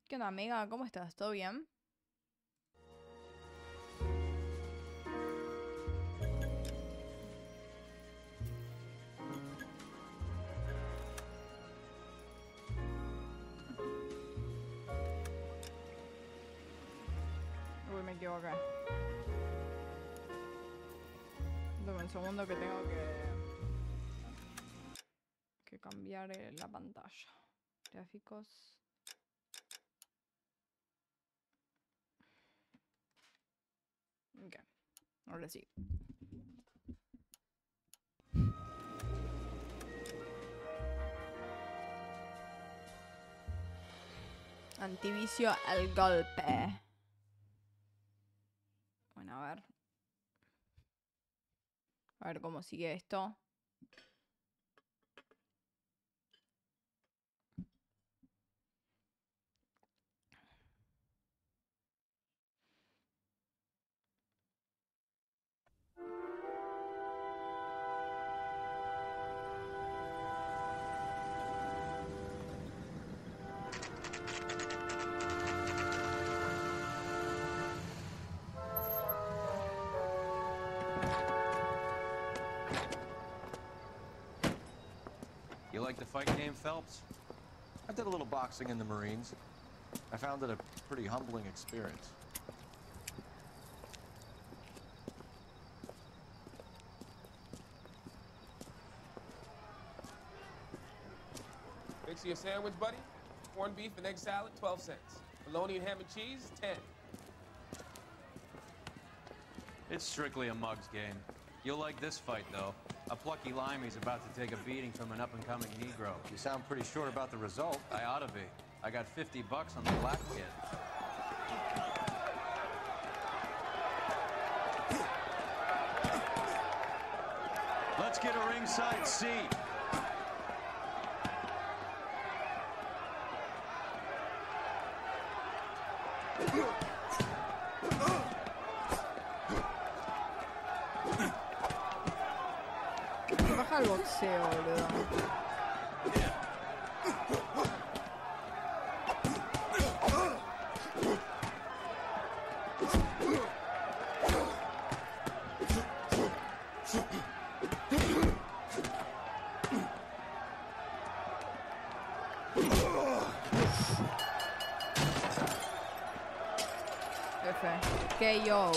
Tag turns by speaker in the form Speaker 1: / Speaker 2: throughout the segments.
Speaker 1: ¿Qué onda, amiga? ¿Cómo estás? ¿Todo bien? Uy, me equivoqué. Dame un segundo que tengo que cambiar la pantalla. Gráficos. Ok, ahora sí. Antivicio al golpe. Bueno, a ver. A ver cómo sigue esto.
Speaker 2: You like the fight game, Phelps?
Speaker 3: I did a little boxing in the Marines. I found it a pretty humbling experience.
Speaker 4: Fix you a sandwich, buddy? Corned beef and egg salad, 12 cents. Bologna and ham and cheese, 10.
Speaker 2: It's strictly a mug's game. You'll like this fight, though. A plucky limey's about to take a beating from an up-and-coming Negro.
Speaker 3: You sound pretty sure about the result.
Speaker 2: I ought to be. I got $50 on the black kid. Let's get a ringside seat.
Speaker 1: Baja el boxeo, boludo. F. KO.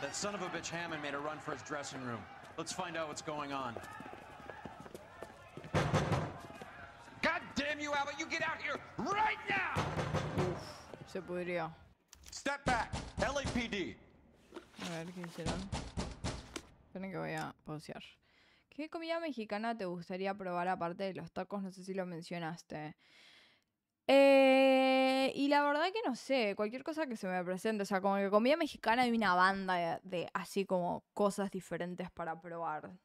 Speaker 2: That son of a bitch Hammond made a run for his dressing room. Let's find out what's going on.
Speaker 5: God damn you, Albert! You get out here right now!
Speaker 1: Uf, se pudrió.
Speaker 3: Step back! LAPD!
Speaker 1: A ver, ¿qué hicieron? Esperen que voy a pausear. ¿Qué comida mexicana te gustaría probar aparte de los tacos? No sé si lo mencionaste. Y la verdad que no sé, cualquier cosa que se me presente. O sea, como que comida mexicana hay una banda de así como cosas diferentes para probar.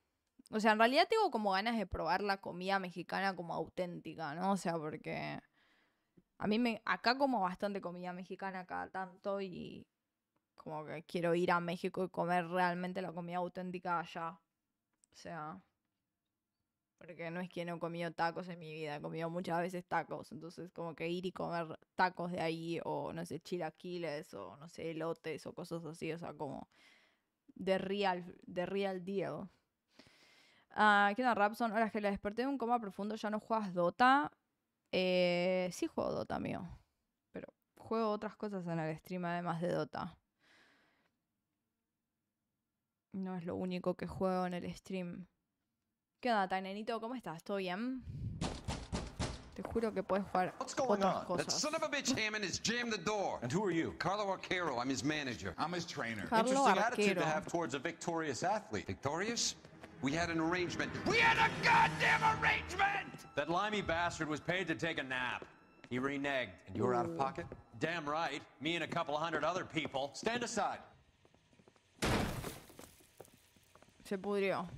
Speaker 1: O sea, en realidad tengo como ganas de probar la comida mexicana como auténtica, ¿no? O sea, porque a mí acá como bastante comida mexicana cada tanto y como que quiero ir a México y comer realmente la comida auténtica allá. O sea, porque no es que no he comido tacos en mi vida, he comido muchas veces tacos. Entonces, como que ir y comer tacos de ahí, o no sé, chilaquiles, o no sé, elotes, o cosas así. O sea, como de real deal. ¿Qué onda, Rapson? Ahora que la desperté de un coma profundo, ¿ya no juegas Dota? Sí juego Dota, mío. Pero juego otras cosas en el stream además de Dota. No es lo único que juego en el stream. ¿Qué onda, Tainenito? ¿Cómo estás? ¿Todo bien? Te juro que puedes jugar
Speaker 3: What's going
Speaker 1: otras
Speaker 3: on?
Speaker 5: That
Speaker 1: cosas.
Speaker 5: son of a bitch Hammond has jammed the door.
Speaker 3: And who are you?
Speaker 5: Carlo Arcaro, I'm his manager.
Speaker 6: I'm his trainer.
Speaker 1: Carlo
Speaker 3: Interesting attitude
Speaker 1: Arquero.
Speaker 3: to have towards a victorious athlete.
Speaker 5: Victorious? We had an arrangement. We had a goddamn arrangement!
Speaker 2: That limey bastard was paid to take a nap. He reneged.
Speaker 3: And you were out of pocket?
Speaker 2: Damn right. Me and a couple hundred other people.
Speaker 3: Stand aside.
Speaker 1: Se pudrió.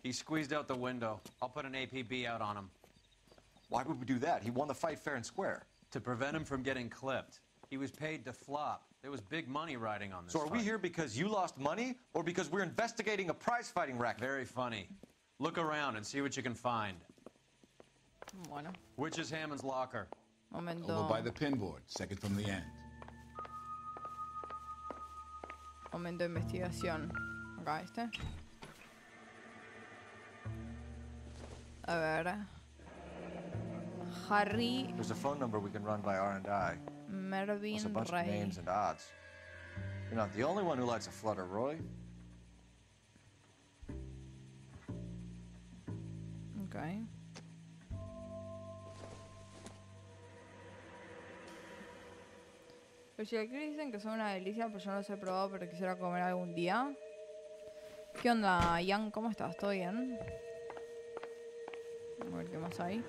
Speaker 2: He squeezed out the window. I'll put an APB out on him.
Speaker 3: Why would we do that? He won the fight fair and square.
Speaker 2: To prevent him from getting clipped. He was paid to flop. There was big money riding on this
Speaker 3: So are we
Speaker 2: fight.
Speaker 3: here because you lost money or because we're investigating a prize fighting racket?
Speaker 2: Very funny. Look around and see what you can find.
Speaker 1: Bueno,
Speaker 2: Which is Hammond's locker?
Speaker 1: momento.
Speaker 6: Over by the pinboard, second from the end.
Speaker 1: Momento de investigación. Acá, ¿viste? A ver. Harry
Speaker 3: There's a phone number we can run by R&I.
Speaker 1: Mervyn
Speaker 3: Plus a bunch of
Speaker 1: Ray.
Speaker 3: names and odds. You're not the only one who likes a flutter, Roy.
Speaker 1: Ok. Pero si aquí dicen que son una delicia, pero yo no los he probado, pero quisiera comer algún día. ¿Qué onda, Ian? ¿Cómo estás? ¿Todo bien? A ver qué más hay.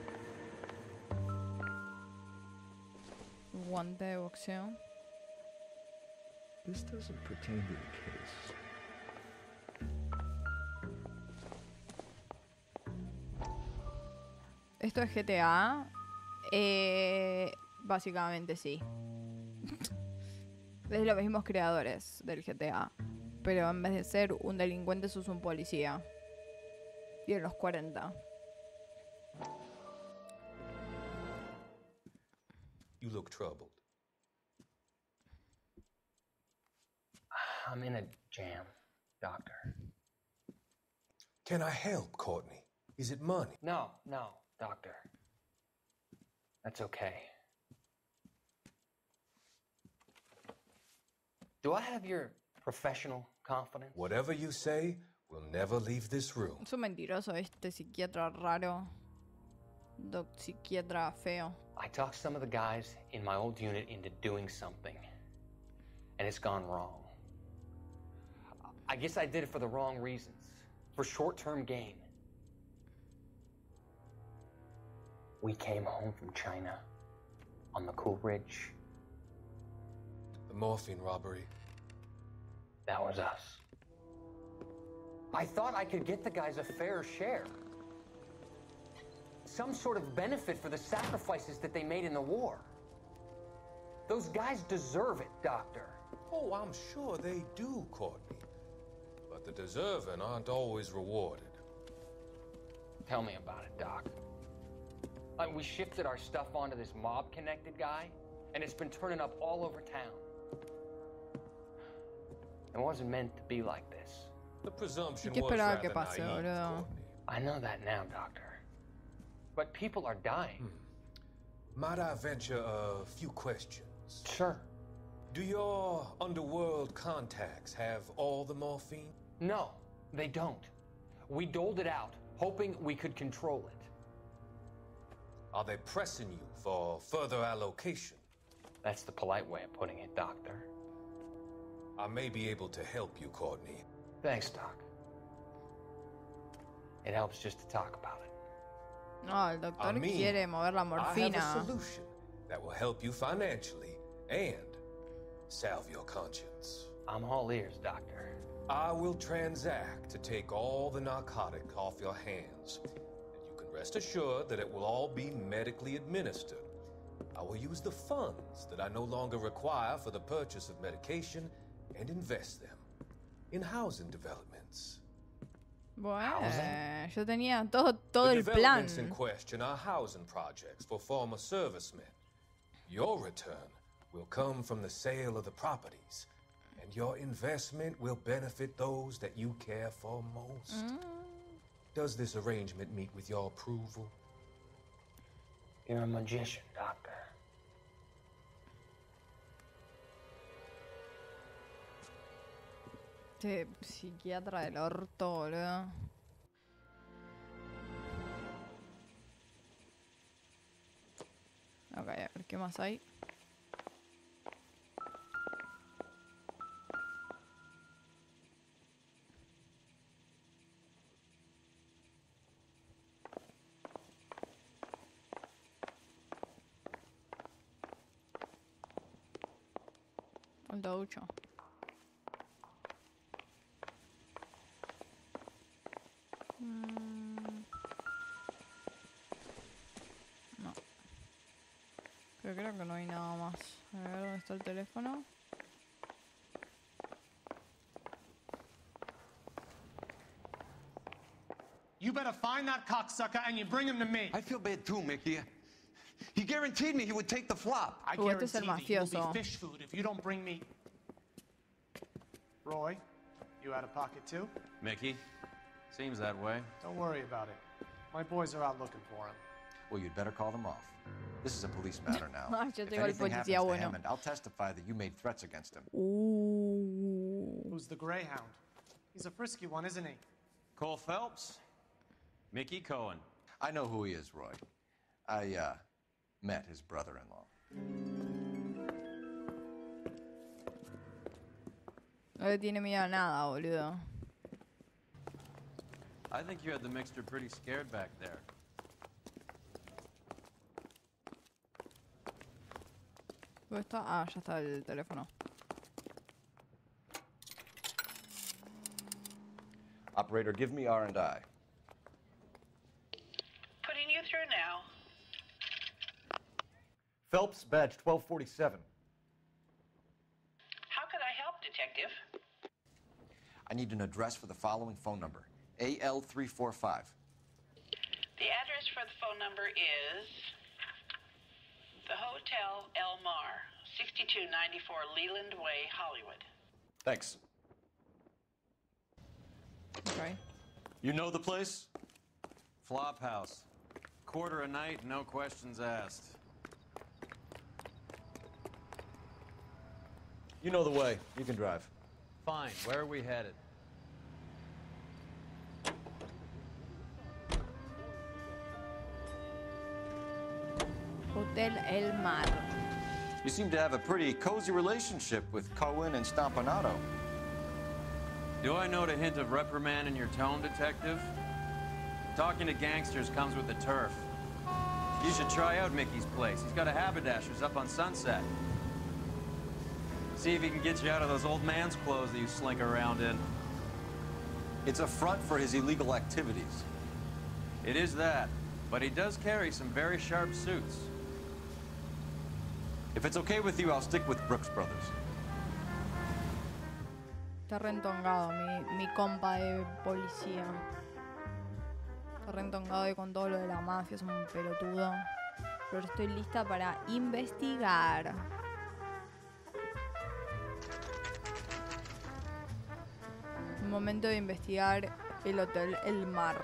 Speaker 1: Guante de boxeo.
Speaker 7: This doesn't pertain to the case.
Speaker 1: ¿Esto es GTA? Básicamente sí. Es los mismos creadores del GTA. Pero en vez de ser un delincuente, sos un policía. Y en los 40.
Speaker 8: You look troubled.
Speaker 9: I'm in a jam, Doctor.
Speaker 8: Can I help, Courtney? Is it money?
Speaker 9: No, Doctor. That's okay. Do I have your professional confidence?
Speaker 8: Whatever you say, we'll never leave this room.
Speaker 1: Es un mentiroso este psiquiatra raro. Psiquiatra feo.
Speaker 9: I talked some of the guys in my old unit into doing something, and it's gone wrong. I guess I did it for the wrong reasons, for short-term gain. We came home from China on the Cool Ridge.
Speaker 8: The morphine robbery.
Speaker 9: That was us. I thought I could get the guys a fair share. Some sort of benefit for the sacrifices that they made in the war. Those guys deserve it, Doctor.
Speaker 8: Oh, I'm sure they do, Courtney. But the deserving aren't always rewarded.
Speaker 9: Tell me about it, Doc. We shifted our stuff onto this mob-connected guy, and it's been turning up all over town. It wasn't meant to be like this.
Speaker 8: The presumption
Speaker 1: ¿Qué
Speaker 8: was
Speaker 1: esperaba
Speaker 8: rather
Speaker 1: que pase,
Speaker 8: naive,
Speaker 1: boludo?
Speaker 8: Courtney.
Speaker 9: I know that now, Doctor. But people are dying.
Speaker 8: Might I venture a few questions?
Speaker 9: Sure.
Speaker 8: Do your underworld contacts have all the morphine?
Speaker 9: No, they don't. We doled it out, hoping we could control it.
Speaker 8: Are they pressing you for further allocation?
Speaker 9: That's the polite way of putting it, Doctor.
Speaker 8: I may be able to help you, Courtney.
Speaker 9: Thanks, Doc. It helps just to talk about it.
Speaker 1: No, el doctor quiere mover la
Speaker 8: I have a
Speaker 1: morfina.
Speaker 8: solution that will help you financially and salve your conscience.
Speaker 9: I'm all ears, Doctor.
Speaker 8: I will transact to take all the narcotic off your hands, and you can rest assured that it will all be medically administered. I will use the funds that I no longer require for the purchase of medication and invest them in housing developments.
Speaker 1: Bueno, yo tenía todo
Speaker 8: The
Speaker 1: el plan.
Speaker 8: developments in question are housing projects for former servicemen. Your return will come from the sale of the properties, and your investment will benefit those that you care for most. Does this arrangement meet with your approval?
Speaker 9: You're a magician, Doctor.
Speaker 1: Este psiquiatra del orto, boludo. Ok, a ver qué más hay. Falta 8. No. Pero creo que no hay nada más. A ver dónde está el teléfono.
Speaker 10: You better find that cocksucker and you bring him to me.
Speaker 5: I feel bad too, Mickey. He guaranteed me he would take the flop.
Speaker 10: I
Speaker 1: este es el
Speaker 10: guarantee that you'll
Speaker 1: mafioso.
Speaker 10: be fish food if you don't bring me. Roy, you out of pocket too?
Speaker 2: Mickey? Seems that way.
Speaker 10: Don't worry about it. My boys are out looking for him.
Speaker 3: Well, you'd better call them off. This is a police matter now.
Speaker 1: Ay, yo
Speaker 3: If
Speaker 1: tengo el
Speaker 3: anything happens
Speaker 1: policía
Speaker 3: to
Speaker 1: bueno.
Speaker 3: Hammond, I'll testify that you made threats against him.
Speaker 10: Who's the Greyhound? He's a frisky one, isn't he?
Speaker 2: Cole Phelps? Mickey Cohen.
Speaker 3: I know who he is, Roy. I, met his brother-in-law.
Speaker 1: No le tiene miedo a nada, boludo.
Speaker 2: I think you had the mixture pretty scared back there.
Speaker 1: ¿Dónde está? Ah, ya está el teléfono.
Speaker 3: Operator, give me R&I.
Speaker 11: Putting you through now.
Speaker 12: Phelps, badge 1247.
Speaker 11: How could I help, Detective?
Speaker 3: I need an address for the following phone number. AL345.
Speaker 11: The address for the phone number is the Hotel El Mar, 6294 Leland Way, Hollywood.
Speaker 3: Thanks.
Speaker 1: Okay.
Speaker 3: You know the place?
Speaker 2: Flop house. Quarter a night, no questions asked.
Speaker 3: You know the way. You can drive.
Speaker 2: Fine, where are we headed?
Speaker 1: Hotel El Mar.
Speaker 3: You seem to have a pretty cozy relationship with Cohen and Stompanato.
Speaker 2: Do I note a hint of reprimand in your tone, Detective? Talking to gangsters comes with the turf. You should try out Mickey's place. He's got a haberdasher's up on Sunset. See if he can get you out of those old man's clothes that you slink around in.
Speaker 3: It's a front for his illegal activities.
Speaker 2: It is that, but he does carry some very sharp suits.
Speaker 3: If it's okay with you, I'll stick with Brooks Brothers.
Speaker 1: Está reentongado mi compa de policía. Está reentongado y con todo lo de la mafia, es un pelotudo. Pero estoy lista para investigar. Momento de investigar el Hotel El Mar.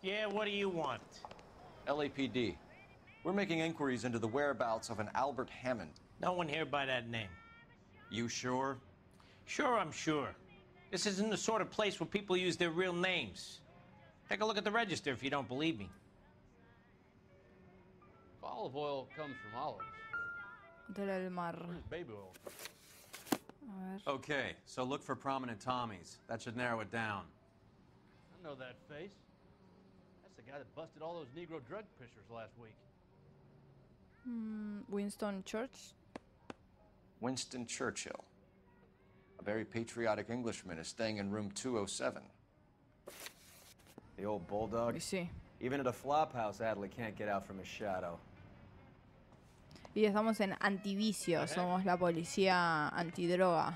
Speaker 10: Yeah, what do you want?
Speaker 3: LAPD. We're making inquiries into the whereabouts of an Albert Hammond.
Speaker 10: No one here by that name.
Speaker 2: You sure?
Speaker 10: Sure, I'm sure. This isn't the sort of place where people use their real names. Take a look at the register if you don't believe me.
Speaker 13: Olive oil comes from olives.
Speaker 1: Hotel El Mar.
Speaker 13: Baby oil.
Speaker 1: A ver.
Speaker 2: Okay, so look for prominent Tommies. That should narrow it down.
Speaker 13: I know that face. That's the guy that busted all those Negro drug pushers last week.
Speaker 1: Winston Church.
Speaker 3: Winston Churchill. A very patriotic Englishman is staying in room 207.
Speaker 14: The old bulldog.
Speaker 1: Y sí.
Speaker 14: Even at a flop house, Adley can't get out from his shadow.
Speaker 1: Y estamos en antivicio, somos la policía antidroga.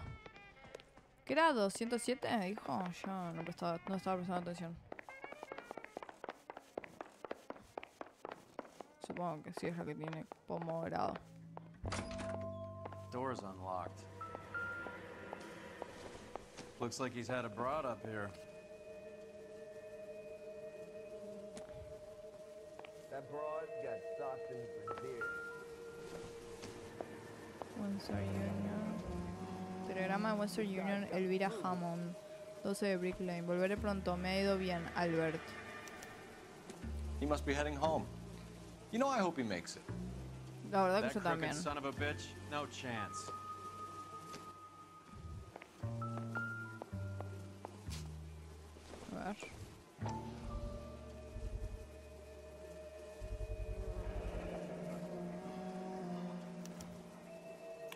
Speaker 1: ¿Qué era? ¿207? Dijo. Yo no estaba prestando atención. Supongo que sí es la que tiene pomo dorado.
Speaker 2: Door's unlocked. Looks like he's had a broad up here.
Speaker 7: That broad got Stockton for beer.
Speaker 1: Western Union. Telegrama de Western Union, Elvira Hammond. 12 de Brick Lane. Volveré pronto. Me ha ido bien, Albert.
Speaker 3: He must be heading home. You know, I hope he makes it.
Speaker 1: La verdad que
Speaker 2: That
Speaker 1: yo
Speaker 2: crooked
Speaker 1: también.
Speaker 2: son of a bitch, no chance.
Speaker 1: A ver.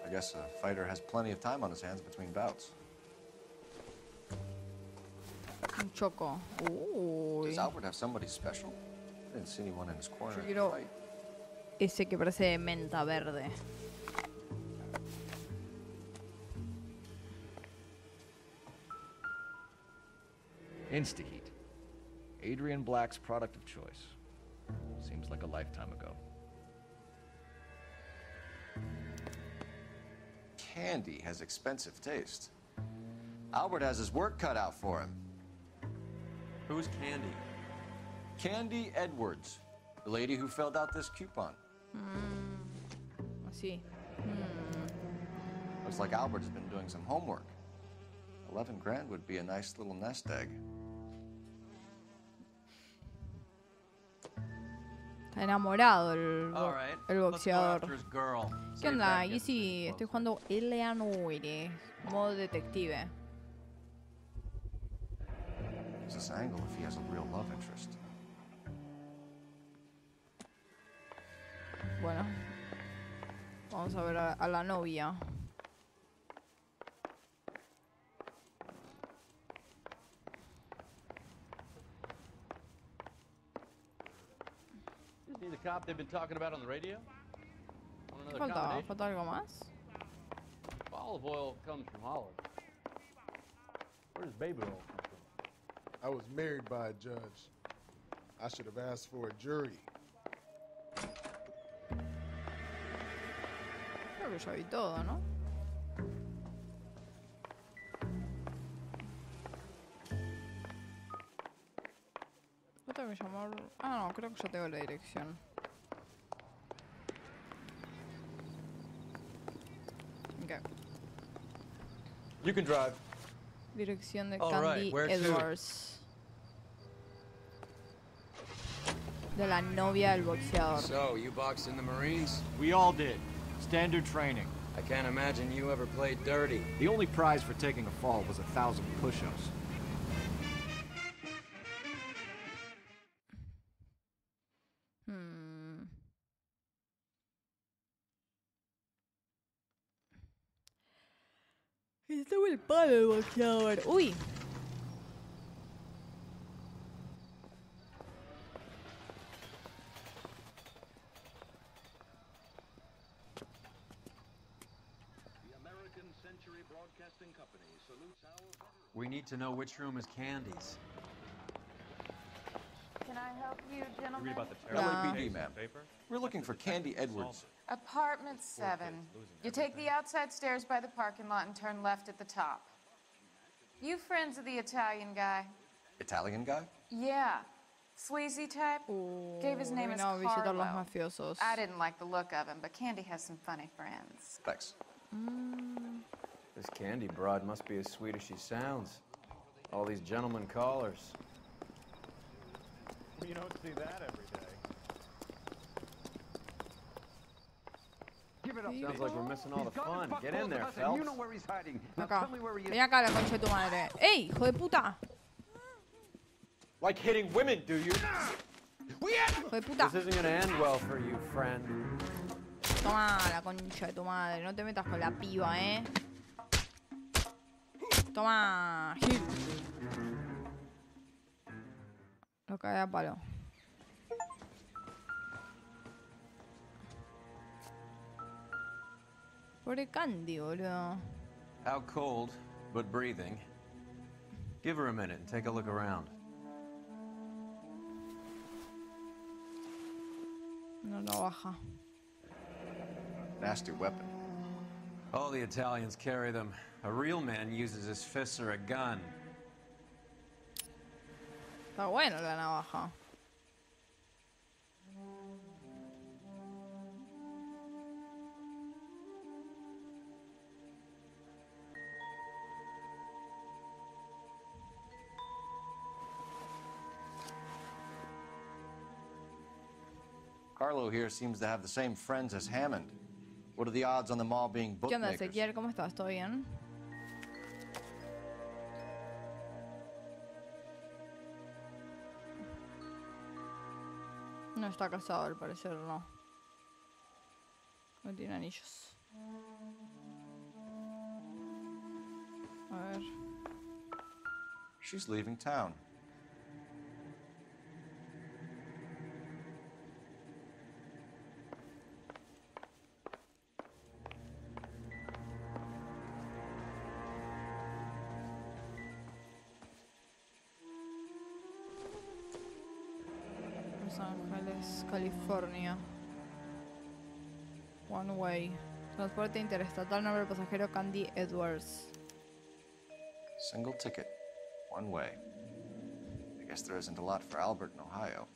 Speaker 3: I guess a fighter has plenty of time on his hands between bouts.
Speaker 1: Un choco. Uy.
Speaker 3: Does Albert have somebody special? I didn't see anyone in his corner.
Speaker 1: Yo quiero ese que parece de menta verde.
Speaker 3: Instaheat. Adrian Black's product of choice. Seems like a lifetime ago. Candy has expensive taste. Albert has his work cut out for him.
Speaker 2: Who's Candy?
Speaker 3: Candy Edwards, the lady who filled out this coupon.
Speaker 1: Así.
Speaker 3: Looks like Albert has been doing some homework. 11 grand would be a nice little nest egg.
Speaker 1: Está enamorado el
Speaker 2: Let's go
Speaker 1: boxeador.
Speaker 2: after his girl. See
Speaker 1: ¿Qué
Speaker 2: if
Speaker 1: onda?
Speaker 2: that
Speaker 1: Y
Speaker 2: gets
Speaker 1: si
Speaker 2: him
Speaker 1: estoy
Speaker 2: closer.
Speaker 1: jugando Noire, modo detective.
Speaker 3: There's this angle if he has a real love interest.
Speaker 1: Bueno, vamos a ver a la novia.
Speaker 13: Isn't he the cop they've been talking about on the radio? Want another
Speaker 1: Falta
Speaker 13: combination?
Speaker 1: algo más.
Speaker 13: Olive oil comes from Holland. Where does baby oil come from?
Speaker 15: I was married by a judge. I should have asked for a jury.
Speaker 1: Creo que ya vi todo, ¿no? Yo tengo que llamar... Ah, no, creo que ya tengo la dirección. Ok.
Speaker 14: You can drive.
Speaker 1: Dirección de
Speaker 14: All
Speaker 1: Candy
Speaker 14: right, where to?
Speaker 1: Edwards. De la novia del boxeador.
Speaker 16: So, you boxed in the Marines?
Speaker 12: We all did. Standard training.
Speaker 16: I can't imagine you ever played dirty.
Speaker 12: The only prize for taking a fall was 1,000 push-ups.
Speaker 1: Está el palo el boxeador. Uy.
Speaker 2: We need to know which room is Candy's.
Speaker 17: Can I help you, gentlemen?
Speaker 3: LAPD, ma'am. We're looking for Candy Edwards.
Speaker 17: Apartment 7. You take the outside stairs by the parking lot and turn left at the top. You friends of the Italian guy?
Speaker 3: Italian guy?
Speaker 17: Yeah. Sleazy type? Gave his name as
Speaker 1: Vino a visitar los
Speaker 17: Carlo.
Speaker 1: mafiosos.
Speaker 17: I didn't like the look of him, but Candy has some funny friends.
Speaker 3: Thanks.
Speaker 14: This Candy broad must be as sweet as she sounds. All these gentlemen callers.
Speaker 13: You don't see that every day.
Speaker 14: Give it up. Sounds like we're missing all the fun. Get in there, Phelps.
Speaker 5: You know where he's hiding. Now
Speaker 1: Acá.
Speaker 5: tell me where he is.
Speaker 1: Ven acá la concha de tu madre. ¡Ey, hijo de puta!
Speaker 14: Like hitting women, do you?
Speaker 1: Hijo de puta.
Speaker 14: This isn't gonna end well for you, friend.
Speaker 1: Toma la concha de tu madre. No te metas con la piba, ¿eh? Toma. Gil. Lo cae a palo. Pobre Candy, boludo.
Speaker 2: Out cold, but breathing. Give her a minute and take a look around.
Speaker 1: No lo baja.
Speaker 3: Nasty weapon.
Speaker 2: All the Italians carry them. A real man uses his fists or a gun.
Speaker 1: Está bueno la navaja.
Speaker 3: Carlo here seems to have the same friends as Hammond. What are the odds on them all being
Speaker 1: ¿Qué onda,
Speaker 3: bookmakers?
Speaker 1: Ezequiel? ¿Cómo estás? ¿Todo bien? No está casado, al parecer, no. No tiene anillos. A ver.
Speaker 3: She's leaving town.
Speaker 1: Los Ángeles, California. One way. Transporte interestatal, nombre del pasajero Candy Edwards.
Speaker 3: Single ticket. One way. I guess there isn't a lot for Albert in Ohio.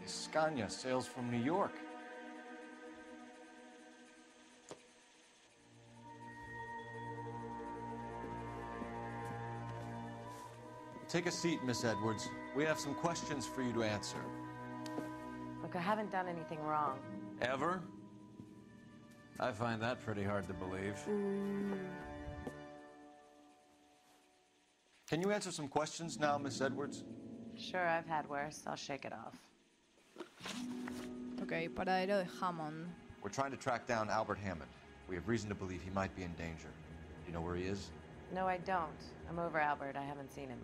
Speaker 3: Scania sails from New York. Take a seat, Miss Edwards. We have some questions for you to answer.
Speaker 18: Look, I haven't done anything wrong.
Speaker 2: Ever? I find that pretty hard to believe.
Speaker 3: Can you answer some questions now, Miss Edwards?
Speaker 18: Sure, I've had worse. I'll shake it off.
Speaker 1: Ok, paradero de Hammond.
Speaker 3: We're trying to track down Albert Hammond. We have reason to believe he might be in danger. Do you know where he is?
Speaker 18: No, I don't. I'm over Albert. I haven't seen him.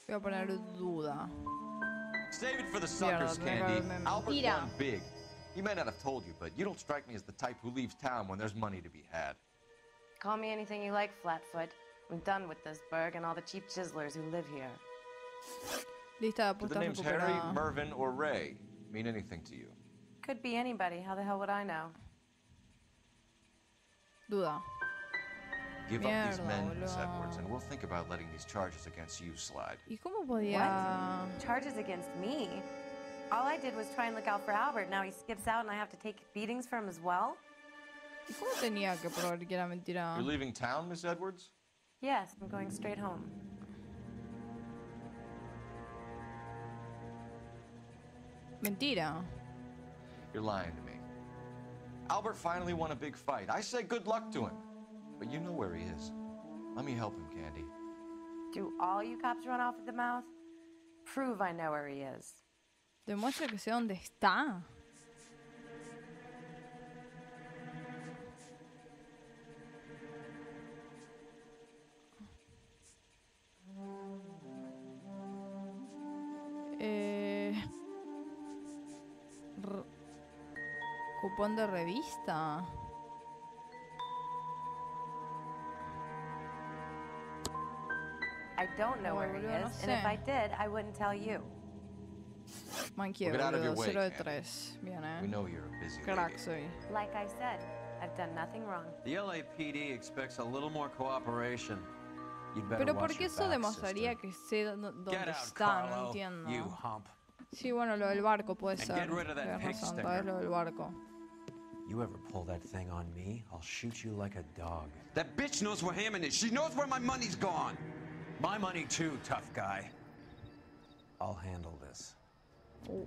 Speaker 1: Voy a poner duda.
Speaker 3: Save it for the suckers, Candy. Albert
Speaker 1: Mentira.
Speaker 3: won big. He may not have told you, but you don't strike me as the type who leaves town when there's money to be had.
Speaker 18: Call me anything you like, Flatfoot. I'm done with this burg and all the cheap chiselers who live here.
Speaker 1: Lista de
Speaker 3: Do the
Speaker 1: apuestas
Speaker 3: names Harry,
Speaker 1: recuperada.
Speaker 3: Mervyn, or Ray mean anything to you?
Speaker 18: Could be anybody. How the hell would I know?
Speaker 1: Duda.
Speaker 3: Give up these
Speaker 1: Mierda,
Speaker 3: men, Miss
Speaker 1: boludo.
Speaker 3: Edwards, and we'll think about letting these charges against you slide.
Speaker 1: ¿Y cómo podía...?
Speaker 18: What? Charges against me? All I did was try and look out for Albert. Now he skips out and I have to take beatings for him as well?
Speaker 1: ¿Y cómo tenía que probar que era mentira?
Speaker 3: You're leaving town, Miss Edwards?
Speaker 18: Yes, I'm going straight home.
Speaker 1: Mentira.
Speaker 3: You're lying to me. Albert finally won a big fight. I say good luck to him. But you know where he is. Let me help him, Candy.
Speaker 18: Do all you cops run off at the mouth? Prove I know where he is.
Speaker 1: Demuestra que sé dónde está. Cupón de revista.
Speaker 18: I don't know where he
Speaker 1: boludo, no
Speaker 18: is, and if
Speaker 1: sé.
Speaker 18: I did, I wouldn't tell you.
Speaker 1: Manqué,
Speaker 3: Well, get out of your
Speaker 1: boludo.
Speaker 3: way,
Speaker 1: 0 de
Speaker 3: Candy.
Speaker 1: 3. Bien,
Speaker 3: We know you're a busy
Speaker 1: Crack
Speaker 3: lady.
Speaker 1: soy.
Speaker 18: Like I said, I've done nothing wrong.
Speaker 2: The LAPD expects a little more cooperation. You'd better
Speaker 1: Pero
Speaker 2: watch
Speaker 1: porque
Speaker 2: your
Speaker 1: eso
Speaker 2: back,
Speaker 1: demostraría
Speaker 2: sister.
Speaker 1: que sé dónde
Speaker 2: Get out,
Speaker 1: está, no
Speaker 2: Carlo,
Speaker 1: entiendo.
Speaker 2: you hump.
Speaker 1: Sí, bueno, lo del barco puede
Speaker 2: And
Speaker 1: ser.
Speaker 2: get rid of that
Speaker 1: Tienes
Speaker 2: pig
Speaker 1: razón,
Speaker 2: sticker.
Speaker 1: tal vez lo del barco.
Speaker 14: You ever pull that thing on me, I'll shoot you like a dog.
Speaker 5: That bitch knows where Hammond is. She knows where my money's gone.
Speaker 14: My money too, tough guy. I'll handle this.
Speaker 1: Oh.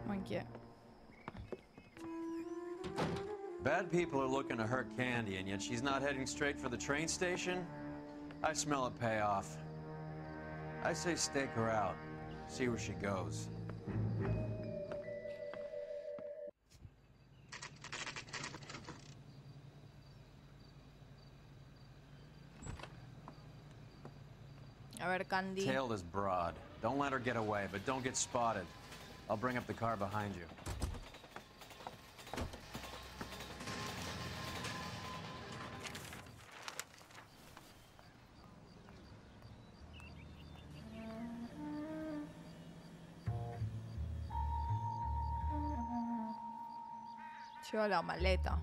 Speaker 1: Manqué.
Speaker 2: Bad people are looking to hurt Candy, and yet she's not heading straight for the train station? I smell a payoff. I say stake her out. See where she goes.
Speaker 1: A ver, Candy.
Speaker 2: Tail this broad. Don't let her get away, but don't get spotted. I'll bring up the car behind you.
Speaker 1: Lleva la maleta.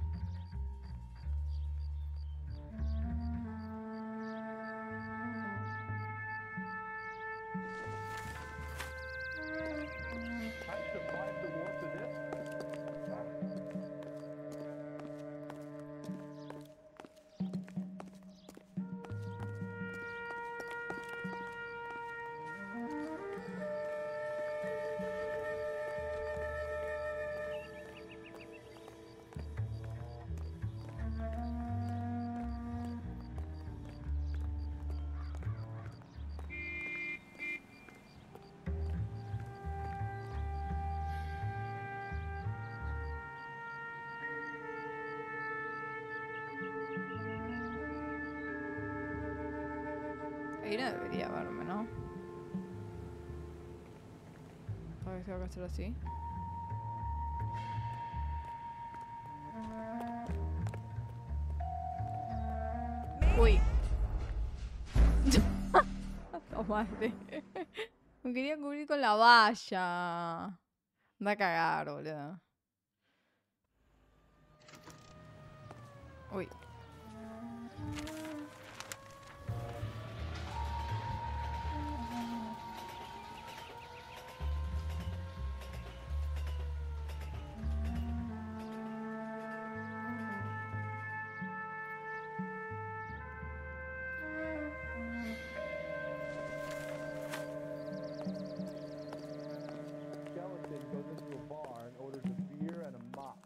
Speaker 1: Ahí no debería verme, ¿no? ¿Para qué tengo que hacer así? Uy. Tomaste. Me quería cubrir con la valla. Anda a cagar, boludo. Uy.
Speaker 7: Gelatin goes into a bar and orders a beer and a mop.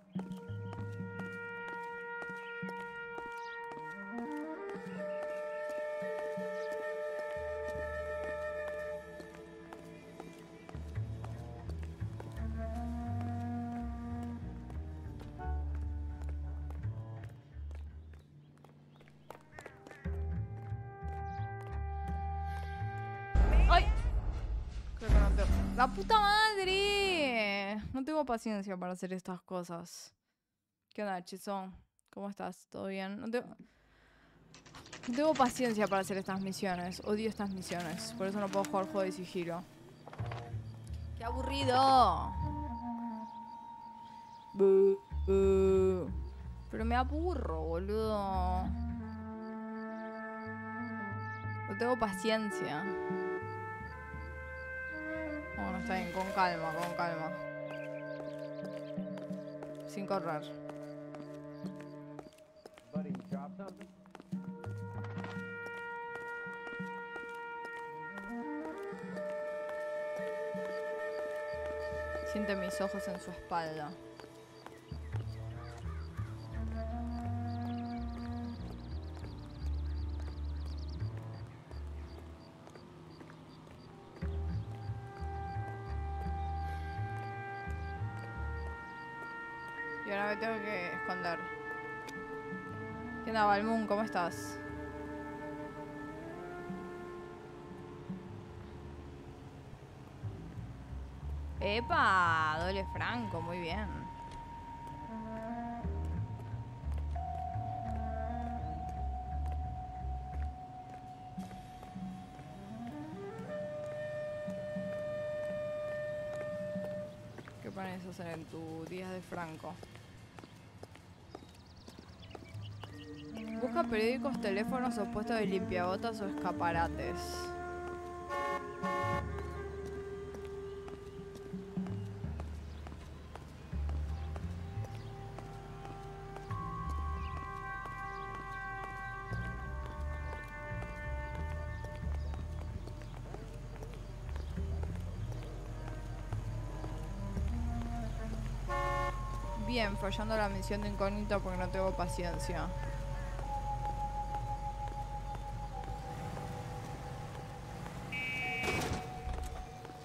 Speaker 1: ¡Ay! Creo que no tengo... ¡La puta madre! No tengo paciencia para hacer estas cosas. ¿Qué onda, Chizón? ¿Cómo estás? ¿Todo bien? No tengo paciencia para hacer estas misiones. Odio estas misiones. Por eso no puedo jugar juego de sigilo. ¡Qué aburrido! Pero me aburro, boludo. No tengo paciencia. Bueno, está bien, con calma, con calma. Sin correr.
Speaker 7: Buddy, drop something?
Speaker 1: Siente mis ojos en su espalda. Y ahora me tengo que esconder. ¿Qué onda, Balmoon? ¿Cómo estás? ¡Epa! Doble Franco, muy bien. ¿Qué planeas hacer en tu día de Franco? Busca periódicos, teléfonos o puestos de limpiabotas o escaparates. Bien, fallando la misión de incógnita porque no tengo paciencia.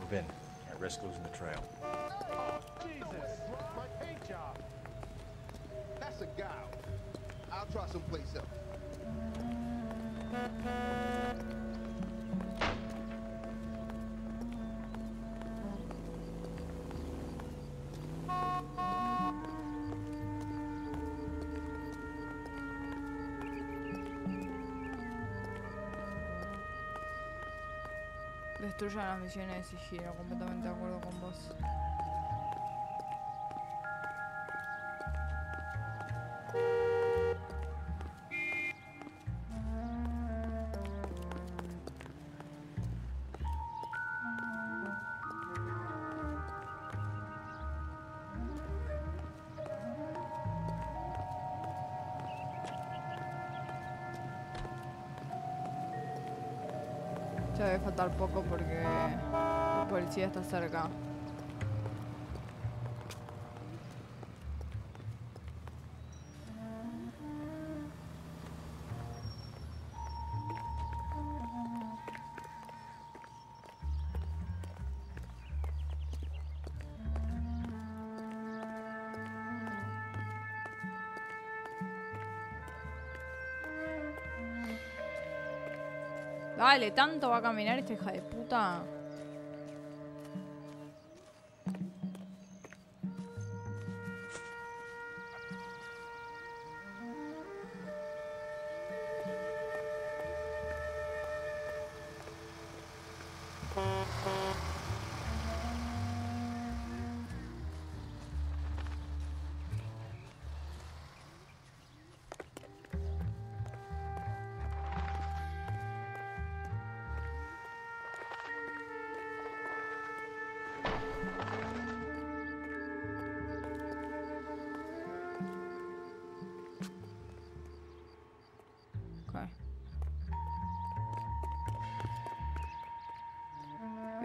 Speaker 6: Move in. At risk losing the trail.
Speaker 15: Jesus, my paint job. That's a guy. I'll try someplace else.
Speaker 1: Destruyan las misiones de sigilo, completamente de acuerdo con vos. Ya debe faltar poco porque el policía está cerca. Dale, tanto va a caminar esta hija de puta.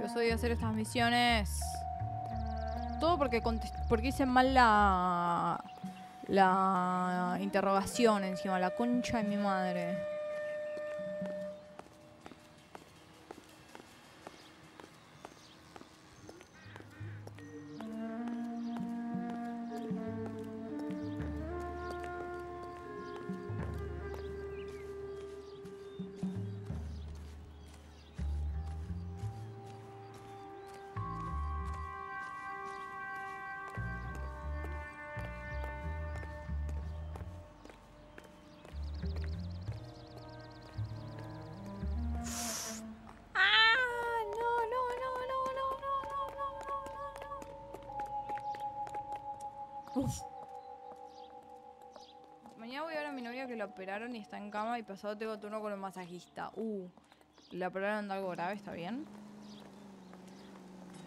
Speaker 1: Yo soy de hacer estas misiones. Todo porque hice mal la interrogación encima, la concha de mi madre. Mañana voy a ver a mi novia que la operaron y está en cama y pasado tengo turno con el masajista. ¿Le operaron de algo grave? ¿Está bien?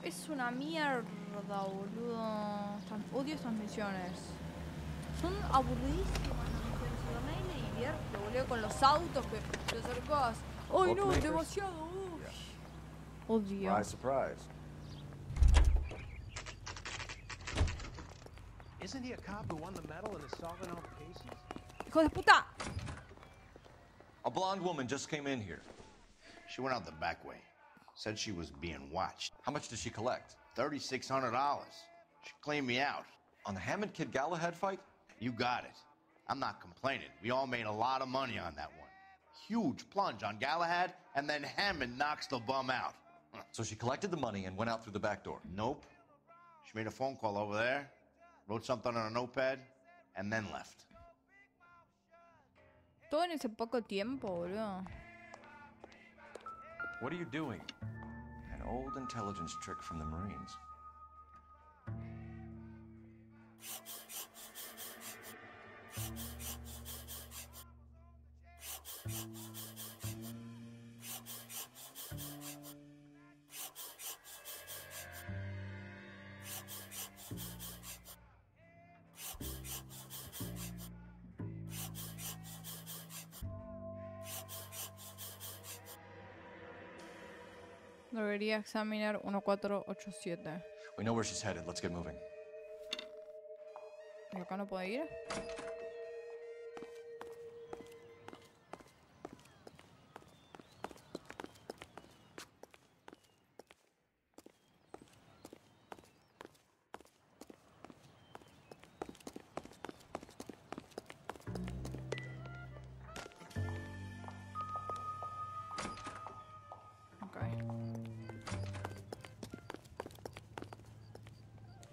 Speaker 1: Es una mierda, boludo. Odio estas misiones. Son aburridísimas las misiones. A nadie le divierte, boludo, con los autos que te acercas. ¡Ay, no! ¡Demasiado! Odio.
Speaker 6: Surprise, surprise.
Speaker 13: Isn't he a cop who won the medal and is solving all the cases?
Speaker 1: ¡Hijo de puta!
Speaker 3: A blonde woman just came in here.
Speaker 19: She went out the back way. Said she was being watched.
Speaker 3: How much did she collect?
Speaker 19: $3,600. She cleaned me out.
Speaker 3: On the Hammond Kid Galahad fight?
Speaker 19: You got it. I'm not complaining. We all made a lot of money on that one. Huge plunge on Galahad, and then Hammond knocks the bum out.
Speaker 3: So she collected the money and went out through the back door?
Speaker 19: Nope. She made a phone call over there, wrote something on a notepad, and then left.
Speaker 1: Todo en ese poco tiempo, boludo.
Speaker 3: What are you doing? An old intelligence trick from the Marines.
Speaker 1: Debería examinar 1487.
Speaker 3: We know where she's headed. Let's get moving.
Speaker 1: ¿Y acá no puedo ir?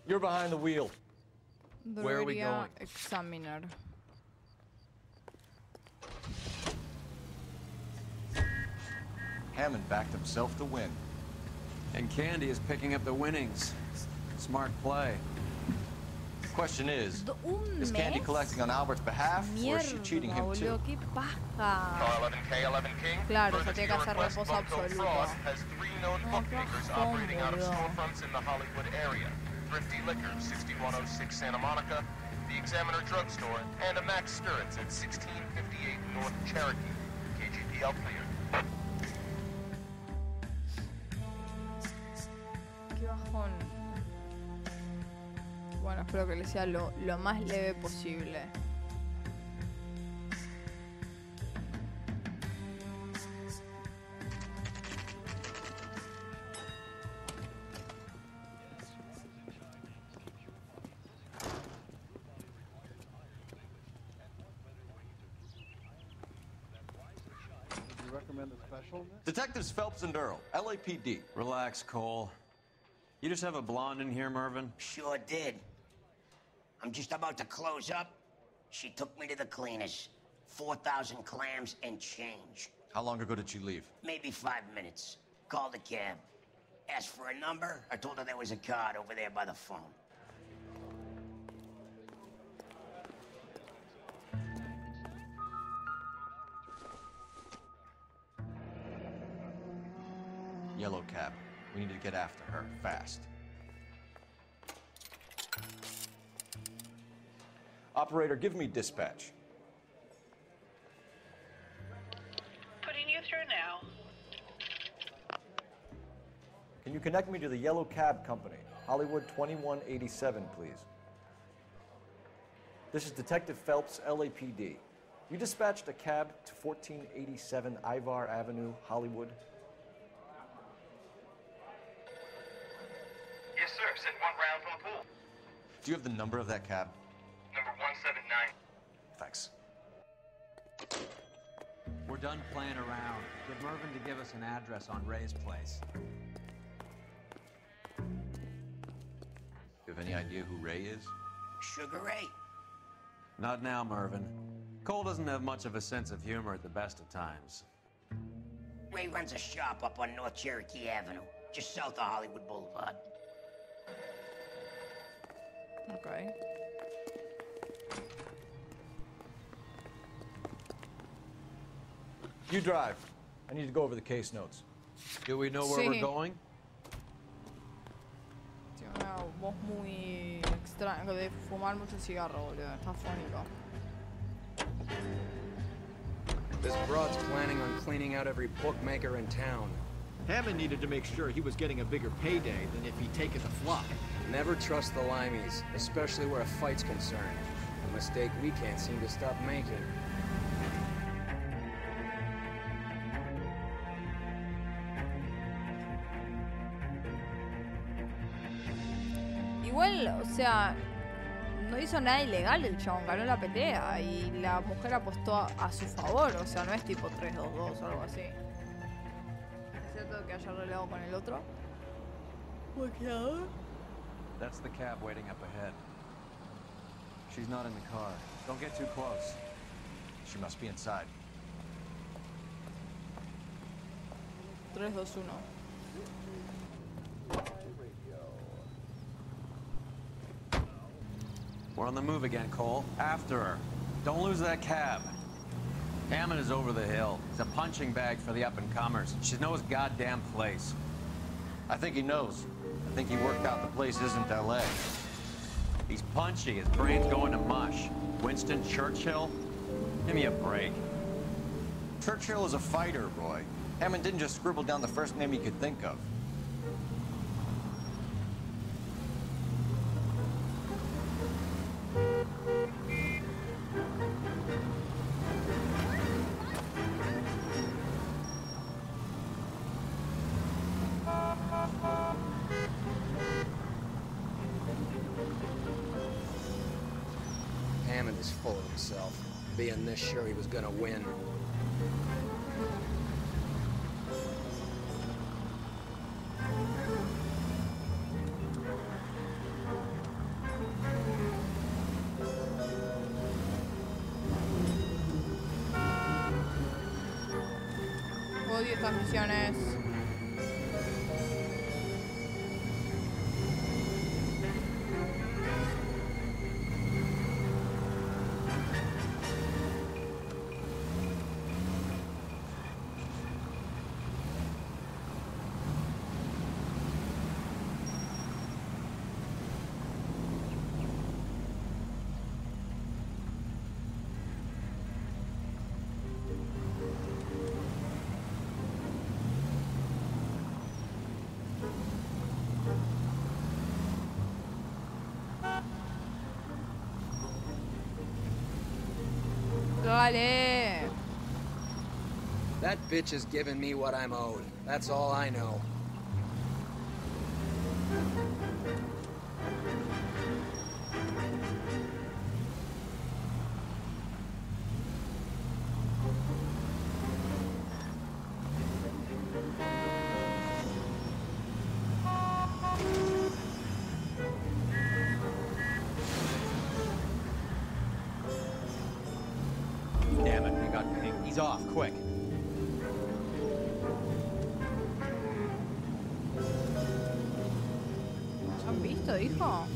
Speaker 3: You're behind the wheel. Where are we
Speaker 1: Debería
Speaker 3: going?
Speaker 1: examinar.
Speaker 3: Hammond backed himself to win.
Speaker 2: And Candy is picking up the winnings. Smart play.
Speaker 3: The question is
Speaker 1: mes?
Speaker 3: Candy collecting on Albert's behalf, or is she cheating him too?
Speaker 1: Boludo, qué paja.
Speaker 20: 11K, 11 King.
Speaker 1: Claro, se tiene que hacer reposo absoluto.
Speaker 20: Has 3 known bookmakers operating out of storefronts in the Hollywood area. Thrifty Liquor, 6106 Santa Monica, the Examiner Drugstore, and a Max Spirits at 1658 North Cherokee. KGPL cleared.
Speaker 1: Qué bajón. Bueno, espero que le sea lo más leve posible.
Speaker 12: You recommend a special?
Speaker 3: Detectives Phelps and Earl, LAPD.
Speaker 2: Relax, Cole. You just have a blonde in here, Mervyn?
Speaker 21: Sure did. I'm just about to close up. She took me to the cleaners. 4,000 clams and change.
Speaker 3: How long ago did she leave?
Speaker 21: Maybe 5 minutes. Called a cab. Asked for a number. I told her there was a card over there by the phone.
Speaker 3: Yellow cab. We need to get after her, fast. Operator, give me dispatch.
Speaker 11: Putting you through now.
Speaker 12: Can you connect me to the Yellow Cab Company, Hollywood 2187, please? This is Detective Phelps, LAPD. You dispatched a cab to 1487 Ivar Avenue, Hollywood.
Speaker 20: Yes, sir. Sent one round from the pool.
Speaker 3: Do you have the number of that cab?
Speaker 20: Number 179.
Speaker 3: Thanks.
Speaker 2: We're done playing around. Get Mervyn to give us an address on Ray's place.
Speaker 3: You have any idea who Ray is?
Speaker 21: Sugar Ray.
Speaker 2: Not now, Mervyn. Cole doesn't have much of a sense of humor at the best of times.
Speaker 21: Ray runs a shop up on North Cherokee Avenue, just south of Hollywood Boulevard.
Speaker 1: Okay.
Speaker 12: You drive. I need to go over the case notes.
Speaker 2: Do we know where we're going?
Speaker 1: Tiene una voz muy extraña, que de fumar mucho cigarro, boludo. Está fónico.
Speaker 16: This broad's planning on cleaning out every bookmaker in town.
Speaker 12: Hammond needed to make sure he was getting a bigger payday than if he'd taken the flop.
Speaker 16: Never trust the limeys, especially where a fight's concerned. A mistake we can't seem to stop making.
Speaker 1: Igual, o sea, no hizo nada ilegal el chabón, ganó la pelea y la mujer apostó a su favor, o sea, no es tipo 3-2-2 o algo así. ¿Es cierto que haya arreglado con el otro?
Speaker 2: That's the cab waiting up ahead. She's not in the car. Don't get too close.
Speaker 3: She must be inside.
Speaker 1: 3-2-1.
Speaker 2: We're on the move again, Cole. After her. Don't lose that cab. Hammond is over the hill. He's a punching bag for the up-and-comers. She knows goddamn place.
Speaker 3: I think he knows. I think he worked out the place isn't L.A.
Speaker 2: He's punchy. His brain's going to mush. Winston Churchill? Give me a break.
Speaker 3: Churchill is a fighter, Roy. Hammond didn't just scribble down the first name he could think of.
Speaker 16: Hammond is full of himself, being this sure he was gonna win.
Speaker 1: Odio estas misiones. Dale.
Speaker 16: That bitch is giving me what I'm owed. That's all I know.
Speaker 14: off, quick.
Speaker 1: ¿Ya han visto, dijo?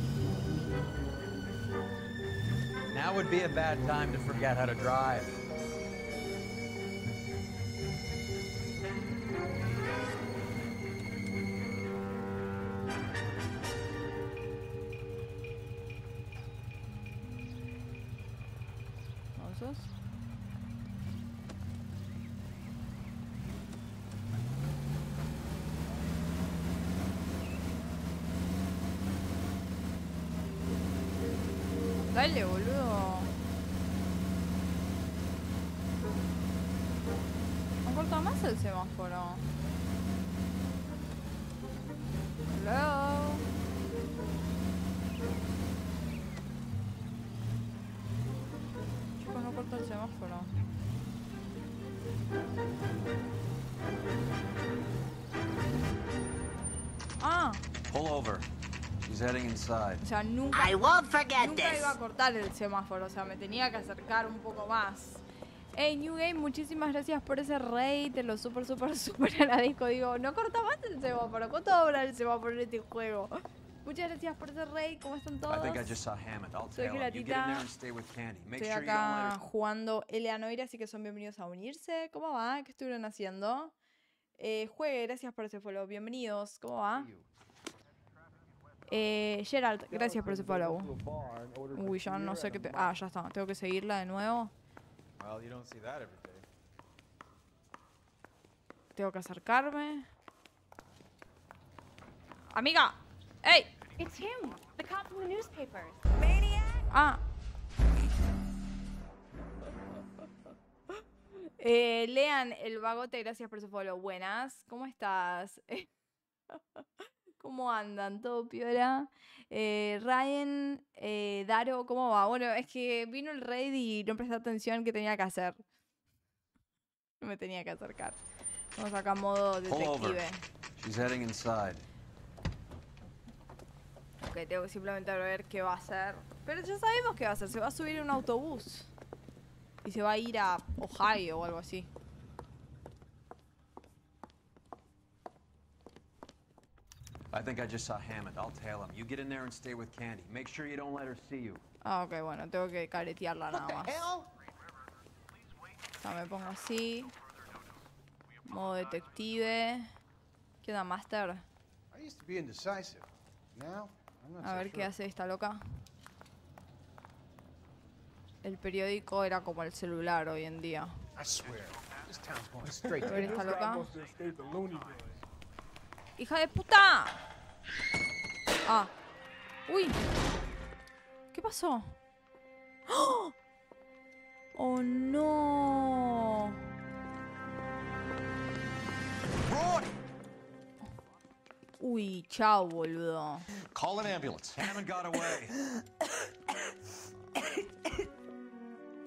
Speaker 14: Now would be a bad time to forget how to drive.
Speaker 1: Entonces. Dale, boludo. ¿No corta más el semáforo? Hello. Chicos, no corta el semáforo. Ah.
Speaker 2: Pull over. She's heading inside.
Speaker 1: O sea, nunca iba a cortar el semáforo, o sea, me tenía que acercar un poco más. Hey, New Game, muchísimas gracias por ese raid, te lo súper agradezco. Digo, no corta más el semáforo, ¿cuánto dura el semáforo en este juego? Muchas gracias por ese raid, ¿cómo están todos?
Speaker 2: I think I just saw Hammond. I'll
Speaker 1: Soy
Speaker 2: tell him. You get in there
Speaker 1: Gelatita.
Speaker 2: and stay with Candy. Make
Speaker 1: Estoy
Speaker 2: sure you don't let
Speaker 1: acá
Speaker 2: her...
Speaker 1: jugando Noire, así que son bienvenidos a unirse. ¿Cómo va? ¿Qué estuvieron haciendo? Juegue, gracias por ese follow. Bienvenidos, ¿cómo va? Gerald, gracias por ese follow. Uy, ya no sé qué te... Ah, ya está. Tengo que seguirla de nuevo.
Speaker 6: Well, you don't see that every day.
Speaker 1: Tengo que acercarme. Amiga. ¡Ey!
Speaker 18: It's him, the cop from the newspapers.
Speaker 1: Ah. Lean el vagote, gracias por su follow. Buenas, ¿cómo estás? ¿Cómo andan? ¿Todo piola? Ryan, Daro, ¿cómo va? Bueno, es que vino el raid y no presté atención qué tenía que hacer. No me tenía que acercar. Vamos acá a modo
Speaker 2: Pull over.
Speaker 1: detective.
Speaker 2: She's heading inside.
Speaker 1: Ok, tengo que simplemente ver qué va a hacer. Pero ya sabemos qué va a hacer. Se va a subir en un autobús. Y se va a ir a Ohio o algo así.
Speaker 2: I think I just saw Hammond. I'll tail him. You get in there and stay with Candy. Make sure you don't let her see you.
Speaker 1: Ah, ok, bueno, tengo que caretearla nada más. O sea, me pongo así. Modo detective. ¿Qué onda, Master?
Speaker 15: I used to be indecisive. Now, I'm not
Speaker 1: A
Speaker 15: so
Speaker 1: ver
Speaker 15: sure.
Speaker 1: qué hace esta loca. El periódico era como el celular hoy en día.
Speaker 15: I swear, this town's going straight
Speaker 1: A
Speaker 15: to
Speaker 1: ver
Speaker 15: hell.
Speaker 1: esta loca.
Speaker 15: This guy must escape the loony bin.
Speaker 1: ¡Hija de puta! Ah. ¡Uy! ¿Qué pasó? ¡Oh! ¡Oh, no! Uy, chao, boludo.
Speaker 3: Call an ambulance.
Speaker 2: Hammond got away.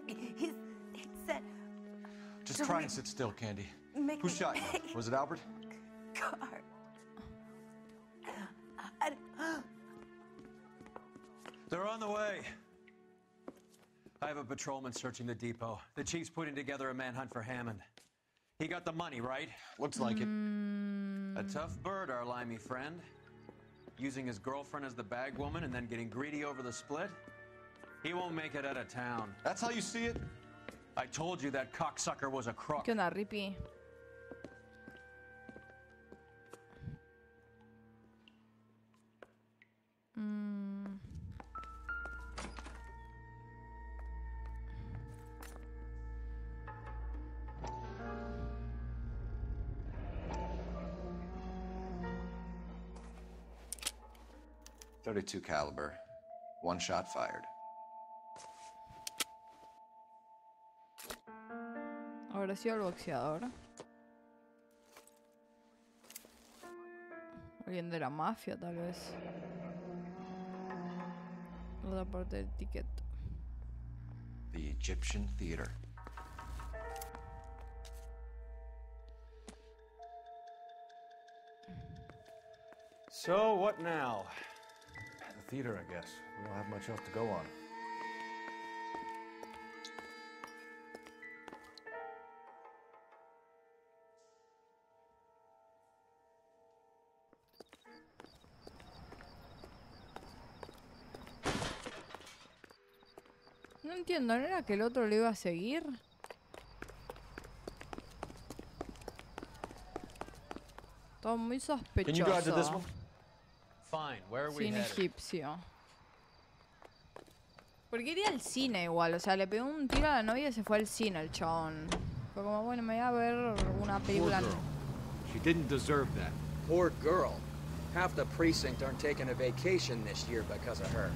Speaker 18: He said...
Speaker 3: Just try and sit still, Candy.
Speaker 18: Make
Speaker 3: Who
Speaker 18: me
Speaker 3: shot you? Was it Albert?
Speaker 18: car.
Speaker 2: They're on the way. I have a patrolman searching the depot. The chief's putting together a manhunt for Hammond. He got the money, right?
Speaker 3: Looks like it.
Speaker 2: A tough bird, our limey friend. Using his girlfriend as the bag woman and then getting greedy over the split. He won't make it out of town.
Speaker 3: That's how you see it?
Speaker 2: I told you that cocksucker was a crook.
Speaker 1: ¿Qué onda, Rippy?
Speaker 3: .32 caliber. One shot fired.
Speaker 1: Habrá sido el boxeador. Alguien de la mafia, tal vez. Otra parte del ticket.
Speaker 3: The Egyptian Theater.
Speaker 6: So, what now? The theater, I guess. We don't have much else to go on.
Speaker 1: No entiendo, ¿no era que el otro le iba a seguir? Todo muy sospechoso.
Speaker 6: Fine. Where are we
Speaker 1: Cine
Speaker 6: headed?
Speaker 1: egipcio. Porque iría al cine igual, o sea, le pegó un tiro a la novia y se fue al cine el chabón. Fue como, bueno, me voy a ver una película.
Speaker 14: Poor girl. She didn't deserve that.
Speaker 16: Poor girl. Half the precinct aren't taking a vacation this year because of her.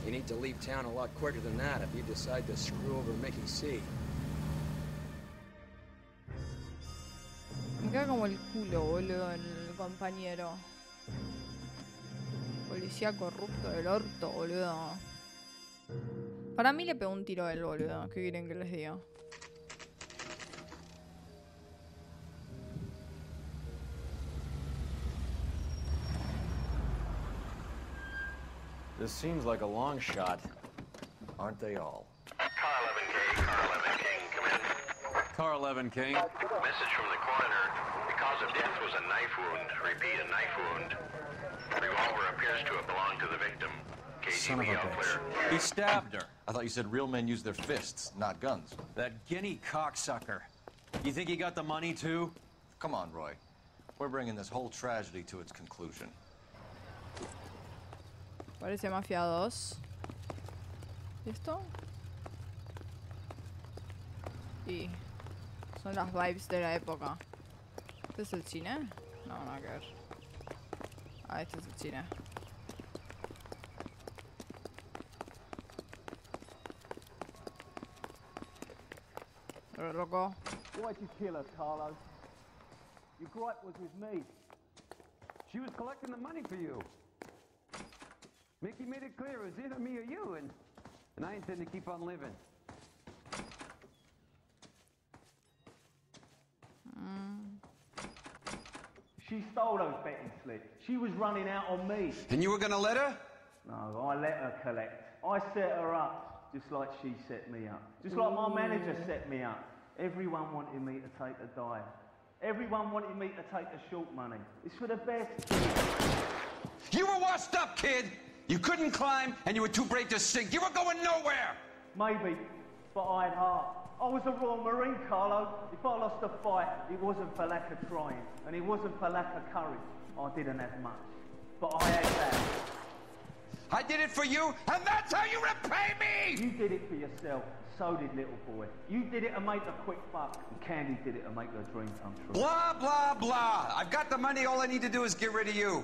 Speaker 16: You need to leave town a lot quicker than that if you decide to screw over Mickey C.
Speaker 1: Me queda como el culo, boludo, el compañero. Policía corrupto del orto, boludo. Para mí le pegó un tiro a él, boludo. ¿Qué quieren que les diga?
Speaker 14: This seems like a long shot.
Speaker 12: Aren't they all?
Speaker 2: Car 11 King.
Speaker 20: Message from the coroner. The cause of death was a knife wound. Repeat, a knife wound. Revolver appears to have belonged to the victim.
Speaker 3: Son of a bitch.
Speaker 2: He stabbed her.
Speaker 3: I thought you said real men use their fists, not guns.
Speaker 2: That guinea cocksucker. You think he got the money too?
Speaker 3: Come on, Roy. We're bringing this whole tragedy to its conclusion.
Speaker 1: Parece Mafia 2. ¿Listo? Y son las vibes de la época. ¿Este es el cine? No, nada que ver. Ah, este es el cine. Pero loco.
Speaker 7: Why'd you kill her, Carlo? Your gripe was with me.
Speaker 4: She was collecting the money for you. Mickey made it clear it was either me or you, and I intend to keep on living.
Speaker 7: She stole those betting slips. She was running out on me.
Speaker 5: And you were gonna let her?
Speaker 7: No, I let her collect. I set her up, just like she set me up. Just like my manager set me up. Everyone wanted me to take the dive. Everyone wanted me to take the short money. It's for the best.
Speaker 5: You were washed up, kid! You couldn't climb, and you were too brave to sink. You were going nowhere!
Speaker 7: Maybe, but I had heart. I was a Royal Marine, Carlo. If I lost a fight, it wasn't for lack of trying, and it wasn't for lack of courage. I didn't have much, but I had that.
Speaker 5: I did it for you, and that's how you repay me!
Speaker 7: You did it for yourself. So did little boy. You did it to make a quick buck, and Candy did it to make her dream come true.
Speaker 5: Blah, blah, blah. I've got the money. All I need to do is get rid of you.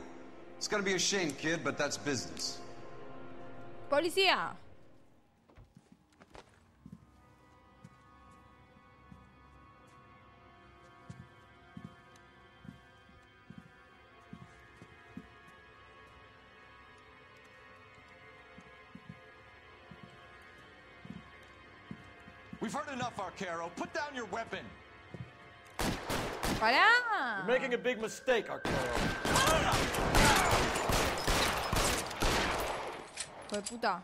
Speaker 5: It's gonna be a shame, kid, but that's business.
Speaker 1: Policía.
Speaker 3: We've heard enough, Arcaro. Put down your weapon.
Speaker 1: ¡Pará!
Speaker 12: You're making a big mistake, Arcaro.
Speaker 1: Hijo de puta.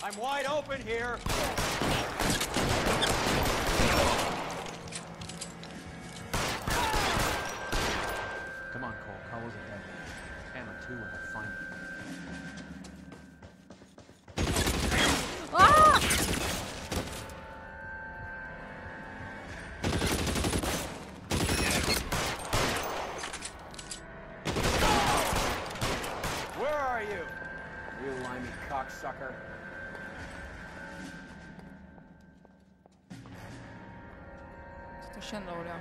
Speaker 6: I'm wide open here.
Speaker 14: Come on, Cole. Carlo's a dead man. Hammer 2 when I find him.
Speaker 1: ¡Ah!
Speaker 6: Where are you?
Speaker 14: You limey cocksucker.
Speaker 1: Se está yendo, boludo.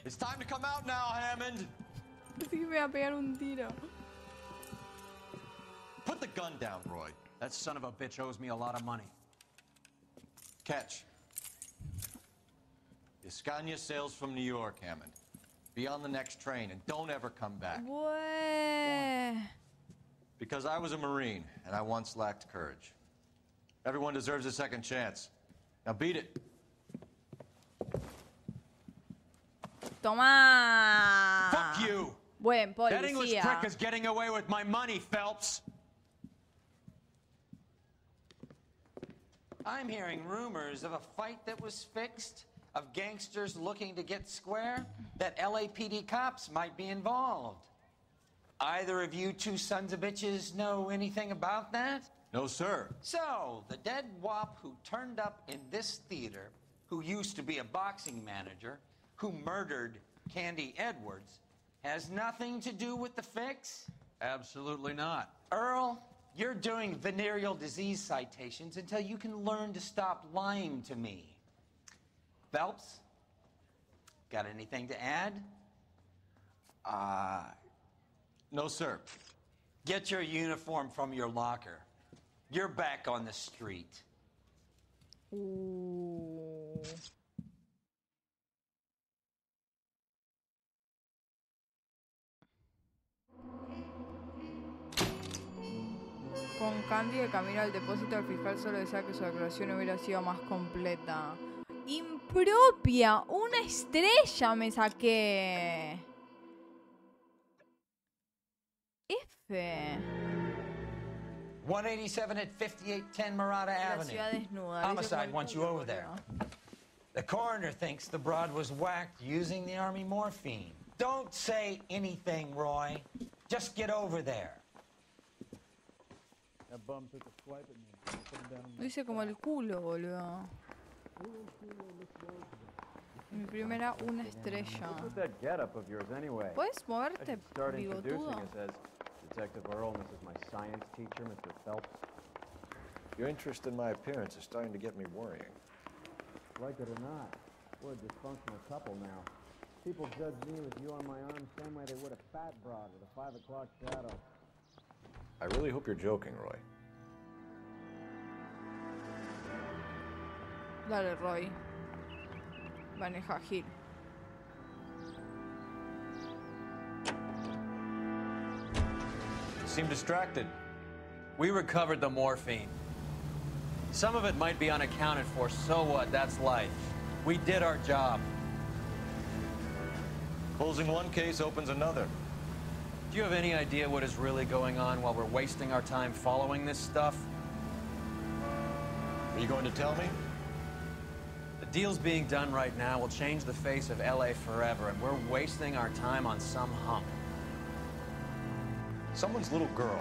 Speaker 3: It's time to come out now, Hammond.
Speaker 1: Pensé que me iba a pegar un tiro.
Speaker 3: Put the gun down, Roy.
Speaker 2: That son of a bitch owes me a lot of money.
Speaker 3: Catch. Escania sails from New York, Hammond. Be on the next train and don't ever come back.
Speaker 1: Güey.
Speaker 3: Because I was a Marine and I once lacked courage. Everyone deserves a second chance. Now beat it.
Speaker 1: Tomá.
Speaker 2: Fuck you.
Speaker 1: Buen
Speaker 2: That English
Speaker 1: policía.
Speaker 2: prick is getting away with my money, Phelps.
Speaker 5: I'm hearing rumors of a fight that was fixed, of gangsters looking to get square, that LAPD cops might be involved. Either of you two sons of bitches know anything about that?
Speaker 3: No, sir.
Speaker 5: So, the dead wop who turned up in this theater, who used to be a boxing manager, who murdered Candy Edwards, has nothing to do with the fix?
Speaker 2: Absolutely not.
Speaker 5: Earl, you're doing venereal disease citations until you can learn to stop lying to me. Phelps, got anything to add?
Speaker 3: No, sir.
Speaker 5: Get your uniform from your locker. You're back on the street.
Speaker 1: Con Candy de camino al depósito, el fiscal solo desea que su declaración hubiera sido más completa. Impropia, una estrella me saqué. F.
Speaker 5: 187 at 5810 Murata
Speaker 1: La
Speaker 5: Avenue.
Speaker 1: ciudad desnuda.
Speaker 5: Homicide wants you over there. The coroner thinks the broad was whacked using the army morphine. Don't say anything, Roy. Just get over there.
Speaker 13: That bum took a swipe at me. Put him down on
Speaker 1: Lo hice como el culo, boludo. Mi primera, una estrella.
Speaker 14: What's with that getup of yours anyway?
Speaker 1: ¿Puedes
Speaker 14: I
Speaker 1: moverte,
Speaker 14: should start introducing
Speaker 1: bigotudo?
Speaker 14: us as Detective Earl, and this is my science teacher, Mr. Phelps.
Speaker 12: Your interest in my appearance is starting to get me worrying.
Speaker 14: Like it or not, we're a dysfunctional couple now. People judge me with you on my arm same way they would a fat broad with a 5 o'clock shadow.
Speaker 12: I really hope you're joking, Roy.
Speaker 1: Dale, Roy. Maneja Gil.
Speaker 2: You seem distracted. We recovered the morphine. Some of it might be unaccounted for, so what? That's life. We did our job.
Speaker 3: Closing one case opens another.
Speaker 2: Do you have any idea what is really going on while we're wasting our time following this stuff?
Speaker 3: Are you going to tell me?
Speaker 2: The deals being done right now will change the face of LA forever, and we're wasting our time on some hump.
Speaker 3: Someone's little girl.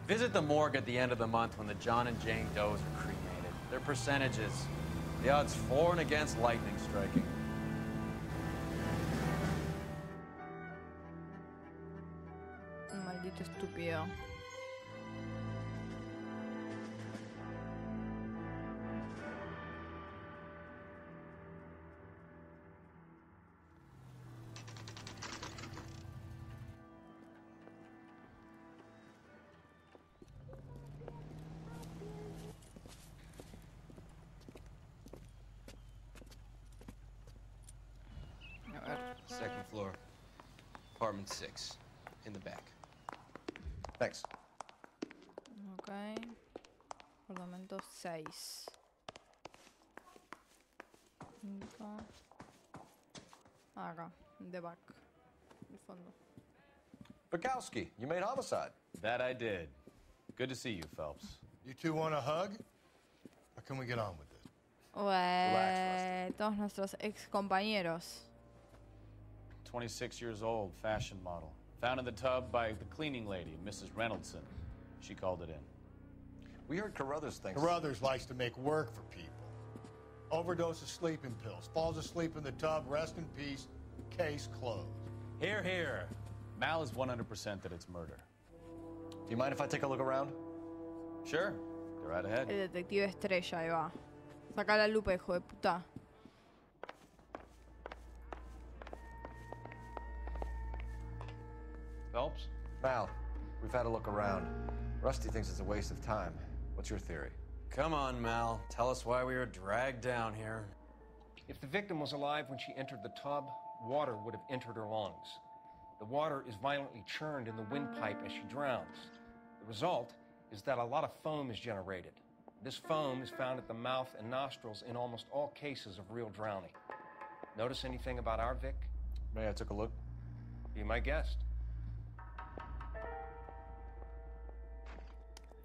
Speaker 2: Visit the morgue at the end of the month when the John and Jane Does are cremated. Their percentages. The odds for and against lightning striking.
Speaker 1: Maldito estúpido.
Speaker 8: Second floor, apartment 6, in the back.
Speaker 3: Thanks.
Speaker 1: Ok. Apartamento 6. 5. Acá, de back. El fondo.
Speaker 3: Bukowski, you made homicide.
Speaker 6: That I did. Good to see you, Phelps.
Speaker 15: You two want a hug? Or can we get on with it?
Speaker 1: Todos nuestros ex compañeros.
Speaker 6: 26 years old, fashion model. Found in the tub by the cleaning lady, Mrs. Reynoldson. She called it in.
Speaker 3: We heard Carruthers thinks...
Speaker 15: Carruthers likes to make work for people. Overdose of sleeping pills. Falls asleep in the tub. Rest in peace. Case closed.
Speaker 6: Here, here. Mal is 100% that it's murder.
Speaker 3: Do you mind if I take a look around?
Speaker 6: Sure. Go right ahead.
Speaker 1: El detective estrella, ahí va. Saca la lupa, hijo de puta.
Speaker 6: Phelps?
Speaker 3: Mal, we've had a look around. Rusty thinks it's a waste of time. What's your theory?
Speaker 2: Come on, Mal. Tell us why we were dragged down here.
Speaker 22: If the victim was alive when she entered the tub, water would have entered her lungs. The water is violently churned in the windpipe as she drowns. The result is that a lot of foam is generated. This foam is found at the mouth and nostrils in almost all cases of real drowning. Notice anything about our Vic?
Speaker 12: May I took a look?
Speaker 22: Be my guest.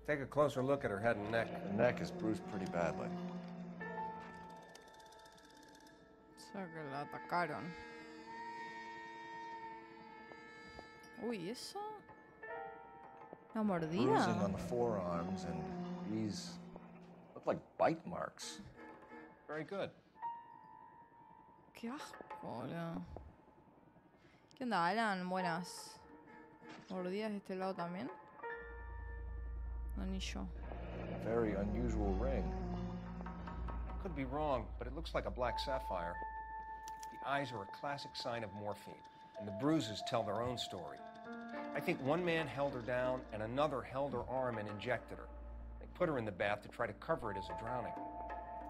Speaker 22: Take a closer look at her head and neck.
Speaker 12: The neck is bruised pretty badly.
Speaker 1: O sea que la atacaron. Uy, ¿eso? ¿Una mordida?
Speaker 12: Bruising on the forearms, and these look like bite marks.
Speaker 22: Very good.
Speaker 1: Qué asco, boludo. ¿Qué onda, Alan? Buenas. ¿Mordidas de este lado también? No, ni yo.
Speaker 12: Very unusual ring.
Speaker 22: Could be wrong, but it looks like a black sapphire. The eyes are a classic sign of morphine, and the bruises tell their own story. I think one man held her down and another held her arm and injected her. They put her in the bath to try to cover it as a drowning.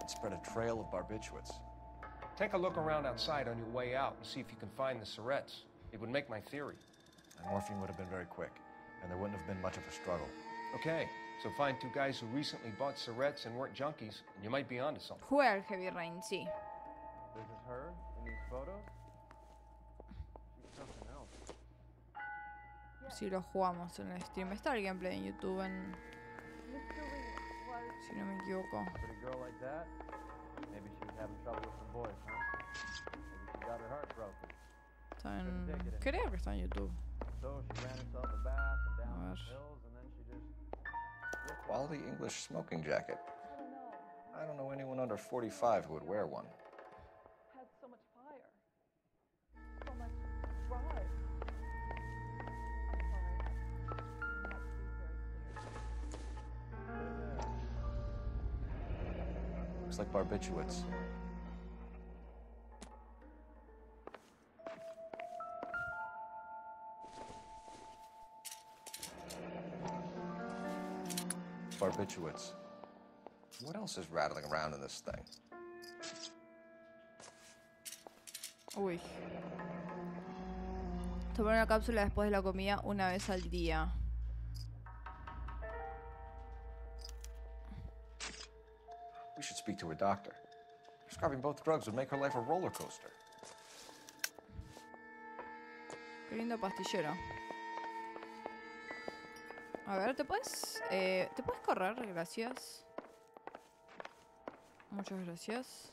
Speaker 12: It spread a trail of barbiturates.
Speaker 22: Take a look around outside on your way out and see if you can find the syrettes. It would make my theory.
Speaker 12: The morphine would have been very quick, and there wouldn't have been much of a struggle.
Speaker 22: Okay, so find two guys who recently bought syrettes and weren't junkies, and you might be onto something.
Speaker 1: Juega el Heavy Rain, sí.
Speaker 14: This is her in these photos? She's something else.
Speaker 1: Si lo jugamos en el stream. Está el gameplay en YouTube en... Si no me equivoco.
Speaker 14: Pretty girl like that? Maybe she was having trouble with some boys, huh? Maybe she got her heart broken.
Speaker 1: Está en... Creo que está en YouTube.
Speaker 14: So she ran herself a bath and down the hills, and then she just...
Speaker 12: Quality English smoking jacket. I don't know anyone under 45 who would wear one.
Speaker 9: Had so much fire. So much drive.
Speaker 12: Looks like barbiturates. Barbiturates. What else is rattling around in this thing?
Speaker 1: Uy. Tomar una cápsula después de la comida una vez al día.
Speaker 12: We should speak to her doctor. Prescribing both drugs would make her life a roller coaster.
Speaker 1: Qué lindo pastillero. A ver, ¿te puedes correr? Gracias. Muchas gracias.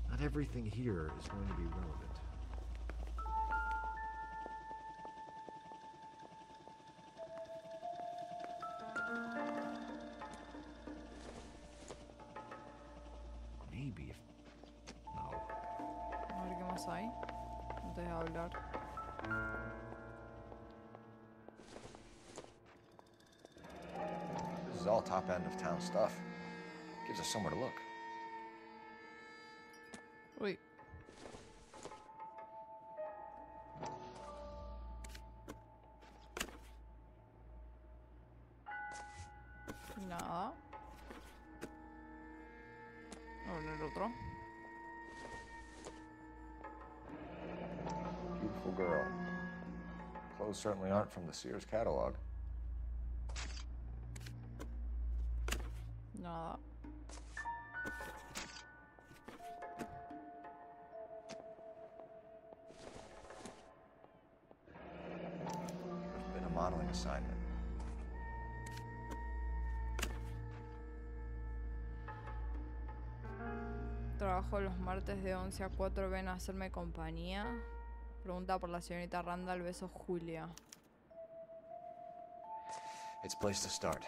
Speaker 12: Not everything here is going to be relevant. Maybe if... No.
Speaker 1: A ver qué más hay antes de hablar.
Speaker 12: This is all top end of town stuff. Gives us somewhere to look.
Speaker 1: Uy. Nada. A ver el otro.
Speaker 12: Beautiful girl. Clothes certainly aren't from the Sears catalog.
Speaker 1: Nada.
Speaker 12: There's been a modeling assignment.
Speaker 1: Trabajo los martes de 11 a 4. Ven a hacerme compañía. Pregunta por la señorita Randall. Besos, Julia.
Speaker 12: It's a place to start.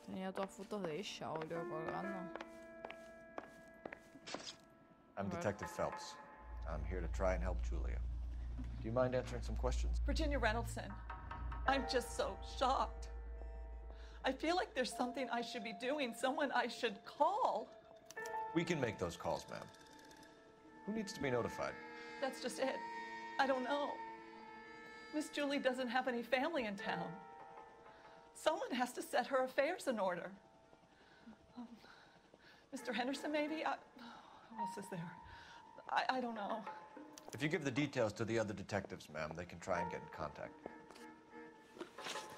Speaker 1: Tenía todas fotos de ella, boludo, colgando.
Speaker 12: I'm Detective Phelps. I'm here to try and help Julia. Do you mind answering some questions?
Speaker 9: Virginia Reynoldson, I'm just so shocked. I feel like there's something I should be doing, someone I should call.
Speaker 12: We can make those calls, ma'am. Who needs to be notified?
Speaker 9: That's just it. I don't know. Miss Julie doesn't have any family in town. Someone has to set her affairs in order. Mr. Henderson, maybe? else is there? I don't know.
Speaker 12: If you give the details to the other detectives, ma'am, they can try and get in contact.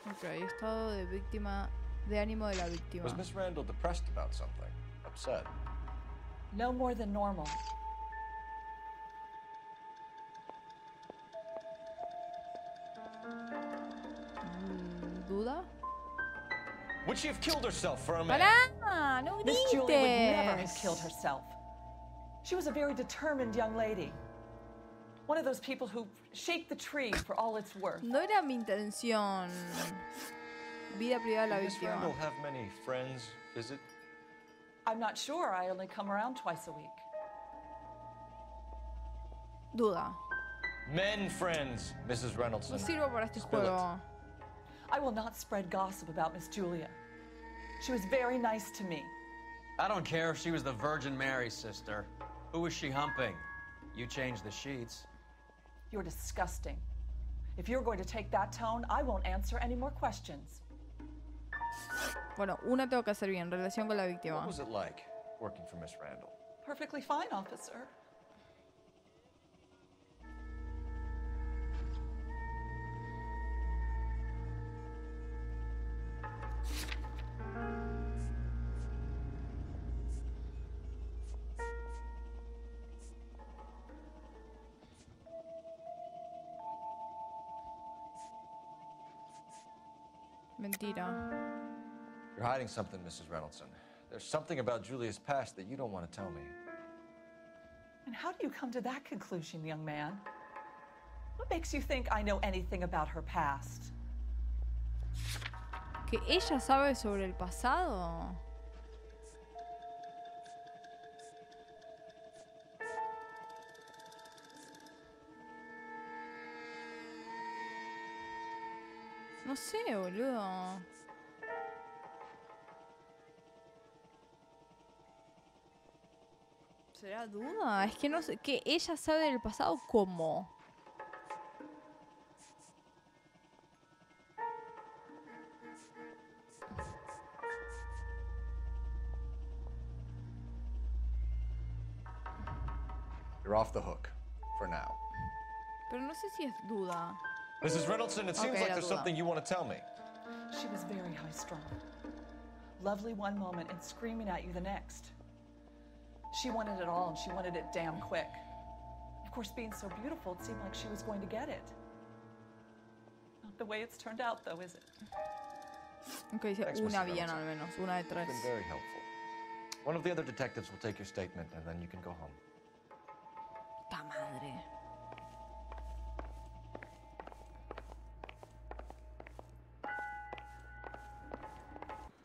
Speaker 1: Ok, estado de víctima, de ánimo de la víctima.
Speaker 12: Was Miss Randall depressed about something? Upset?
Speaker 9: No more than normal.
Speaker 1: ¿Duda?
Speaker 12: Would she have killed herself for a man?
Speaker 1: ¡Pará! ¡No
Speaker 9: Miss Julia would never have
Speaker 1: grites!
Speaker 9: killed herself. She was a very determined young lady. One of those people who shake the tree for all it's worth.
Speaker 1: No era mi intención. Vida privada de la
Speaker 12: Did Miss Randall
Speaker 1: víctima.
Speaker 12: have many friends visit?
Speaker 9: I'm not sure. I only come around twice a week.
Speaker 1: Duda.
Speaker 12: Men friends, Mrs. Reynolds.
Speaker 1: No sirvo para este
Speaker 12: Spill it.
Speaker 1: juego.
Speaker 9: I will not spread gossip about Miss Julia. She was very nice to me.
Speaker 2: I don't care if she was the Virgin Mary's sister. Who was she humping? You changed the sheets.
Speaker 9: You're disgusting. If you're going to take that tone, I won't answer any more questions.
Speaker 1: Bueno, una tengo que hacer bien. Relación con la víctima.
Speaker 12: What was it like working for Miss Randall?
Speaker 9: Perfectly fine, officer.
Speaker 1: Mentira.
Speaker 12: You're hiding something, Mrs. Reynoldson. There's something about Julia's past that you don't want to tell me.
Speaker 9: And how do you come to that conclusion, young man? What makes you think I know anything about her past?
Speaker 1: ¿Que ella sabe sobre el pasado? No sé, boludo. ¿Será duda? Es que no sé. ¿Que ella sabe del pasado cómo?
Speaker 12: You're off the hook, for now.
Speaker 1: Pero no sé si es duda.
Speaker 12: Mrs. Reynoldson, it seems
Speaker 1: Okay,
Speaker 12: like
Speaker 1: la
Speaker 12: there's
Speaker 1: duda.
Speaker 12: something you want to tell me.
Speaker 9: She was very high-strung. Lovely one moment and screaming at you the next. She wanted it all, and she wanted it damn quick. Of course, being so beautiful, it seemed like she was going to get it. Not the way it's turned out, though, is it?
Speaker 1: Ok, dice
Speaker 12: Thanks,
Speaker 1: una
Speaker 12: Mrs.
Speaker 1: bien
Speaker 12: Reynolds.
Speaker 1: al menos. Una de tres.
Speaker 12: It's been very helpful. One of the other detectives will take your statement, and then you can go home.
Speaker 1: ¡Ta madre!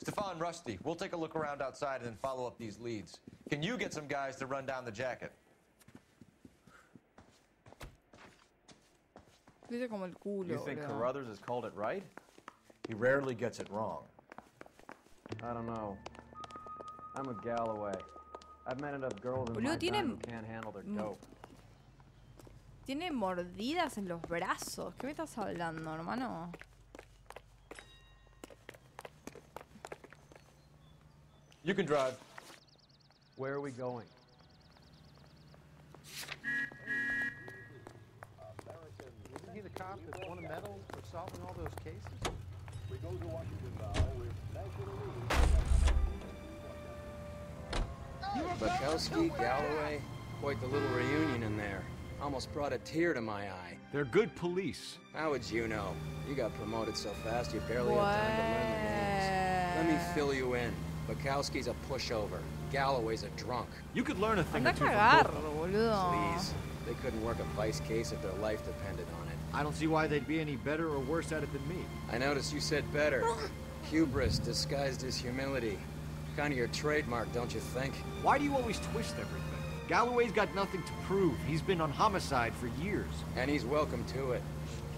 Speaker 12: Stefan, Rusty, we'll take a look around outside and then follow up these leads. Can you get some guys to run down the jacket?
Speaker 1: Dice como el culo,
Speaker 12: You think
Speaker 1: boludo.
Speaker 12: Carruthers has called it right? He rarely gets it wrong.
Speaker 14: I don't know. I'm a Galloway. I've met enough girls in
Speaker 1: Boludo,
Speaker 14: my
Speaker 1: tiene-
Speaker 14: time who can't handle their dope.
Speaker 1: Tiene mordidas en los brazos. ¿Qué me estás hablando, hermano?
Speaker 12: You can drive.
Speaker 14: Where are we going?
Speaker 13: Isn't he the cop that won a medal for solving all those cases?
Speaker 15: We go to Washington now with National
Speaker 16: Bukowski, Galloway, quite the little reunion in there. Almost brought a tear to my eye.
Speaker 10: They're good police.
Speaker 16: How would you know? You got promoted so fast you barely had time to learn the names. Let me fill you in. Bukowski's a pushover. Galloway's a drunk.
Speaker 10: You could learn a thing
Speaker 1: Anda
Speaker 10: or
Speaker 1: a
Speaker 10: two from
Speaker 1: cagar,
Speaker 10: both of them.
Speaker 1: boludo.
Speaker 16: Please. They couldn't work a vice case if their life depended on it.
Speaker 10: I don't see why they'd be any better or worse at it than me.
Speaker 16: I noticed you said better. Hubris disguised as humility. Kind of your trademark, don't you think?
Speaker 10: Why do you always twist everything? Galloway's got nothing to prove. He's been on homicide for years.
Speaker 16: And he's welcome to it.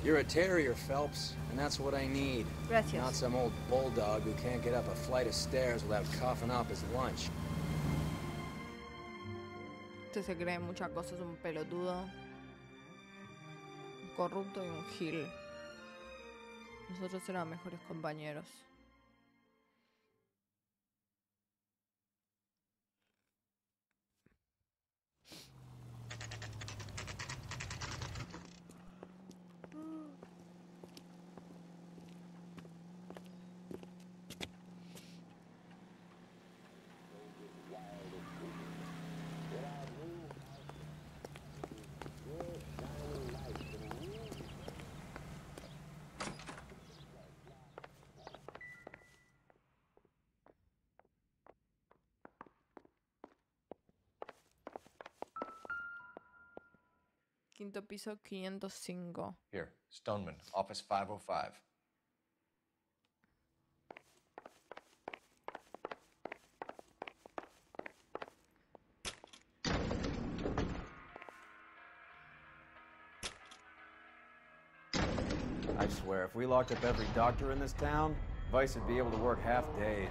Speaker 16: You're a terrier, Phelps, and that's what I need.
Speaker 1: Gracias.
Speaker 16: Not some old bulldog who can't get up a flight of stairs without coughing up his lunch.
Speaker 1: Este se cree muchas cosas, un pelotudo. Un corrupto y un gil. Nosotros éramos mejores compañeros. quinto piso 505.
Speaker 12: Here, Stoneman, office 505.
Speaker 17: I swear, if we locked up every doctor in this town, Vice would be able to work half days.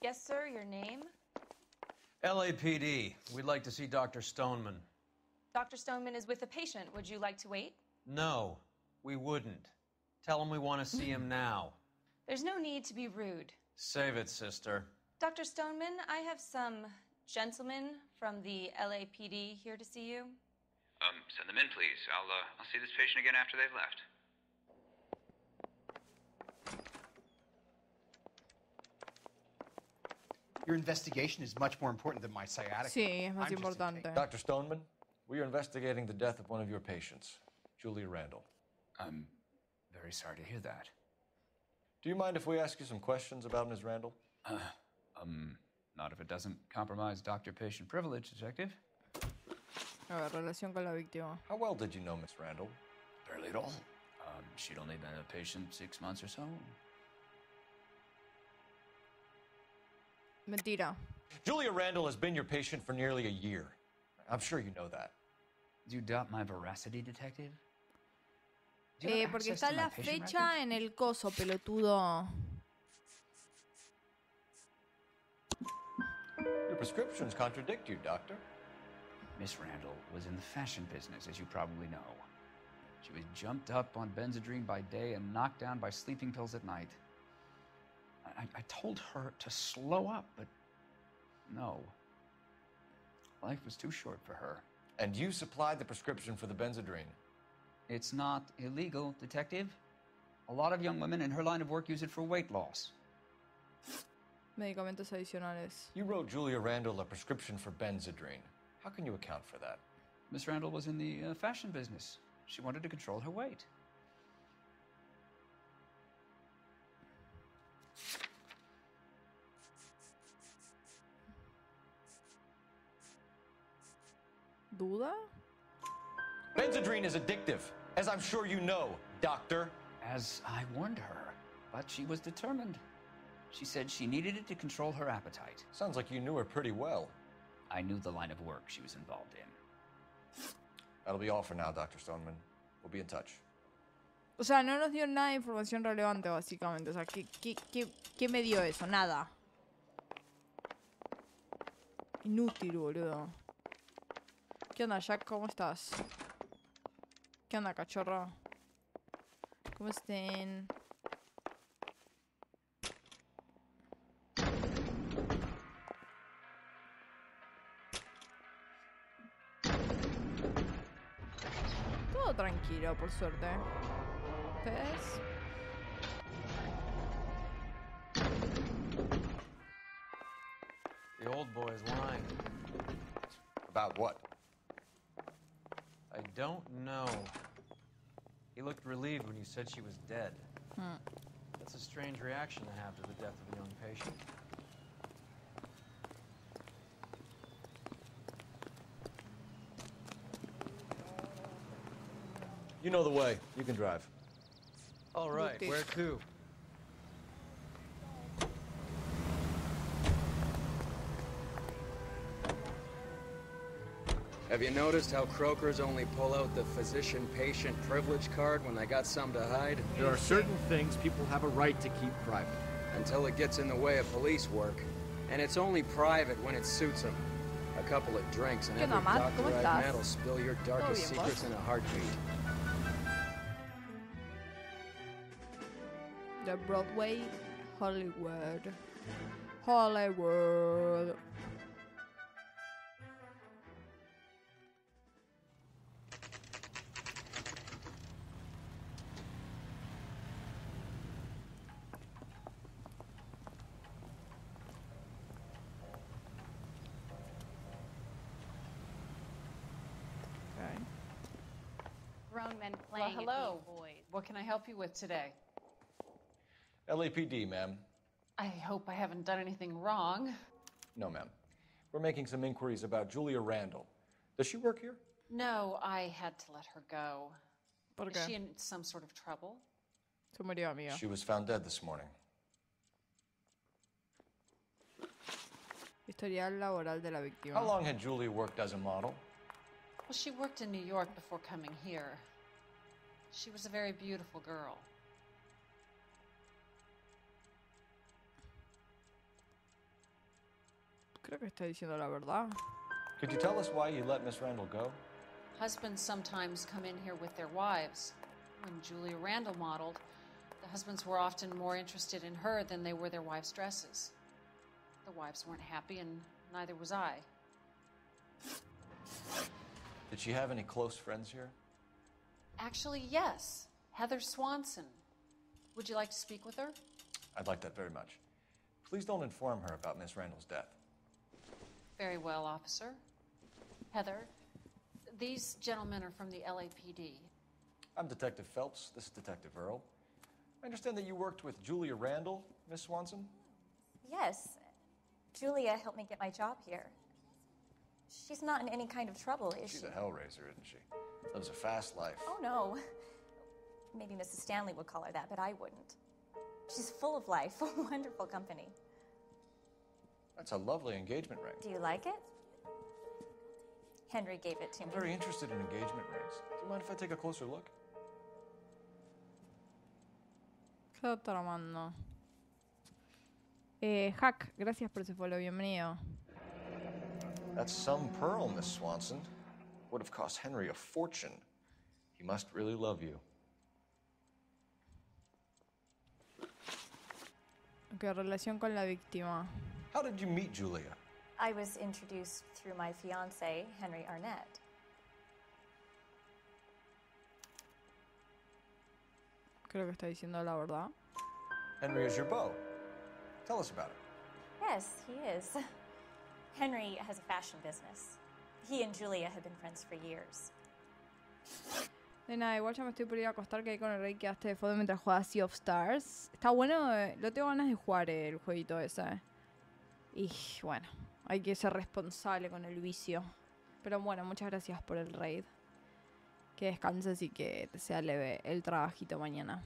Speaker 19: Yes, sir, your name?
Speaker 2: LAPD. We'd like to see Dr. Stoneman.
Speaker 19: Dr. Stoneman is with a patient. Would you like to wait?
Speaker 2: No, we wouldn't. Tell him we want to see him now.
Speaker 19: There's no need to be rude.
Speaker 2: Save it, sister.
Speaker 19: Dr. Stoneman, I have some gentlemen from the LAPD here to see you.
Speaker 23: Send them in, please. I'll see this patient again after they've left.
Speaker 24: Your investigation is much more important than my sciatica.
Speaker 1: Sí, es más
Speaker 24: I'm just
Speaker 1: importante.
Speaker 12: Dr. Stoneman, we are investigating the death of one of your patients, Julia Randall.
Speaker 23: I'm very sorry to hear that.
Speaker 12: Do you mind if we ask you some questions about Ms. Randall?
Speaker 23: Not if it doesn't compromise doctor-patient privilege, Detective.
Speaker 1: A ver, relación con la víctima.
Speaker 12: How well did you know Miss Randall?
Speaker 23: Barely at all. She'd only been a patient 6 months or so.
Speaker 1: Mentira.
Speaker 12: Julia Randall has been your patient for nearly a year. I'm sure you know that.
Speaker 23: Do you doubt my veracity, Detective? Do you have
Speaker 1: Porque
Speaker 23: access
Speaker 1: está
Speaker 23: to my
Speaker 1: la
Speaker 23: patient
Speaker 1: fecha
Speaker 23: records?
Speaker 1: en el coso, pelotudo.
Speaker 12: Your prescriptions contradict you, Doctor.
Speaker 23: Miss Randall was in the fashion business, as you probably know. She was jumped up on Benzedrine by day and knocked down by sleeping pills at night. I told her to slow up, but no. Life was too short for her.
Speaker 12: And you supplied the prescription for the Benzedrine.
Speaker 23: It's not illegal, Detective. A lot of young women in her line of work use it for weight loss.
Speaker 1: Medicamentos adicionales.
Speaker 12: You wrote Julia Randall a prescription for Benzedrine. How can you account for that?
Speaker 23: Miss Randall was in the fashion business. She wanted to control her weight.
Speaker 1: ¿Duda?
Speaker 12: Benzedrine is addictive, as I'm sure you know, Doctor.
Speaker 23: As I warned her, but she was determined. She said she needed it to control her appetite.
Speaker 12: Sounds like you knew her pretty well.
Speaker 23: I knew the line of work she was involved in.
Speaker 12: That'll be all for now, Dr. Stoneman. We'll be in touch.
Speaker 1: O sea, no nos dio nada de información relevante, básicamente. O sea, ¿qué me dio eso? Nada. Inútil, boludo. ¿Qué onda, Jack? ¿Cómo estás? ¿Qué onda, cachorro? ¿Cómo estén? Todo tranquilo, por suerte. ¿Ustedes?
Speaker 2: The old boy's lying.
Speaker 12: About what?
Speaker 2: I don't know. He looked relieved when you said she was dead. That's a strange reaction to have to the death of a young patient.
Speaker 12: You know the way. You can drive.
Speaker 2: All right, where to?
Speaker 16: Have you noticed how croakers only pull out the physician-patient privilege card when they got something to hide?
Speaker 10: There are certain things people have a right to keep private.
Speaker 16: Until it gets in the way of police work. And it's only private when it suits them. A couple of drinks and
Speaker 1: ¿Qué
Speaker 16: every
Speaker 1: onda, Matt?
Speaker 16: doctor
Speaker 1: ¿Cómo
Speaker 16: I've
Speaker 1: estás?
Speaker 16: met will spill your darkest
Speaker 1: bien,
Speaker 16: secrets
Speaker 1: vos?
Speaker 16: in a heartbeat.
Speaker 1: The Broadway, Hollywood. Hollywood.
Speaker 11: grown men playing
Speaker 9: Well,
Speaker 11: at
Speaker 9: hello.
Speaker 11: being boys.
Speaker 9: What can I help you with today?
Speaker 12: LAPD, ma'am.
Speaker 9: I hope I haven't done anything wrong.
Speaker 12: No, ma'am. We're making some inquiries about Julia Randall. Does she work here?
Speaker 9: No, I had to let her go.
Speaker 1: ¿Por
Speaker 9: Is
Speaker 1: qué?
Speaker 9: she in some sort of trouble?
Speaker 1: Se murió, amiga.
Speaker 12: She was found dead this morning.
Speaker 1: Historial laboral de la víctima.
Speaker 12: How long had Julia worked as a model?
Speaker 9: Well, she worked in New York before coming here. She was a very beautiful girl.
Speaker 1: Creo que está diciendo la verdad.
Speaker 12: Could you tell us why you let Miss Randall go?
Speaker 9: Husbands sometimes come in here with their wives. When Julia Randall modeled, the husbands were often more interested in her than they were their wives' dresses. The wives weren't happy, and neither was I.
Speaker 12: Did she have any close friends here?
Speaker 9: Actually, yes. Heather Swanson. Would you like to speak with her?
Speaker 12: I'd like that very much. Please don't inform her about Miss Randall's death.
Speaker 9: Very well, officer. Heather, these gentlemen are from the LAPD.
Speaker 12: I'm Detective Phelps. This is Detective Earl. I understand that you worked with Julia Randall, Miss Swanson?
Speaker 18: Yes. Julia helped me get my job here. She's not in any kind of trouble, is
Speaker 12: She's
Speaker 18: she?
Speaker 12: a hellraiser, isn't she? Lives a fast life.
Speaker 18: Oh, no. Maybe Mrs. Stanley would call her that, but I wouldn't. She's full of life, a wonderful company.
Speaker 12: That's a lovely engagement ring.
Speaker 18: Do you like it? Henry gave it to
Speaker 12: I'm
Speaker 18: me.
Speaker 12: very interested in engagement rings. Do you mind if I take a closer look?
Speaker 1: ¿Qué está tramando? Hack, gracias por ese follow, bienvenido.
Speaker 12: That's some pearl, Miss Swanson. Would have cost Henry a fortune. He must really love you.
Speaker 1: ¿Qué relación con la víctima?
Speaker 12: How did you meet Julia?
Speaker 18: I was introduced through my fiancé, Henry Arnett.
Speaker 1: Creo que está diciendo la verdad.
Speaker 12: Henry is your beau. Tell us about it.
Speaker 18: Yes, he is. Henry has a fashion business. He and Julia have been friends for years.
Speaker 1: De nada, igual ya me estoy por ir a acostar, que ahí con el rey quedaste de fondo mientras jugabas Sea of Stars. Está bueno, lo tengo ganas de jugar el jueguito ese. Y bueno, hay que ser responsable con el vicio. Pero bueno, muchas gracias por el raid. Que descanses y que te sea leve el trabajito mañana.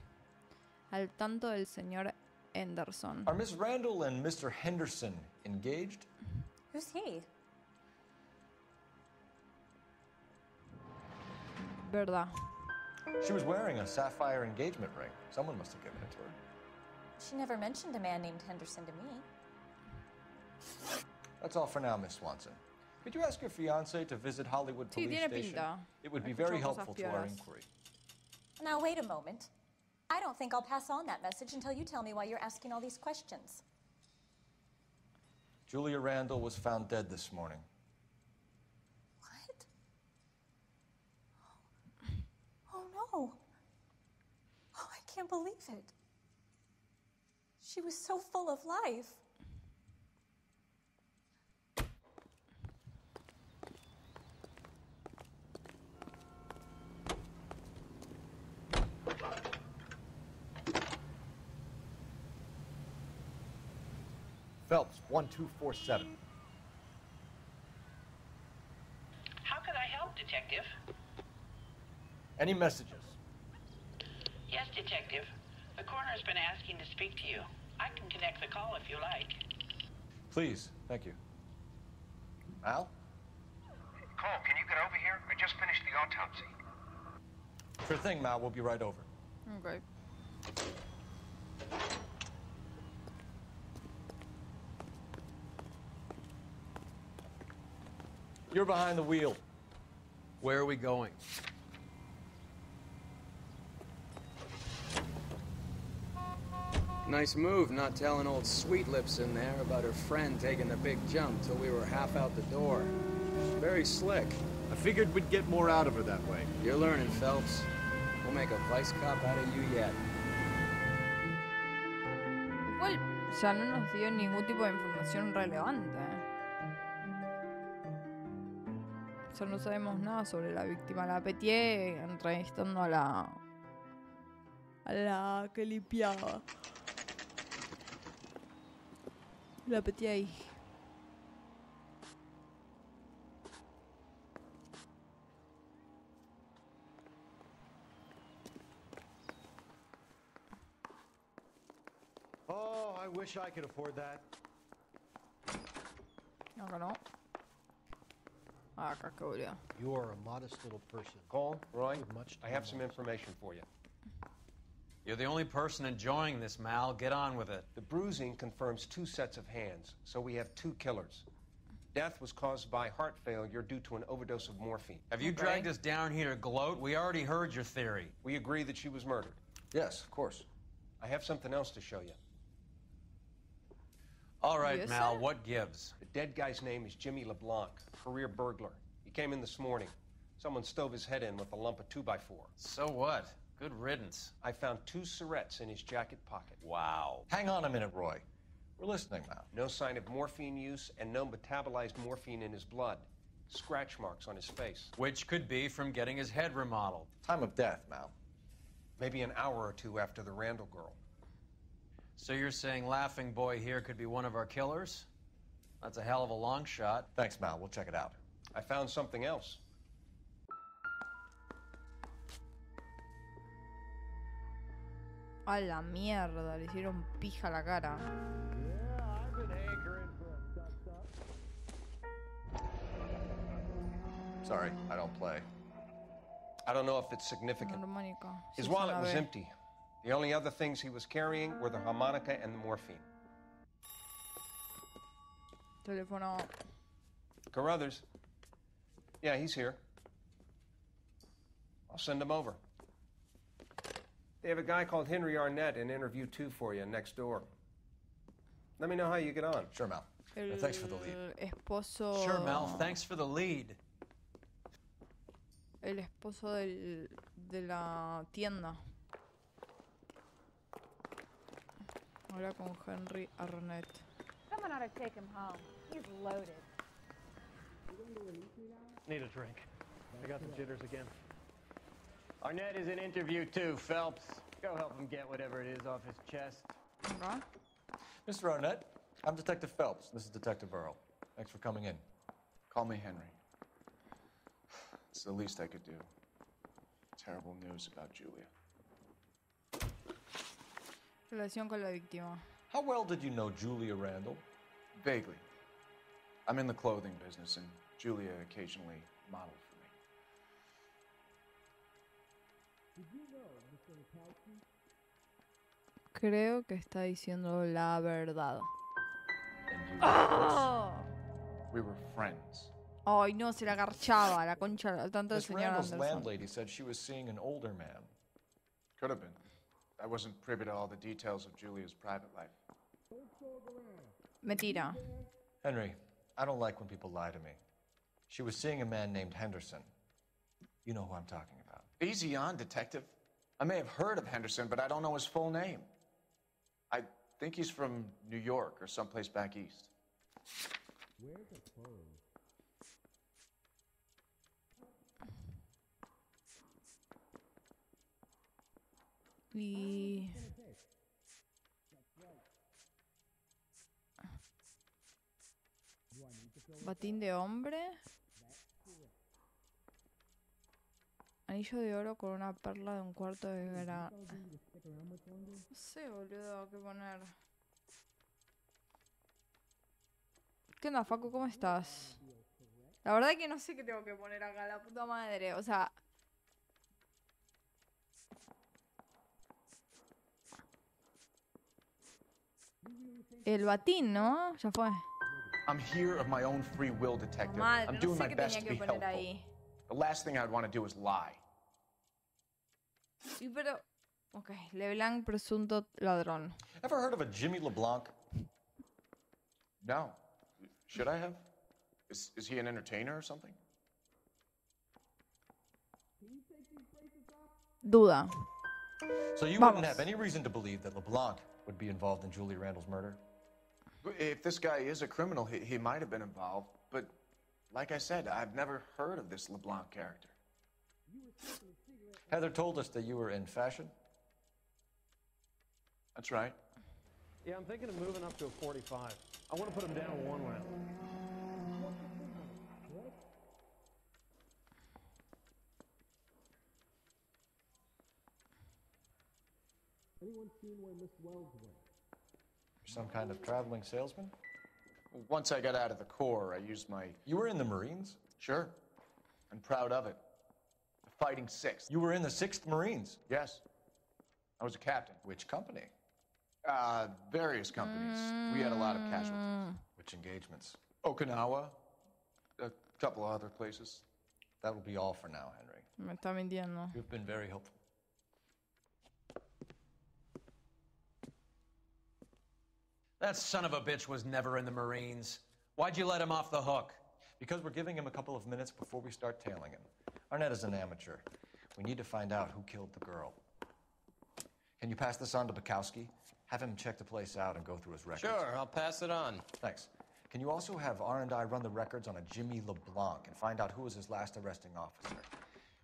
Speaker 1: Al tanto del señor Henderson.
Speaker 12: Are Miss Randall and Mr. Henderson engaged?
Speaker 18: Who's he?
Speaker 1: Verdad.
Speaker 12: She was wearing a sapphire engagement ring. Someone must have given it to her.
Speaker 18: She never mentioned a man named Henderson to me.
Speaker 12: That's all for now, Miss Swanson. Could you ask your fiancé to visit Hollywood
Speaker 1: Sí,
Speaker 12: Police
Speaker 1: tiene
Speaker 12: Station?
Speaker 1: pinta.
Speaker 12: It would be
Speaker 1: Escucho
Speaker 12: very
Speaker 1: cosas
Speaker 12: helpful to our
Speaker 1: pioras.
Speaker 12: inquiry.
Speaker 18: Now, wait a moment. I don't think I'll pass on that message until you tell me why you're asking all these questions.
Speaker 12: Julia Randall was found dead this morning.
Speaker 18: What? Oh, no. Oh, I can't believe it. She was so full of life.
Speaker 12: Phelps, 1247.
Speaker 20: How could I help, Detective?
Speaker 12: Any messages?
Speaker 20: Yes, Detective. The coroner's been asking to speak to you. I can connect the call if you like.
Speaker 12: Please, thank you. Al?
Speaker 24: Cole, can you get over here? I just finished the autopsy.
Speaker 12: Sure thing, Mal. We'll be right over.
Speaker 1: Okay.
Speaker 12: You're behind the wheel.
Speaker 8: Where are we going?
Speaker 16: Nice move not telling old Sweet Lips in there about her friend taking the big jump till we were half out the door. Very slick.
Speaker 10: I figured we'd get more out of her that way.
Speaker 16: You're learning, Phelps. We'll make a vice cop out of you yet.
Speaker 1: Igual ya no nos dio ningún tipo de información relevante. O sea, no sabemos nada sobre la víctima. La petié entrevistando a la que limpiaba. La petié ahí.
Speaker 10: Oh, I wish I could afford that.
Speaker 1: Acá no. Acá, qué boludo.
Speaker 10: You are a modest little person.
Speaker 22: Cole, Roy,
Speaker 10: With much
Speaker 22: I have some information for you.
Speaker 2: You're the only person enjoying this, Mal. Get on with it.
Speaker 22: The bruising confirms 2 sets of hands, so we have 2 killers. Death was caused by heart failure due to an overdose of morphine.
Speaker 2: Have you dragged us down here to gloat? We already heard your theory.
Speaker 22: We agree that she was murdered.
Speaker 12: Yes, of course.
Speaker 22: I have something else to show you.
Speaker 2: All right,
Speaker 1: Yes,
Speaker 2: Mal,
Speaker 1: sir?
Speaker 2: what gives?
Speaker 22: The dead guy's name is Jimmy LeBlanc, career burglar. He came in this morning. Someone stove his head in with a lump of 2x4.
Speaker 2: So what? Good riddance.
Speaker 22: I found 2 cigarettes in his jacket pocket.
Speaker 2: Wow.
Speaker 12: Hang on a minute, Roy. We're listening now.
Speaker 22: No sign of morphine use and no metabolized morphine in his blood. Scratch marks on his face.
Speaker 2: Which could be from getting his head remodeled.
Speaker 12: Time of death, Mal.
Speaker 22: Maybe an hour or 2 after the Randall girl.
Speaker 2: So you're saying Laughing Boy here could be one of our killers? That's a hell of a long shot.
Speaker 12: Thanks, Mal. We'll check it out.
Speaker 22: I found something else.
Speaker 1: A la mierda, le hicieron pija a la cara.
Speaker 12: Sorry, I don't play.
Speaker 22: I don't know if it's significant.
Speaker 1: Armónica.
Speaker 22: His
Speaker 1: Sí,
Speaker 22: wallet
Speaker 1: suena
Speaker 22: was
Speaker 1: B.
Speaker 22: empty. The only other things he was carrying were the harmonica and the morphine.
Speaker 1: Teléfono.
Speaker 22: Carruthers. Yeah, he's here. I'll send him over. They have a guy called Henry Arnett in interview 2 for you next door. Let me know how you get on.
Speaker 12: Sure, Mal.
Speaker 1: El
Speaker 12: Thanks for the lead.
Speaker 1: esposo.
Speaker 2: Sure, Mal. Thanks for the lead.
Speaker 1: El esposo de la tienda. Habla con Henry Arnett.
Speaker 4: Someone ought to take him home. He's loaded.
Speaker 13: Need a drink. I got the jitters again. Arnett is in interview 2, Phelps. Go help him get whatever it is off his chest.
Speaker 1: Acá.
Speaker 12: Mr. Arnett, I'm Detective Phelps. This is Detective Earl. Thanks for coming in.
Speaker 7: Call me Henry. It's the least I could do. Terrible news about Julia.
Speaker 1: Relación con la víctima.
Speaker 12: How well did you know Julia Randall?
Speaker 7: Vaguely. I'm in the clothing business, and Julia occasionally modeled for me.
Speaker 1: Creo que está diciendo la verdad.
Speaker 7: And you
Speaker 1: ¡Oh!
Speaker 7: We were friends.
Speaker 1: Ay, no, se la garchaba, la concha, tanto el
Speaker 12: Miss
Speaker 1: señor
Speaker 12: Randall's
Speaker 1: Anderson.
Speaker 12: landlady said she was seeing an older man.
Speaker 7: Could have been. I wasn't privy to all the details of Julia's private life.
Speaker 1: Mentira.
Speaker 12: Henry, I don't like when people lie to me. She was seeing a man named Henderson. You know who I'm talking about.
Speaker 7: Easy on, Detective. I may have heard of Henderson, but I don't know his full name. I think he's from New York or someplace back east.
Speaker 14: Where's the clothes?
Speaker 1: Y... Batín de hombre. Anillo de oro con una perla de un cuarto de grano. No sé, boludo, qué poner. ¿Qué onda, Facu? ¿Cómo estás? La verdad que no sé qué tengo que poner acá, la puta madre. O sea... El batín, ¿no? Ya fue.
Speaker 7: I'm here of my own free will, Detective.
Speaker 1: Madre,
Speaker 7: I'm
Speaker 1: no
Speaker 7: doing
Speaker 1: sé
Speaker 7: my
Speaker 1: qué
Speaker 7: best
Speaker 1: tenía
Speaker 7: to
Speaker 1: que
Speaker 7: be
Speaker 1: poner
Speaker 7: helpful.
Speaker 1: ahí.
Speaker 7: The last thing I'd want to do is lie.
Speaker 1: Sí, pero... Ok, LeBlanc presunto ladrón.
Speaker 12: Ever heard of a Jimmy LeBlanc?
Speaker 7: No. Should I have? Is he an entertainer or something?
Speaker 1: Duda.
Speaker 12: So you
Speaker 1: Vamos.
Speaker 12: wouldn't have any reason to believe that LeBlanc would be involved in Julie Randall's murder?
Speaker 7: If this guy is a criminal, he might have been involved, but Like I said, I've never heard of this LeBlanc character.
Speaker 12: Heather told us that you were in fashion.
Speaker 7: That's right.
Speaker 14: Yeah, I'm thinking of moving up to a 45. I want to put him down one round.
Speaker 12: Anyone seen where Miss Wells went? Some kind of traveling salesman?
Speaker 7: Once I got out of the Corps, I used my...
Speaker 12: You were in the Marines?
Speaker 7: Sure. I'm proud of it. The Fighting Sixth.
Speaker 12: You were in the 6th Marines?
Speaker 7: Yes. I was a captain.
Speaker 12: Which company?
Speaker 7: Various companies. We had a lot of casualties.
Speaker 12: Which engagements?
Speaker 7: Okinawa. A couple of other places.
Speaker 12: That will be all for now, Henry.
Speaker 1: Me está mintiendo.
Speaker 12: You've been very helpful.
Speaker 5: That son of a bitch was never in the Marines. Why'd you let him off the hook?
Speaker 12: Because we're giving him a couple of minutes before we start tailing him. Arnett is an amateur. We need to find out who killed the girl. Can you pass this on to Bukowski? Have him check the place out and go through his records.
Speaker 8: Sure, I'll pass it on.
Speaker 12: Thanks. Can you also have R&I run the records on a Jimmy LeBlanc and find out who was his last arresting officer?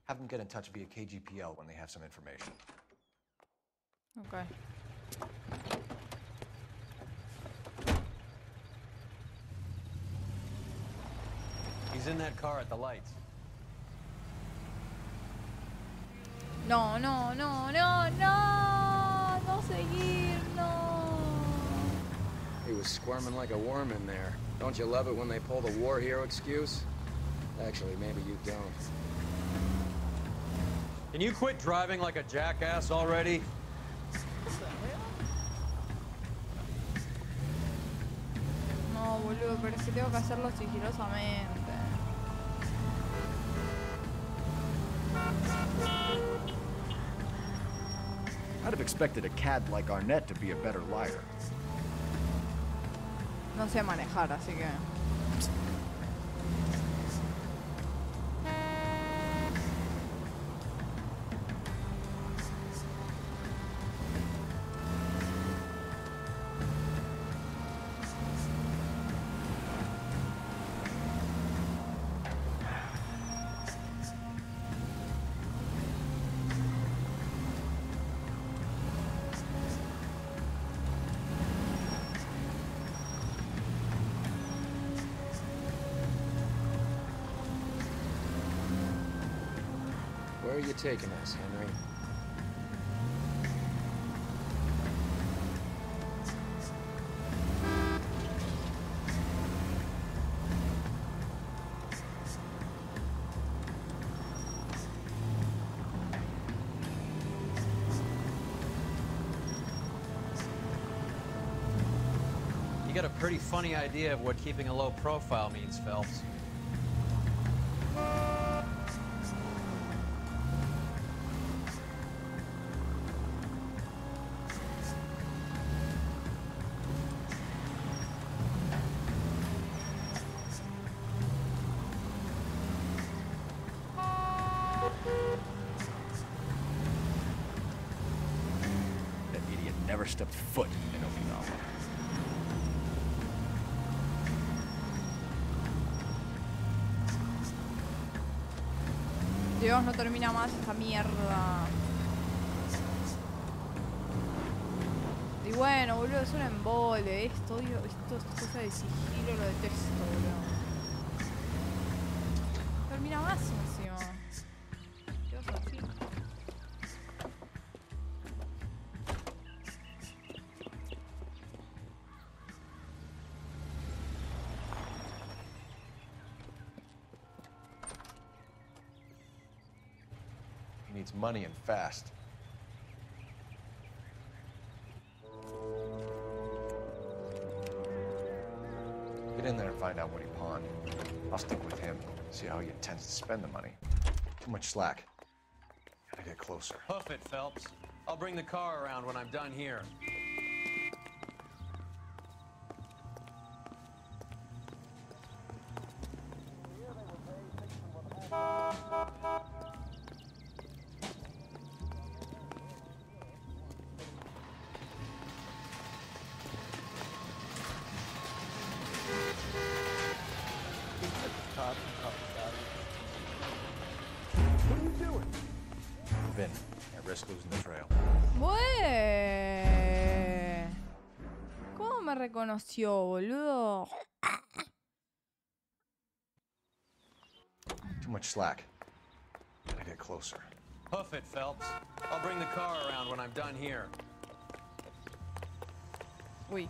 Speaker 12: Have them get in touch via KGPL when they have some information.
Speaker 1: Okay.
Speaker 5: He's in that car at the lights.
Speaker 1: No, no, no, no, no. No seguir, no.
Speaker 16: He was squirming like a worm in there. Don't you love it when they pull the war hero excuse? Actually, maybe you don't.
Speaker 5: Can you quit driving like a jackass already?
Speaker 1: No, boludo, pero es que tengo que hacerlo sigilosamente.
Speaker 10: I'd have expected a cad like Arnett to be a better liar.
Speaker 1: No sé manejar, así que...
Speaker 16: Where are you taking us, Henry?
Speaker 5: You got a pretty funny idea of what keeping a low profile means, Phelps.
Speaker 10: That idiot never stepped foot in Okinawa.
Speaker 1: Dios, no termina más esta mierda. Y bueno, boludo, es un embole. Esto es cosa de sigilo, lo detesto, boludo. Termina más encima. Dios, así.
Speaker 12: He needs money and fast. Get in there and find out what he pawned. I'll stick with him, see how he intends to spend the money. Too much slack. Gotta get closer.
Speaker 5: Hoof it, Phelps. I'll bring the car around when I'm done here.
Speaker 12: Top. risk losing the trail.
Speaker 1: Bue. ¿Cómo me reconoció, boludo?
Speaker 12: Too much slack. Gotta get closer.
Speaker 5: Hoof it, Phelps. I'll bring the car around when I'm done here.
Speaker 1: Uy.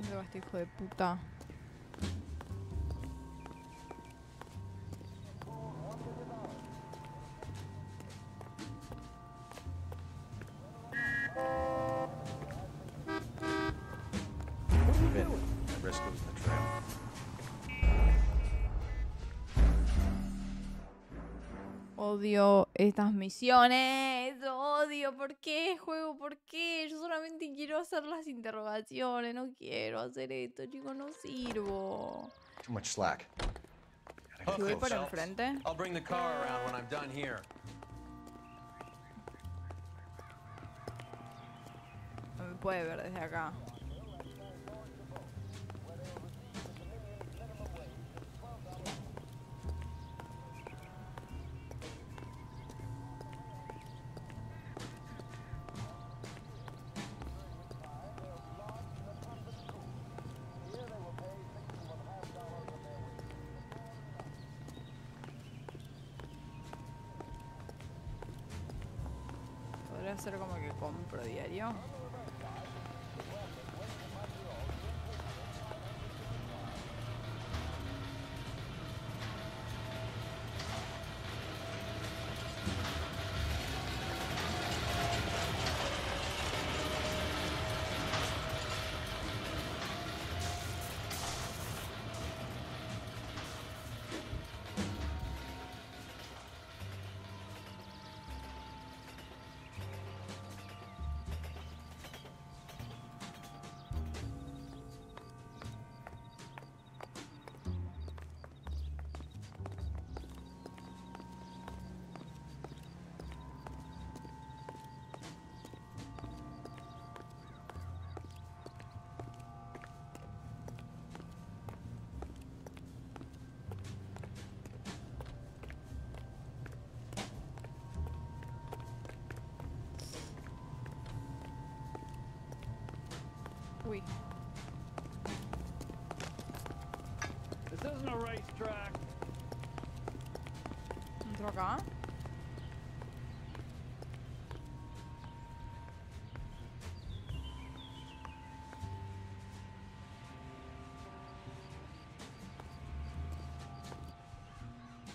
Speaker 1: ¿Dónde va este hijo de puta?
Speaker 12: Vin, risk losing the trail.
Speaker 1: Odio estas misiones. Odio. ¿Por qué, juego? ¿Por qué? Yo solamente quiero hacer las interrogaciones. No quiero hacer esto, chicos. No sirvo.
Speaker 12: Too much slack.
Speaker 1: Si voy para enfrente.
Speaker 5: I'll bring the car around when I'm done here.
Speaker 1: No me puede ver desde acá. Podría ser como que compro diario. Uy.
Speaker 3: This isn't a racetrack.
Speaker 1: ¿Entro acá?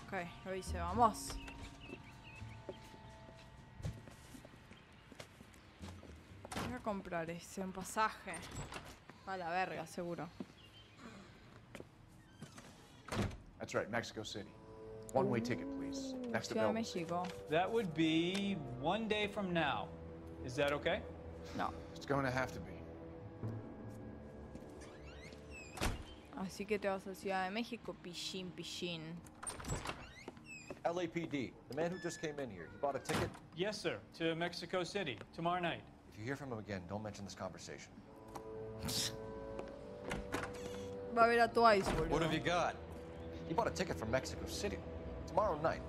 Speaker 1: Ok, lo hice, vamos. Voy a comprar un pasaje. A la verga, seguro.
Speaker 7: That's right, Mexico City. One-way ticket, please. Next
Speaker 1: Ciudad de
Speaker 7: available.
Speaker 1: México.
Speaker 3: That would be 1 day from now. Is that okay?
Speaker 1: No.
Speaker 7: It's going to have to be.
Speaker 1: Así que te vas a Ciudad de México, pichín, pichín.
Speaker 12: LAPD, the man who just came in here, he bought a ticket?
Speaker 3: Yes, sir. To Mexico City tomorrow night.
Speaker 12: If you hear from him again, don't mention this conversation.
Speaker 1: Va a ver a Twice, boludo.
Speaker 5: What have you got?
Speaker 12: He bought a ticket from Mexico City tomorrow night.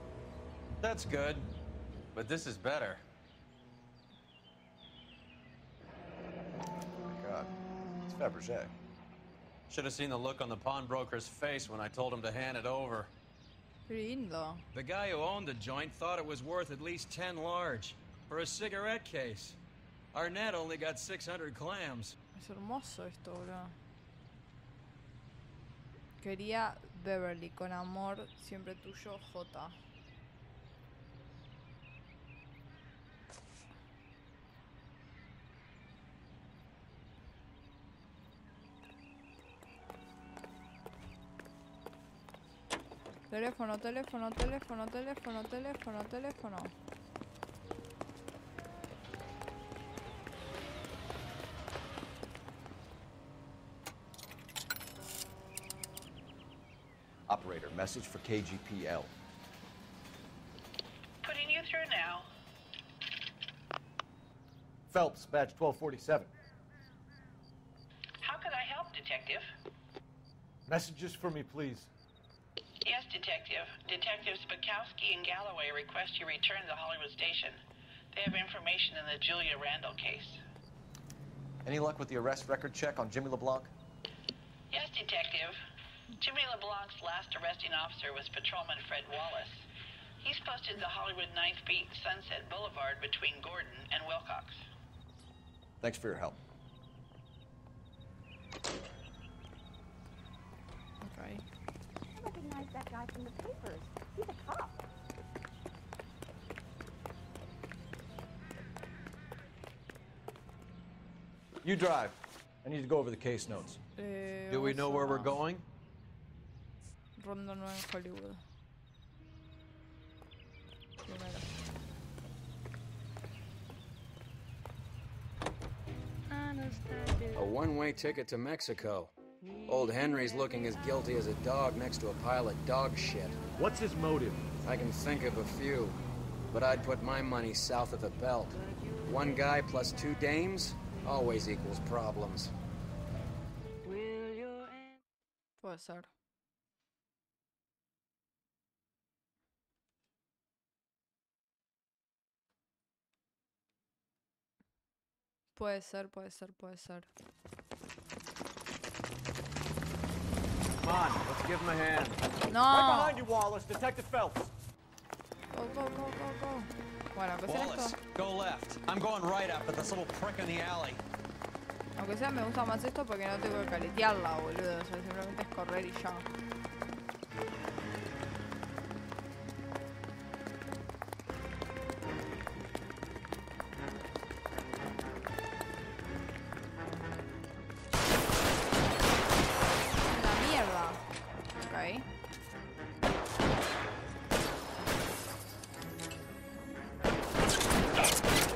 Speaker 5: That's good. But this is better.
Speaker 12: Oh my God. It's Fabergé.
Speaker 5: Should have seen the look on the pawnbroker's face when I told him to hand it over.
Speaker 1: Lindo.
Speaker 16: The guy who owned the joint thought it was worth at least 10 large for a cigarette case. Arnett only got 600 clams.
Speaker 1: Es hermoso esto, boludo. Quería Beverly, con amor, siempre tuyo, J. Teléfono, teléfono, teléfono, teléfono, teléfono, teléfono.
Speaker 12: Operator, message for KGPL.
Speaker 20: Putting you through now.
Speaker 10: Phelps, badge 1247.
Speaker 20: How could I help, Detective?
Speaker 10: Messages for me, please.
Speaker 20: Yes, Detective. Detectives Bukowski and Galloway request you return to the Hollywood station. They have information in the Julia Randall case.
Speaker 12: Any luck with the arrest record check on Jimmy LeBlanc?
Speaker 20: Yes, Detective. Jimmy LeBlanc's last arresting officer was Patrolman Fred Wallace. He's posted the Hollywood 9th Beat Sunset Boulevard between Gordon and Wilcox.
Speaker 12: Thanks for your help.
Speaker 1: Okay.
Speaker 4: I recognize that guy from the papers. He's a cop.
Speaker 12: You drive. I need to go over the case notes.
Speaker 5: Do we know where we're going?
Speaker 1: Ronda 9 en Hollywood. Primero.
Speaker 16: A one-way ticket to Mexico. Old Henry's looking as guilty as a dog next to a pile of dog shit.
Speaker 10: What's his motive?
Speaker 16: I can think of a few, but I'd put my money south of the belt. One guy plus two dames always equals problems.
Speaker 1: Puede ser. Puede ser, puede ser, puede ser.
Speaker 17: Come on, let's give him a hand.
Speaker 1: No.
Speaker 10: Right behind you, Wallace. Detective Phelps.
Speaker 1: Go, go, go, go, go. Bueno, que sea
Speaker 5: Wallace,
Speaker 1: esto.
Speaker 5: go left. I'm going right after this little prick in the alley.
Speaker 1: Aunque sea me gusta más esto porque no tengo que caletearla, boludo. O sea, simplemente es correr y ya. La mierda. Ok.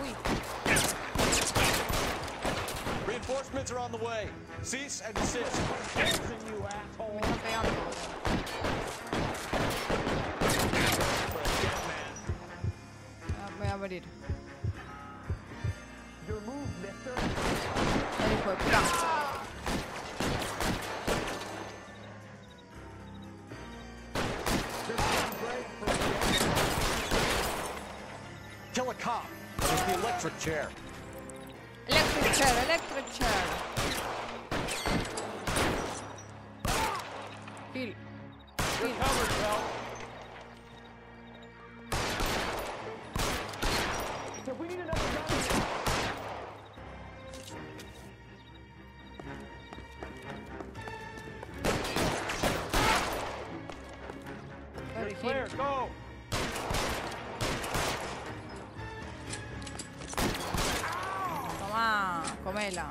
Speaker 1: Uy.
Speaker 7: Reinforcements are on the way. Cease and desist.
Speaker 1: Me está pegando. Me voy a morir. El hijo de puta.
Speaker 12: Kill a cop with the electric chair.
Speaker 1: Electric chair, electric chair. Heal.
Speaker 10: You're covered, Phelps. So we need another gun. You're clear, go!
Speaker 1: Toma, comela.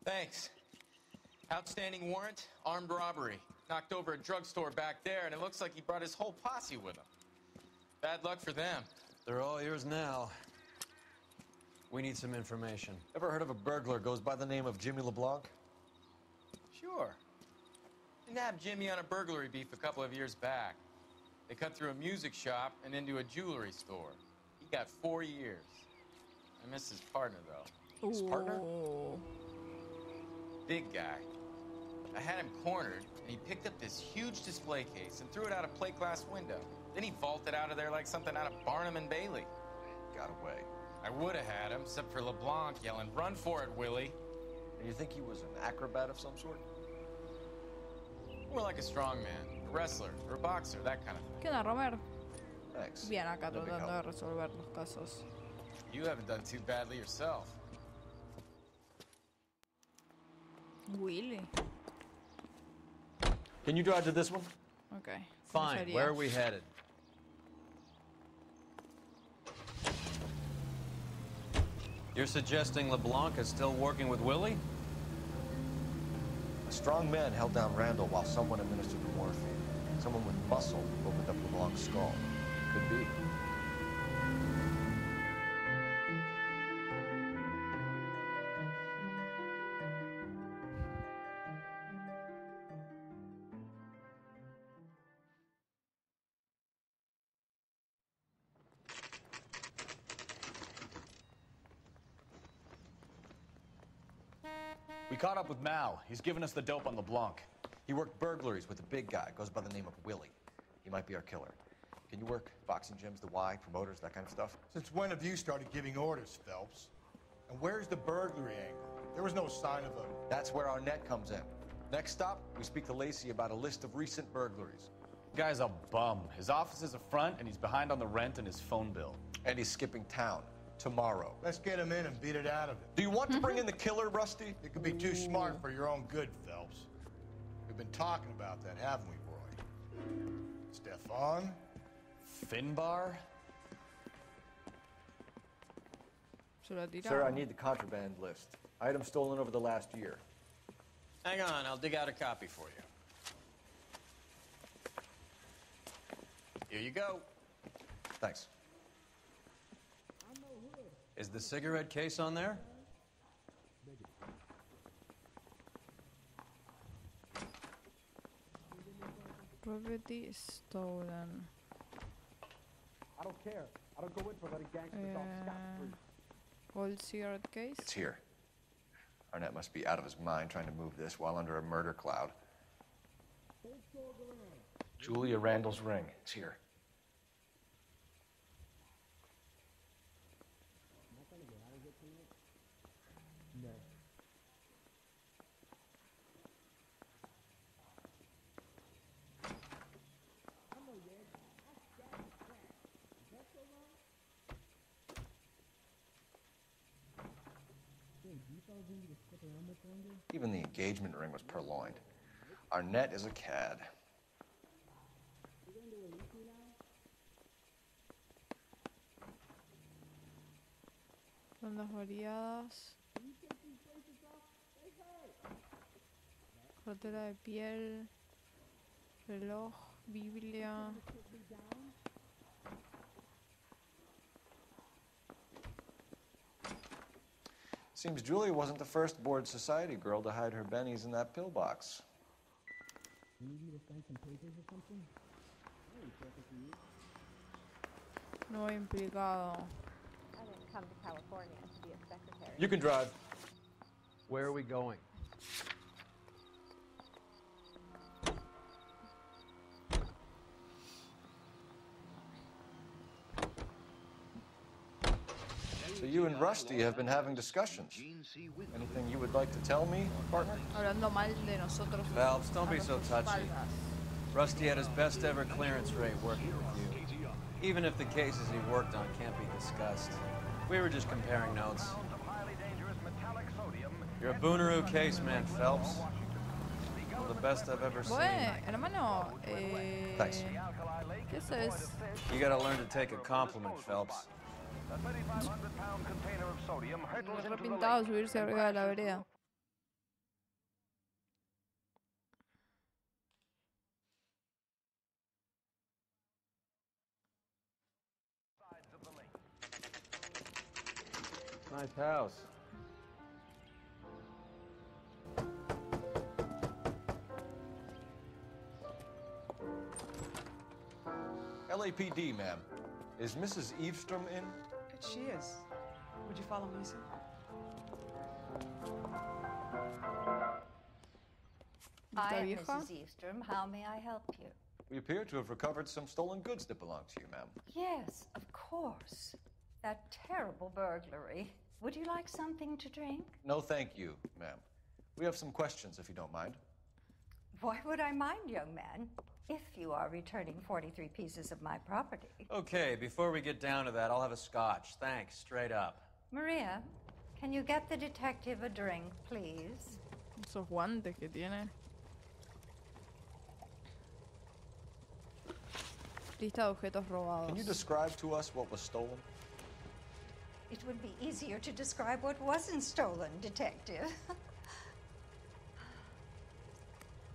Speaker 8: Thanks. Outstanding warrant, armed robbery. Knocked over a drugstore back there, and it looks like he brought his whole posse with him. Bad luck for them.
Speaker 5: They're all yours now. We need some information.
Speaker 12: Ever heard of a burglar goes by the name of Jimmy LeBlanc?
Speaker 8: Sure. They nabbed Jimmy on a burglary beef a couple of years back. They cut through a music shop and into a jewelry store. He got 4 years. I miss his partner, though.
Speaker 12: His partner?
Speaker 8: Big guy. I had him cornered, and he picked up this huge display case and threw it out a plate glass window. Then he vaulted out of there like something out of Barnum and Bailey.
Speaker 12: Got away.
Speaker 8: I would have had him, except for LeBlanc yelling, "Run for it, Willie!"
Speaker 12: And you think he was an acrobat of some sort?
Speaker 8: More like a strongman, a wrestler, or a boxer, that kind of thing.
Speaker 1: ¿Qué onda, Romer?
Speaker 12: Thanks.
Speaker 1: Bien acá
Speaker 12: No big
Speaker 1: tratando
Speaker 12: help.
Speaker 1: de resolver los casos.
Speaker 8: You haven't done too badly yourself.
Speaker 1: Willy.
Speaker 12: Can you drive to this one?
Speaker 1: Ok.
Speaker 5: Fine.
Speaker 1: sería?
Speaker 5: Where are we headed?
Speaker 2: You're suggesting LeBlanc is still working with Willie?
Speaker 12: A strong man held down Randall while someone administered the morphine. Someone with muscle opened up LeBlanc's skull. Could be.
Speaker 6: We caught up with Mal. He's given us the dope on LeBlanc.
Speaker 12: He worked burglaries with a big guy. Goes by the name of Willie. He might be our killer. Can you work boxing gyms, the Y, promoters, that kind of stuff?
Speaker 11: Since when have you started giving orders, Phelps? And where's the burglary angle? There was no sign of a...
Speaker 12: That's where our net comes in. Next stop, we speak to Lacey about a list of recent burglaries.
Speaker 6: Guy's a bum. His office is a front, and he's behind on the rent and his phone bill.
Speaker 12: And he's skipping town. Tomorrow.
Speaker 11: Let's get him in and beat it out of him.
Speaker 12: Do you want to bring in the killer, Rusty?
Speaker 11: It could be too smart for your own good, Phelps. We've been talking about that, haven't we, Roy? Stefan?
Speaker 6: Finbar?
Speaker 12: Sir, I need the contraband list. Items stolen over the last year.
Speaker 8: Hang on, I'll dig out a copy for you. Here you go.
Speaker 12: Thanks.
Speaker 2: Is the cigarette case on there?
Speaker 1: Property stolen.
Speaker 14: I don't care. I don't go in for letting gangsters off scot-free.
Speaker 1: Old cigarette case?
Speaker 12: It's here. Arnett must be out of his mind trying to move this while under a murder cloud.
Speaker 6: Julia Randall's ring. It's here.
Speaker 12: Even the engagement ring was purloined. Arnett is a cad.
Speaker 1: Bandas variadas. Cartera de piel. Reloj. Biblia.
Speaker 12: Seems Julia wasn't the first bored society girl to hide her bennies in that pillbox.
Speaker 14: You need me to sign some papers or something?
Speaker 1: No implicado.
Speaker 4: I didn't come to California to be a secretary.
Speaker 12: You can drive.
Speaker 17: Where are we going?
Speaker 12: So you and Rusty have been having discussions. Anything you would like to tell me, partner?
Speaker 1: Hablando mal de nosotros.
Speaker 2: Phelps, don't
Speaker 1: a
Speaker 2: be so
Speaker 1: nuestras
Speaker 2: touchy.
Speaker 1: espaldas.
Speaker 2: Rusty had his best ever clearance rate working with you. Even if the cases he worked on can't be discussed. We were just comparing notes. You're a Booneroo case man, Phelps. One of the best I've ever seen.
Speaker 1: Bueno, hermano,
Speaker 12: Thanks.
Speaker 1: ¿qué eso es?
Speaker 2: You gotta learn to take a compliment, Phelps.
Speaker 1: Repintado subirse arriba de la vereda.
Speaker 17: Nice house.
Speaker 12: LAPD, ma'am. Is Mrs. Eavestrom in?
Speaker 9: She is. Would you follow me, sir?
Speaker 15: I am Mrs. Eavestrom. How may I help you?
Speaker 12: We appear to have recovered some stolen goods that belong to you, ma'am.
Speaker 15: Yes, of course. That terrible burglary. Would you like something to drink?
Speaker 12: No, thank you, ma'am. We have some questions, if you don't mind.
Speaker 15: Why would I mind, young man, if you are returning 43 pieces of my property?
Speaker 2: Okay, before we get down to that, I'll have a scotch. Thanks, straight up.
Speaker 15: Maria, can you get the detective a drink, please?
Speaker 1: Esos guantes que tiene. Lista de objetos robados.
Speaker 12: Can you describe to us what was stolen?
Speaker 15: It would be easier to describe what wasn't stolen, Detective.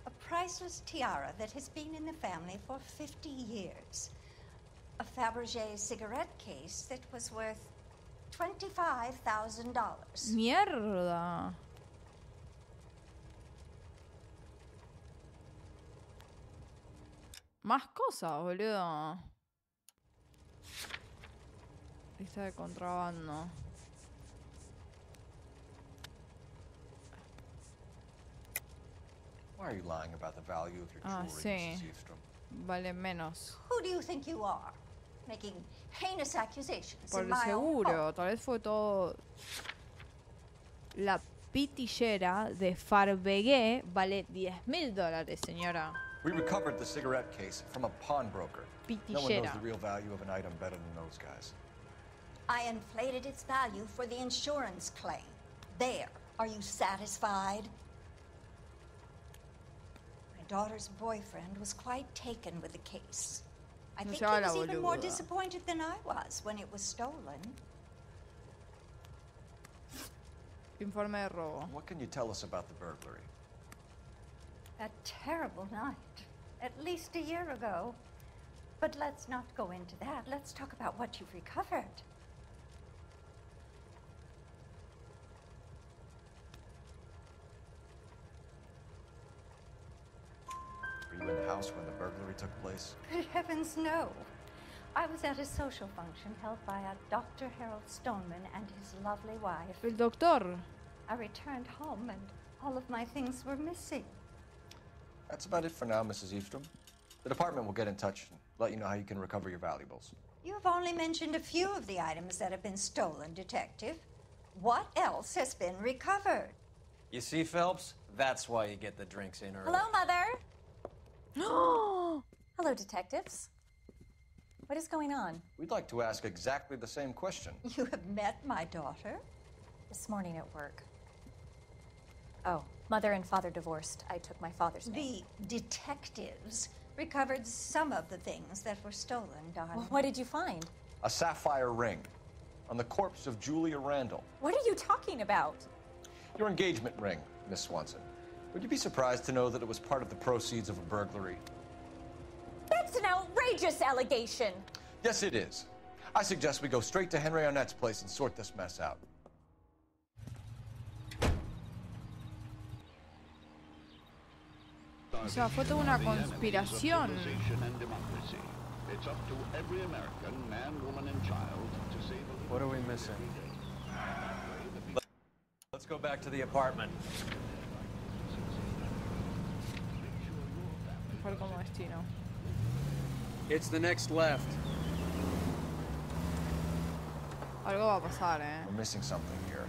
Speaker 15: A priceless tiara that has been in the family for 50 years. A Fabergé cigarette case that was worth $25,000.
Speaker 1: Mierda. Más cosas, boludo. Lista de contrabando.
Speaker 12: Why are you lying about the value of your
Speaker 1: Ah,
Speaker 12: jewelry,
Speaker 1: sí.
Speaker 12: Mrs. Eastrom?
Speaker 1: Vale menos.
Speaker 15: Who do you think you are? Making heinous accusations
Speaker 1: Por
Speaker 15: in my own home.
Speaker 1: seguro, tal vez fue todo. La pitillera de Fabergé vale $10,000, señora.
Speaker 12: We recovered the cigarette case from a pawnbroker. No one knows
Speaker 1: Pitillera.
Speaker 12: the real value of an item better than those guys.
Speaker 15: I inflated its value for the insurance claim. There. Are you satisfied? My daughter's boyfriend was quite taken with the case. I
Speaker 1: No
Speaker 15: think
Speaker 1: se
Speaker 15: he
Speaker 1: haga
Speaker 15: was even more
Speaker 1: boluda.
Speaker 15: disappointed than I was when it was stolen.
Speaker 1: Informe de robo.
Speaker 12: What can you tell us about the burglary?
Speaker 15: A terrible night. At least a year ago. But let's not go into that. Let's talk about what you've recovered.
Speaker 12: Were you in the house when the burglary took place?
Speaker 15: Good heavens, no. I was at a social function held by a Dr. Harold Stoneman and his lovely wife.
Speaker 1: El doctor.
Speaker 15: I returned home and all of my things were missing.
Speaker 12: That's about it for now, Mrs. Eastrom. The department will get in touch and let you know how you can recover your valuables.
Speaker 15: You have only mentioned a few of the items that have been stolen, Detective. What else has been recovered?
Speaker 16: You see, Phelps? That's why you get the drinks in early.
Speaker 18: Hello, Mother. Hello, detectives. What is going on?
Speaker 12: We'd like to ask exactly the same question.
Speaker 15: You have met my daughter?
Speaker 18: This morning at work. Oh, Mother and Father divorced. I took my father's name.
Speaker 15: The detectives recovered some of the things that were stolen, darling.
Speaker 18: Well, what did you find?
Speaker 12: A sapphire ring on the corpse of Julia Randall.
Speaker 18: What are you talking about?
Speaker 12: Your engagement ring, Miss Swanson. Would you be surprised to know that it was part of the proceeds of a burglary?
Speaker 18: That's an outrageous allegation.
Speaker 12: Yes, it is. I suggest we go straight to Henry Arnett's place and sort this mess out.
Speaker 1: O sea, fue toda una conspiración.
Speaker 16: What are we missing? Let's go back to the apartment.
Speaker 1: Mejor como destino.
Speaker 16: It's the next left.
Speaker 1: Algo va a pasar, eh.
Speaker 12: We're missing something here.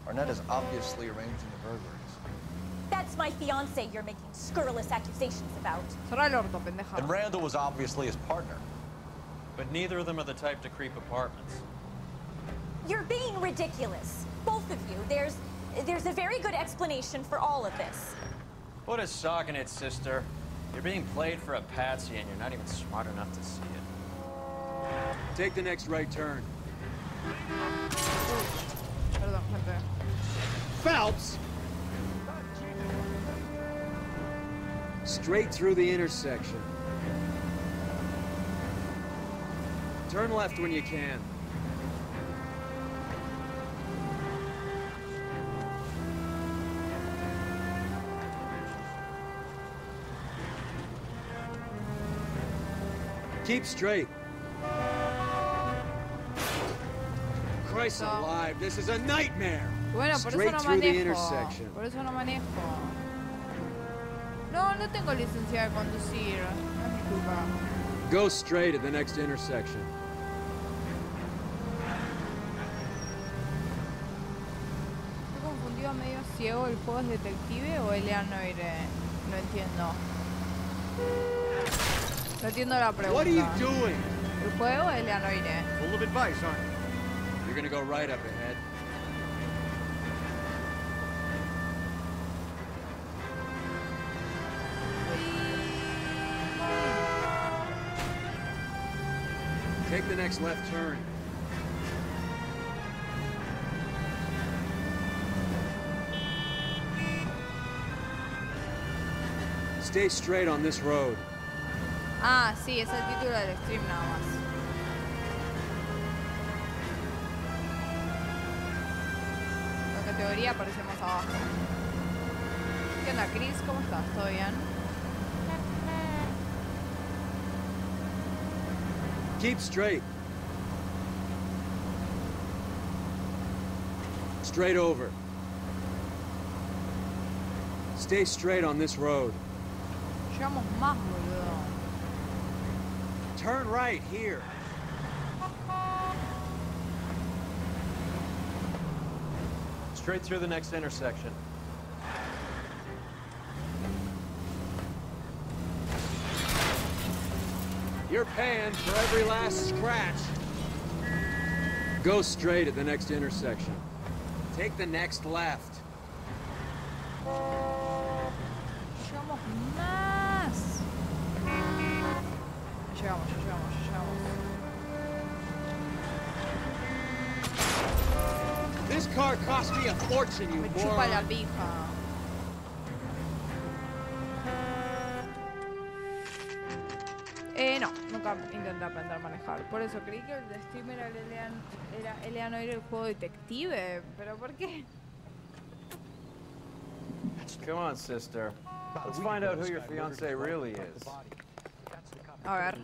Speaker 12: Arnett is obviously arranging the burglaries.
Speaker 18: That's my fiance you're making scurrilous accusations about.
Speaker 1: Cerra el orto, pendeja.
Speaker 12: And Randall was obviously his partner.
Speaker 16: But neither of them are the type to creep apartments.
Speaker 18: You're being ridiculous. Both of you. There's a very good explanation for all of this.
Speaker 16: Put a sock in it, sister. You're being played for a patsy and you're not even smart enough to see it. Take the next right turn.
Speaker 1: Perdón, gente.
Speaker 16: Phelps! Straight through the intersection. Turn left when you can. Keep straight. Christ alive, this is a nightmare.
Speaker 1: Bueno, por eso
Speaker 16: Straight
Speaker 1: no
Speaker 16: through the
Speaker 1: manejo.
Speaker 16: intersection.
Speaker 1: Por eso no manejo. No, no tengo licencia de conducir. No es mi culpa.
Speaker 16: Go straight at the next intersection.
Speaker 1: Estoy confundido, medio ciego. ¿El juego es detective o Eleanor Noire? No entiendo. No entiendo la pregunta.
Speaker 16: What are you doing?
Speaker 1: ¿El juego o Eleanor Noire?
Speaker 16: Full of advice, aren't you? You're gonna go right up ahead. Take the next left turn.
Speaker 2: Stay straight on this road.
Speaker 1: Ah, sí, es el título del stream nada más. La categoría aparece más abajo. ¿Qué onda, Chris? ¿Cómo estás? ¿Todo bien?
Speaker 2: Keep straight. Straight over. Stay straight on this road.
Speaker 1: Llegamos más, boludo.
Speaker 2: Turn right here. Straight through the next intersection. You're paying for every last scratch. Go straight at the next intersection. Take the next left.
Speaker 1: Llegamos más. Llegamos.
Speaker 2: This car cost me a fortune, you
Speaker 1: Me chupa
Speaker 2: moron.
Speaker 1: la pija. No, nunca intenté aprender a manejar. Por eso creí que el de Steam era Noire, el juego detective. ¿Pero por qué?
Speaker 17: Come on, sister. Let's find out who your fiancé really is.
Speaker 1: A ver.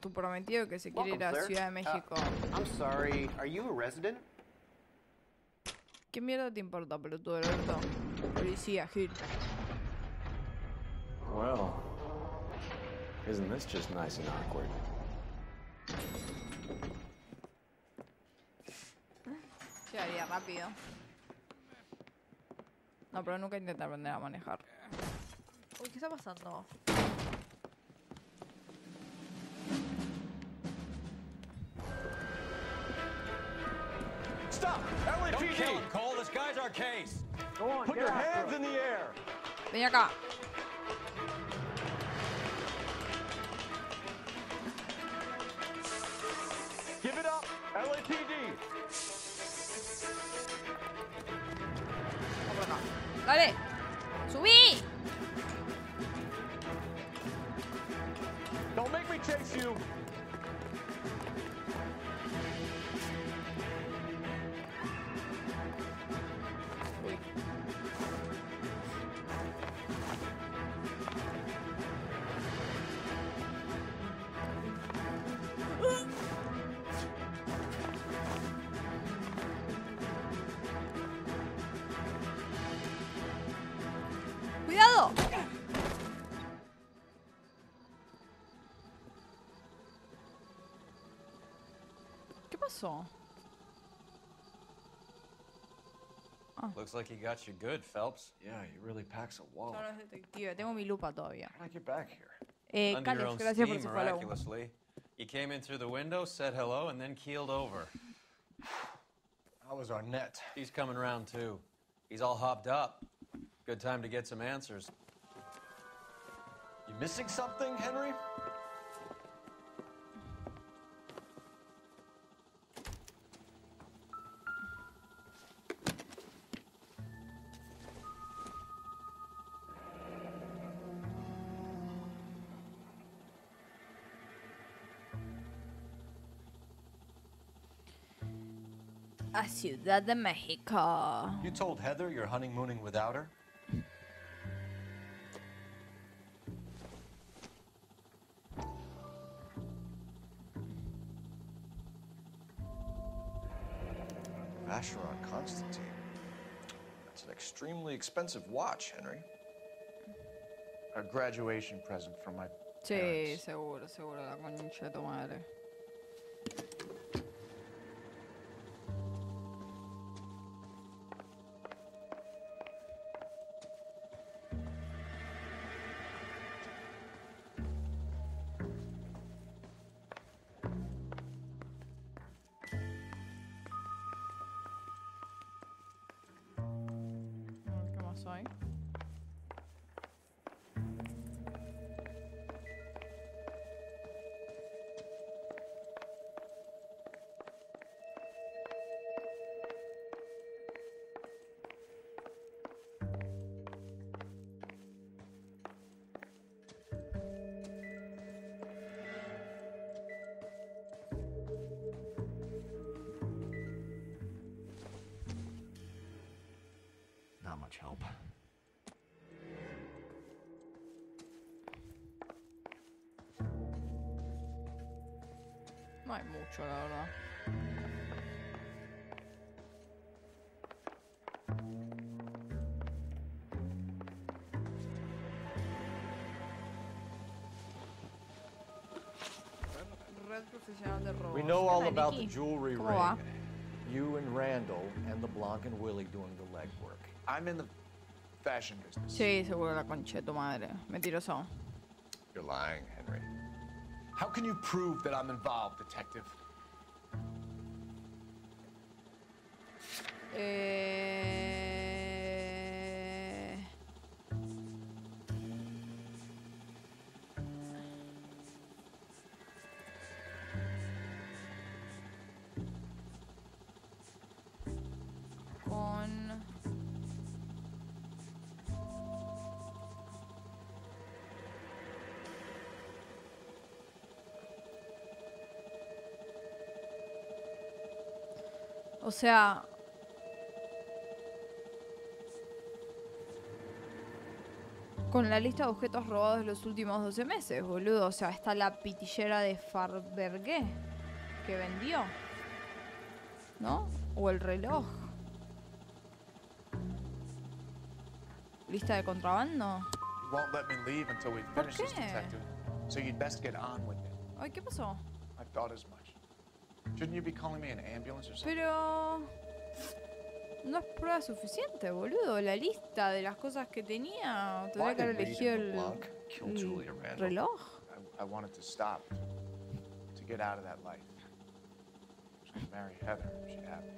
Speaker 1: Tu prometido que se quiere ir a Ciudad de México.
Speaker 19: I'm sorry, are you a resident?
Speaker 1: ¿Qué mierda te importa, pelotudo del orto? Policía, Gil.
Speaker 17: Well, isn't this just nice and awkward?
Speaker 1: Llegaría rápido. No, pero nunca intenté aprender a manejar. Uy, ¿qué está pasando?
Speaker 5: Stop!
Speaker 8: Don't
Speaker 5: LAPD!
Speaker 8: kill him, Cole. This guy's our case.
Speaker 5: Go on, put your hands in the air.
Speaker 1: Ven acá.
Speaker 5: Give it up, LAPD.
Speaker 1: Vamos por acá. ¡Dale! ¡Subí!
Speaker 5: Don't make me chase you.
Speaker 1: ¡Cuidado! ¿Qué pasó?
Speaker 2: Looks like he got you good, Phelps.
Speaker 12: Yeah, he really packs a wall.
Speaker 1: Yo no es detective, tengo mi lupa todavía.
Speaker 12: How'd I get back here?
Speaker 2: Under your
Speaker 1: Calex,
Speaker 2: own
Speaker 1: gracias por
Speaker 2: steam,
Speaker 1: su follow.
Speaker 2: miraculously. You came in through the window, said hello, and then keeled over.
Speaker 12: How was Arnett?
Speaker 2: He's coming around, too. He's all hopped up. Good time to get some answers.
Speaker 12: You missing something, Henry?
Speaker 1: A Ciudad de México.
Speaker 12: You told Heather you're honeymooning without her? Vacheron Constantine. That's an extremely expensive watch, Henry.
Speaker 7: A graduation present from my
Speaker 1: Sí, seguro, la concha de tu madre. ¿Qué más hay?
Speaker 10: much help.
Speaker 1: No hay mucho, la verdad. Red profesional de robo.
Speaker 12: We know all
Speaker 1: Hola,
Speaker 12: about
Speaker 1: Nikki.
Speaker 12: the jewelry
Speaker 1: ¿Cómo
Speaker 12: ring.
Speaker 1: va?
Speaker 12: You and Randall and LeBlanc and Willie doing the legwork.
Speaker 7: I'm in the fashion business.
Speaker 1: Sí, seguro la concha de tu madre. Mentiroso.
Speaker 7: You're lying, Henry. How can you prove that I'm involved, detective?
Speaker 1: Con... O sea... Con la lista de objetos robados de los últimos 12 meses, boludo. O sea, está la pitillera de Farbergué que vendió. ¿No? O el reloj. ¿Lista de contrabando?
Speaker 7: You won't let me leave until we finish this, detective. So you'd best get on with it.
Speaker 1: Ay, ¿qué pasó?
Speaker 7: I thought as much. Shouldn't you be calling me an ambulance or something?
Speaker 1: Pero... No es prueba suficiente, boludo. La lista de las cosas que tenía... Tendría que haber elegido el reloj.
Speaker 7: I wanted to stop. To get out of that life. I was going to marry Heather. She'd have me.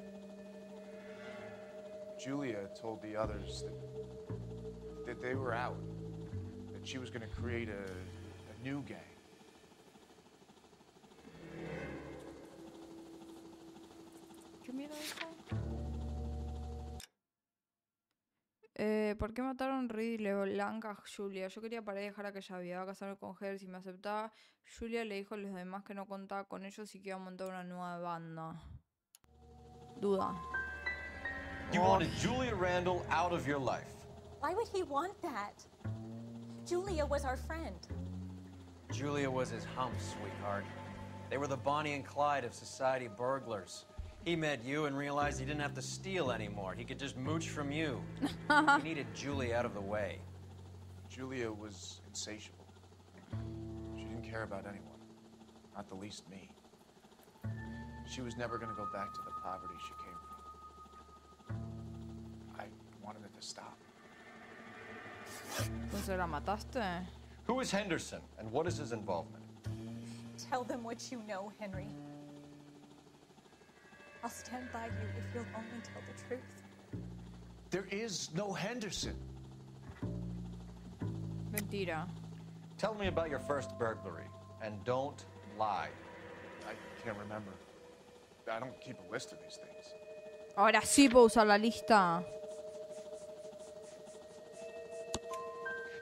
Speaker 7: Julia told the others that they were out. That she was going to create a new gang.
Speaker 1: ¿Qué mierda dijo? ¿Por qué mataron Reed y LeBlanc a Julia? Yo quería parar y dejar a aquella vida, casarme con Heather si me aceptaba. Julia le dijo a los demás que no contaba con ellos y que iba a montar una nueva banda. Duda.
Speaker 12: You wanted Julia Randall out of your life.
Speaker 18: Why would he want that? Julia was our friend.
Speaker 2: Julia was his hump, sweetheart. They were the Bonnie and Clyde of society burglars. He met you and realized he didn't have to steal anymore. He could just mooch from you. He needed Julia out of the way.
Speaker 7: Julia was insatiable. She didn't care about anyone, not the least me. She was never going to go back to the poverty she came from. I wanted it to stop.
Speaker 1: Entonces la mataste.
Speaker 12: Who is Henderson and what is his involvement?
Speaker 18: Tell them what you know, Henry. I'll stand by you if you'll only tell the truth.
Speaker 7: There is no Henderson.
Speaker 1: Mentira.
Speaker 12: Tell me about your first burglary, and don't lie.
Speaker 7: I can't remember. I don't keep a list of these things.
Speaker 1: Ahora sí puedo usar la lista.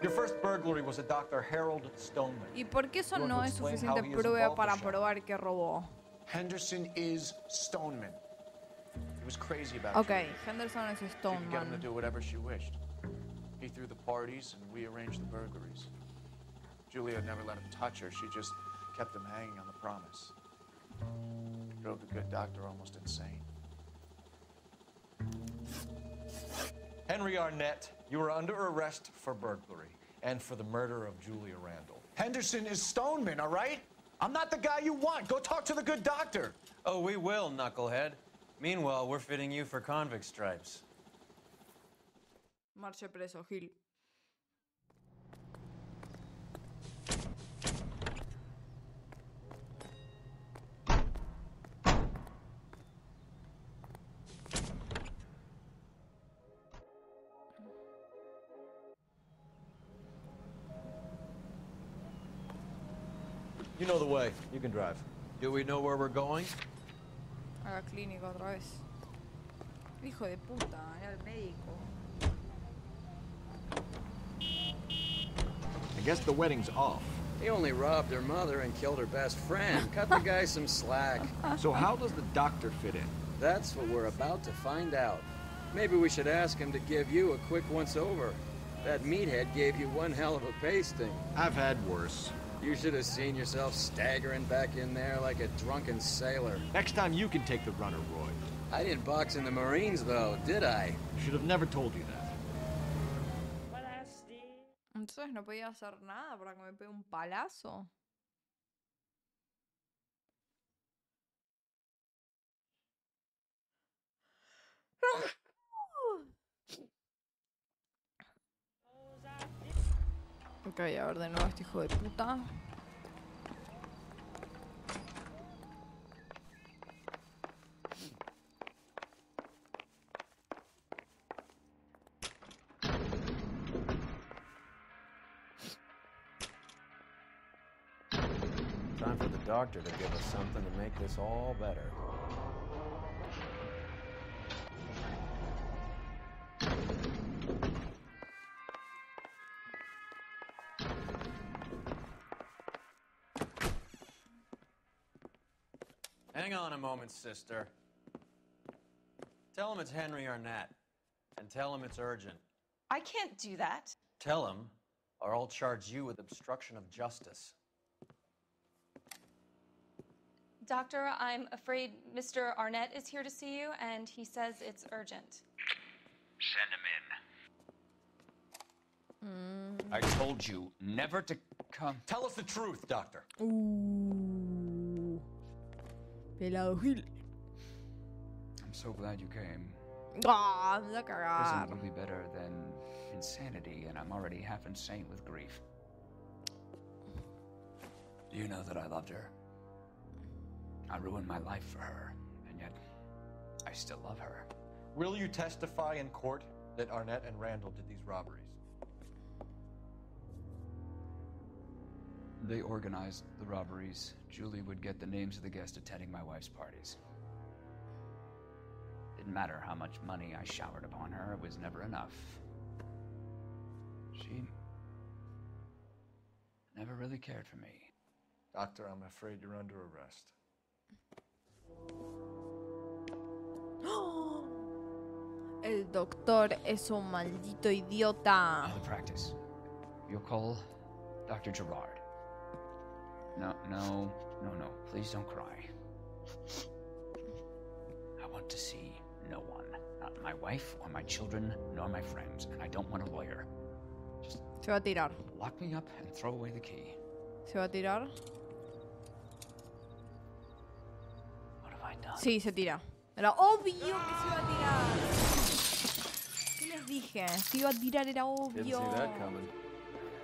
Speaker 12: Your first burglary was a Dr. Harold Stoneman.
Speaker 1: ¿Y por qué eso
Speaker 12: You want
Speaker 1: no
Speaker 12: to
Speaker 1: es
Speaker 12: explain
Speaker 1: suficiente
Speaker 12: how he is
Speaker 1: prueba
Speaker 12: involved
Speaker 1: para
Speaker 12: or shall I?
Speaker 1: probar que robó?
Speaker 7: Henderson is Stoneman. He was crazy about
Speaker 1: Ok,
Speaker 7: Julia.
Speaker 1: Henderson es
Speaker 7: She could get him to
Speaker 1: Stoneman.
Speaker 7: do whatever she wished. He threw the parties and we arranged the burglaries. Julia never let him touch her. She just kept him hanging on the promise. Drove the good doctor almost insane.
Speaker 12: Henry Arnett, you are under arrest for burglary and for the murder of Julia Randall.
Speaker 7: Henderson is Stoneman, all right? I'm not the guy you want. Go talk to the good doctor.
Speaker 2: Oh, we will, knucklehead. Meanwhile, we're fitting you for convict stripes.
Speaker 1: Marche preso, Gil.
Speaker 12: You know the way. You can drive.
Speaker 2: Do we know where we're going?
Speaker 1: A la clínica otra vez. Hijo de puta, era el médico.
Speaker 10: I guess the wedding's off.
Speaker 16: He only robbed her mother and killed her best friend. Cut the guy some slack.
Speaker 10: So how does the doctor fit in?
Speaker 16: That's what we're about to find out. Maybe we should ask him to give you a quick once-over. That meathead gave you one hell of a pasting.
Speaker 10: I've had worse.
Speaker 16: You should have seen yourself staggering back in there like a drunken sailor.
Speaker 10: Next time you can take the runner, Roy.
Speaker 16: I didn't box in the Marines, though, did I?
Speaker 10: Should have never told you that.
Speaker 1: Entonces no podía hacer nada para que me pegue un palazo. Ok, a ver de nuevo este hijo de puta.
Speaker 17: Time for the doctor to give us something to make this all better.
Speaker 2: Hang on a moment, sister. Tell him it's Henry Arnett, and tell him it's urgent.
Speaker 9: I can't do that.
Speaker 2: Tell him, or I'll charge you with obstruction of justice.
Speaker 21: Doctor, I'm afraid Mr. Arnett is here to see you, and he says it's urgent.
Speaker 22: Send him in. I told you never to come.
Speaker 12: Tell us the truth, Doctor.
Speaker 1: Pelado Gil.
Speaker 22: I'm so glad you came.
Speaker 1: Ah, me da cagar.
Speaker 22: Prison will be better than insanity, and I'm already half insane with grief. Do you know that I loved her? I ruined my life for her, and yet I still love her.
Speaker 12: Will you testify in court that Arnett and Randall did these robberies?
Speaker 22: They organized the robberies. Julie would get the names of the guests attending my wife's parties. Didn't matter how much money I showered upon her, it was never enough. She never really cared for me.
Speaker 12: Doctor, I'm afraid you're under arrest.
Speaker 1: El doctor es un maldito idiota.
Speaker 22: Out of practice. You'll call Dr. Gerard. No. Please don't cry. I want to see no one. Not my wife or my children, nor my friends. And I don't want a lawyer. Just
Speaker 1: Se va a tirar.
Speaker 22: lock me up and throw away the key.
Speaker 1: Se va a tirar.
Speaker 22: What have I done?
Speaker 1: Sí, se tira. Era obvio que se iba a tirar. ¿Qué les dije? Se iba a tirar, era obvio.
Speaker 17: Didn't see that coming.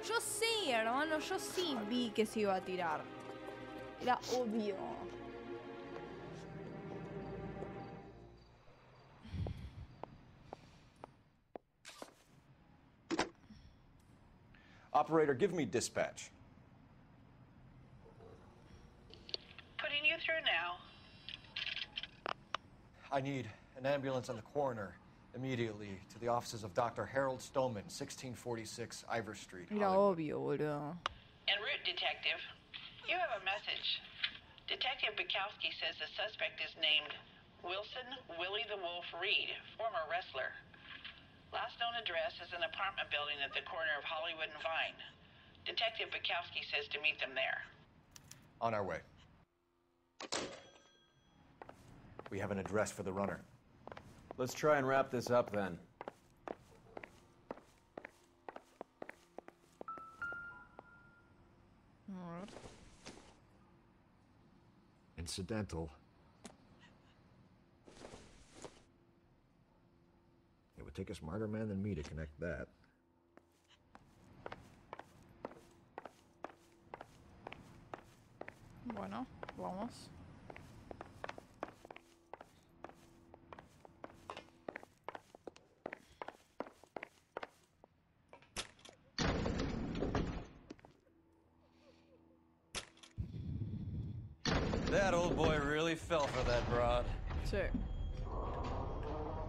Speaker 1: Yo sí, hermano, yo sí vi que se iba a tirar. Era obvio.
Speaker 12: Operator, give me dispatch.
Speaker 20: Putting you through now.
Speaker 12: I need an ambulance and the coroner immediately to the offices of Dr. Harold Stoneman, 1646 Ivor Street,
Speaker 1: Era
Speaker 12: Hollywood.
Speaker 1: obvio, boludo.
Speaker 20: En route, detective. You have a message. Detective Bukowski says the suspect is named Wilson Willie the Wolf Reed, former wrestler. Last known address is an apartment building at the corner of Hollywood and Vine. Detective Bukowski says to meet them there.
Speaker 12: On our way. We have an address for the runner.
Speaker 17: Let's try and wrap this up then.
Speaker 10: Incidental. It would take a smarter man than me to connect that.
Speaker 1: Bueno, vamos.
Speaker 2: That old boy really fell for that broad.
Speaker 1: Sí.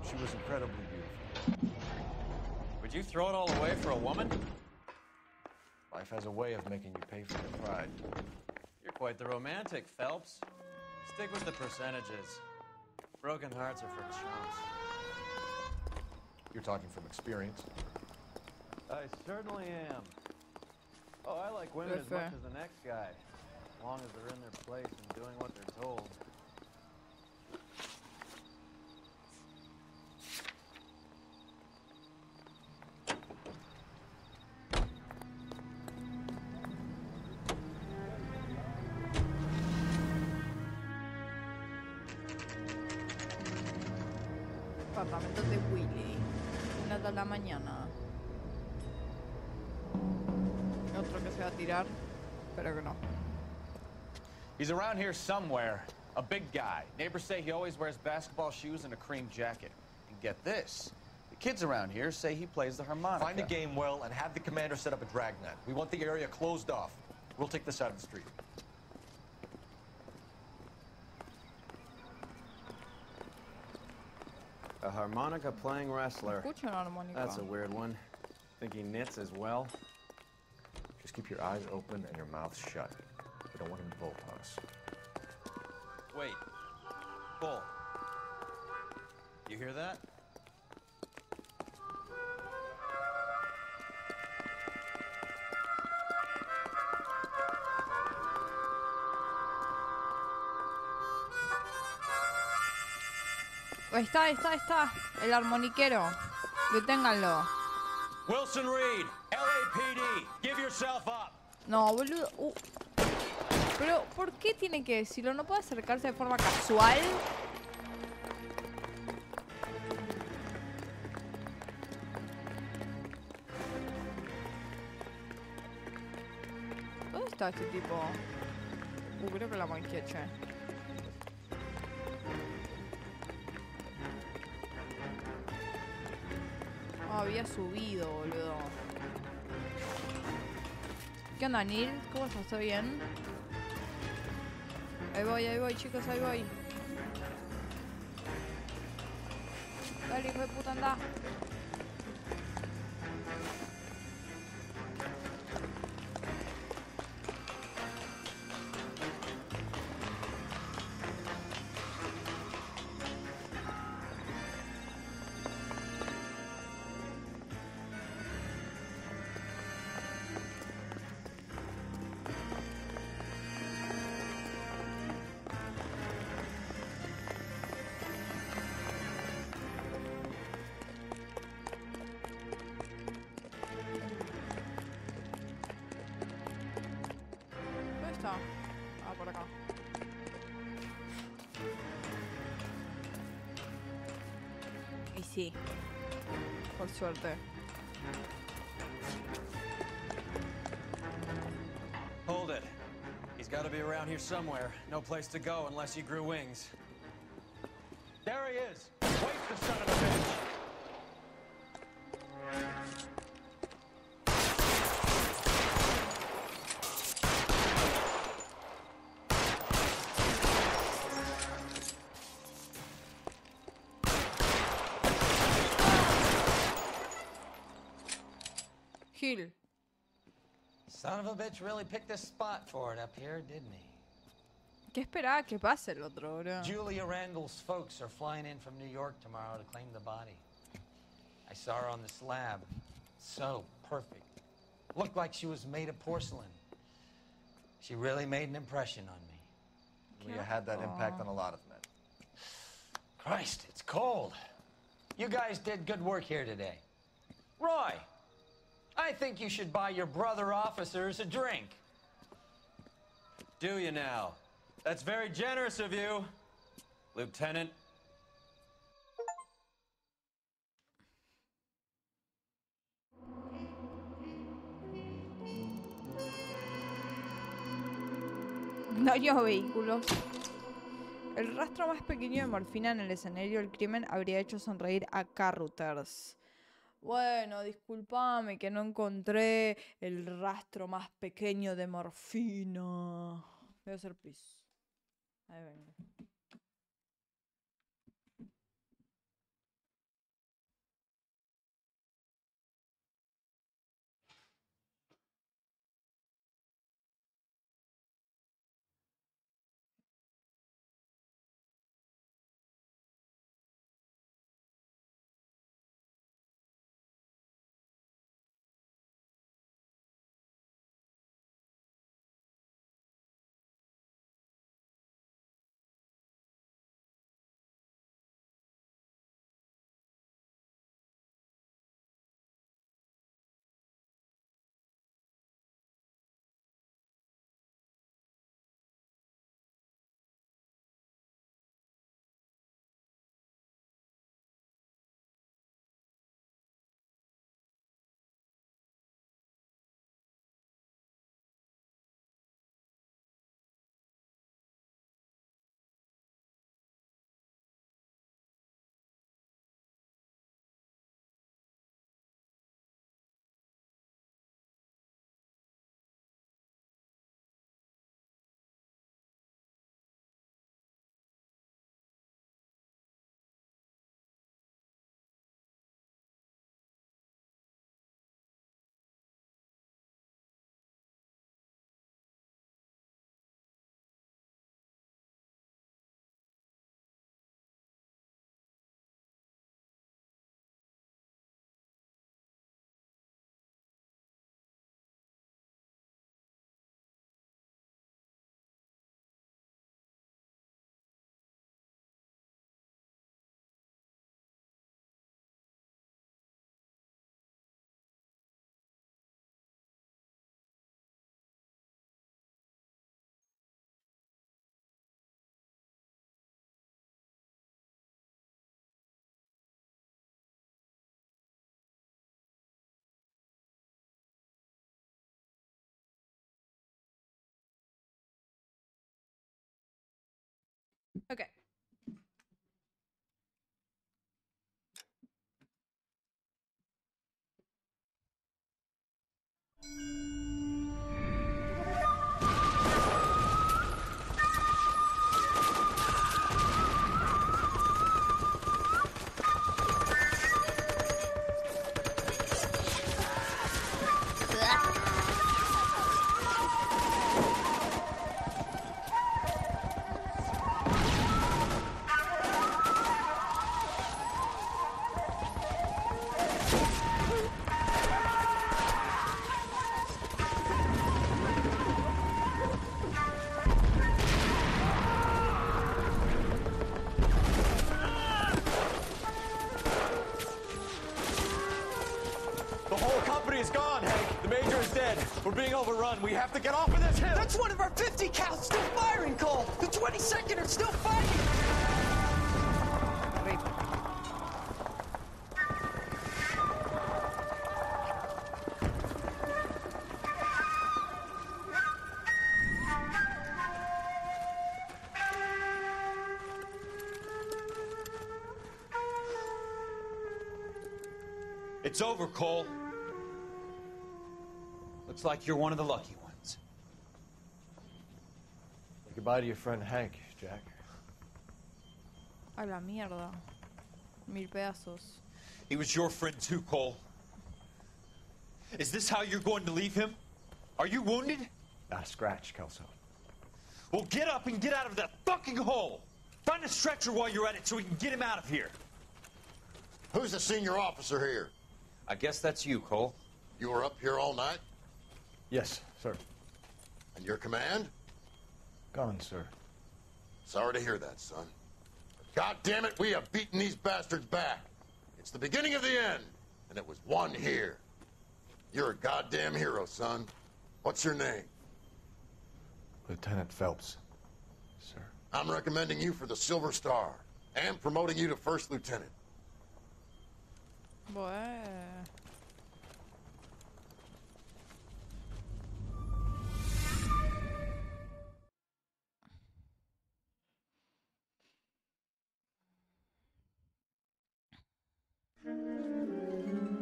Speaker 12: She was incredibly beautiful.
Speaker 2: Would you throw it all away for a woman?
Speaker 12: Life has a way of making you pay for your pride.
Speaker 2: You're quite the romantic, Phelps. Stick with the percentages. Broken hearts are for chumps.
Speaker 12: You're talking from experience.
Speaker 17: I certainly am. Oh, I like women as much as the next guy, as long as they're in their place and doing what they're told.
Speaker 1: Apartamento de Willy. 1 de la mañana. Otro que se va a tirar. Espero que no.
Speaker 6: He's around here somewhere. A big guy. Neighbors say he always wears basketball shoes and a cream jacket. And get this. The kids around here say he plays the harmonica.
Speaker 12: Find the game well and have the commander set up a dragnet. We want the area closed off. We'll take this out of the street.
Speaker 17: A harmonica-playing wrestler.
Speaker 1: Escucha una armónica.
Speaker 17: That's a weird one. Think he knits as well?
Speaker 12: Just keep your eyes open and your mouth shut. We don't want him to bolt on us.
Speaker 2: Wait. Bull. You hear that?
Speaker 1: Ahí está, ahí está. El armoniquero. Deténganlo.
Speaker 5: Wilson Reed, LAPD, give yourself up.
Speaker 1: No, boludo. Pero, ¿por qué tiene que decirlo? ¿No puede acercarse de forma casual? ¿Dónde está este tipo? Creo que la manqué, che. Había subido, boludo. ¿Qué onda, Neil? ¿Cómo estás? ¿Todo bien? Ahí voy, chicos, ahí voy. Dale, hijo de puta, anda. Ah, por acá. Y sí. Por suerte.
Speaker 2: Hold it. He's got to be around here somewhere. No place to go unless he grew wings.
Speaker 5: There he is. Wait, the son of a bitch.
Speaker 1: Gil.
Speaker 3: Son of a bitch really picked a spot for it up here, didn't he?
Speaker 1: ¿Qué esperaba que pase el otro, bro?
Speaker 3: Julia Randall's folks are flying in from New York tomorrow to claim the body. I saw her on the slab. So perfect. Looked like she was made of porcelain. She really made an impression on me.
Speaker 12: We had that impact on a lot of men.
Speaker 3: Christ, it's cold. You guys did good work here today. Roy, I think you should buy your brother officers a drink.
Speaker 2: Do you now? That's very generous of you, Lieutenant.
Speaker 1: Daños vehículos. El rastro más pequeño de morfina en el escenario del crimen habría hecho sonreír a Carruthers. Bueno, discúlpame que no encontré el rastro más pequeño de morfina. Voy a hacer pis. Ahí vengo. Ok.
Speaker 6: The whole company is gone, Hank. The major is dead. We're being overrun. We have to get off of this hill.
Speaker 11: That's one of our 50 cows still firing, Cole. The 22nd are still fighting.
Speaker 5: It's over, Cole. Looks like you're one of the lucky ones.
Speaker 12: Say goodbye to your friend Hank, Jack.
Speaker 1: A la mierda. 1000 pedazos.
Speaker 5: He was your friend too, Cole. Is this how you're going to leave him? Are you wounded?
Speaker 12: Not a scratch, Kelso.
Speaker 5: Well, get up and get out of that fucking hole! Find a stretcher while you're at it so we can get him out of here.
Speaker 13: Who's the senior officer here?
Speaker 5: I guess that's you, Cole.
Speaker 13: You were up here all night?
Speaker 12: Yes, sir.
Speaker 13: And your command?
Speaker 12: Gone, sir.
Speaker 13: Sorry to hear that, son. But God damn it, we have beaten these bastards back. It's the beginning of the end, and it was won here. You're a goddamn hero, son. What's your name?
Speaker 12: Lieutenant Phelps, sir.
Speaker 13: I'm recommending you for the Silver Star and promoting you to First Lieutenant.
Speaker 1: Bueno.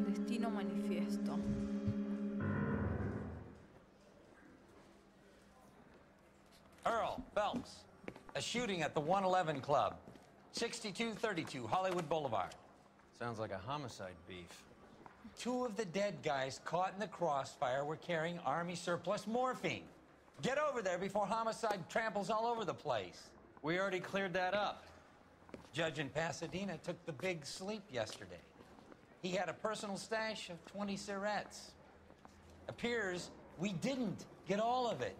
Speaker 1: Destino manifiesto.
Speaker 3: Earl Phelps, a shooting at the 111 Club, 6232 Hollywood Boulevard.
Speaker 8: Sounds like a homicide beef.
Speaker 3: 2 of the dead guys caught in the crossfire were carrying Army surplus morphine. Get over there before homicide tramples all over the place.
Speaker 8: We already cleared that up.
Speaker 3: Judge in Pasadena took the big sleep yesterday. He had a personal stash of 20 cigarettes. Appears we didn't get all of it.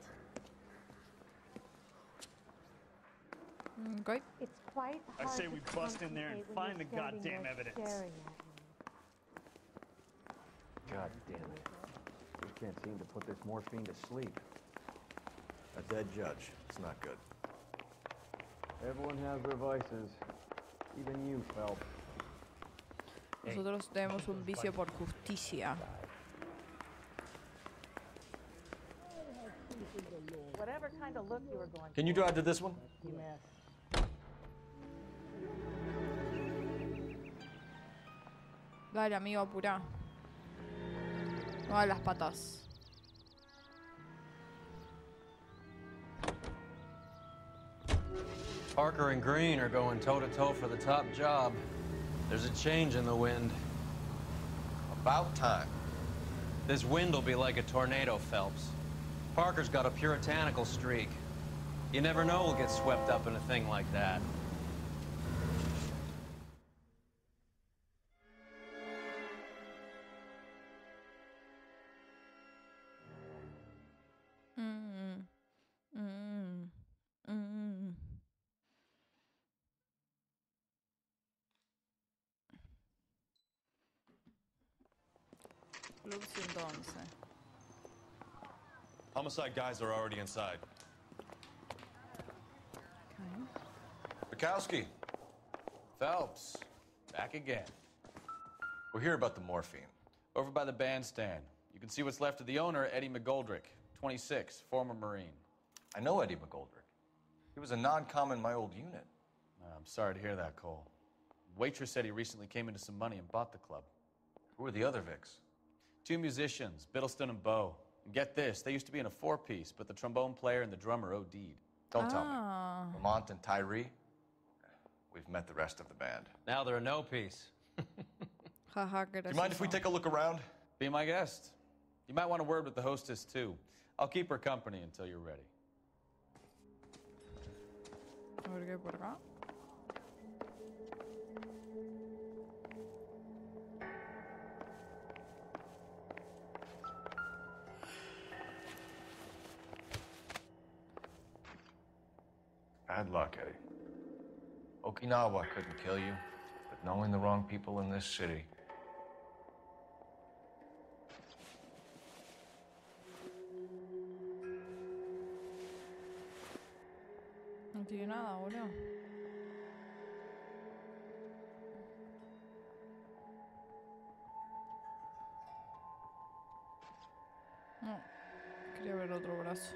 Speaker 1: Okay.
Speaker 4: It's quite
Speaker 23: I
Speaker 4: hard
Speaker 23: say
Speaker 4: to
Speaker 23: we bust in there and
Speaker 4: concentrate when
Speaker 23: find the
Speaker 4: you're standing
Speaker 23: goddamn
Speaker 4: there
Speaker 23: evidence.
Speaker 4: staring at me.
Speaker 10: God damn it. We can't seem to put this morphine to sleep.
Speaker 12: A dead judge. It's not good.
Speaker 14: Everyone has their vices. Even you, Phelps.
Speaker 1: Nosotros tenemos un vicio por justicia.
Speaker 9: Whatever kind of look you were going
Speaker 12: Can you drive to this one?
Speaker 9: You missed.
Speaker 1: Dale, amigo, apurá. No a las patas.
Speaker 8: Parker and Green are going toe-to-toe for the top job. There's a change in the wind.
Speaker 12: About time.
Speaker 8: This wind will be like a tornado, Phelps. Parker's got a puritanical streak. You never know we'll get swept up in a thing like that.
Speaker 1: Club 111.
Speaker 5: Homicide guys are already inside.
Speaker 1: Okay.
Speaker 6: Bukowski. Phelps. Back again.
Speaker 12: We're here about the morphine.
Speaker 6: Over by the bandstand. You can see what's left of the owner, Eddie McGoldrick, 26, former Marine.
Speaker 12: I know Eddie McGoldrick. He was a non-com in my old unit.
Speaker 6: I'm sorry to hear that, Cole. Waitress said he recently came into some money and bought the club.
Speaker 12: Who are the other Vics?
Speaker 6: 2 musicians, Biddleston and Bo. And get this, they used to be in a 4-piece, but the trombone player and the drummer OD'd.
Speaker 12: Don't tell me. Lamont and Tyree? We've met the rest of the band.
Speaker 8: Now they're a no-piece.
Speaker 1: Jaja,
Speaker 12: Do you mind if we take a look around?
Speaker 6: Be my guest. You might want a word with the hostess, too. I'll keep her company until you're ready.
Speaker 1: A ver qué hay por acá.
Speaker 12: Bad luck, Eddie. Okinawa couldn't kill you, but knowing the wrong people in this city.
Speaker 1: No tiene nada, boludo. No, quería ver otro brazo.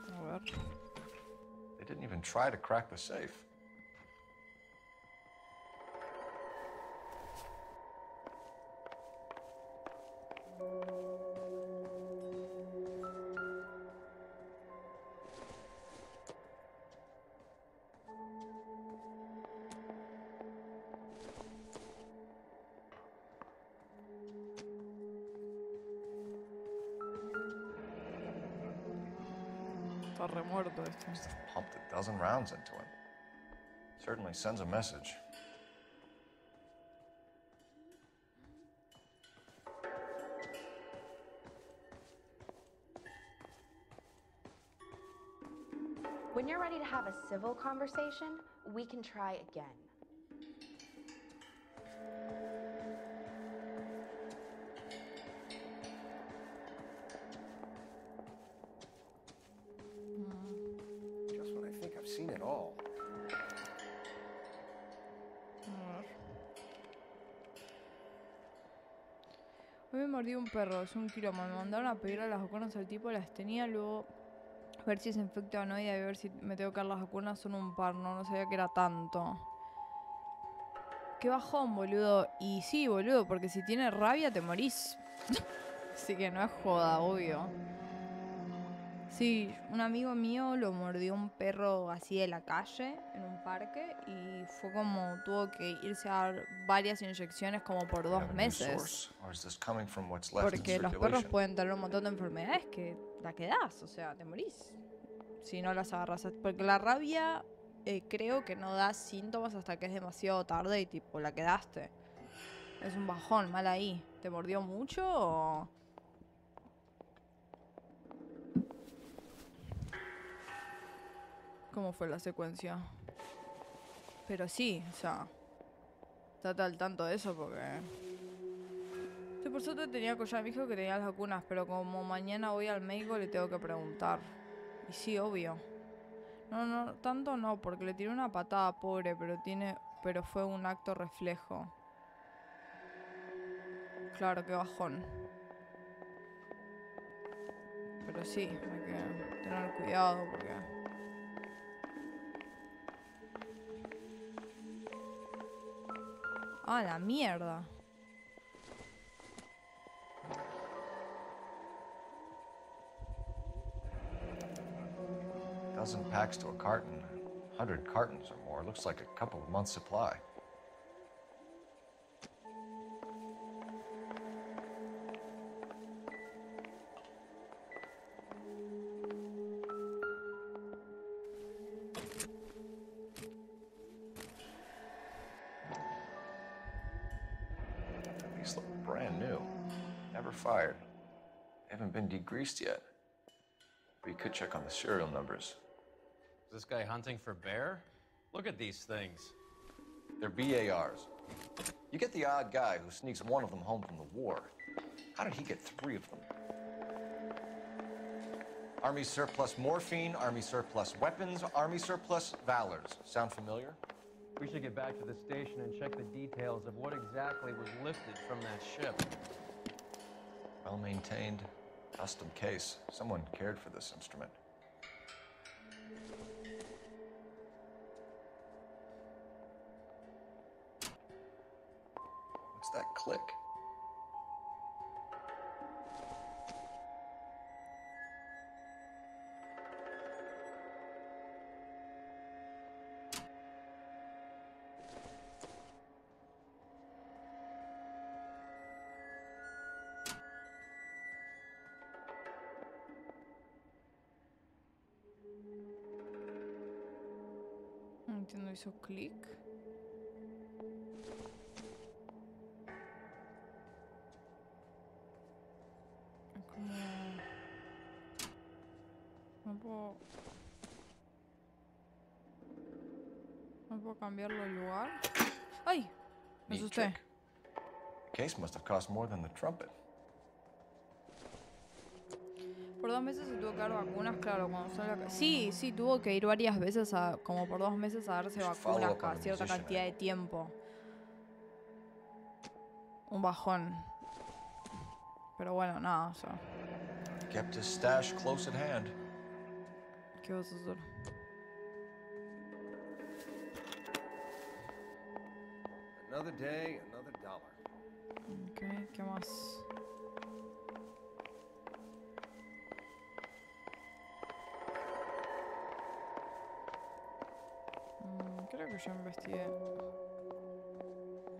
Speaker 1: A ver.
Speaker 12: They didn't even try to crack the safe.
Speaker 1: Está remuerto este.
Speaker 12: Must have pumped a dozen rounds into him. Certainly sends a message.
Speaker 4: When you're ready to have a civil conversation, we can try again.
Speaker 10: Just when I think I've seen it all.
Speaker 1: Hoy me mordió un perro, es un quilombo. Me mandaron a pedirle las vacunas al tipo, las tenía, luego a ver si se infecta o no y a ver si me tengo que dar las vacunas. Son un par, no sabía que era tanto. Qué bajón, boludo. Y sí, boludo, porque si tiene rabia te morís. Así que no es joda, obvio. Sí, un amigo mío lo mordió un perro así de la calle, en un parque, y fue como, tuvo que irse a dar varias inyecciones como por 2 meses. Porque los perros pueden tener un montón de enfermedades que la quedás, o sea, te morís. Si no las agarras. Porque la rabia creo que no da síntomas hasta que es demasiado tarde y tipo, la quedaste. Es un bajón, mal ahí. ¿Te mordió mucho o...? ¿Cómo fue la secuencia? Pero sí, o sea, estate al tanto de eso porque... Sí, por suerte tenía collar, me dijo que tenía las vacunas, pero como mañana voy al médico le tengo que preguntar. Y sí, obvio. No, tanto no, porque le tiré una patada, pobre, pero fue un acto reflejo. Claro, qué bajón. Pero sí, hay que tener cuidado porque... Ah, la mierda.
Speaker 12: Dozen packs to a carton, 100 cartons or more. Looks like a couple of months' supply. These look brand new. Never fired. They haven't been degreased yet. But you could check on the serial numbers.
Speaker 8: Is this guy hunting for bear? Look at these things.
Speaker 12: They're BARs. You get the odd guy who sneaks one of them home from the war. How did he get 3 of them? Army surplus morphine, Army surplus weapons, Army surplus valors. Sound familiar?
Speaker 14: We should get back to the station and check the details of what exactly was lifted from that ship.
Speaker 12: Well-maintained, custom case. Someone cared for this instrument. What's that click?
Speaker 1: No entiendo, hizo clic. Como... No puedo... No puedo cambiarlo de lugar. ¡Ay! Me
Speaker 12: Neat
Speaker 1: asusté.
Speaker 12: trick. The case must have cost more than the trumpet.
Speaker 1: Por 2 meses se tuvo que dar vacunas, claro, cuando sale acá. Sí, sí, tuvo que ir varias veces, como por 2 meses a darse vacunas cada cierta cantidad de tiempo. Un bajón. Pero bueno, nada, o sea.
Speaker 12: Kept his stash close at hand.
Speaker 1: ¿Qué vas a hacer?
Speaker 14: Another day, another dollar.
Speaker 1: Ok, ¿qué más? Creo que ya investigué.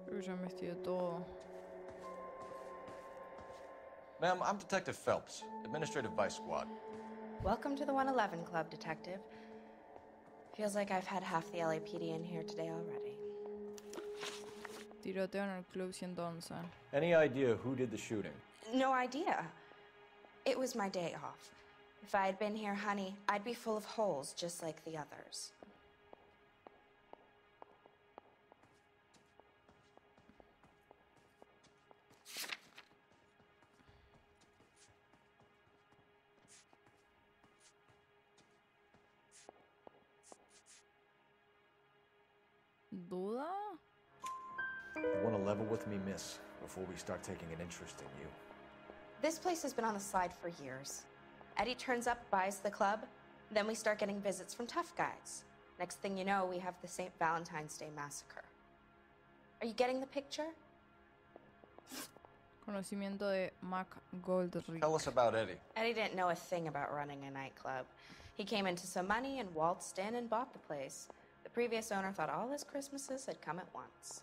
Speaker 1: Creo que ya investigué todo.
Speaker 12: Ma'am, I'm Detective Phelps, Administrative Vice Squad.
Speaker 4: Welcome to the 111 Club, Detective. Feels like I've had half the LAPD in here today already.
Speaker 1: Tiroteo en el Club 111.
Speaker 12: Any idea who did the shooting?
Speaker 4: No idea. It was my day off. If I had been here, honey, I'd be full of holes just like the others.
Speaker 1: ¿Duda?
Speaker 12: You want to level with me, miss, before we start taking an interest in you.
Speaker 4: This place has been on the slide for years. Eddie turns up, buys the club, then we start getting visits from tough guys. Next thing you know, we have the St. Valentine's Day massacre. Are you getting the picture?
Speaker 1: Conocimiento de Mac Goldrick.
Speaker 12: Tell us about Eddie.
Speaker 4: Eddie didn't know a thing about running a nightclub. He came into some money and waltzed in and bought the place. The previous owner thought all his Christmases had come at once.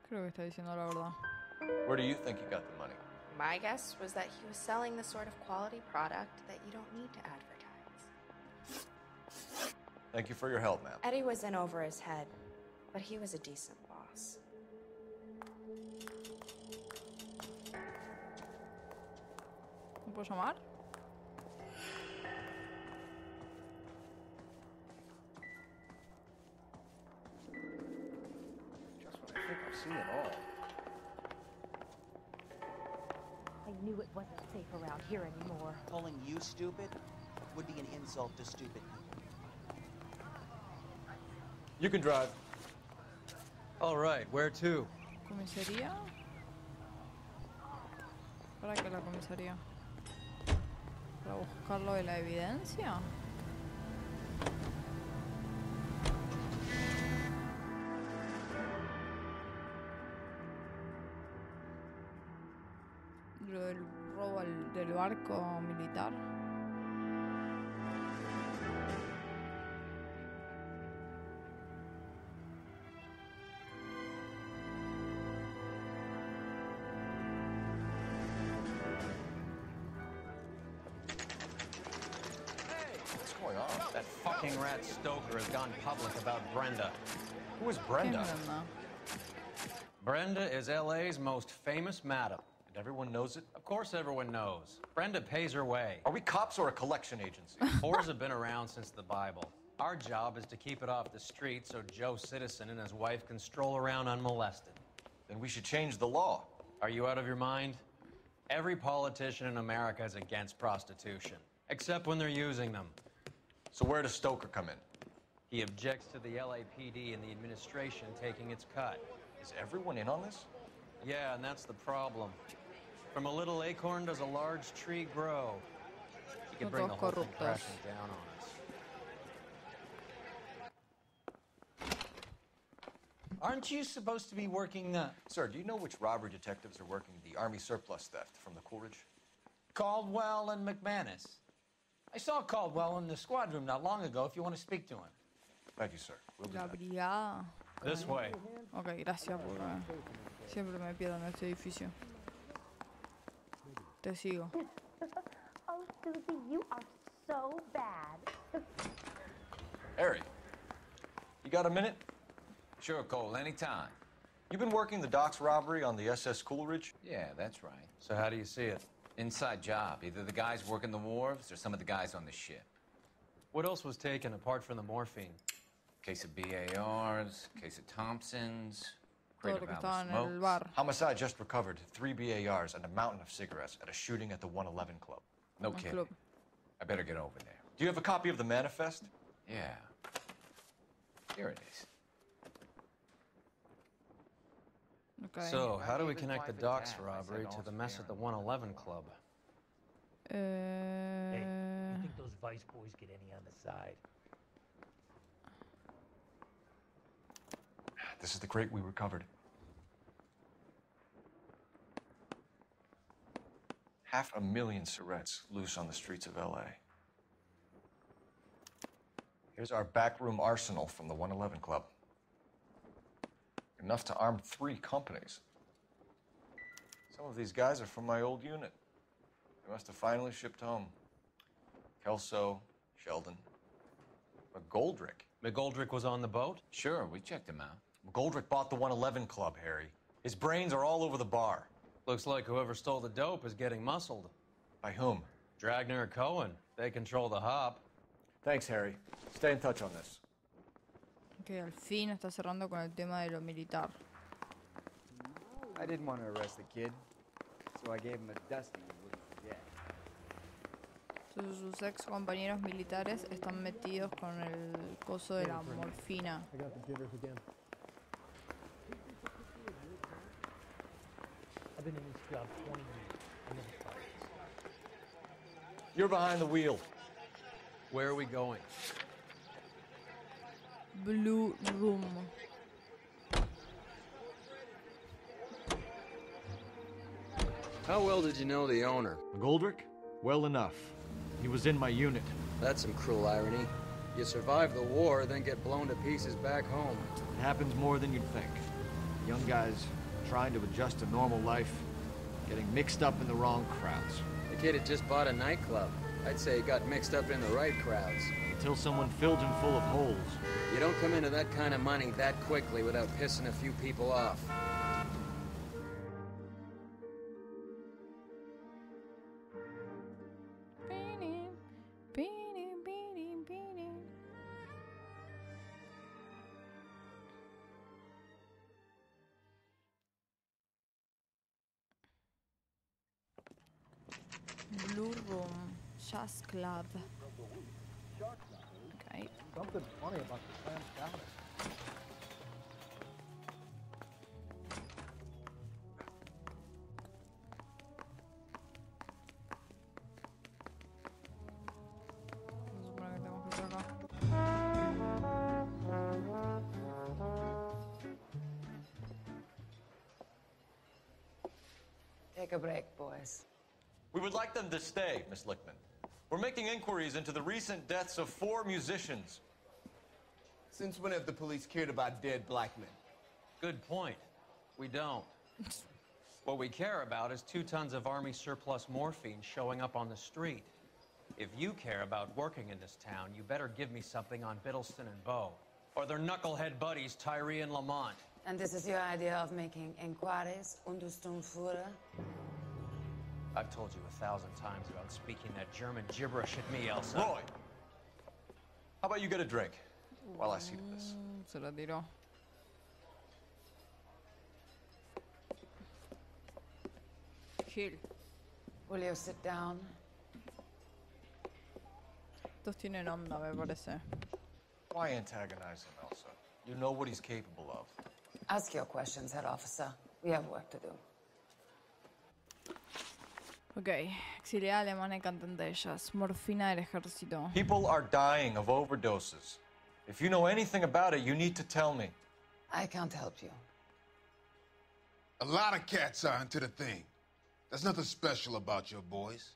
Speaker 1: Creo que está diciendo la verdad.
Speaker 12: Where do you think he got the money?
Speaker 4: My guess was that he was selling the sort of quality product that you don't need to advertise.
Speaker 12: Thank you for your help, ma'am.
Speaker 4: Eddie was in over his head, but he was a decent boss.
Speaker 1: ¿Me puedo llamar?
Speaker 14: Just when I think I've seen it all.
Speaker 15: I knew it wasn't safe around here anymore.
Speaker 19: Calling you stupid would be an insult to stupid people.
Speaker 12: You can drive.
Speaker 8: All right, where to?
Speaker 1: ¿Comisaría? ¿Para qué la comisaría? ¿Para buscar lo de la evidencia? Lo del robo del barco militar.
Speaker 12: What's going on?
Speaker 8: That fucking rat Stoker has gone public about Brenda.
Speaker 12: Who is Brenda?
Speaker 8: Brenda is LA's most famous madam.
Speaker 12: And everyone knows it?
Speaker 8: Of course everyone knows. Brenda pays her way.
Speaker 12: Are we cops or a collection agency?
Speaker 8: Whores have been around since the Bible. Our job is to keep it off the street so Joe Citizen and his wife can stroll around unmolested.
Speaker 12: Then we should change the law.
Speaker 8: Are you out of your mind? Every politician in America is against prostitution, except when they're using them.
Speaker 12: So where does Stoker come in?
Speaker 8: He objects to the LAPD and the administration taking its cut.
Speaker 12: Is everyone in on this?
Speaker 8: Yeah, and that's the problem. From a little acorn does a large tree grow. You can bring the whole thing crashing down on us.
Speaker 3: Aren't you supposed to be working the...
Speaker 12: Sir, do you know which robbery detectives are working the Army surplus theft from the Coolidge?
Speaker 3: Caldwell and McManus. I saw Caldwell in the squad room not long ago if you want to speak to him.
Speaker 12: Thank you, sir. We'll do
Speaker 1: La
Speaker 12: that.
Speaker 1: brigada.
Speaker 8: This way.
Speaker 1: Ok, gracias por... Siempre me pierdo en este edificio. Te sigo.
Speaker 15: Oh, Susie, you are so bad.
Speaker 12: Harry, you got a minute?
Speaker 7: Sure, Cole, anytime.
Speaker 12: You've been working the docks robbery on the SS Coolidge?
Speaker 7: Yeah, that's right.
Speaker 8: So how do you see it?
Speaker 7: Inside job. Either the guys working the wharves or some of the guys on the ship.
Speaker 8: What else was taken apart from the morphine?
Speaker 7: Case of BARs, case of Thompsons,
Speaker 1: Todo
Speaker 7: crate
Speaker 1: lo
Speaker 7: of
Speaker 1: que
Speaker 7: Alice
Speaker 1: estaba en el
Speaker 7: Smokes.
Speaker 1: bar.
Speaker 12: Homicide just recovered 3 BARs and a mountain of cigarettes at a shooting at the 111 Club.
Speaker 7: No kidding. I better get over there.
Speaker 12: Do you have a copy of the manifest?
Speaker 7: Yeah. Here it is.
Speaker 1: Okay.
Speaker 8: So, how do we connect the docks robbery to the mess at the 111 Club?
Speaker 18: Hey, you think those Vice boys get any on the side?
Speaker 12: This is the crate we recovered. 500,000 cigarettes loose on the streets of LA. Here's our backroom arsenal from the 111 Club. Enough to arm 3 companies. Some of these guys are from my old unit. They must have finally shipped home. Kelso, Sheldon, McGoldrick.
Speaker 8: McGoldrick was on the boat?
Speaker 7: Sure, we checked him out.
Speaker 12: McGoldrick bought the 111 Club, Harry. His brains are all over the bar.
Speaker 8: Looks like whoever stole the dope is getting muscled.
Speaker 12: By whom?
Speaker 8: Dragner or Cohen. They control the hop.
Speaker 12: Thanks, Harry. Stay in touch on this.
Speaker 1: Que al fin está cerrando con el tema de lo militar.
Speaker 23: I didn't want to arrest the kid, so I gave him a dusting he wouldn't forget.
Speaker 1: Entonces sus ex compañeros militares están metidos con el coso de la morfina.
Speaker 14: I got the jitters again.
Speaker 18: I've been in this job 20 years. I never tried this.
Speaker 12: You're behind the wheel.
Speaker 8: Where are we going?
Speaker 1: Blue Room.
Speaker 16: How well did you know the owner?
Speaker 10: McGoldrick? Well enough. He was in my unit.
Speaker 16: That's some cruel irony. You survive the war, then get blown to pieces back home.
Speaker 10: It happens more than you'd think. Young guys trying to adjust to normal life, getting mixed up in the wrong crowds.
Speaker 16: The kid had just bought a nightclub. I'd say he got mixed up in the right crowds.
Speaker 10: Until someone filled him full of holes.
Speaker 16: You don't come into that kind of money that quickly without pissing a few people off.
Speaker 1: Blue Room. Jazz Club. Okay.
Speaker 14: Something funny about the clam chowder.
Speaker 1: Se supone que tenemos que ir acá.
Speaker 24: Take a break, boys.
Speaker 12: We would like them to stay, Miss Lickman. We're making inquiries into the recent deaths of 4 musicians.
Speaker 25: Since when have the police cared about dead black men?
Speaker 8: Good point. We don't. What we care about is 2 tons of Army surplus morphine showing up on the street. If you care about working in this town, you better give me something on Biddleston and Bow, or their knucklehead buddies Tyree and Lamont.
Speaker 24: And this is your idea of making inquiries under Sturmführer?
Speaker 8: I've told you 1,000 times about speaking that German gibberish at me, Elsa.
Speaker 12: Roy, how about you get a drink while I see to this?
Speaker 1: Se la tiró. Gil.
Speaker 24: Will you sit down?
Speaker 1: Estos tienen onda, me parece.
Speaker 12: Why antagonize him, Elsa? You know what he's capable of.
Speaker 24: Ask your questions, head officer. We have work to do.
Speaker 1: Ok, exiliada alemana y cantante de jazz. Morfina del ejército.
Speaker 12: People are dying of overdoses. If you know anything about it, you need to tell me.
Speaker 24: I can't help you.
Speaker 2: A lot of cats are into the thing. There's nothing special about your boys.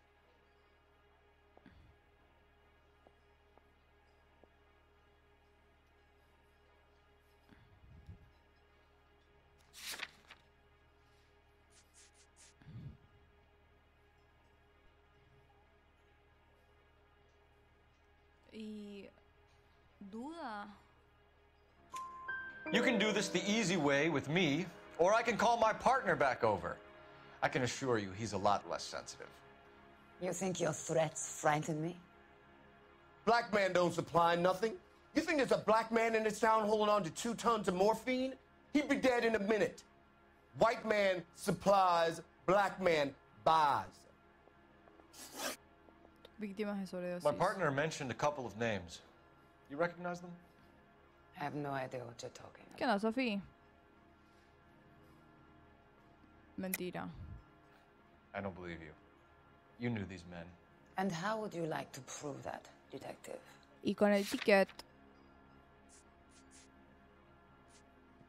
Speaker 1: Y... duda.
Speaker 12: You can do this the easy way with me, or I can call my partner back over. I can assure you he's a lot less sensitive.
Speaker 24: You think your threats frighten me?
Speaker 25: Black man don't supply nothing. You think there's a black man in this town holding on to 2 tons of morphine? He'd be dead in a minute. White man supplies, black man buys.
Speaker 1: Víctimas de sobredosis.
Speaker 12: My partner mentioned a couple of names. You recognize them?
Speaker 24: I have no idea what you're talking about.
Speaker 1: ¿Qué onda, Sophie? Mentira.
Speaker 12: I don't believe you. You knew these men.
Speaker 24: And how would you like to prove that, detective?
Speaker 1: Y con el ticket.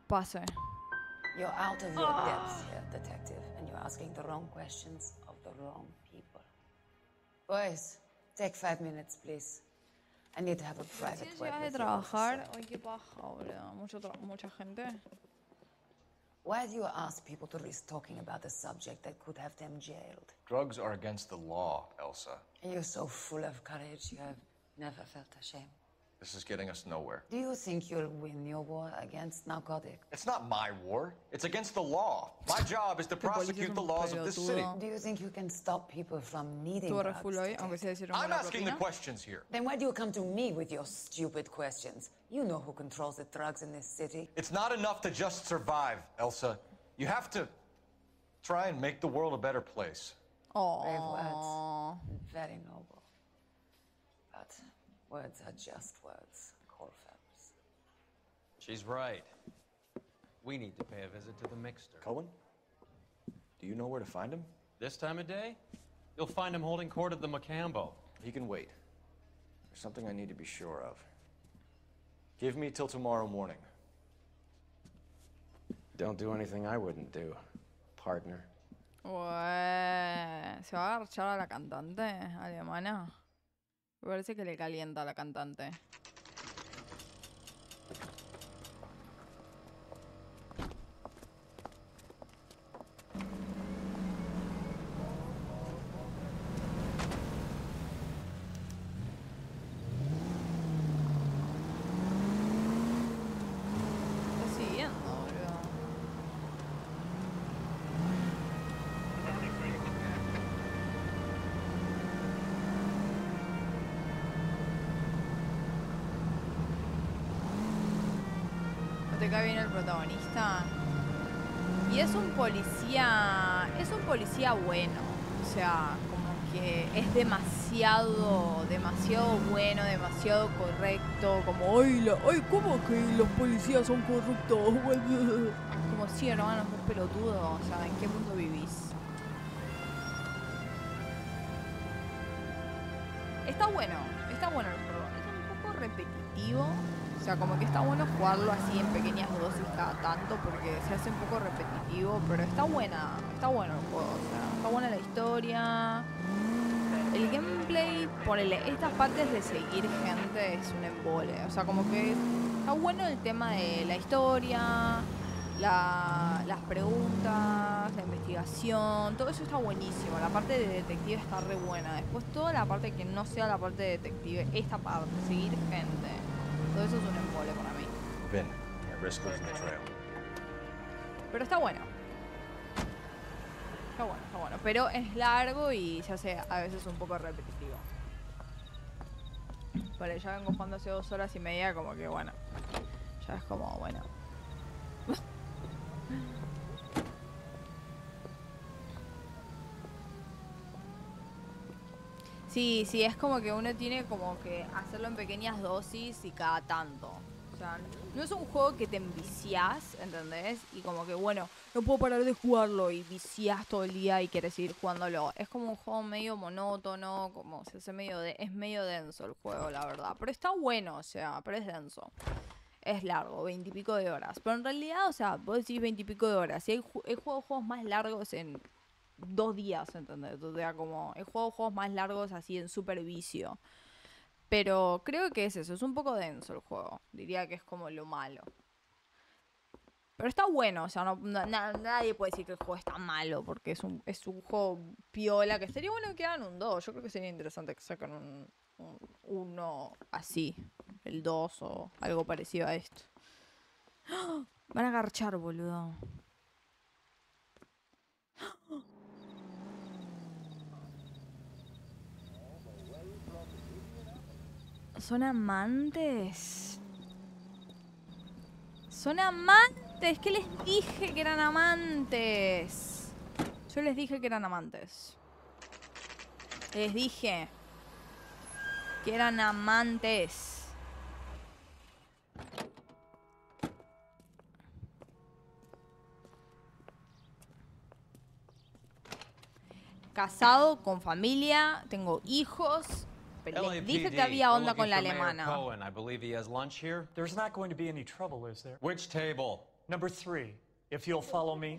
Speaker 1: Pase.
Speaker 24: You're out of your depths here, detective, and you're asking the wrong questions of the wrong people. Boys, take 5 minutes, please. I need to have a private word
Speaker 1: Llegas de
Speaker 24: with you,
Speaker 1: trabajar.
Speaker 24: officer.
Speaker 1: Ay, qué paja, boludo. Mucha gente.
Speaker 24: Why do you ask people to risk talking about a subject that could have them jailed?
Speaker 12: Drugs are against the law, Elsa.
Speaker 24: You're so full of courage, you have never felt ashamed.
Speaker 12: This is getting us nowhere.
Speaker 24: Do you think you'll win your war against narcotics?
Speaker 12: It's not my war. It's against the law. My job is to prosecute the laws of this city.
Speaker 24: Do you think you can stop people from needing
Speaker 1: Estuvo re
Speaker 24: drugs?
Speaker 1: full hoy, aunque sea decir
Speaker 12: I'm
Speaker 1: una
Speaker 12: asking the
Speaker 1: propina.
Speaker 12: questions here.
Speaker 24: Then why do you come to me with your stupid questions? You know who controls the drugs in this city.
Speaker 12: It's not enough to just survive, Elsa. You have to try and make the world a better place.
Speaker 24: Brave words. Very noble. But words are just words, Colfax.
Speaker 8: She's right. We need to pay a visit to the mixer.
Speaker 12: Cohen? Do you know where to find him?
Speaker 8: This time of day? You'll find him holding court at the Macambo.
Speaker 12: He can wait. There's something I need to be sure of. Give me till tomorrow morning.
Speaker 16: Don't do anything I wouldn't do, partner.
Speaker 1: Ué, ¿se va a agarchar a la cantante alemana? Me parece que le calienta a la cantante. Está siguiendo, boludo. ¿No te cae bien el protagonista? Y es un policía bueno. O sea, como que es demasiado bueno, demasiado correcto. Como, ay, ¿cómo que los policías son corruptos? Como, sí, hermano, es un pelotudo. O sea, ¿en qué mundo vivís? Está bueno el juego. Es un poco repetitivo. O sea, como que está bueno jugarlo así en pequeñas dosis cada tanto porque se hace un poco repetitivo, pero está bueno el juego. O sea, está buena la historia. El gameplay, ponele, estas partes de seguir gente es un embole. O sea, como que está bueno el tema de la historia, las preguntas, la investigación, todo eso está buenísimo. La parte de detective está re buena. Después toda la parte que no sea la parte de detective, esta parte, seguir gente, todo eso es un embole para mí.
Speaker 12: Vin, at risk losing the trail.
Speaker 1: Pero está bueno. Está bueno. Pero es largo y se hace a veces un poco repetitivo. Vale, ya vengo jugando hace 2 horas y media, como que bueno. Ya es como, bueno. Sí, es como que uno tiene como que hacerlo en pequeñas dosis y cada tanto. O sea, no es un juego que te enviciás, ¿entendés? Y como que, bueno, no puedo parar de jugarlo y viciás todo el día y quieres seguir jugándolo. Es como un juego medio monótono, como se hace es medio denso el juego, la verdad. Pero está bueno, o sea, pero es denso. Es largo, 20 y pico de horas. Pero en realidad, o sea, vos decís 20 y pico de horas. Y he jugado juegos más largos en 2 días, ¿entendés? O sea, como he jugado juegos más largos así en super vicio. Pero creo que es eso, es un poco denso el juego. Diría que es como lo malo. Pero está bueno, o sea, nadie puede decir que el juego está malo, porque es un juego piola, que sería bueno que hagan un 2. Yo creo que sería interesante que saquen un 1 así, el 2 o algo parecido a esto. ¡Oh! Van a garchar, boludo. ¿Son amantes? ¡Son amantes! ¿Qué les dije que eran amantes? Yo les dije que eran amantes. Les dije que eran amantes. Casado, con familia, tengo hijos. Pero les dije que había onda con la alemana.
Speaker 6: I believe he has lunch here.
Speaker 18: There's not going to be any trouble, is there?
Speaker 6: Which table?
Speaker 18: Number 3, if you'll follow me.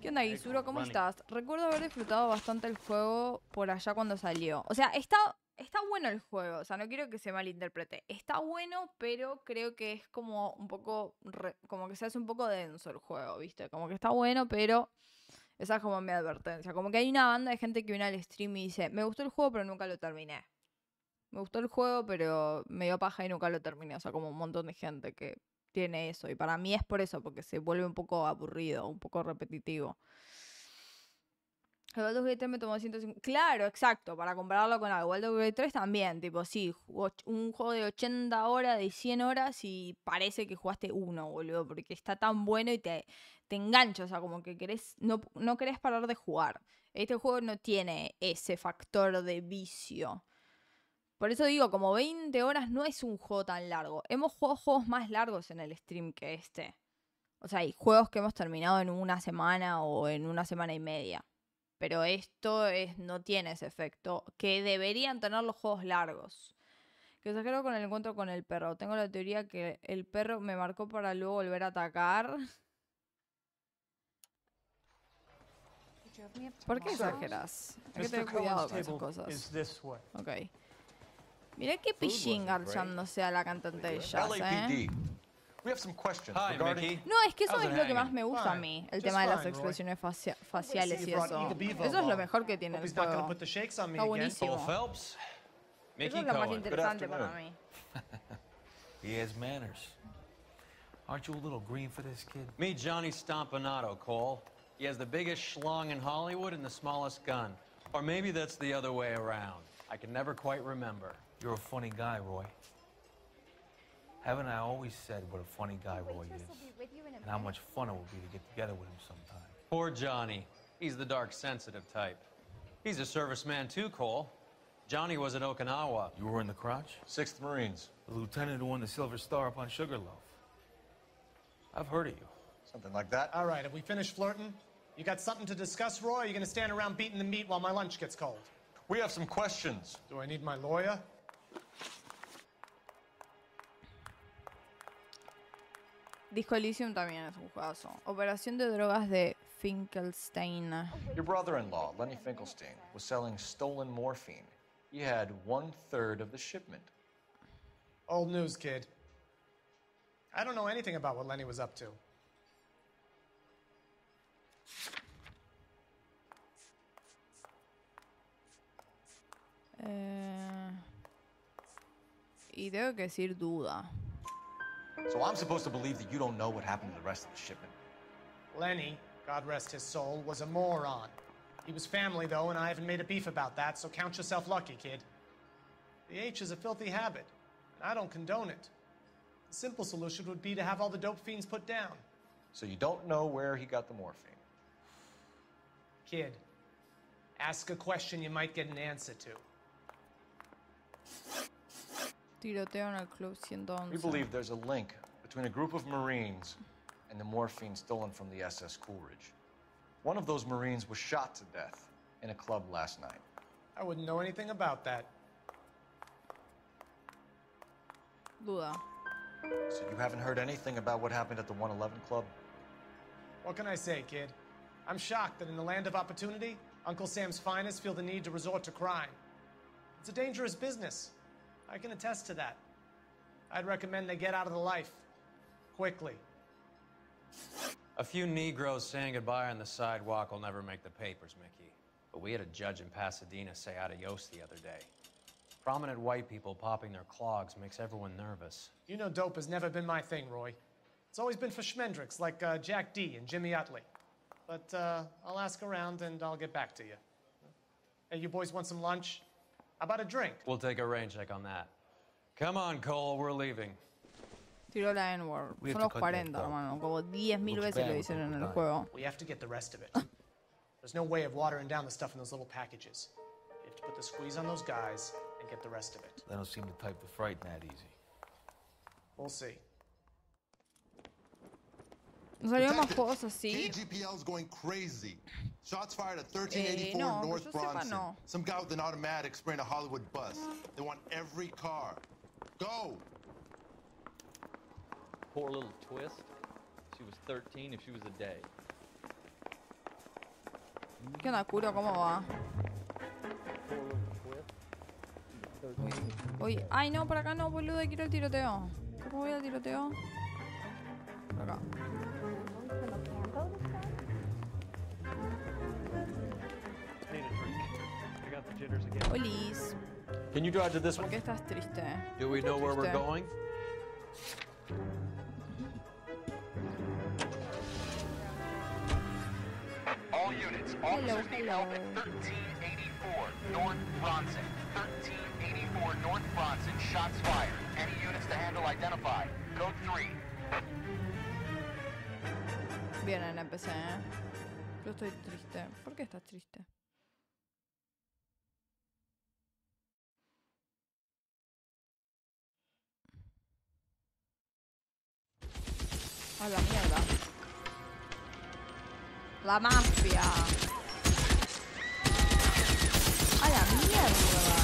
Speaker 1: ¿Qué onda, Guisuro? ¿Cómo estás? Recuerdo haber disfrutado bastante el juego por allá cuando salió. O sea, está bueno el juego. O sea, no quiero que se malinterprete. Está bueno, pero creo que es como un poco... como que se hace un poco denso el juego, ¿viste? Como que está bueno, pero... Esa es como mi advertencia. Como que hay una banda de gente que viene al stream y dice, me gustó el juego, pero nunca lo terminé. Me gustó el juego, pero me dio paja y nunca lo terminé. O sea, como un montón de gente que tiene eso. Y para mí es por eso, porque se vuelve un poco aburrido, un poco repetitivo. El Baldur's Gate 3 me tomó 150... Claro, exacto, para compararlo con algo. El Baldur's Gate 3 también, tipo, sí, un juego de 80 horas, de 100 horas y parece que jugaste uno, boludo, porque está tan bueno y te engancha, o sea, como que no querés parar de jugar. Este juego no tiene ese factor de vicio. Por eso digo, como 20 horas no es un juego tan largo. Hemos jugado juegos más largos en el stream que este. O sea, hay juegos que hemos terminado en una semana o en una semana y media. Pero esto no tiene ese efecto que deberían tener los juegos largos. Que exagero con el encuentro con el perro. Tengo la teoría que el perro me marcó para luego volver a atacar. ¿Por qué exageras? Hay que tener cuidado con esas cosas. Ok. Mirá qué pichín garchándose a la cantante de jazz, ¿eh?
Speaker 12: We have some questions
Speaker 6: Hi,
Speaker 12: regarding...
Speaker 6: Mickey.
Speaker 1: No, es que eso es lo que más me gusta a mí, el tema de las expresiones faciales y eso. Eso es lo mejor que tiene el juego. Está buenísimo.
Speaker 6: Phelps.
Speaker 1: Eso
Speaker 6: Mickey
Speaker 1: es lo más
Speaker 6: Cohen.
Speaker 1: interesante para mí.
Speaker 11: He has manners. Aren't you a little green for this kid?
Speaker 6: Meet Johnny Stompanato, Cole. He has the biggest schlong in Hollywood and the smallest gun. Or maybe that's the other way around. I can never quite remember.
Speaker 11: You're a funny guy, Roy. Haven't I always said what a funny guy Roy is? And how much fun it would be to get together with him sometime.
Speaker 6: Poor Johnny. He's the dark, sensitive type. He's a serviceman too, Cole. Johnny was at Okinawa.
Speaker 11: You were in the crotch?
Speaker 12: 6th Marines.
Speaker 11: The lieutenant who won the Silver Star up on Sugarloaf. I've heard of you.
Speaker 12: Something like that.
Speaker 18: All right, have we finished flirting? You got something to discuss, Roy, or are you going to stand around beating the meat while my lunch gets cold?
Speaker 12: We have some questions.
Speaker 18: Do I need my lawyer?
Speaker 1: Disco Elysium también es un juegazo. Operación de drogas de Finkelstein.
Speaker 12: Your brother-in-law, Lenny Finkelstein, was selling stolen morphine. He had 1/3 of the shipment.
Speaker 18: Old news, kid. I don't know anything about what Lenny was up to.
Speaker 1: Y tengo que decir duda.
Speaker 12: So I'm supposed to believe that you don't know what happened to the rest of the shipment?
Speaker 18: Lenny, God rest his soul, was a moron. He was family, though, and I haven't made a beef about that, so count yourself lucky, kid. The H is a filthy habit, and I don't condone it. The simple solution would be to have all the dope fiends put down.
Speaker 12: So you don't know where he got the morphine?
Speaker 18: Kid, ask a question you might get an answer to.
Speaker 1: Tiroteo en el Club
Speaker 12: We
Speaker 1: 111.
Speaker 12: believe there's a link between a group of Marines and the morphine stolen from the SS Coolidge. One of those Marines was shot to death in a club last night.
Speaker 18: I wouldn't know anything about that.
Speaker 1: Duda.
Speaker 12: So you haven't heard anything about what happened at the 111 Club?
Speaker 18: What can I say, kid? I'm shocked that in the land of opportunity, Uncle Sam's finest feel the need to resort to crime. It's a dangerous business. I can attest to that. I'd recommend they get out of the life. Quickly.
Speaker 6: A few Negroes saying goodbye on the sidewalk will never make the papers, Mickey. But we had a judge in Pasadena say adios the other day. Prominent white people popping their clogs makes everyone nervous.
Speaker 18: You know dope has never been my thing, Roy. It's always been for schmendricks like Jack D and Jimmy Utley. But I'll ask around and I'll get back to you. Hey, you boys want some lunch? How about a drink?
Speaker 6: We'll take a rain check on that. Come on, Cole, we're leaving.
Speaker 1: Tiró la N-word. Son los 40, hermano. Como 10.000 veces lo dicen en el juego.
Speaker 18: We have to get the rest of it. There's no way of watering down the stuff in those little packages. You have to put the squeeze on those guys and get the rest of it.
Speaker 11: They don't seem the type to frighten that easy.
Speaker 18: We'll see.
Speaker 1: ¿No salieron más juegos así?
Speaker 13: KGPL's going crazy. Shots fired at 1384
Speaker 1: no,
Speaker 13: North
Speaker 1: que yo sepa,
Speaker 13: Bronson.
Speaker 1: no.
Speaker 13: Some guy with an automatic spraying a Hollywood bus. They want every car. Go!
Speaker 17: Poor little twist. She was 13 if she was a day.
Speaker 1: ¿Qué onda, Curo? ¿Cómo va?
Speaker 17: Poor little twist.
Speaker 1: Uy. Ay, no, por acá no, boludo. Quiero el tiroteo. ¿Cómo voy al tiroteo? Por acá. Olis.
Speaker 11: Can you drive to this
Speaker 1: ¿Por
Speaker 11: one?
Speaker 1: qué estás triste?
Speaker 11: Do we know where we're going?
Speaker 20: All units, officers need help at 1384 North Bronson. 1384 North Bronson, shots fired. Any units to handle identified. Code 3.
Speaker 1: Bien, en empecé, ¿eh? Yo estoy triste. ¿Por qué estás triste? A la mierda. La mafia. A la mierda.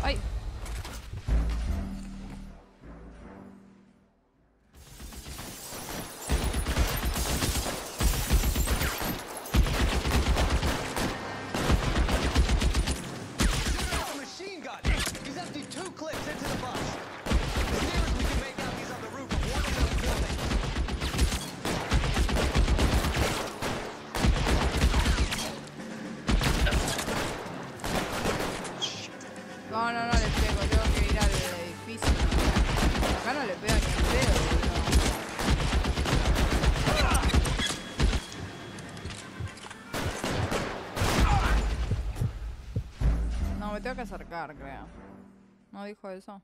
Speaker 1: Ay.
Speaker 3: Machine gun! He's emptied 2 clips into the bus. The nearest we can make out, he's on the roof of one of those buildings.
Speaker 1: No, no, no le pego. Tengo que ir al edificio. Acá no le pego ni el dedo, boludo. No, me tengo que acercar, creo. ¿No dijo eso?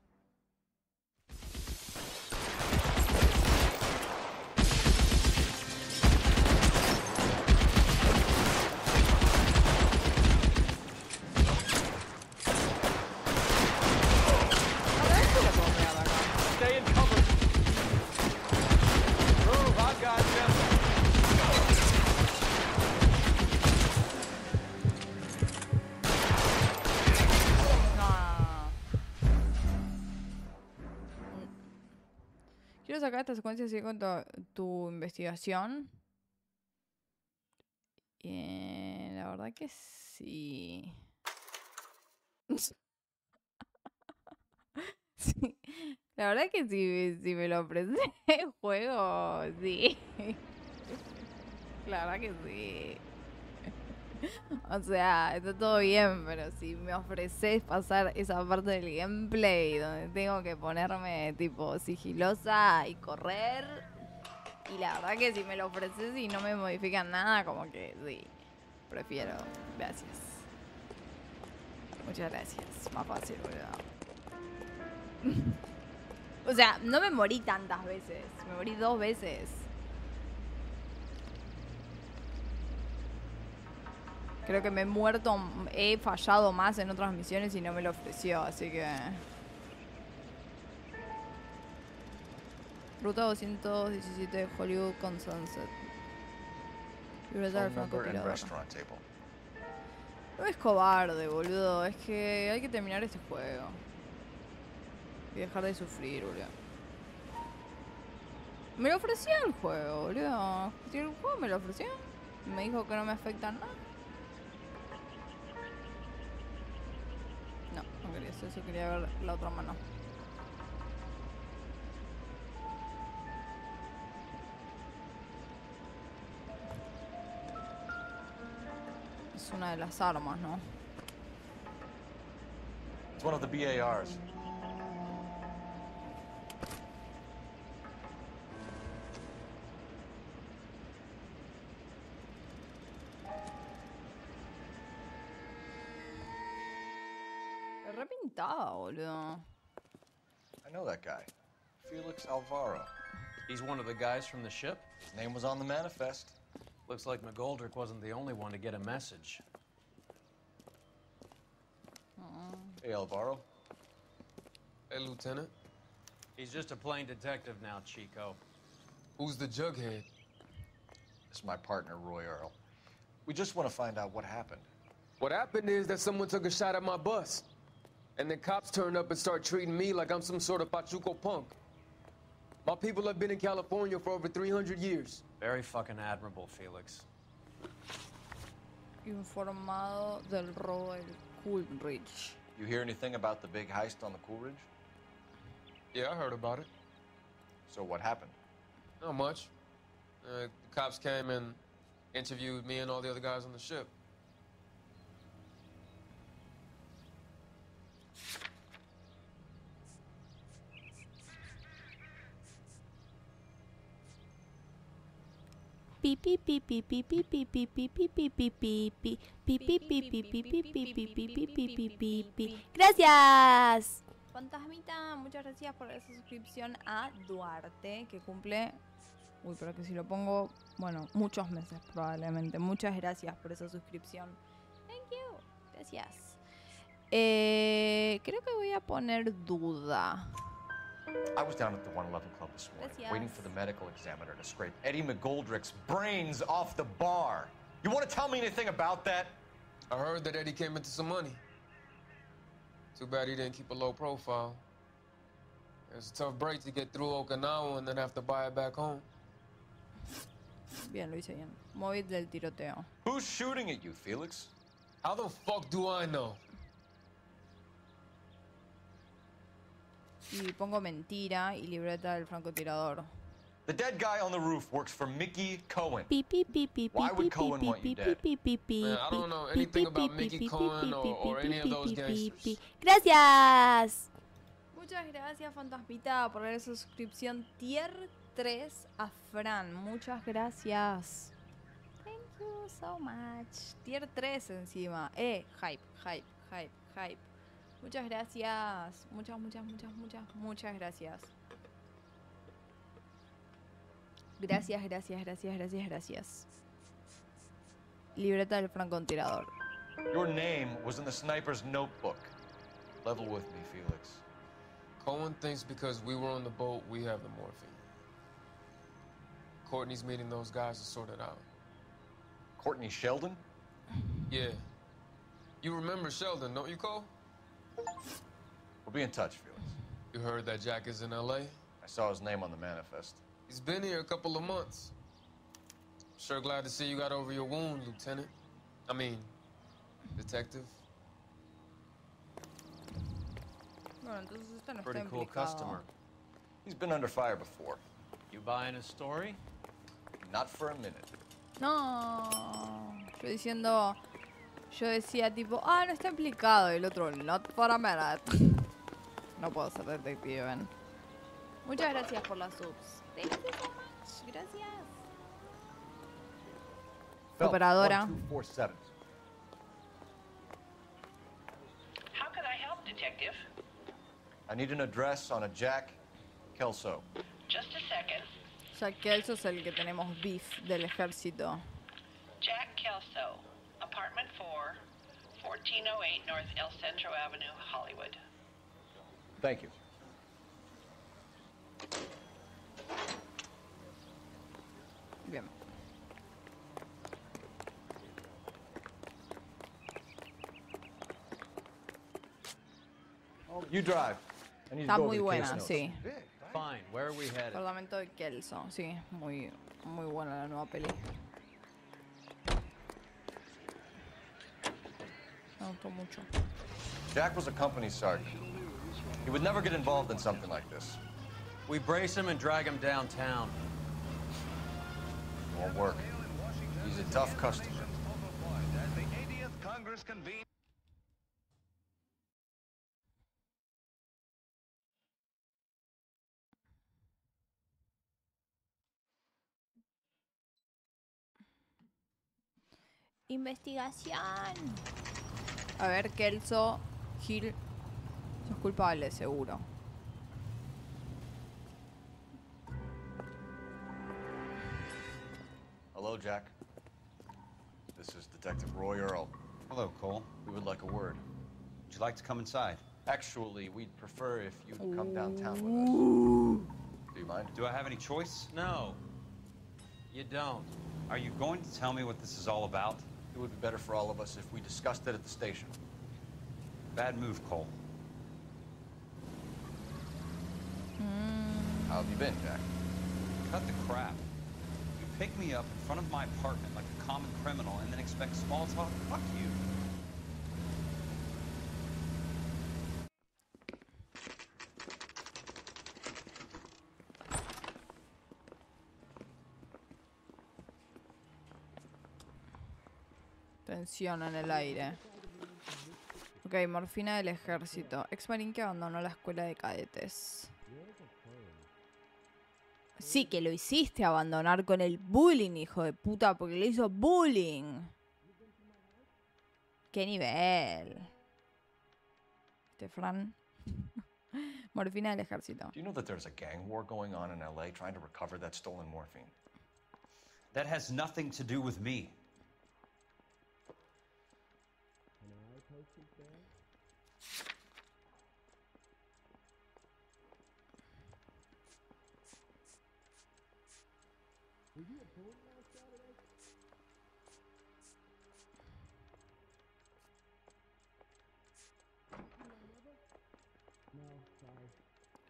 Speaker 11: Stay in cover. Move, I've got you.
Speaker 1: Quiero sacar esta secuencia así con tu investigación. La verdad que sí. Sí. La verdad que si me lo ofreces el juego, sí. La verdad que sí. O sea, está todo bien, pero si me ofreces pasar esa parte del gameplay donde tengo que ponerme tipo sigilosa y correr, y la verdad que si me lo ofreces y no me modifican nada, como que sí, prefiero. Gracias. Muchas gracias. Más fácil, boludo. O sea, no me morí tantas veces. Me morí 2 veces. Creo que me he muerto, he fallado más en otras misiones y no me lo ofreció, así que... Ruta 217 de Hollywood con Sunset. Libreta del francotirador. No es cobarde, boludo. Es que hay que terminar este juego. Y dejar de sufrir, boludo. Me lo ofreció el juego, boludo. Si el juego me lo ofreció, me dijo que no me afecta nada. No, no quería eso, quería ver la otra mano. Es una de las armas, ¿no?
Speaker 12: It's one of the BARs.
Speaker 1: Repintada, boludo.
Speaker 12: I know that guy. Felix Alvaro.
Speaker 6: He's one of the guys from the ship?
Speaker 12: His name was on the manifest.
Speaker 6: Looks like McGoldrick wasn't the only one to get a message.
Speaker 12: Hey, Alvaro.
Speaker 4: Hey, Lieutenant.
Speaker 6: He's just a plain detective now, Chico.
Speaker 4: Who's the jughead?
Speaker 12: This is my partner, Roy Earl. We just want to find out what happened.
Speaker 4: What happened is that someone took a shot at my bus. And the cops turned up and start treating me like I'm some sort of Pachuco punk. My people have been in California for over 300 years.
Speaker 6: Very fucking admirable, Felix.
Speaker 1: Informado del robo del Coolridge.
Speaker 12: You hear anything about the big heist on the Coolridge?
Speaker 4: Yeah, I heard about it.
Speaker 12: So what happened?
Speaker 4: Not much. The cops came and interviewed me and all the other guys on the ship.
Speaker 1: Gracias. Fantasmita, muchas gracias por esa suscripción a Duarte, que cumple... Uy, pero que si lo pongo... Bueno, muchos meses probablemente. Muchas gracias por esa suscripción. Thank you. Gracias. Creo que voy a poner duda.
Speaker 12: I was down at the 111 Club this morning,
Speaker 1: Gracias.
Speaker 12: waiting for the medical examiner to scrape Eddie McGoldrick's brains off the bar. You want to tell me anything about that?
Speaker 4: I heard that Eddie came into some money. Too bad he didn't keep a low profile. It's a tough break to get through Okinawa and then have to buy it back home.
Speaker 1: Bien, lo hice bien. Móvil del tiroteo.
Speaker 12: Who's shooting at you, Felix?
Speaker 4: How the fuck do I know?
Speaker 1: Y pongo mentira y libreta del francotirador.
Speaker 12: The dead guy on the roof works for Mickey Cohen. Why would Cohen want you dead?
Speaker 4: Man, I don't know anything about Mickey Cohen or any of those gangsters.
Speaker 1: Gracias. Muchas gracias, Fantasmita, por esa suscripción tier 3 a Fran. Muchas gracias. Thank you so much. Tier 3 encima. Hype. Muchas gracias. Muchas gracias. Gracias. Libreta del francotirador.
Speaker 12: Your name was in the sniper's notebook. Level with me, Felix.
Speaker 4: Cohen thinks because we were on the boat, we have the morphine. Courtney's meeting those guys to sort it out.
Speaker 12: Courtney Sheldon?
Speaker 4: Yeah. You remember Sheldon, don't you, Cole?
Speaker 12: We'll be in touch, Felix.
Speaker 4: You heard that Jack is in L.A.?
Speaker 12: I saw his name on the manifest.
Speaker 4: He's been here a couple of months. Sure glad to see you got over your wound, Lieutenant. I mean, Detective.
Speaker 1: Bueno, entonces este no
Speaker 6: Pretty
Speaker 1: está
Speaker 6: cool
Speaker 1: implicado.
Speaker 6: customer.
Speaker 12: He's been under fire before.
Speaker 6: You buying his story?
Speaker 12: Not for a minute.
Speaker 1: No. Yo diciendo, Yo decía tipo, ah, no está implicado. Y el otro, not for a minute. No puedo ser detective, ven. Muchas gracias por las subs. Thank you so much. Gracias. Operadora.
Speaker 12: 1247.
Speaker 20: How can I help, Detective?
Speaker 12: I need an address on a Jack Kelso.
Speaker 20: Just a second.
Speaker 1: Jack Kelso es el que tenemos beef del ejército.
Speaker 20: Jack Kelso, apartment 4, 1408 North El Centro Avenue, Hollywood.
Speaker 12: Thank you.
Speaker 1: Bien.
Speaker 12: You drive. I need to
Speaker 1: Está
Speaker 12: go over
Speaker 1: muy
Speaker 12: the
Speaker 1: buena,
Speaker 12: case notes.
Speaker 1: sí.
Speaker 6: Fine, where are we headed?
Speaker 1: Parlamento de Kelso, sí, muy buena la nueva peli. Me gustó mucho.
Speaker 12: Jack was a company sergeant. He would never get involved in something like this.
Speaker 6: We brace him and drag him downtown.
Speaker 12: Won't work. He's a tough customer.
Speaker 20: As the 80th Congress convenes.
Speaker 1: Investigación. A ver, Kelso, Gil, sos culpable, seguro.
Speaker 12: Hello, Jack. This is Detective Roy Earl.
Speaker 5: Hello, Cole.
Speaker 12: We would like a word.
Speaker 5: Would you like to come inside?
Speaker 12: Actually, we'd prefer if you'd come downtown with us. Do you mind?
Speaker 5: Do I have any choice?
Speaker 6: No. You don't.
Speaker 5: Are you going to tell me what this is all about?
Speaker 12: It would be better for all of us if we discussed it at the station.
Speaker 5: Bad move, Cole.
Speaker 12: How have you been, Jack?
Speaker 5: Cut the crap. You pick me up in front of my apartment like a common criminal and then expect small talk? Fuck you.
Speaker 1: Tensión en el aire. Ok, morfina del ejército. Ex marín que abandonó la escuela de cadetes. Sí, que lo hiciste abandonar con el bullying, hijo de puta, porque le hizo bullying. ¿Qué nivel? Fran. Morfina del ejército.
Speaker 12: Do you know that there's a gang war going on in LA trying to recover that stolen morphine?
Speaker 5: That has nothing to do with me.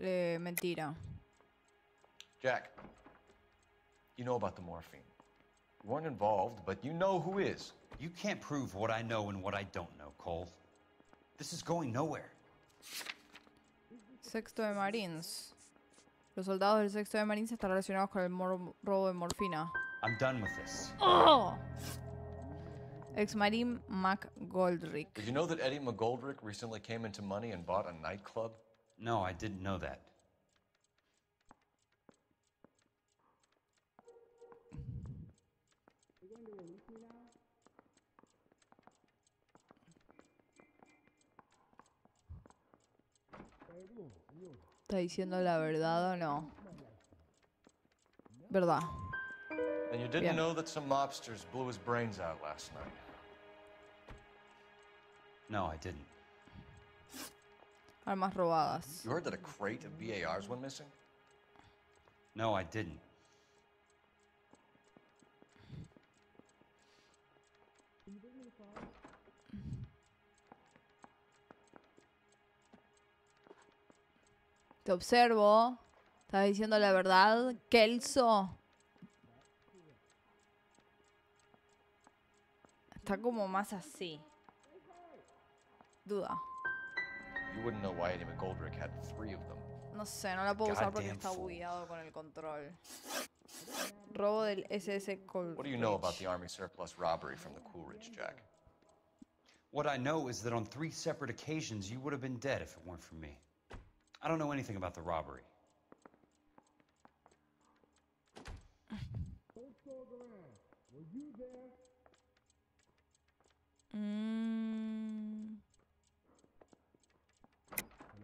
Speaker 1: Mentira.
Speaker 12: Jack, you know about the morphine. You weren't involved, but you know who is.
Speaker 5: You can't prove what I know and what I don't know, Cole. This is going nowhere.
Speaker 1: Sexto de Marines. Los soldados del sexto de Marines están relacionados con el robo de morfina.
Speaker 5: I'm done with this.
Speaker 1: ¡Oh! Ex-Marine McGoldrick.
Speaker 12: Did you know that Eddie McGoldrick recently came into money and bought a nightclub?
Speaker 5: No, I didn't know that.
Speaker 1: ¿Está diciendo la verdad o no? Verdad.
Speaker 12: And you didn't know that some mobsters blew his brains out last night?
Speaker 5: No, I didn't.
Speaker 1: Armas robadas.
Speaker 12: You heard that a crate of BARs went missing?
Speaker 5: No, I didn't.
Speaker 1: Te observo. ¿Estás diciendo la verdad, Kelso? Está como más así. Duda.
Speaker 12: You wouldn't know why Eddie McGoldrick had 3 of them.
Speaker 1: No sé, no la puedo usar porque
Speaker 12: Goddamn
Speaker 1: está
Speaker 12: fool.
Speaker 1: bugueado con el control. Robo del SS Cold.
Speaker 12: What do you know about the Army surplus robbery from the Coolidge, Jack?
Speaker 5: What I know is that on 3 separate occasions, you would have been dead if it weren't for me. I don't know anything about the robbery.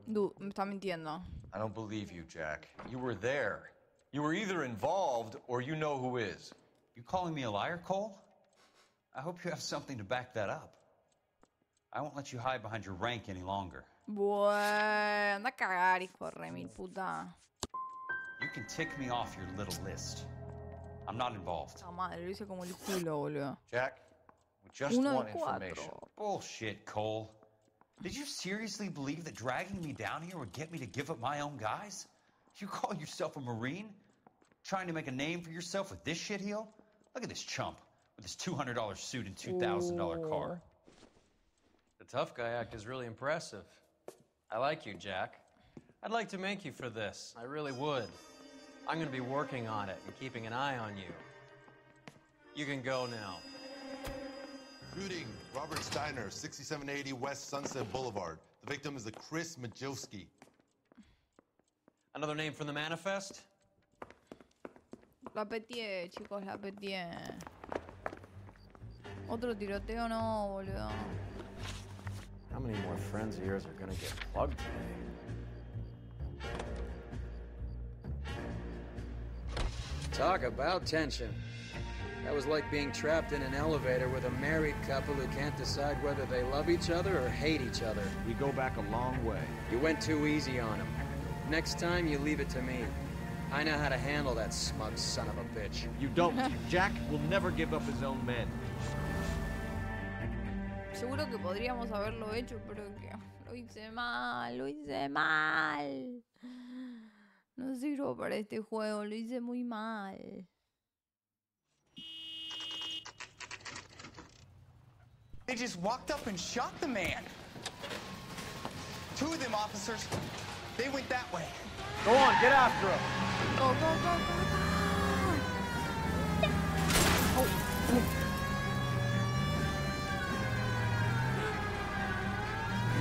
Speaker 1: Me está mintiendo.
Speaker 12: I don't believe you, Jack. You were there. You were either involved or you know who is.
Speaker 5: You calling me a liar, Cole? I hope you have something to back that up. I won't let you hide behind your rank any longer.
Speaker 1: Bueno, anda a cagar, hijo de mil puta.
Speaker 5: You can tick me off your little list. I'm not involved.
Speaker 1: La madre, lo hice como el culo, boludo.
Speaker 12: Jack, we just want information.
Speaker 5: Bullshit, Cole. Did you seriously believe that dragging me down here would get me to give up my own guys? You call yourself a Marine? Trying to make a name for yourself with this shitheel? Look at this chump with his $200 suit and $2,000 car.
Speaker 6: The tough guy act is really impressive. I like you, Jack. I'd like to make you for this. I really would. I'm going to be working on it and keeping an eye on you. You can go now.
Speaker 13: Shooting, Robert Steiner, 6780 West Sunset Boulevard. The victim is a Chris Majowski.
Speaker 6: Another name from the manifest?
Speaker 1: La petié, chicos, la petié. Otro tiroteo no, boludo.
Speaker 10: How many more friends of yours are gonna get plugged today?
Speaker 16: Talk about tension. That was like being trapped in an elevator with a married couple who can't decide whether they love each other or hate each other.
Speaker 10: We go back a long way.
Speaker 16: You went too easy on him. Next time, you leave it to me. I know how to handle that smug son of a bitch.
Speaker 10: You don't. Jack will never give up his own men.
Speaker 1: Seguro que podríamos haberlo hecho, pero que lo hice mal, lo hice mal. No sirvo para este juego, lo hice muy mal.
Speaker 9: They just walked up and shot the man. 2 of them officers, they went that way.
Speaker 10: Go on, get after him.
Speaker 1: Go, go, go, go, go. Oh.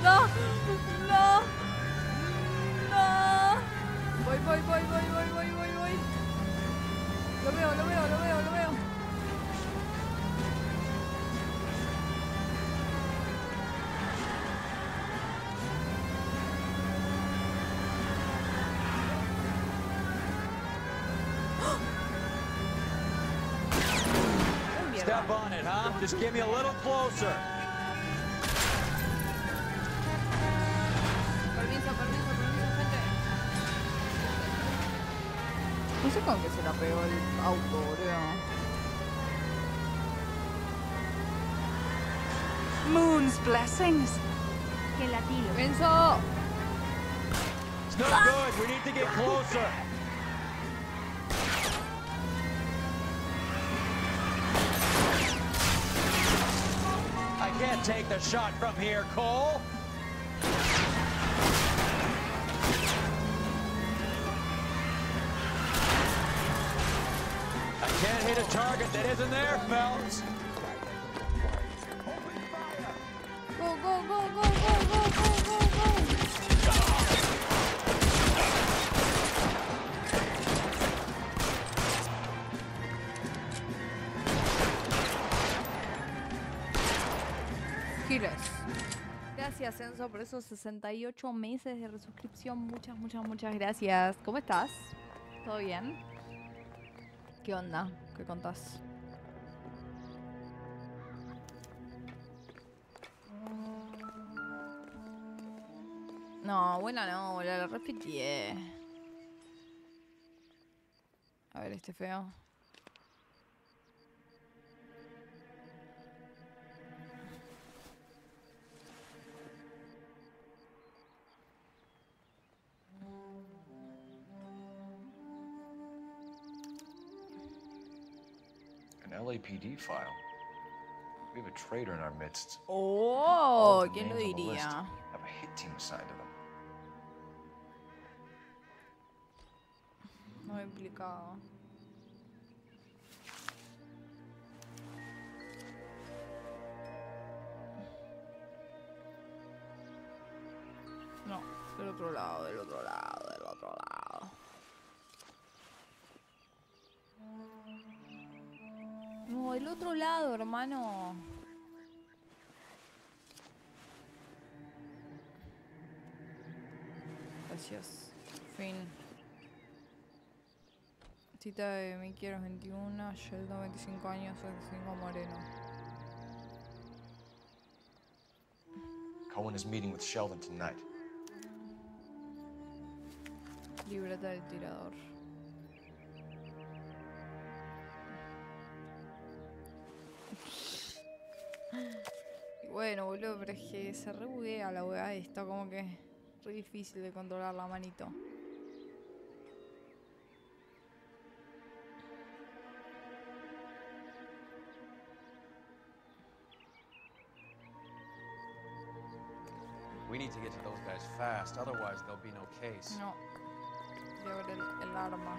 Speaker 1: No, no, no. Voy. Lo veo.
Speaker 11: Step on it, huh? Just get me a little closer.
Speaker 1: Permiso, gente. No sé con qué se la pegó el auto, boludo.
Speaker 15: Moon's blessings. Gelatita.
Speaker 1: Enzo.
Speaker 11: It's no good. We need to get closer. I can't take the shot from here, Cole. I can't hit a target that isn't there, Phelps.
Speaker 1: Go. Giles. Gracias, Enzo, por esos 68 meses de resuscripción. Muchas gracias. ¿Cómo estás? ¿Todo bien? ¿Qué onda? ¿Qué contás? No, buena no, la repetí. A ver, este feo.
Speaker 12: An LAPD file. We have a traitor in our midst.
Speaker 1: Oh, ¿quién lo diría?
Speaker 12: Have a hit team assigned to them.
Speaker 1: No implicado. No, del otro lado, del otro lado, del otro lado. No, del otro lado, hermano. Gracias. Fin. Cita de Mickey a los 21, Sheldon 25 años, 65 moreno.
Speaker 12: Cohen is meeting with Sheldon tonight.
Speaker 1: Libreta del tirador. Y bueno, boludo, pero es que se re buguea la weá esta, como que es re difícil de controlar la manito.
Speaker 6: We need to get to those guys fast, otherwise there'll be no case.
Speaker 1: No. Voy a ver el arma.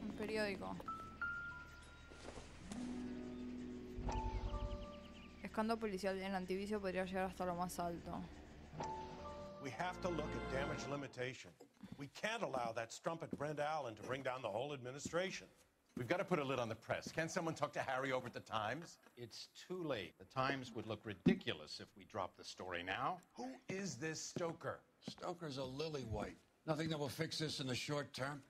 Speaker 1: Un periódico. Escándalo policial en Antivicio podría llegar hasta lo más alto.
Speaker 7: We have to look at damage limitation. We can't allow that strumpet Brenda Allen to bring down the whole administration.
Speaker 19: We've got to put a lid on the press. Can't someone talk to Harry over at the Times?
Speaker 7: It's too late. The Times would look ridiculous if we dropped the story now.
Speaker 19: Who is this Stoker?
Speaker 21: Stoker's a lily-white. Nothing that will fix this in the short term.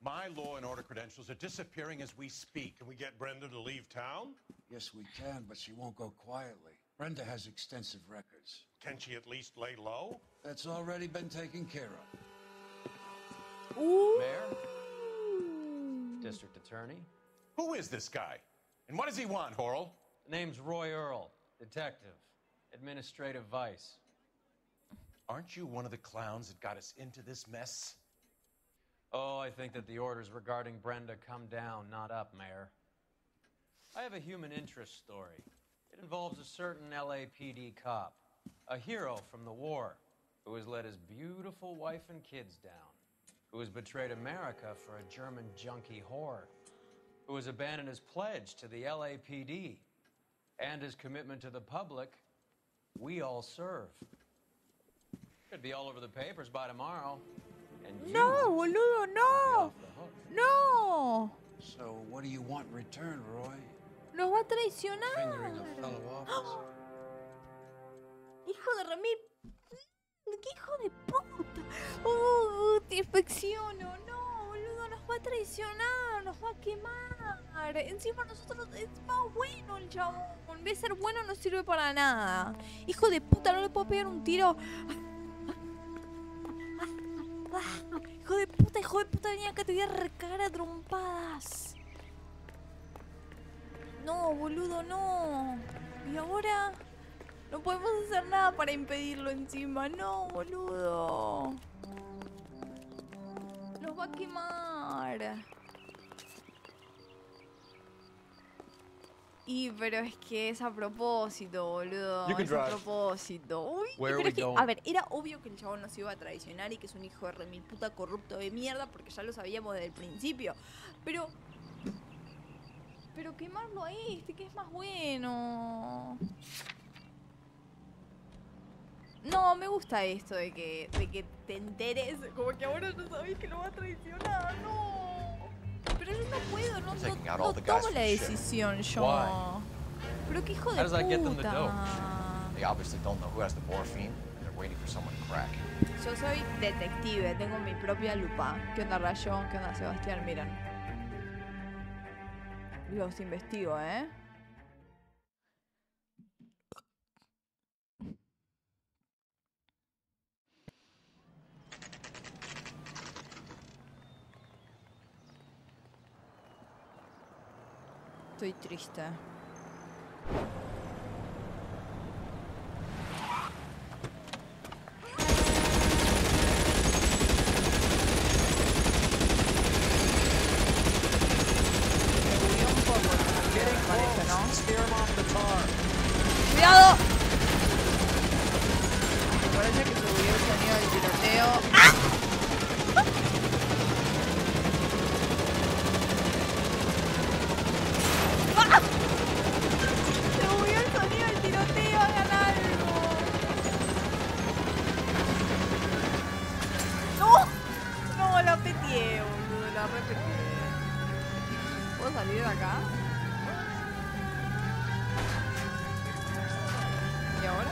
Speaker 7: My law and order credentials are disappearing as we speak. Can we get Brenda to leave town?
Speaker 21: Yes, we can, but she won't go quietly. Brenda has extensive records.
Speaker 7: Can she at least lay low?
Speaker 21: That's already been taken care of.
Speaker 1: Ooh.
Speaker 6: Mayor? District Attorney?
Speaker 19: Who is this guy? And what does he want, Horrell?
Speaker 6: The name's Roy Earl, detective, administrative vice.
Speaker 19: Aren't you one of the clowns that got us into this mess?
Speaker 6: Oh, I think that the orders regarding Brenda come down, not up, Mayor. I have a human interest story. It involves a certain LAPD cop, a hero from the war, who has let his beautiful wife and kids down, who has betrayed America for a German junkie whore, who has abandoned his pledge to the LAPD and his commitment to the public. We all serve. Could be all over the papers by tomorrow. And
Speaker 1: No, boludo, no. No.
Speaker 21: So what do you want in return, Roy?
Speaker 1: Nos va a traicionar.
Speaker 21: Fingering a fellow officer.
Speaker 1: Hijo de remil. ¡Qué hijo de puta! Te infecciono. No, boludo, nos va a traicionar. Nos va a quemar. Encima nosotros es más bueno el chabón. En vez de ser bueno no sirve para nada. Hijo de puta, no le puedo pegar un tiro. Hijo de puta, venía acá, te voy a recagar a trompadas. No, boludo, no. Y ahora no podemos hacer nada para impedirlo encima. No, boludo. Nos va a quemar. Y pero es que es a propósito, boludo. Es a propósito. Uy, pero es que, a ver, era obvio que el chabón nos iba a traicionar y que es un hijo de remil puta corrupto de mierda, porque ya lo sabíamos desde el principio. Pero quemarlo a este, que es más bueno. No, me gusta esto de que te enteres, como que ahora no sabés que lo va a traicionar, no. Pero yo no puedo, no tomo la decisión yo. Pero qué hijo de puta.
Speaker 12: They obviously don't know who has the morphine, and they're waiting for someone to crack.
Speaker 1: Yo soy detective, tengo mi propia lupa. ¿Qué onda, Rayo? ¿Qué onda, Sebastián? Miren. Los investigo, ¿eh? Estoy triste. ¡Cuidado! Me parece que subió el sonido del tiroteo. ¡Ah! re pequeño. ¿Puedo salir de acá? ¿Y ahora?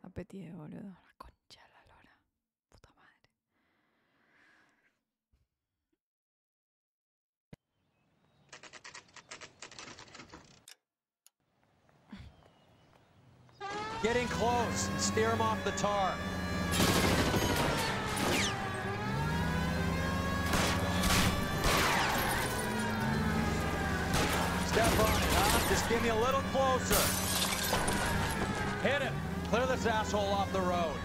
Speaker 1: Apetite, boludo. La concha de la lora. Puta madre.
Speaker 11: Getting close. Steer him off the tar. Step on it, huh? Just give me a little closer. Hit him. Clear this asshole off the road.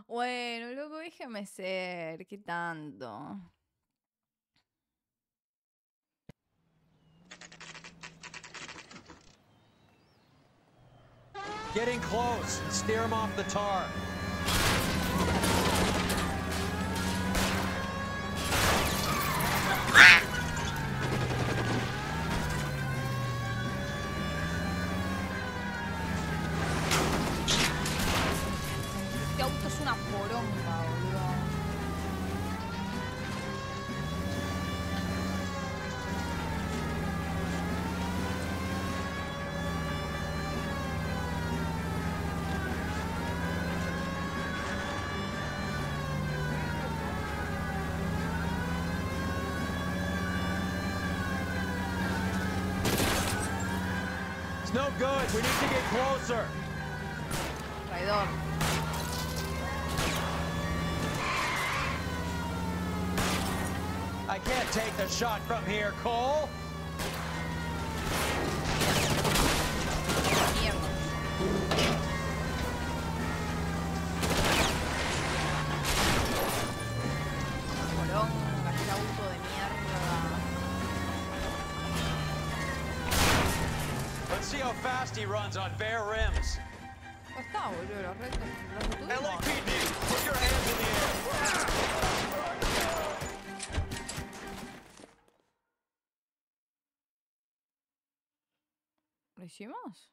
Speaker 1: Bueno, loco, déjeme ser. ¿Qué tanto?
Speaker 11: Getting close. Steer him off the tar.
Speaker 1: Este auto es una poronga, boludo.
Speaker 11: It's no good. We need to get closer.
Speaker 1: Traidor.
Speaker 11: I can't take the shot from here, Cole.
Speaker 1: Poronga, este auto de mierda.
Speaker 11: Let's see how fast he runs on bare rims.
Speaker 1: Ya está, boludo, los retuvimos.
Speaker 11: LAPD, put your hands in the air.
Speaker 1: ¿Lo hicimos?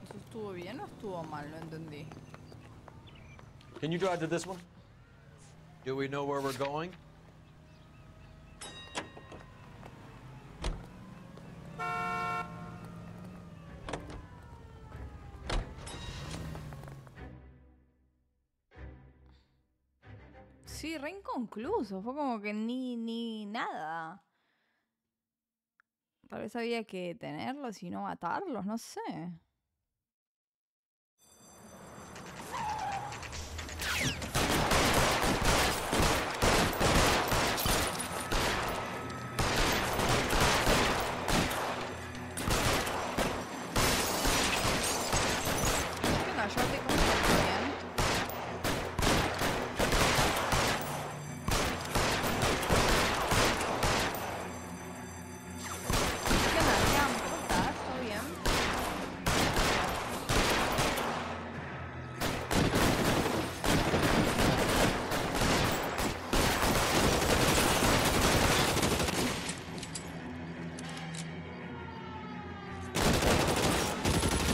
Speaker 1: ¿Eso estuvo bien o estuvo mal? No entendí.
Speaker 11: Can you drive to this one? Do we know where we're going?
Speaker 1: Sí, re inconcluso. Fue como que ni nada. Tal vez había que tenerlos y no matarlos, no sé. ¿Qué onda? Yo te conozco bien. ¿Qué onda, Liam? ¿Cómo estás? ¿Todo bien?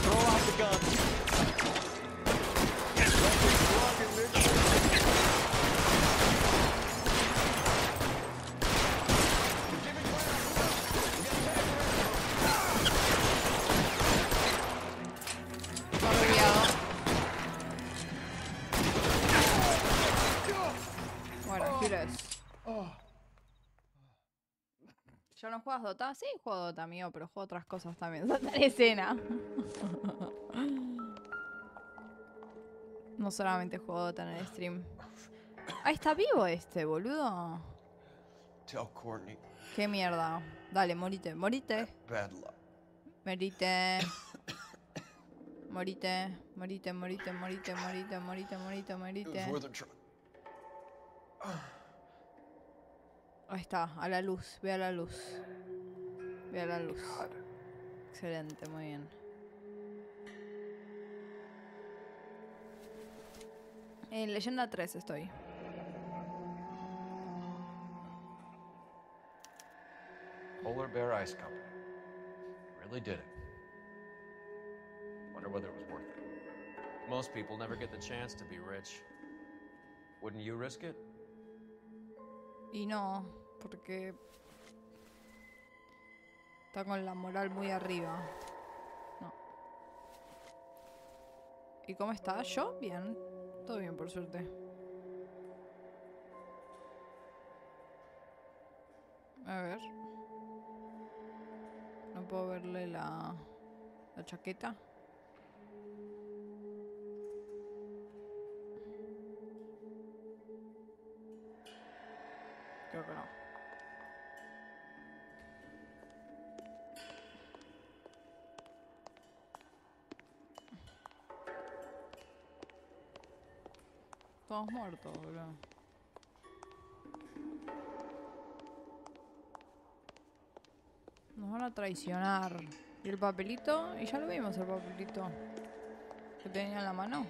Speaker 11: Throw out the guns.
Speaker 1: Bueno, aquí lo es. ¿Ya no juegas Dota? Sí, juego Dota, amigo, pero juego otras cosas también. Dota en escena. No solamente juego Dota en el stream. Ah, está vivo este, boludo.
Speaker 12: Tell Courtney.
Speaker 1: Qué mierda. Dale, morite, morite.
Speaker 12: Bad luck.
Speaker 1: Morite. Morite, morite, morite, morite, morite, morite, morite, morite. Ahí está, a la luz, ve a la luz. Ve a la luz. Excelente, muy bien. En Leyenda 3 estoy.
Speaker 12: Polar Bear Ice Company. Really did it. Wonder whether it was worth it.
Speaker 6: Most people never get the chance to be rich. Wouldn't you risk it?
Speaker 1: Y no, porque está con la moral muy arriba. No. ¿Y cómo está? ¿Yo? Bien. Todo bien, por suerte. A ver. No puedo verle la chaqueta. Creo que no. Todos muertos, boludo. Nos van a traicionar. ¿Y el papelito? Y ya lo vimos, el papelito que tenía en la mano.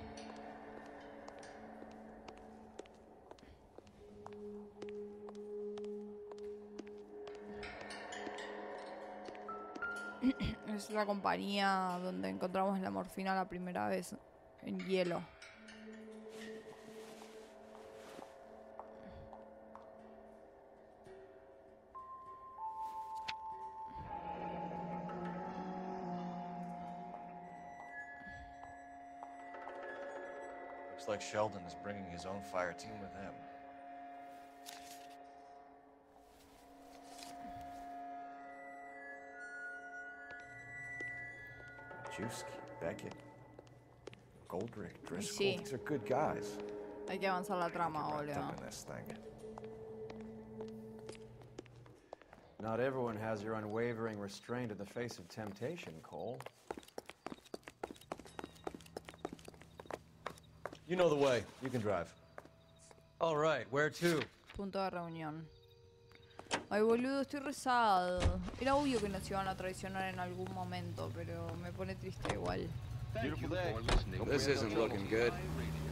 Speaker 1: Es la compañía donde encontramos la morfina la primera vez en hielo.
Speaker 12: Looks like Sheldon is bringing his own fire team with him. Juski, Beckett, Goldrick, Driscoll.
Speaker 1: Sí.
Speaker 12: These are good guys.
Speaker 1: Hay que avanzar la trama,
Speaker 12: Wrapped
Speaker 1: boludo.
Speaker 12: up in this thing.
Speaker 6: Not everyone has your unwavering restraint in the face of temptation, Cole.
Speaker 12: You know the way. You can drive.
Speaker 6: All right, where to?
Speaker 1: Punto de reunión. Ay, boludo, estoy rezado. Era obvio que nos iban a traicionar en algún momento, pero me pone triste igual.
Speaker 16: This isn't looking good.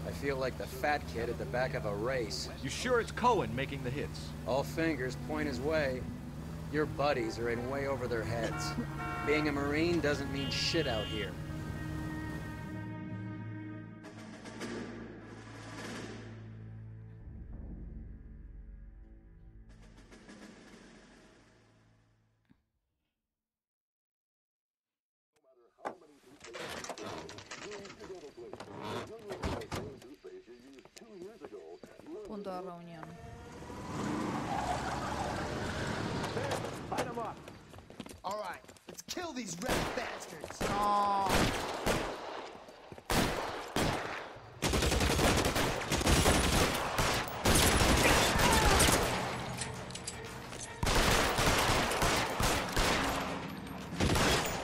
Speaker 16: I feel like the fat kid at the back of a race.
Speaker 10: You sure it's Cohen making the hits?
Speaker 16: All fingers point his way. Your buddies are in way over their heads. Being a Marine doesn't mean shit out here.
Speaker 1: Punto de reunión.
Speaker 9: All right, let's kill these red bastards.
Speaker 1: No.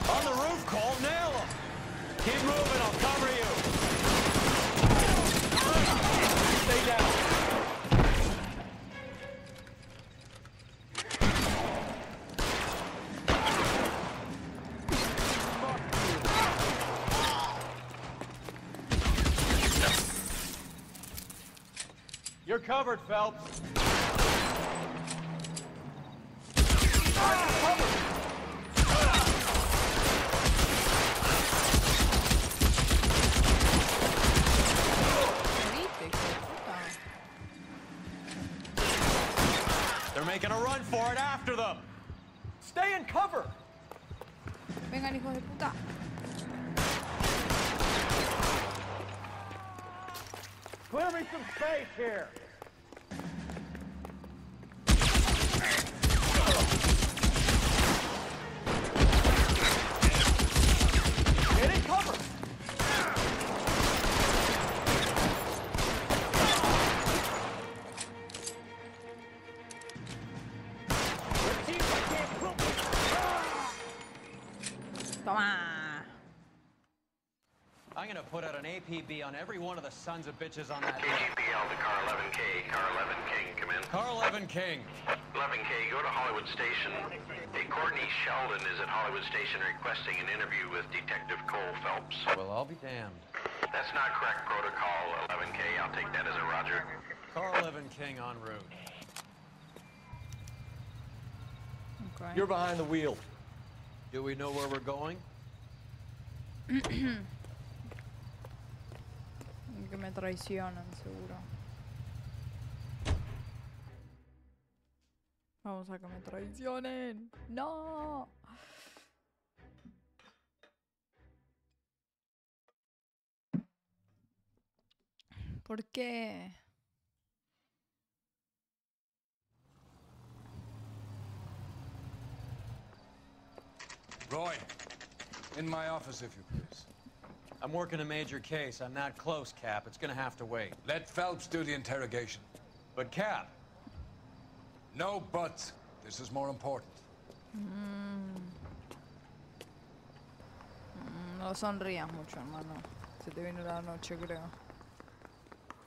Speaker 5: On the roof, Cole, nail him! Keep moving, I'll cover you! Stay down.
Speaker 6: You're covered, Phelps.
Speaker 5: They're making a run for it after them! Stay in cover!
Speaker 1: Vengan, hijos de puta.
Speaker 5: Clear me some space here!
Speaker 6: put out an APB on every one of the sons of bitches on that list.
Speaker 20: APL to car 11K. Car 11 King, come in.
Speaker 6: Car 11 King.
Speaker 20: 11K, go to Hollywood Station. Hey, Courtney Sheldon is at Hollywood Station requesting an interview with Detective Cole Phelps.
Speaker 6: Well, I'll be damned.
Speaker 20: That's not correct protocol, 11K. I'll take that as a roger.
Speaker 6: Car 11 King en route.
Speaker 1: Okay.
Speaker 12: You're behind the wheel.
Speaker 6: Do we know where we're going?
Speaker 1: Que me traicionan, seguro. Vamos a que me traicionen. No. ¿Por qué?
Speaker 21: Roy, in my office, if you please.
Speaker 6: I'm working a major case. I'm not close, Cap. It's gonna have to wait.
Speaker 21: Let Phelps do the interrogation.
Speaker 6: But, Cap.
Speaker 21: No buts. This is more important.
Speaker 1: No sonrías mucho, hermano. Se te viene la noche, creo.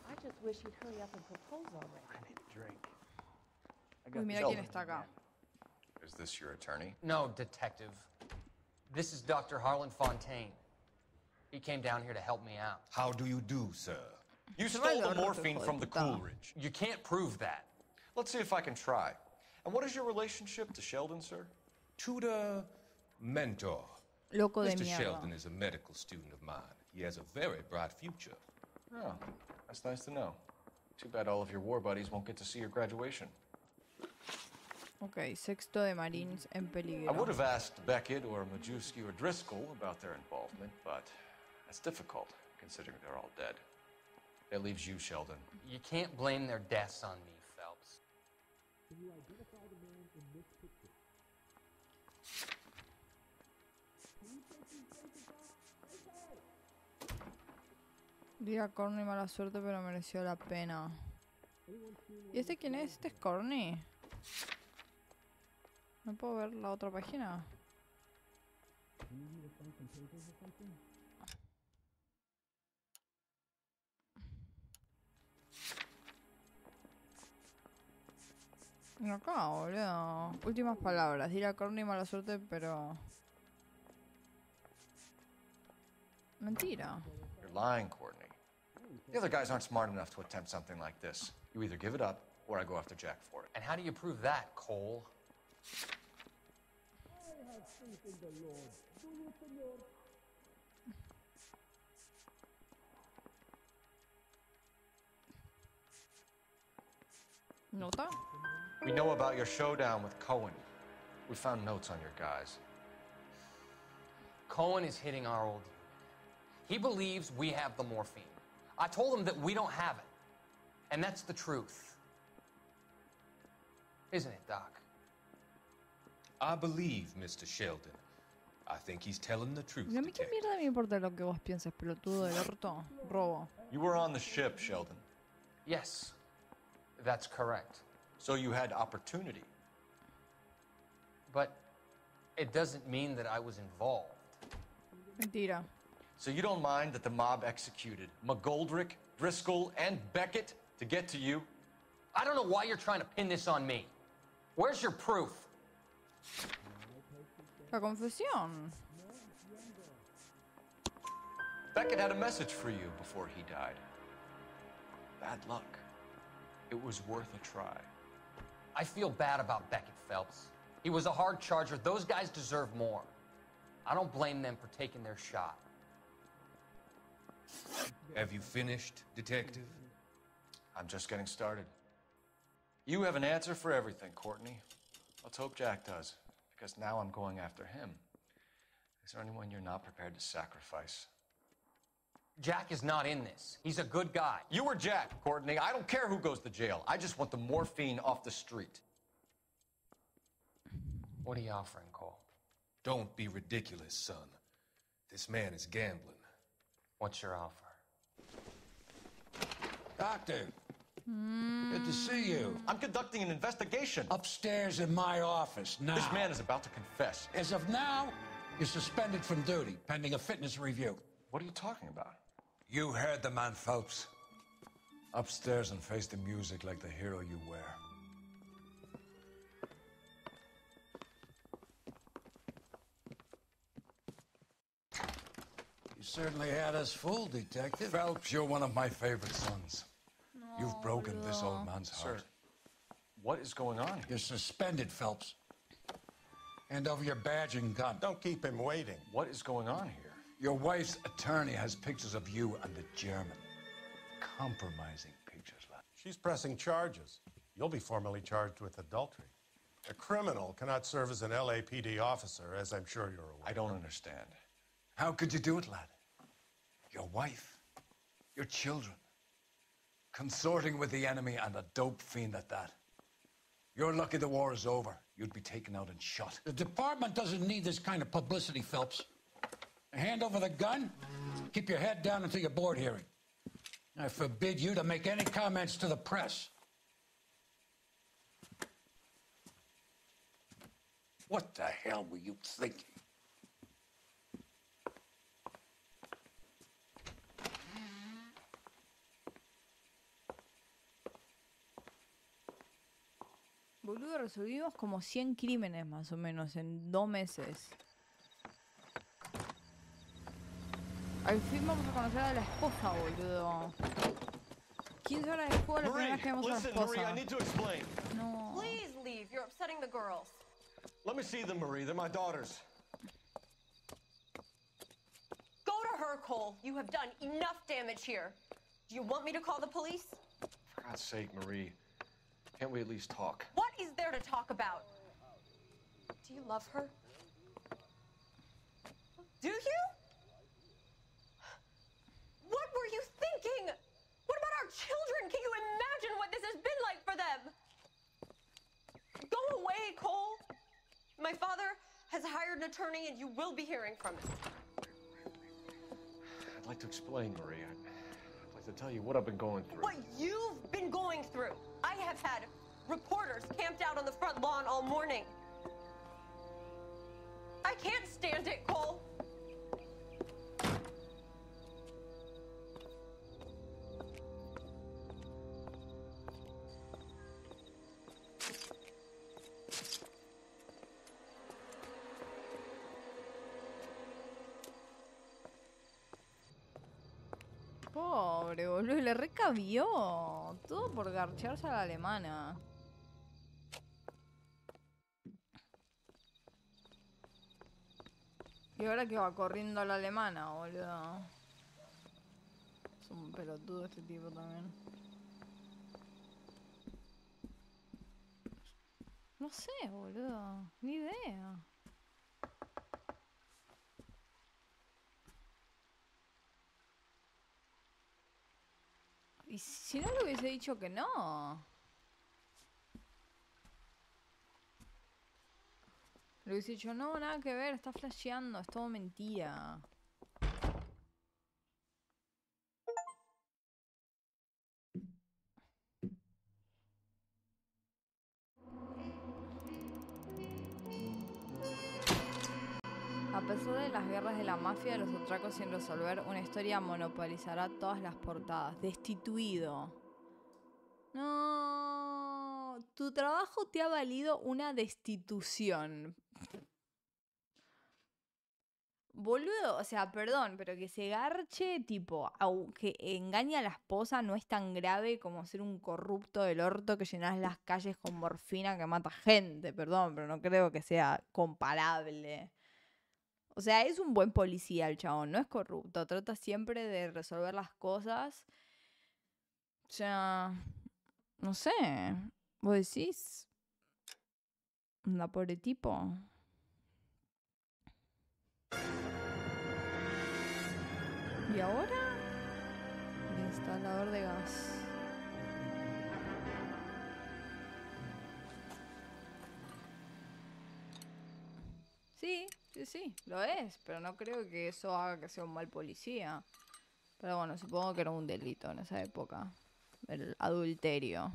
Speaker 2: I just wish he'd hurry up and propose already.
Speaker 12: I need a drink.
Speaker 1: Uy, mira quién está acá.
Speaker 12: Is this your attorney?
Speaker 14: No, detective. This is Dr. Harlan Fontaine. He came down here to help me out.
Speaker 5: How do you do, sir?
Speaker 12: You stole the morphine from the Coolidge.
Speaker 14: You can't prove that.
Speaker 12: Let's see if I can try. And what is your relationship to Sheldon, sir?
Speaker 22: Tutor, mentor.
Speaker 1: Loco de
Speaker 22: Mr.
Speaker 1: mierda.
Speaker 22: Sheldon is a medical student of mine. He has a very bright future.
Speaker 12: Oh, that's nice to know. Too bad all of your war buddies won't get to see your graduation.
Speaker 1: Ok, sexto de Marines en peligro.
Speaker 12: I would have asked Beckett or Majewski or Driscoll about their involvement, but that's difficult, considering they're all dead. That leaves you, Sheldon.
Speaker 14: You can't blame their deaths on me, Phelps.
Speaker 23: Can you identify the man in this picture?
Speaker 1: Diga Corny, mala suerte, pero mereció la pena. ¿Y este quién es? ¿Este es Corny? ¿No puedo ver la otra página? Acá, boludo. Últimas palabras. Dirá Corny, mala suerte, pero... Mentira.
Speaker 12: You're lying, Courtney. The other guys aren't smart enough to attempt something like this. You either give it up, or I go after Jack for it.
Speaker 14: And how do you prove that, Cole?
Speaker 23: I have faith in the Lord. Do you, senor?
Speaker 1: ¿Nota?
Speaker 12: We know about your showdown with Cohen. We found notes on your guys.
Speaker 14: Cohen is hitting our old dude. He believes we have the morphine. I told him that we don't have it. And that's the truth. Isn't it, Doc?
Speaker 22: I believe Mr. Sheldon. I think he's telling the truth.
Speaker 1: Y a mí qué mierda me importa lo que vos pienses, pelotudo del orto. Robo.
Speaker 12: You were on the ship, Sheldon.
Speaker 14: Yes, that's correct.
Speaker 12: So you had opportunity.
Speaker 14: But it doesn't mean that I was involved.
Speaker 1: Mentira.
Speaker 12: So you don't mind that the mob executed McGoldrick, Driscoll, and Beckett to get to you?
Speaker 14: I don't know why you're trying to pin this on me. Where's your proof?
Speaker 1: La confesión.
Speaker 12: Beckett had a message for you before he died. Bad luck. It was worth a try.
Speaker 14: I feel bad about Beckett, Phelps. He was a hard charger. Those guys deserve more. I don't blame them for taking their shot.
Speaker 22: Have you finished, Detective?
Speaker 12: I'm just getting started. You have an answer for everything, Courtney. Let's hope Jack does, because now I'm going after him. Is there anyone you're not prepared to sacrifice?
Speaker 14: Jack is not in this. He's a good guy.
Speaker 12: You or Jack, Courtney. I don't care who goes to jail. I just want the morphine off the street.
Speaker 14: What are you offering, Cole?
Speaker 22: Don't be ridiculous, son. This man is gambling.
Speaker 14: What's your offer?
Speaker 21: Doctor, good to see you.
Speaker 12: I'm conducting an investigation.
Speaker 21: Upstairs in my office, now.
Speaker 12: This man is about to confess.
Speaker 21: As of now, you're suspended from duty, pending a fitness review.
Speaker 12: What are you talking about?
Speaker 21: You heard the man, Phelps. Upstairs and face the music like the hero you were. You certainly had us fooled, Detective. Phelps, you're one of my favorite sons. You've broken this old man's heart.
Speaker 12: Sir, what is going on here?
Speaker 21: You're suspended, Phelps. Hand over your badge and gun.
Speaker 7: Don't keep him waiting.
Speaker 12: What is going on here?
Speaker 21: Your wife's attorney has pictures of you and the German. Compromising pictures, lad.
Speaker 7: She's pressing charges. You'll be formally charged with adultery. A criminal cannot serve as an LAPD officer, as I'm sure you're aware.
Speaker 12: I don't understand.
Speaker 21: How could you do it, lad? Your wife, your children, consorting with the enemy and a dope fiend at that. You're lucky the war is over. You'd be taken out and shot. The department doesn't need this kind of publicity, Phelps. Hand over the gun, keep your head down until your board hearing. I forbid you to make any comments to the press. What the hell were you thinking?
Speaker 1: Boludo, resolvimos como 100 crímenes más o menos en 2 meses. Al fin vamos a conocer a la esposa, boludo. 15 horas de juego la primera vez que vemos a la esposa.
Speaker 8: Marie, I need to explain.
Speaker 1: No.
Speaker 17: Please leave. You're upsetting the girls.
Speaker 8: Let me see them, Marie. They're my daughters.
Speaker 17: Go to her, Cole. You have done enough damage here. Do you want me to call the police?
Speaker 12: For God's sake, Marie. Can't we at least talk?
Speaker 17: What is there to talk about? Do you love her? Do you? What were you thinking? What about our children? Can you imagine what this has been like for them? Go away, Cole. My father has hired an attorney and you will be hearing from him.
Speaker 12: I'd like to explain, Marie. I'd like to tell you what I've been going through.
Speaker 17: What you've been going through. I have had reporters camped out on the front lawn all morning. I can't stand it, Cole.
Speaker 1: Pobre, boludo, le recabió. Todo por garcharse a la alemana. Y ahora que va corriendo a la alemana, boludo. Es un pelotudo este tipo también. No sé, boludo. Ni idea. Y si no le hubiese dicho que no. Le hubiese dicho, no, nada que ver, está flasheando, es todo mentira. A pesar de las guerras de la mafia y los atracos sin resolver, una historia monopolizará todas las portadas. Destituido. No, tu trabajo te ha valido una destitución. Boludo, o sea, perdón, pero que se garche, tipo, que engañe a la esposa no es tan grave como ser un corrupto del orto que llenas las calles con morfina que mata gente, perdón, pero no creo que sea comparable. O sea, es un buen policía el chabón, no es corrupto, trata siempre de resolver las cosas. O sea, no sé, vos decís, anda pobre tipo. ¿Y ahora? El instalador de gas. Sí, lo es, pero no creo que eso haga que sea un mal policía. Pero bueno, supongo que era un delito en esa época. El adulterio.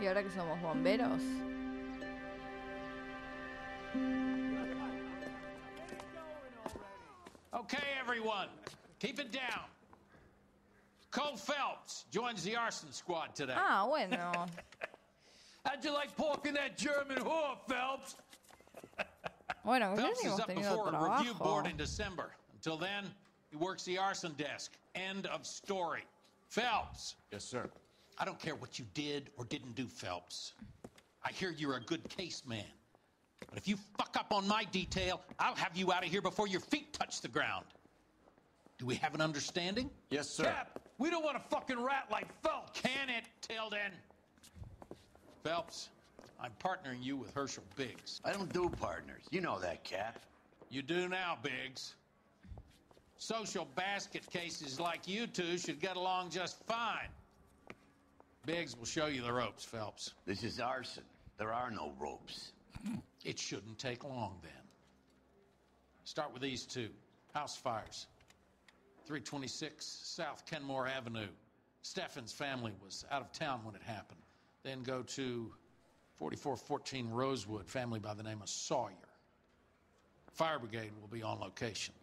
Speaker 1: ¿Y ahora que somos bomberos?
Speaker 3: Okay, everyone, keep it down. Cole Phelps joins the arson squad today.
Speaker 1: Ah, bueno.
Speaker 3: How'd you like pork in that German whore, Phelps?
Speaker 1: Bueno, que
Speaker 3: Phelps is
Speaker 1: seguimos
Speaker 3: up
Speaker 1: teniendo
Speaker 3: before a review board
Speaker 1: trabajo.
Speaker 3: in December. Until then, he works the arson desk. End of story. Phelps.
Speaker 7: Yes, sir.
Speaker 3: I don't care what you did or didn't do, Phelps. I hear you're a good case man. But if you fuck up on my detail, I'll have you out of here before your feet touch the ground. Do we have an understanding?
Speaker 7: Yes, sir.
Speaker 3: Cap, we don't want a fucking rat like Phelps. Can it, Tilden? Phelps, I'm partnering you with Herschel Biggs.
Speaker 4: I don't do partners. You know that, Cap.
Speaker 3: You do now, Biggs. Social basket cases like you two should get along just fine. Biggs will show you the ropes, Phelps.
Speaker 4: This is arson. There are no ropes.
Speaker 3: It shouldn't take long, then. Start with these two. House fires. 326 South Kenmore Avenue. Steffen's family was out of town when it happened. Then go to 4414 Rosewood, family by the name of Sawyer. Fire brigade will be on location.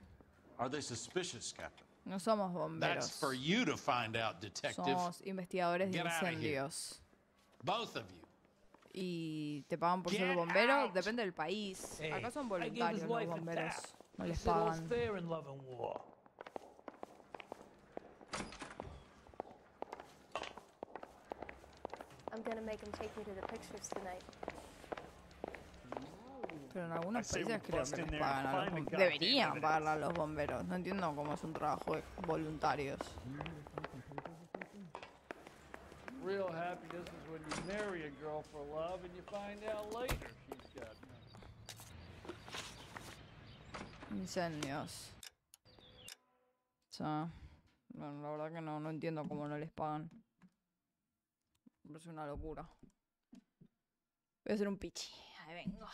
Speaker 7: Are they suspicious, Captain?
Speaker 1: No somos bomberos.
Speaker 3: That's for you to find out, detective.
Speaker 1: Somos investigadores de
Speaker 3: Get out of here.
Speaker 1: incendios.
Speaker 3: Both of you.
Speaker 1: Y te pagan por ser
Speaker 3: Get
Speaker 1: bombero,
Speaker 3: out.
Speaker 1: depende del país.
Speaker 23: Hey,
Speaker 1: Acá son
Speaker 23: I gave his
Speaker 1: voluntarios los
Speaker 23: life a
Speaker 1: bomberos.
Speaker 23: tap.
Speaker 1: No
Speaker 23: He
Speaker 1: les
Speaker 23: said all's
Speaker 1: pagan.
Speaker 23: fair in love and war.
Speaker 17: I'm gonna make him take me to the pictures tonight.
Speaker 1: Pero en algunos
Speaker 23: I say we
Speaker 1: países creo
Speaker 23: bust
Speaker 1: que
Speaker 23: in
Speaker 1: les
Speaker 23: there and
Speaker 1: pagan a los
Speaker 23: find the
Speaker 1: bomberos.
Speaker 23: goddamn
Speaker 1: Deberían
Speaker 23: evidence.
Speaker 1: pagarle a los bomberos. No entiendo cómo es un trabajo de voluntarios.
Speaker 23: Real happiness is when you marry a girl for love and you find out later she's got
Speaker 1: Incendios. O sea, bueno, la verdad que no entiendo cómo no les pagan. Me parece una locura. Voy a hacer un pichi. Ahí vengo.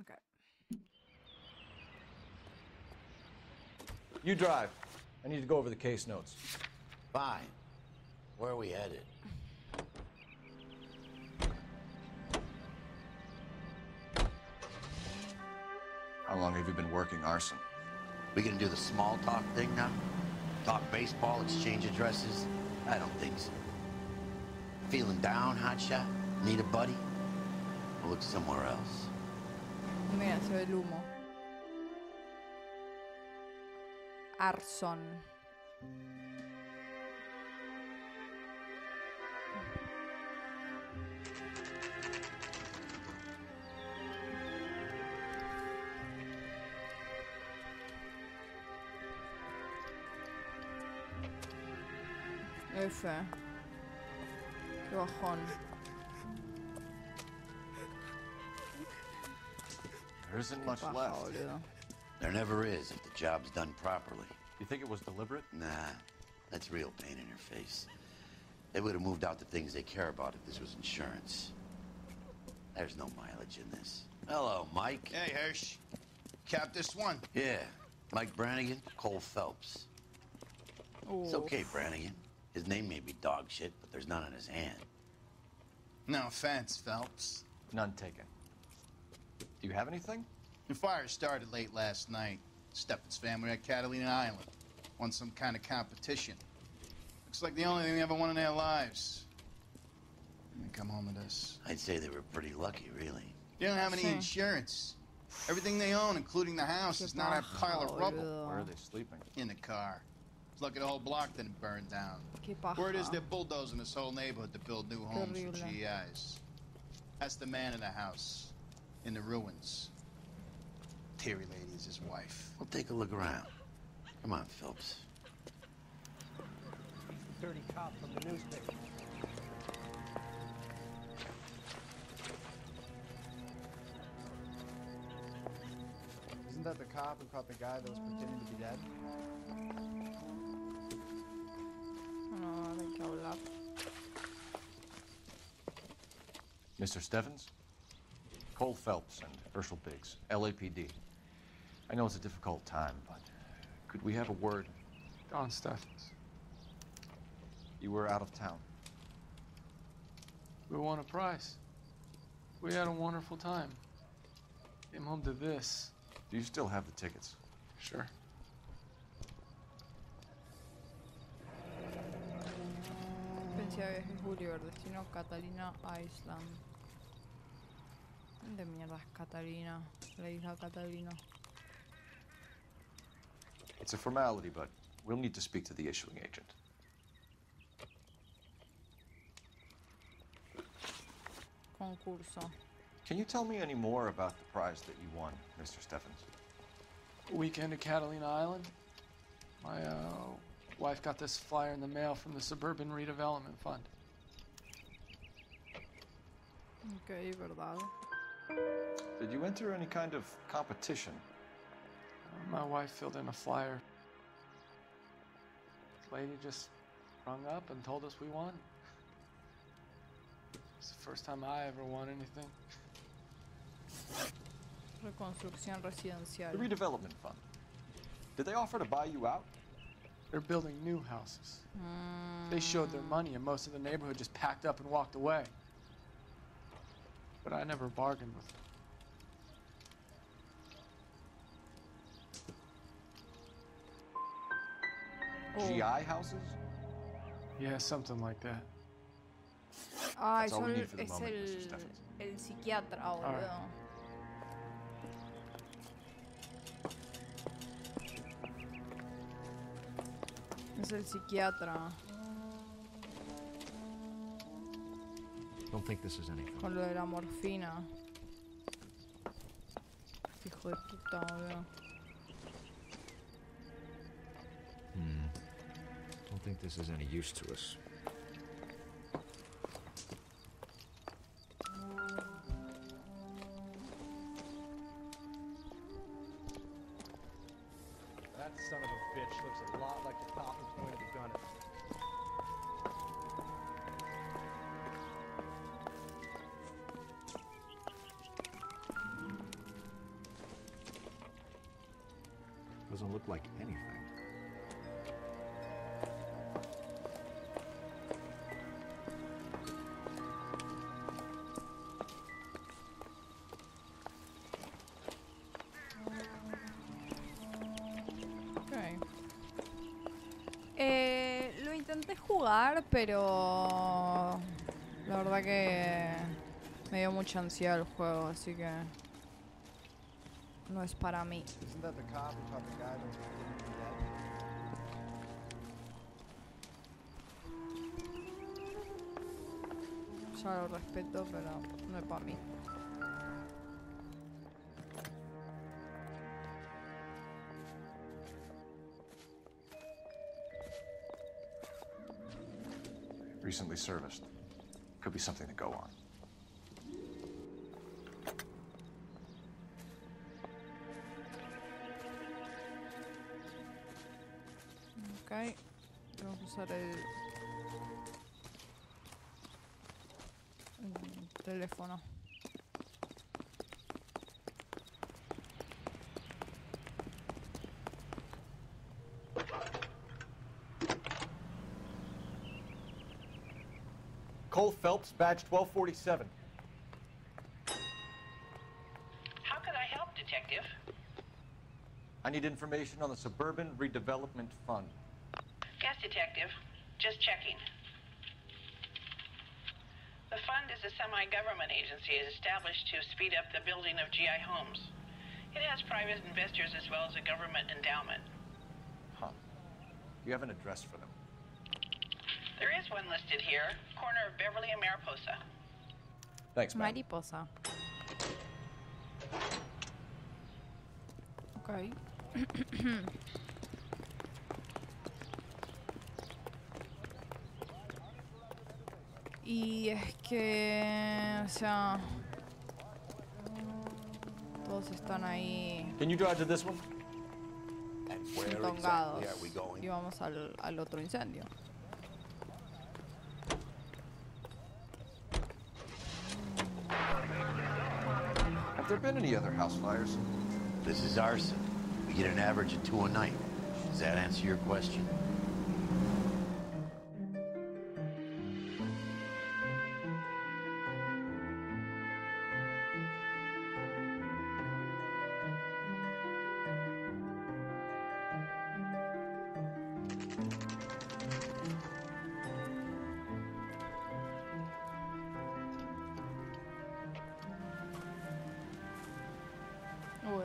Speaker 1: Okay.
Speaker 12: You drive. I need to go over the case notes.
Speaker 4: Fine. Where are we headed?
Speaker 12: How long have you been working arson?
Speaker 4: We gonna do the small talk thing now? Talk baseball, exchange addresses? I don't think so. Feeling down, hotshot? Need a buddy? We'll look somewhere else.
Speaker 1: Mira, se ve el humo. Arson. F. Qué bajón.
Speaker 12: There isn't much
Speaker 1: paja,
Speaker 12: left.
Speaker 1: boludo.
Speaker 4: There never is if the job's done properly.
Speaker 12: You think it was deliberate?
Speaker 4: Nah, that's real pain in your face. They would have moved out the things they care about if this was insurance. There's no mileage in this. Hello, Mike.
Speaker 13: Hey, Hirsch. Cap this one.
Speaker 4: Yeah, Mike Brannigan, Cole Phelps. It's okay, Brannigan. His name may be dog shit, but there's none on his hand.
Speaker 13: No offense, Phelps.
Speaker 12: None taken. Do you have anything?
Speaker 13: The fire started late last night. Steffen's family at Catalina Island. Won some kind of competition. Looks like the only thing they ever won in their lives. And they come home to this.
Speaker 4: I'd say they were pretty lucky, really.
Speaker 13: They don't have any insurance. Everything they own, including the house, is not a pile of rubble.
Speaker 12: Where are they sleeping?
Speaker 13: In the car. It's lucky the whole block didn't burn down. Word is they're bulldozing this whole neighborhood to build new homes for GIs. That's the man in the house. In the ruins. Terry lady is his wife.
Speaker 4: We'll take a look around. Come on, Phelps.
Speaker 15: Dirty cop from the newspaper.
Speaker 10: Isn't that the cop who caught the guy that was pretending to be dead?
Speaker 1: No, hay que hablar.
Speaker 12: Mr. Stevens? Cole Phelps and Herschel Biggs, LAPD. I know it's a difficult time, but could we have a word?
Speaker 18: Don Steffens.
Speaker 12: You were out of town.
Speaker 18: We won a prize. We had a wonderful time. Came home to this.
Speaker 12: Do you still have the tickets?
Speaker 18: Sure.
Speaker 1: Pensé a viaje Gulliver, destino Catalina Island. ¿Dónde mierda es Catalina? La isla Catalina.
Speaker 12: It's a formality, but we'll need to speak to the issuing agent.
Speaker 1: Concurso.
Speaker 12: Can you tell me any more about the prize that you won, Mr. Steffens?
Speaker 18: Weekend at Catalina Island. My wife got this flyer in the mail from the Suburban Redevelopment Fund.
Speaker 1: Okay, verdad.
Speaker 12: Did you enter any kind of competition?
Speaker 18: My wife filled in a flyer. This lady just rung up and told us we won. It's the first time I ever won anything.
Speaker 1: Reconstrucción residencial.
Speaker 12: The redevelopment fund. Did they offer to buy you out?
Speaker 18: They're building new houses. They showed their money and most of the neighborhood just packed up and walked away. But I never bargained with them.
Speaker 12: GI houses?
Speaker 18: Yeah, something like that.
Speaker 1: Ah,
Speaker 12: That's all we
Speaker 1: eso
Speaker 12: need for the
Speaker 1: es
Speaker 12: moment, Mr. Steffens.
Speaker 1: el psiquiatra, boludo. Es el psiquiatra.
Speaker 10: Don't think this is anything.
Speaker 1: Con lo de la morfina. Hijo de puta, boludo.
Speaker 10: Don't think this is any use to us.
Speaker 15: That son of a bitch looks a lot like the cop who's going to be gunning.
Speaker 10: Doesn't look like anything.
Speaker 1: Lo intenté jugar, pero la verdad que me dio mucha ansiedad el juego, así que no es para mí.
Speaker 10: Isn't that the cop who caught the guy that was pretending to be dead?
Speaker 1: Ya lo respeto, pero no es para mí.
Speaker 12: Recently serviced. Could be something to go on.
Speaker 1: Ok. Vamos a usar el teléfono.
Speaker 12: Cole Phelps, badge 1247.
Speaker 11: How can I help, Detective?
Speaker 12: I need information on the Suburban Redevelopment Fund.
Speaker 11: Yes, Detective. Just checking. The fund is a semi-government agency established to speed up the building of GI homes. It has private investors as well as a government endowment.
Speaker 12: Huh. You have an address for them?
Speaker 11: There is one listed here, corner of Beverly and Mariposa.
Speaker 12: Thanks, ma'am.
Speaker 1: Mariposa. Ok. Y es que, o sea, todos están ahí
Speaker 12: Can you drive to this one?
Speaker 1: entongados. Y vamos al otro incendio.
Speaker 12: Have there been any other house fires?
Speaker 4: This is arson. We get an average of 2 a night. Does that answer your question?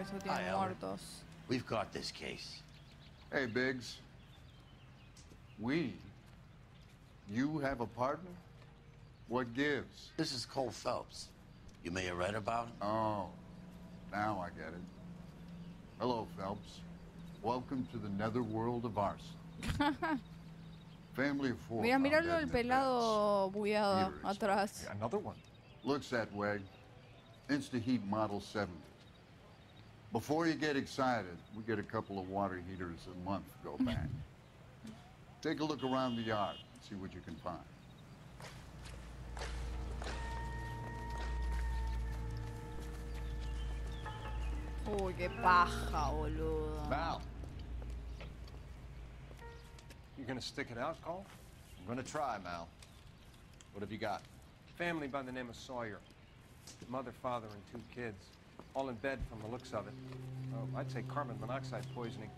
Speaker 1: Eso tiene
Speaker 4: Hi, Albert.
Speaker 1: muertos.
Speaker 4: We've caught this case.
Speaker 16: Hey, Biggs. We? You have a partner? What gives?
Speaker 4: This is Cole Phelps. You may have read about him.
Speaker 16: Oh, now I get it. Hello, Phelps. Welcome to the netherworld of arson. Family of 4.
Speaker 1: Mira, míralo el pelado bugueado atrás.
Speaker 12: Another one.
Speaker 16: Looks that way. Insta-heat Model 70. Before you get excited, we get a couple of water heaters a month go back. Take a look around the yard and see what you can find.
Speaker 1: Uy, qué paja, boludo.
Speaker 12: Val. You gonna stick it out, Cole? I'm gonna try, Mal. What have you got?
Speaker 19: Family by the name of Sawyer. Mother, father, and 2 kids. All in bed from the looks of it. Oh, I'd say carbon monoxide poisoning.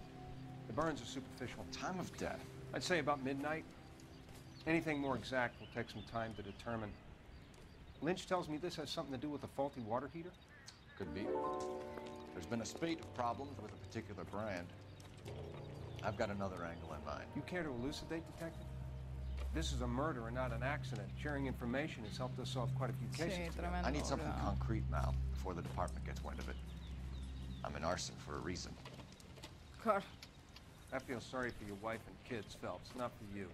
Speaker 19: The burns are superficial.
Speaker 12: Time of death?
Speaker 19: I'd say about midnight. Anything more exact will take some time to determine. Lynch tells me this has something to do with a faulty water heater?
Speaker 12: Could be. There's been a spate of problems with a particular brand. I've got another angle in mind.
Speaker 19: You care to elucidate, Detective? This is a murder and not an accident. Sharing information has helped us solve quite a few cases.
Speaker 12: I need something concrete, Mal, before the department gets wind of it. I'm in arson for a reason.
Speaker 1: God.
Speaker 19: I feel sorry for your wife and kids, Phelps, not for you.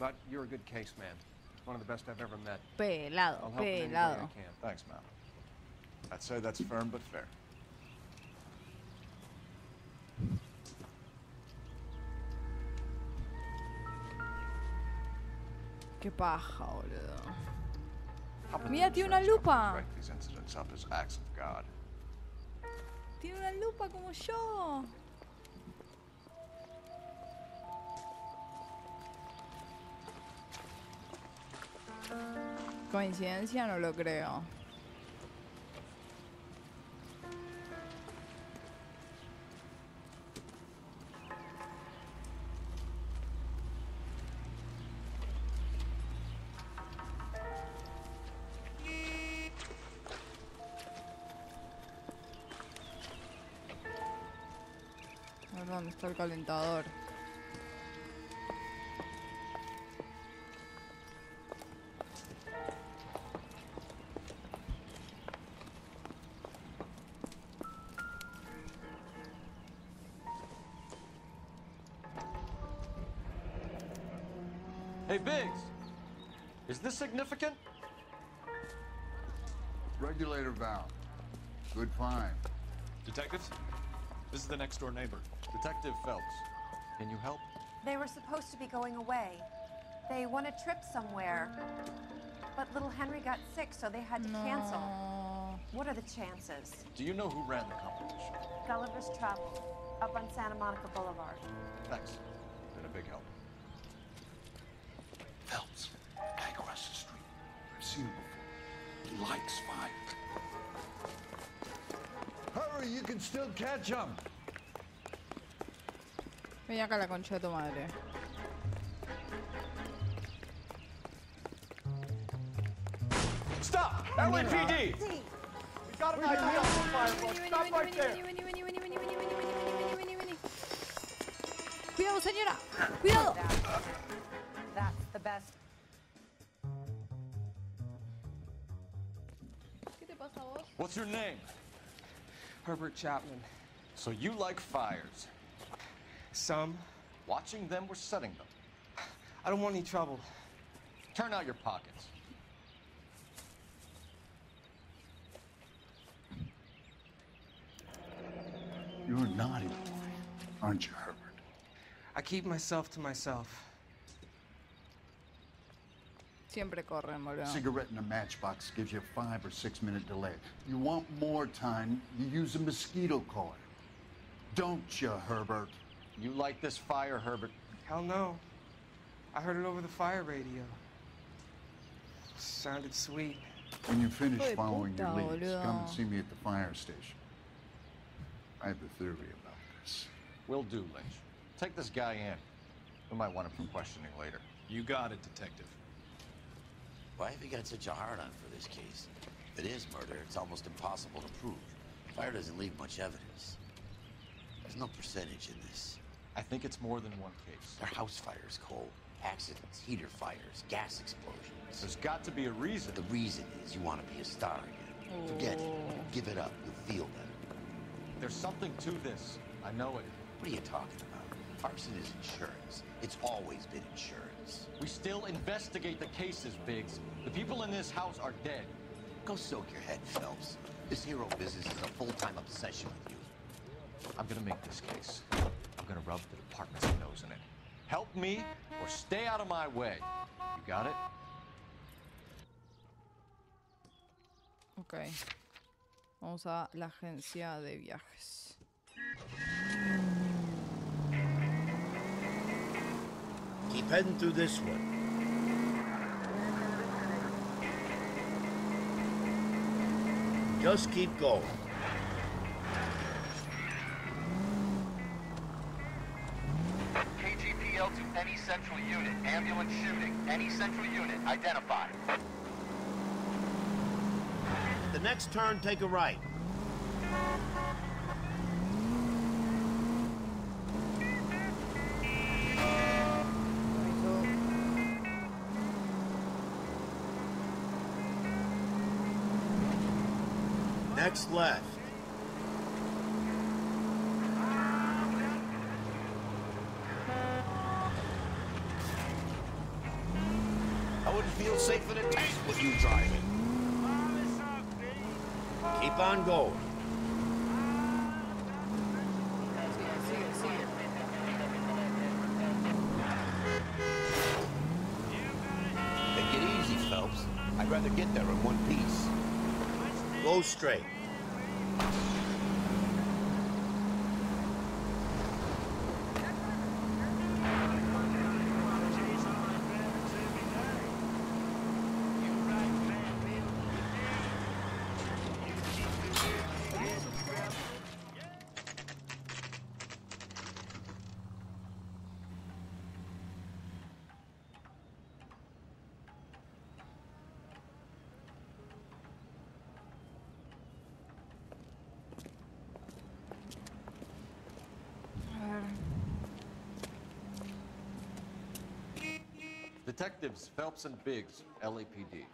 Speaker 19: But you're a good case man. One of the best I've ever met.
Speaker 1: Pelado,
Speaker 19: I'll help in any way
Speaker 1: pelado.
Speaker 19: I can.
Speaker 12: Thanks, Mal. I'd say that's firm but fair.
Speaker 1: Qué paja, boludo. Mira, tiene una lupa.
Speaker 12: Write these incidents up as acts of God.
Speaker 1: Tiene una lupa como yo. Coincidencia, no lo creo. A ver dónde está el calentador.
Speaker 19: Hey, Biggs. Is this significant?
Speaker 16: Regulator valve. Good find.
Speaker 6: Detectives? This is the next door neighbor.
Speaker 19: Detective Phelps. Can you help?
Speaker 9: They were supposed to be going away. They won a trip somewhere. But little Henry got sick, so they had to cancel. What are the chances?
Speaker 19: Do you know who ran the competition?
Speaker 9: Gulliver's Travel, up on Santa Monica Boulevard.
Speaker 19: Thanks. Been a big help.
Speaker 16: Phelps, guy across the street. I've seen him before. He likes fire. Hurry, you can still catch him.
Speaker 1: Ven acá la concha de tu madre.
Speaker 19: Stop! LAPD!
Speaker 23: We got an idea on the firewall. Stop right there.
Speaker 1: Cuidado, señora. Cuidado.
Speaker 9: That's the best.
Speaker 1: ¿Qué te pasa a vos?
Speaker 19: What's your name?
Speaker 20: Herbert Chapman.
Speaker 19: So you like fires?
Speaker 20: Some.
Speaker 19: Watching them or setting them?
Speaker 20: I don't want any trouble.
Speaker 19: Turn out your pockets.
Speaker 16: You're a naughty boy, aren't you, Herbert?
Speaker 20: I keep myself to myself.
Speaker 1: Siempre corren, boludo.
Speaker 16: Cigarette in a matchbox gives you a 5 or 6 minute delay. You want more time, you use a mosquito coil. Don't you, Herbert?
Speaker 19: You like this fire, Herbert?
Speaker 20: Hell no. I heard it over the fire radio. Sounded sweet.
Speaker 16: When you finish following your
Speaker 1: puta,
Speaker 16: leads,
Speaker 1: boludo.
Speaker 16: come and see me at the fire station. I have a theory about this.
Speaker 19: Will do, Lynch. Take this guy in. We might want him for questioning later.
Speaker 6: You got it, Detective.
Speaker 4: Why have you got such a hard-on for this case? If it is murder, it's almost impossible to prove. Fire doesn't leave much evidence. There's no percentage in this.
Speaker 19: I think it's more than one case.
Speaker 4: There are house fires, Cole. Accidents, heater fires, gas explosions.
Speaker 19: There's got to be a reason.
Speaker 4: The reason is you want to be a star again. Forget it. Give it up. You'll feel better.
Speaker 19: There's something to this. I know it.
Speaker 4: What are you talking about? Arson is insurance. It's always been insurance.
Speaker 19: We still investigate the cases, Biggs. The people in this house are dead.
Speaker 4: Go soak your head, Phelps. This hero business is a full-time obsession with you.
Speaker 19: I'm gonna make this case. I'm gonna rub the department's nose in it. Help me or stay out of my way. You got it?
Speaker 1: Ok. Vamos a la agencia de viajes.
Speaker 24: Keep heading through this one. Just keep going.
Speaker 25: KGPL to any central unit. Ambulance shooting. Any central unit. Identified.
Speaker 24: The next turn, take a right. Next left. I wouldn't feel safe in a tank with you driving. Keep on going. Take it easy, Phelps. I'd rather get there in one piece. Go straight.
Speaker 19: Detectives Phelps and Biggs, LAPD.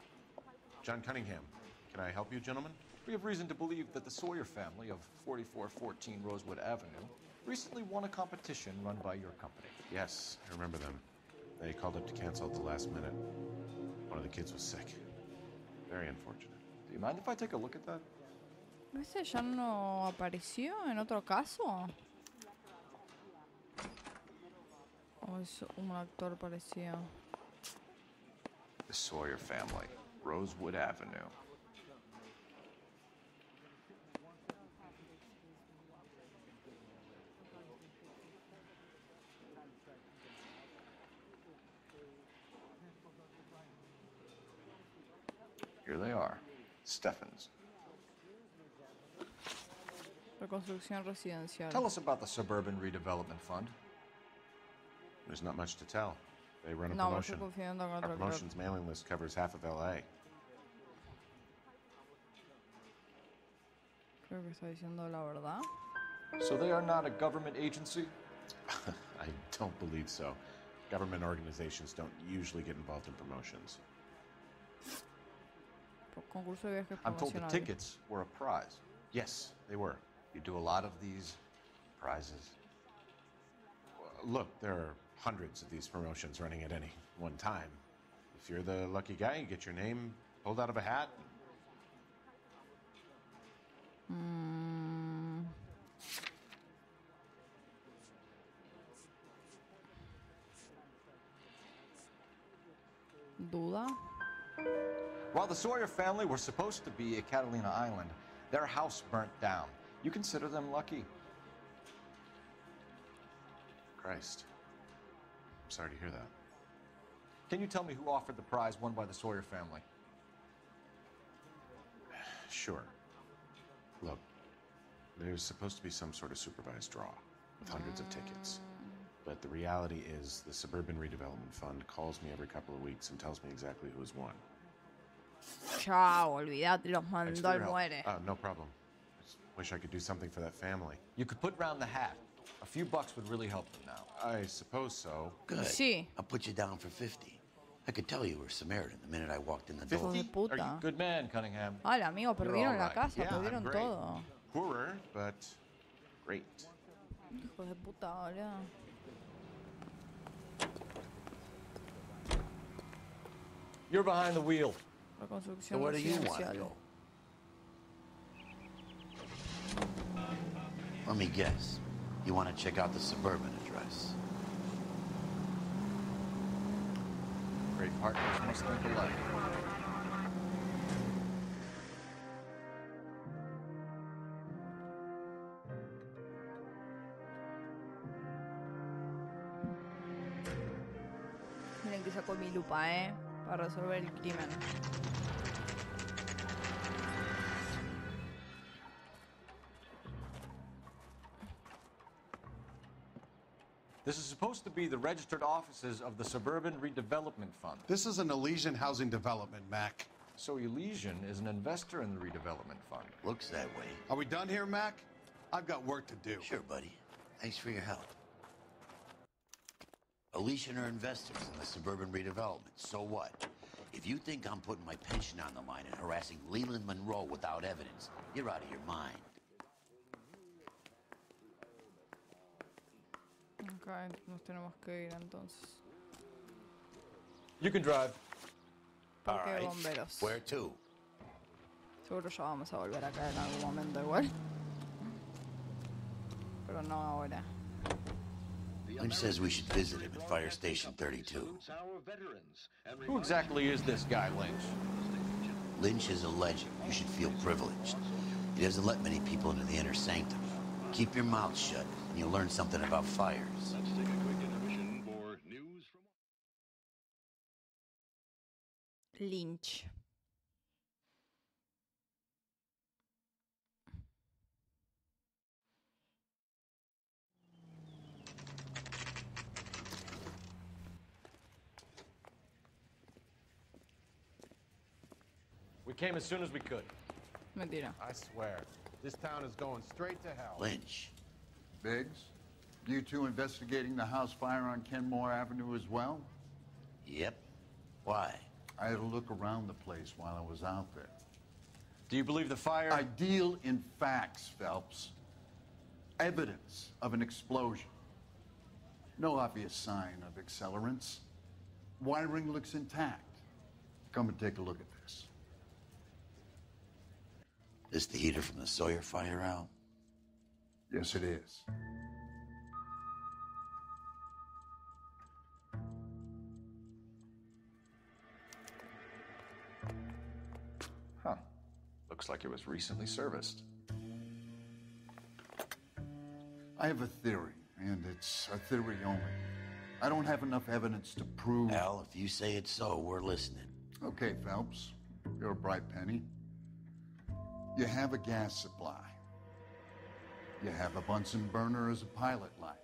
Speaker 7: John Cunningham. Can I help you, gentlemen?
Speaker 19: We have reason to believe that the Sawyer family of 4414 Rosewood Avenue recently won a competition run by your company.
Speaker 7: Yes, I remember them.
Speaker 2: They called up to cancel at the last minute. One of the kids was sick. Very unfortunate.
Speaker 12: Do you mind if I take a look at that?
Speaker 1: ¿Ese ya no apareció en otro caso? ¿O es un actor parecido?
Speaker 12: The Sawyer family, Rosewood Avenue. Here they are, Stephens.
Speaker 1: Reconstrucción residencial.
Speaker 12: Tell us about the Suburban Redevelopment Fund.
Speaker 2: There's not much to tell. They run a
Speaker 1: No, me
Speaker 2: promotion.
Speaker 1: estoy confundiendo con
Speaker 2: Our
Speaker 1: otro.
Speaker 2: promotions mailing list covers half of LA.
Speaker 1: Creo que está diciendo la verdad.
Speaker 12: So they are not a government agency?
Speaker 2: I don't believe so. Government organizations don't usually get involved in promotions.
Speaker 1: Concurso de viajes
Speaker 12: I'm told the
Speaker 1: promocionales.
Speaker 12: tickets were a prize.
Speaker 2: Yes, they were.
Speaker 12: You do a lot of these prizes.
Speaker 2: Look, there are hundreds of these promotions running at any one time. If you're the lucky guy, you get your name pulled out of a hat.
Speaker 1: Duda.
Speaker 12: While the Sawyer family were supposed to be at Catalina Island, their house burnt down. You consider them lucky?
Speaker 2: Christ. I'm sorry to hear that.
Speaker 12: Can you tell me who offered the prize won by the Sawyer family?
Speaker 2: Sure. Look, there's supposed to be some sort of supervised draw with hundreds of tickets. But the reality is the Suburban Redevelopment Fund calls me every couple of weeks and tells me exactly who has won.
Speaker 1: Chao, olvídate, los
Speaker 2: Thanks
Speaker 1: mandó
Speaker 2: for
Speaker 1: al
Speaker 2: your help.
Speaker 1: muere.
Speaker 2: No problem. Just wish I could do something for that family.
Speaker 12: You could put round the hat. A few bucks would really help them now.
Speaker 2: I suppose so.
Speaker 4: Good.
Speaker 1: Sí.
Speaker 4: I'll put you down for 50. I could tell you were Samaritan the minute I walked in the door.
Speaker 1: Hijo de puta.
Speaker 12: Good man, Cunningham.
Speaker 1: Ay, amigo, perdieron la
Speaker 12: right.
Speaker 1: casa,
Speaker 2: Yeah,
Speaker 1: perdieron
Speaker 2: I'm great.
Speaker 1: todo.
Speaker 2: Poorer, but great.
Speaker 1: Hijo de puta, boludo.
Speaker 12: You're behind the wheel.
Speaker 1: Reconstrucción
Speaker 4: So where do you want to
Speaker 1: residencial.
Speaker 4: go? Let me guess. You want to check out the Suburban address?
Speaker 12: Great partners must think alike.
Speaker 1: Miren que sacó mi lupa, para resolver el crimen.
Speaker 12: This is supposed to be the registered offices of the Suburban Redevelopment Fund.
Speaker 7: This is an Elysian housing development, Mac.
Speaker 12: So Elysian is an investor in the redevelopment fund.
Speaker 4: Looks that way.
Speaker 7: Are we done here, Mac? I've got work to do.
Speaker 4: Sure, buddy. Thanks for your help. Elysian are investors in the Suburban Redevelopment. So what? If you think I'm putting my pension on the line and harassing Leland Monroe without evidence, you're out of your mind.
Speaker 1: Ok, nos tenemos que ir entonces.
Speaker 12: You can drive.
Speaker 4: All
Speaker 1: Parque de
Speaker 4: right.
Speaker 1: bomberos.
Speaker 4: Where to?
Speaker 1: Seguro ya vamos a volver a caer en algún momento igual. Pero no ahora.
Speaker 4: Lynch says we should visit him at Fire Station 32.
Speaker 12: Who exactly is this guy, Lynch?
Speaker 4: Lynch is a legend. You should feel privileged. He doesn't let many people into the inner sanctum. Keep your mouth shut, and you'll learn something about fires.
Speaker 5: Let's take a quick intermission for news from...
Speaker 1: Lynch.
Speaker 19: We came as soon as we could.
Speaker 1: Mentira.
Speaker 7: I swear, this town is going straight to hell.
Speaker 4: Lynch.
Speaker 16: Biggs, you two investigating the house fire on Kenmore Avenue as well?
Speaker 4: Yep. Why?
Speaker 16: I had a look around the place while I was out there.
Speaker 12: Do you believe the fire?
Speaker 16: I deal in facts, Phelps. Evidence of an explosion. No obvious sign of accelerants. Wiring looks intact. Come and take a look at this.
Speaker 4: This the heater from the Sawyer fire, Al?
Speaker 16: Yes, it is.
Speaker 12: Huh. Looks like it was recently serviced.
Speaker 16: I have a theory, and it's a theory only. I don't have enough evidence to prove...
Speaker 4: Al, if you say it's so, we're listening.
Speaker 16: Okay, Phelps. You're a bright penny. You have a gas supply. You have a Bunsen burner as a pilot light.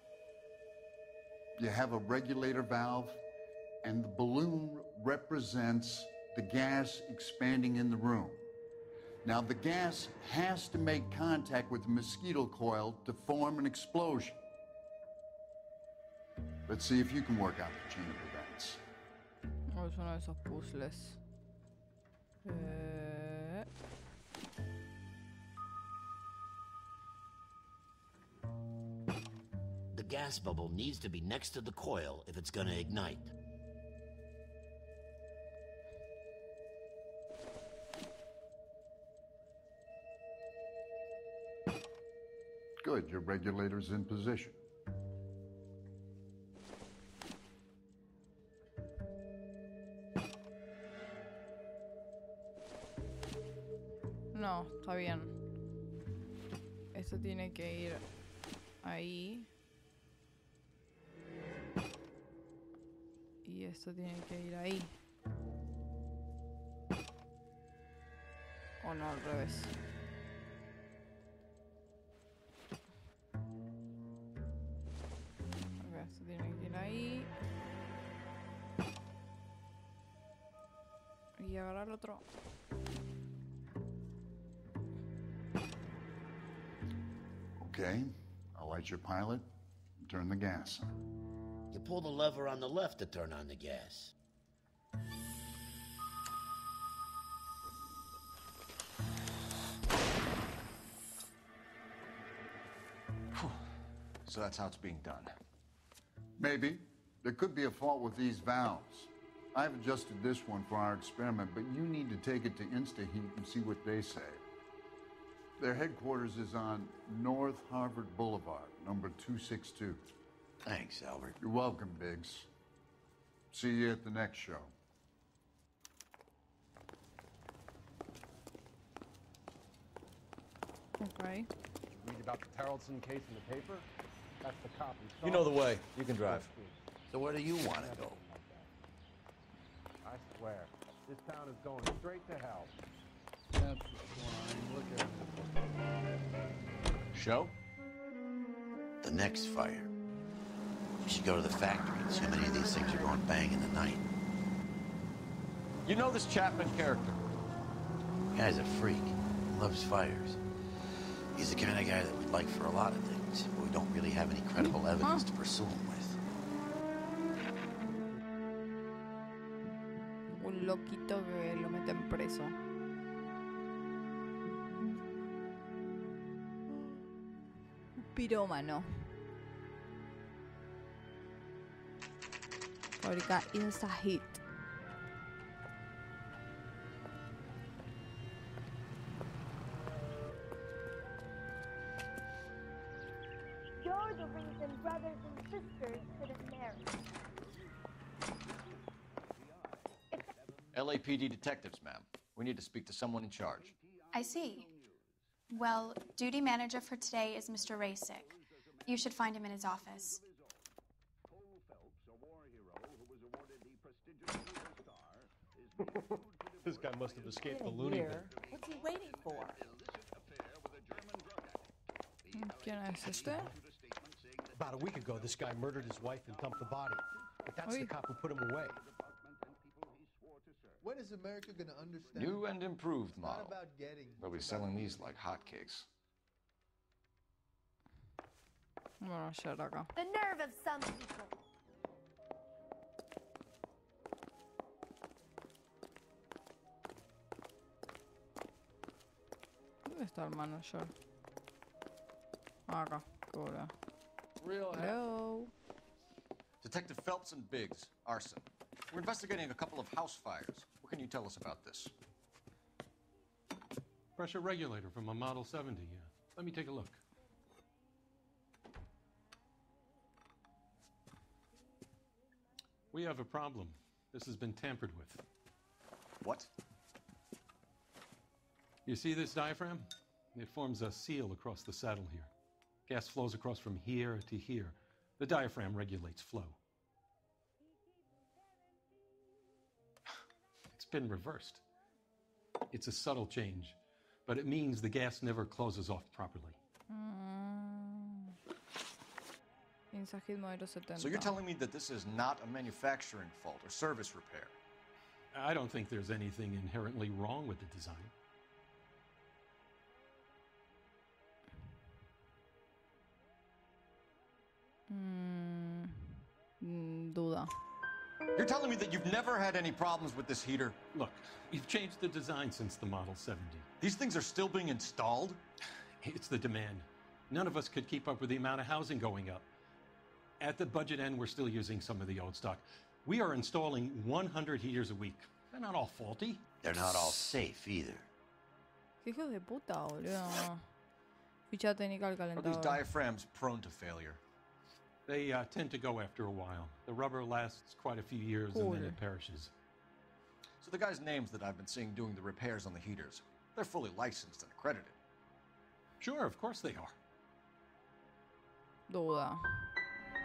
Speaker 16: You have a regulator valve, and the balloon represents the gas expanding in the room. Now, the gas has to make contact with the mosquito coil to form an explosion. Let's see if you can work out the chain of events.
Speaker 1: Oh, es uno de esos puzzles.
Speaker 4: The gas bubble needs to be next to the coil if it's gonna ignite.
Speaker 16: Good, your regulator's in position.
Speaker 1: No, está bien. Esto tiene que ir ahí. Y esto tiene que ir ahí. O no, al revés. Ok, esto tiene que ir ahí. Y agarrar el otro.
Speaker 16: Okay, I'll light your pilot and turn the gas on.
Speaker 4: You pull the lever on the left to turn on the gas.
Speaker 12: So that's how it's being done.
Speaker 16: Maybe. There could be a fault with these valves. I've adjusted this one for our experiment, but you need to take it to InstaHeat and see what they say. Their headquarters is on North Harvard Boulevard, number 262.
Speaker 4: Thanks, Albert.
Speaker 16: You're welcome, Biggs. See you at the next show.
Speaker 1: Okay.
Speaker 19: Read about the Tarleton case in the paper? That's the cop who saw
Speaker 12: You know the
Speaker 19: it.
Speaker 12: way. You can drive.
Speaker 4: So where do you want to go?
Speaker 19: I swear, this town is going straight to hell.
Speaker 23: That's fine. Look at it.
Speaker 12: Show?
Speaker 4: The next fire. You should go to the factory and see how many of these things are going bang in the night.
Speaker 12: You know this Chapman character?
Speaker 4: The guy's a freak. He loves fires. He's the kind of guy that we'd like for a lot of things, but we don't really have any credible evidence to pursue him with.
Speaker 1: Un loquito que lo meten preso. Un pirómano. Fabrica InstaHeat.
Speaker 3: You're the reason brothers and sisters couldn't marry.
Speaker 12: LAPD detectives, ma'am. We need to speak to someone in charge.
Speaker 8: I see. Well, duty manager for today is Mr. Rasick. You should find him in his office.
Speaker 19: This guy must have escaped the loony bin.
Speaker 14: What's he waiting for?
Speaker 1: ¿Quién es este?
Speaker 7: About a week ago, this guy murdered his wife and dumped the body. But that's the cop who put him away.
Speaker 14: When is America going to understand?
Speaker 12: New and improved
Speaker 14: It's not
Speaker 12: model.
Speaker 14: about getting.
Speaker 12: They'll be selling these like hotcakes.
Speaker 1: Bueno, ya era acá.
Speaker 3: The nerve of some people.
Speaker 1: ¿Dónde está el manager? Ah, acá. Qué bola.
Speaker 18: Real
Speaker 1: Hello.
Speaker 12: Detective Phelps and Biggs, arson. We're investigating a couple of house fires. What can you tell us about this?
Speaker 13: Pressure regulator from a Model 70, yeah. Let me take a look. We have a problem. This has been tampered with.
Speaker 12: What?
Speaker 13: You see this diaphragm? It forms a seal across the saddle here. Gas flows across from here to here. The diaphragm regulates flow. It's been reversed. It's a subtle change, but it means the gas never closes off properly.
Speaker 1: Mensaje modelo 70.
Speaker 12: So you're telling me that this is not a manufacturing fault or service repair?
Speaker 13: I don't think there's anything inherently wrong with the design.
Speaker 1: Duda.
Speaker 12: You're telling me that you've never had any problems with this heater?
Speaker 13: Look, we've changed the design since the Model 70.
Speaker 12: These things are still being installed?
Speaker 13: It's the demand. None of us could keep up with the amount of housing going up. At the budget end, we're still using some of the old stock. We are installing 100 heaters a week. They're not all faulty.
Speaker 4: They're not all safe either.
Speaker 1: Hijos de puta, boludo. Ficha técnica al
Speaker 12: Are these
Speaker 1: calentador.
Speaker 12: diaphragms prone to failure?
Speaker 13: They tend to go after a while. The rubber lasts quite a few years and then
Speaker 1: Cool.
Speaker 13: it perishes.
Speaker 12: So the guys' names that I've been seeing doing the repairs on the heaters, they're fully licensed and accredited.
Speaker 13: Sure, of course they are.
Speaker 1: Duda.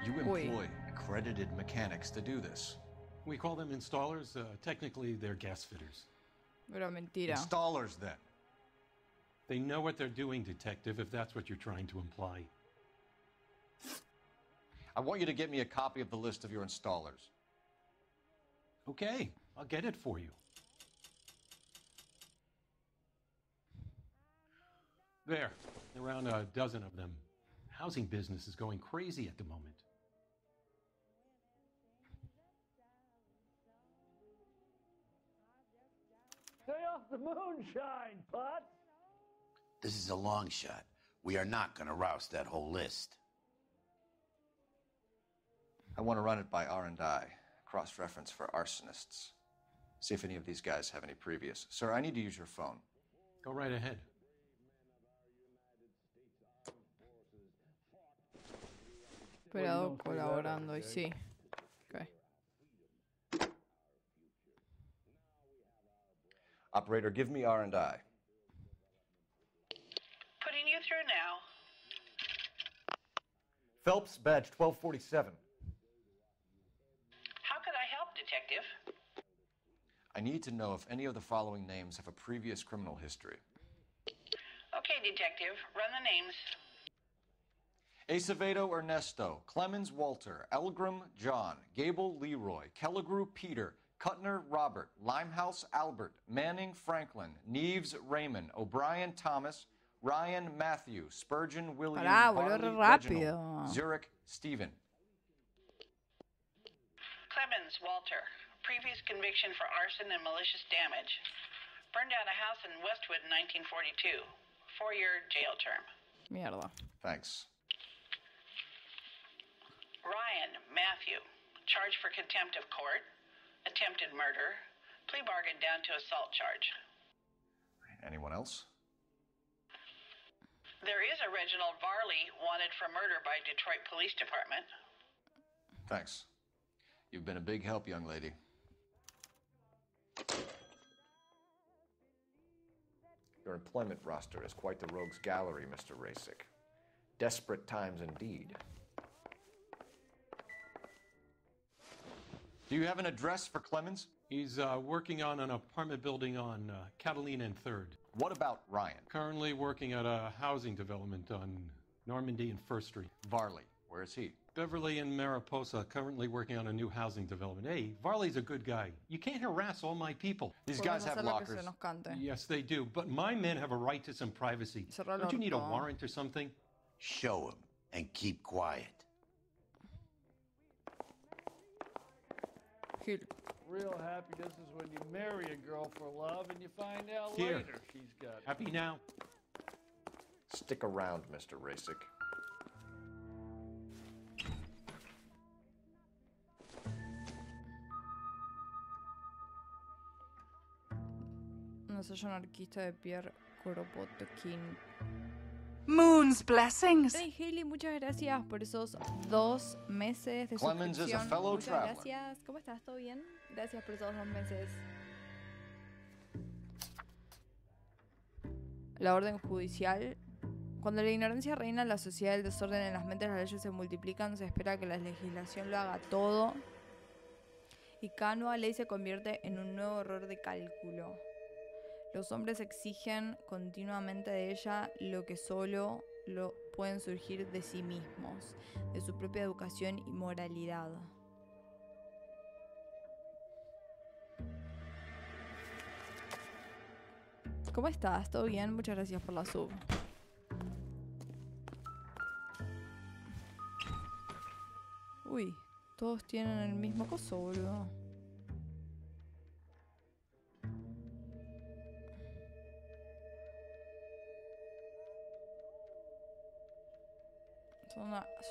Speaker 12: You
Speaker 1: Uy.
Speaker 12: employ accredited mechanics to do this.
Speaker 13: We call them installers. Technically, they're gas fitters.
Speaker 1: Pero mentira.
Speaker 12: Installers, then.
Speaker 13: They know what they're doing, detective, if that's what you're trying to imply.
Speaker 12: I want you to get me a copy of the list of your installers.
Speaker 13: Okay, I'll get it for you. There, around a dozen of them. Housing business is going crazy at the moment.
Speaker 23: Stay off the moonshine, Putz.
Speaker 4: This is a long shot. We are not going to rouse that whole list.
Speaker 12: I want to run it by R&I, cross-reference for arsonists. See if any of these guys have any previous. Sir, I need to use your phone.
Speaker 13: Go right ahead.
Speaker 1: Operado colaborando y sí. Okay.
Speaker 12: Operator, give me R&I.
Speaker 11: Putting you through now.
Speaker 12: Phelps, badge 1247.
Speaker 11: How could I help, Detective?
Speaker 12: I need to know if any of the following names have a previous criminal history.
Speaker 11: Okay, Detective, run the names.
Speaker 12: Acevedo Ernesto, Clemens Walter, Elgram John, Gable Leroy, Kelligrew Peter, Cutner Robert, Limehouse Albert, Manning Franklin, Neves Raymond, O'Brien Thomas, Ryan Matthew, Spurgeon William,
Speaker 1: Pará, boludo,
Speaker 12: Barley
Speaker 1: re rápido.
Speaker 12: Reginald, Zurich Stephen.
Speaker 11: Clemens Walter. Previous conviction for arson and malicious damage. Burned down a house in Westwood in 1942. 4-year jail term.
Speaker 1: Mierda.
Speaker 12: Thanks.
Speaker 11: Ryan Matthew. Charged for contempt of court. Attempted murder. Plea bargain down to assault charge.
Speaker 12: Anyone else?
Speaker 11: There is a Reginald Varley wanted for murder by Detroit Police Department.
Speaker 12: Thanks. You've been a big help, young lady. Your employment roster is quite the rogues gallery, Mr. Rasick. Desperate times indeed. Do you have an address for Clemens?
Speaker 13: He's working on an apartment building on Catalina and 3rd.
Speaker 12: What about Ryan?
Speaker 13: Currently working at a housing development on Normandy and 1st Street.
Speaker 12: Varley, where is he?
Speaker 13: Beverly and Mariposa, currently working on a new housing development. Hey, Varley's a good guy. You can't harass all my people.
Speaker 12: These guys have lockers.
Speaker 13: Yes, they do. But my men have a right to some privacy. Don't you need a warrant or something?
Speaker 4: Show him and keep quiet.
Speaker 23: Real happiness is when you marry a girl for love and you find out
Speaker 13: Here.
Speaker 23: later she's got.
Speaker 13: Happy now?
Speaker 12: Stick around, Mr. Rasick.
Speaker 1: ensayo anarquista de Pierre Kropotkin.
Speaker 10: Moon's blessings.
Speaker 1: Hey Haley, muchas gracias por esos 2 meses de
Speaker 12: Clemens is a
Speaker 1: suscripción.
Speaker 12: fellow
Speaker 1: Muchas
Speaker 12: traveler.
Speaker 1: gracias. ¿Cómo estás? ¿Todo bien? Gracias por esos 2 meses. La orden judicial. Cuando la ignorancia reina en la sociedad, el desorden en las mentes, las leyes se multiplican, se espera que la legislación lo haga todo. Y cada nueva ley se convierte en un nuevo error de cálculo. Los hombres exigen continuamente de ella lo que solo lo pueden surgir de sí mismos, de su propia educación y moralidad. ¿Cómo estás? ¿Todo bien? Muchas gracias por la sub. Uy, todos tienen el mismo coso, boludo.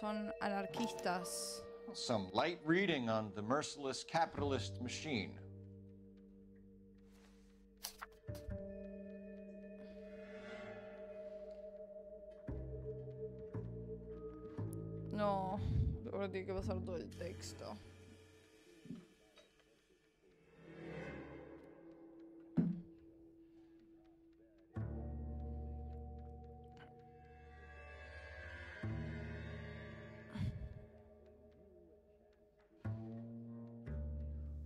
Speaker 1: Son anarquistas.
Speaker 12: Some light reading on the merciless capitalist machine.
Speaker 1: No, ahora tiene que pasar todo el texto.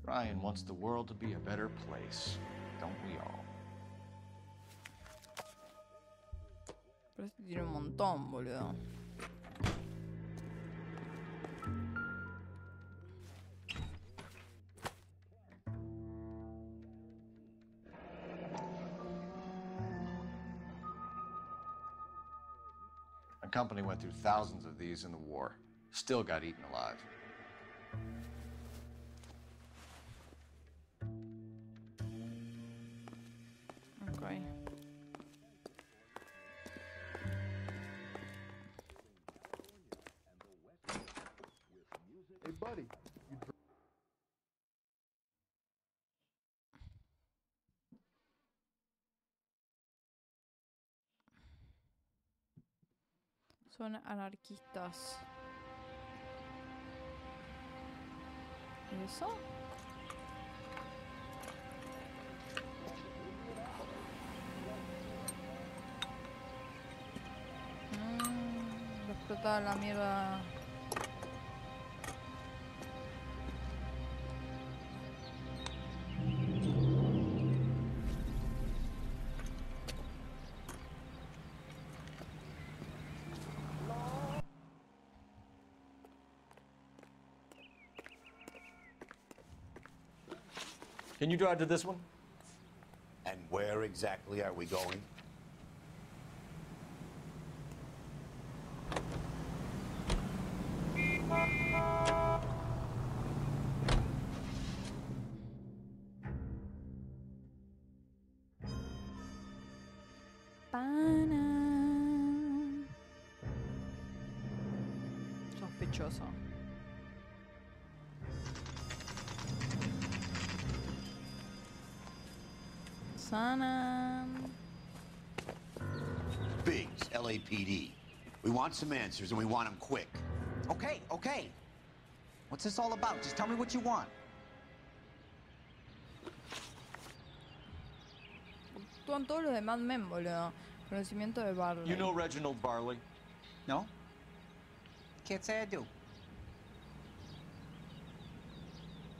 Speaker 12: Ryan wants the world to be a better place, don't we all?
Speaker 1: Pero este tiene un montón, boludo.
Speaker 12: Our company went through thousands of these in the war. Still got eaten alive.
Speaker 1: Okay.
Speaker 14: Hey, buddy.
Speaker 1: Son anarquistas. ¿Y eso? Explota la mierda.
Speaker 12: Can you drive to this one?
Speaker 4: And where exactly are we going?
Speaker 1: Pana. Sospechoso. Sana.
Speaker 4: Biggs, LAPD. We want some answers, and we want them quick.
Speaker 15: Okay, okay. What's this all about? Just tell me what you want.
Speaker 1: Actúan todos los de Mad Men, boludo. Conocimiento de Barley.
Speaker 12: You know Reginald Barley?
Speaker 15: No? Can't say I do.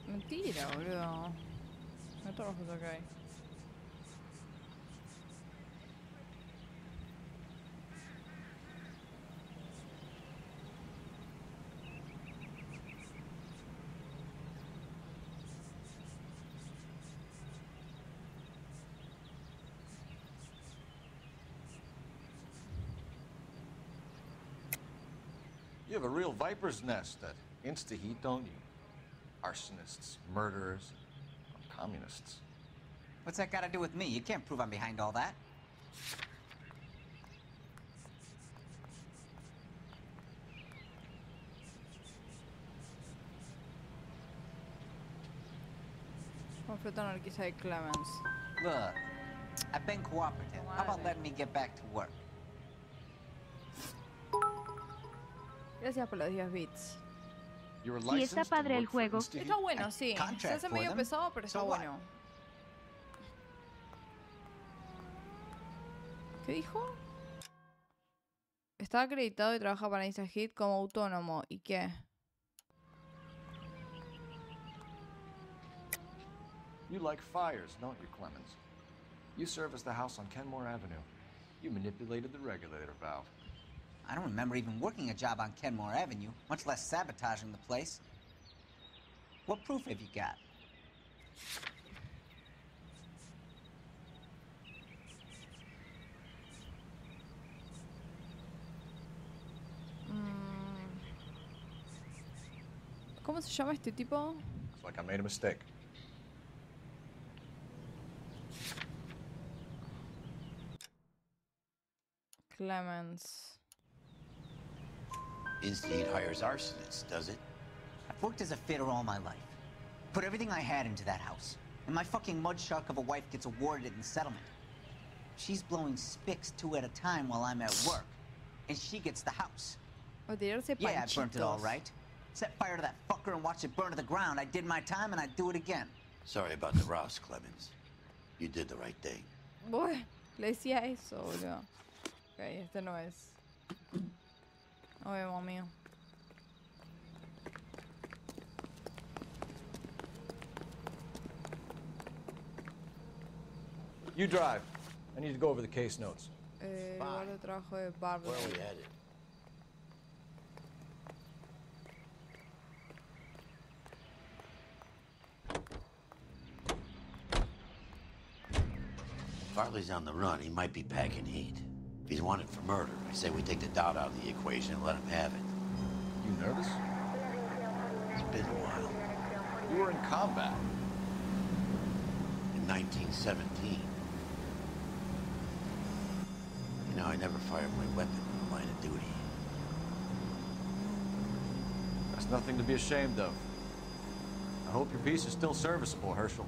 Speaker 1: Mentira, boludo. No trabajas acá.
Speaker 12: You have a real viper's nest at Insta-Heat, don't you? Arsonists, murderers, communists.
Speaker 15: What's that got to do with me? You can't prove I'm behind all that.
Speaker 1: Conflicto anarquista de Clemens.
Speaker 15: Look, I've been cooperative. How about letting me get back to work?
Speaker 1: Gracias por los 10 bits.
Speaker 9: Sí, está padre el juego.
Speaker 1: Está bueno, sí. Se hace medio pesado, pero está bueno. ¿Qué dijo? Está acreditado y trabaja para Instant Hit como autónomo. ¿Y qué?
Speaker 12: You like fires, don't you, Clemens? You serviced the house on Kenmore Avenue. You manipulated the regulator valve.
Speaker 15: I don't remember even working a job on Kenmore Avenue, much less sabotaging the place. What proof have you got?
Speaker 1: ¿Cómo se llama este tipo?
Speaker 12: Looks like I made a mistake.
Speaker 1: Clemens.
Speaker 4: Instead hires arsonists, does it?
Speaker 15: I've worked as a fitter all my life. Put everything I had into that house. And my fucking mudshark of a wife gets awarded in the settlement. She's blowing spics 2 at a time while I'm at work. And she gets the house. Yeah, I burnt it all right. Set fire to that fucker and watch it burn to the ground. I did my time and I'd do it again.
Speaker 4: Sorry about the Ross, Clemens. You did the right thing.
Speaker 1: Bueno, le decía eso, boludo. Ok, este no es. No vemos, mío.
Speaker 12: You drive. I need to go over the case notes.
Speaker 1: Lugar de trabajo de Barbara.
Speaker 4: Where are we headed? Farley's on the run. He might be packing heat. If he's wanted for murder, I say we take the doubt out of the equation and let him have it.
Speaker 12: You nervous?
Speaker 4: It's been a while.
Speaker 12: You were in combat.
Speaker 4: In 1917. You know, I never fired my weapon in the line of duty.
Speaker 12: That's nothing to be ashamed of. I hope your piece is still serviceable, Herschel.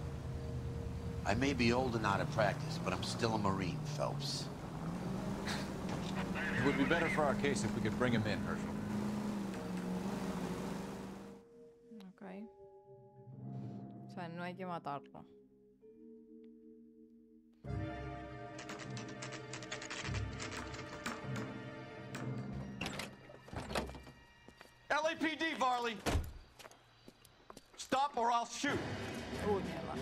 Speaker 4: I may be old and out of practice, but I'm still a Marine, Phelps.
Speaker 12: It would be better for our case if we could bring him in, Herschel.
Speaker 1: Ok. O sea, no hay que matarlo.
Speaker 12: LAPD, Varley! Stop or I'll shoot!
Speaker 1: Uy, mierda.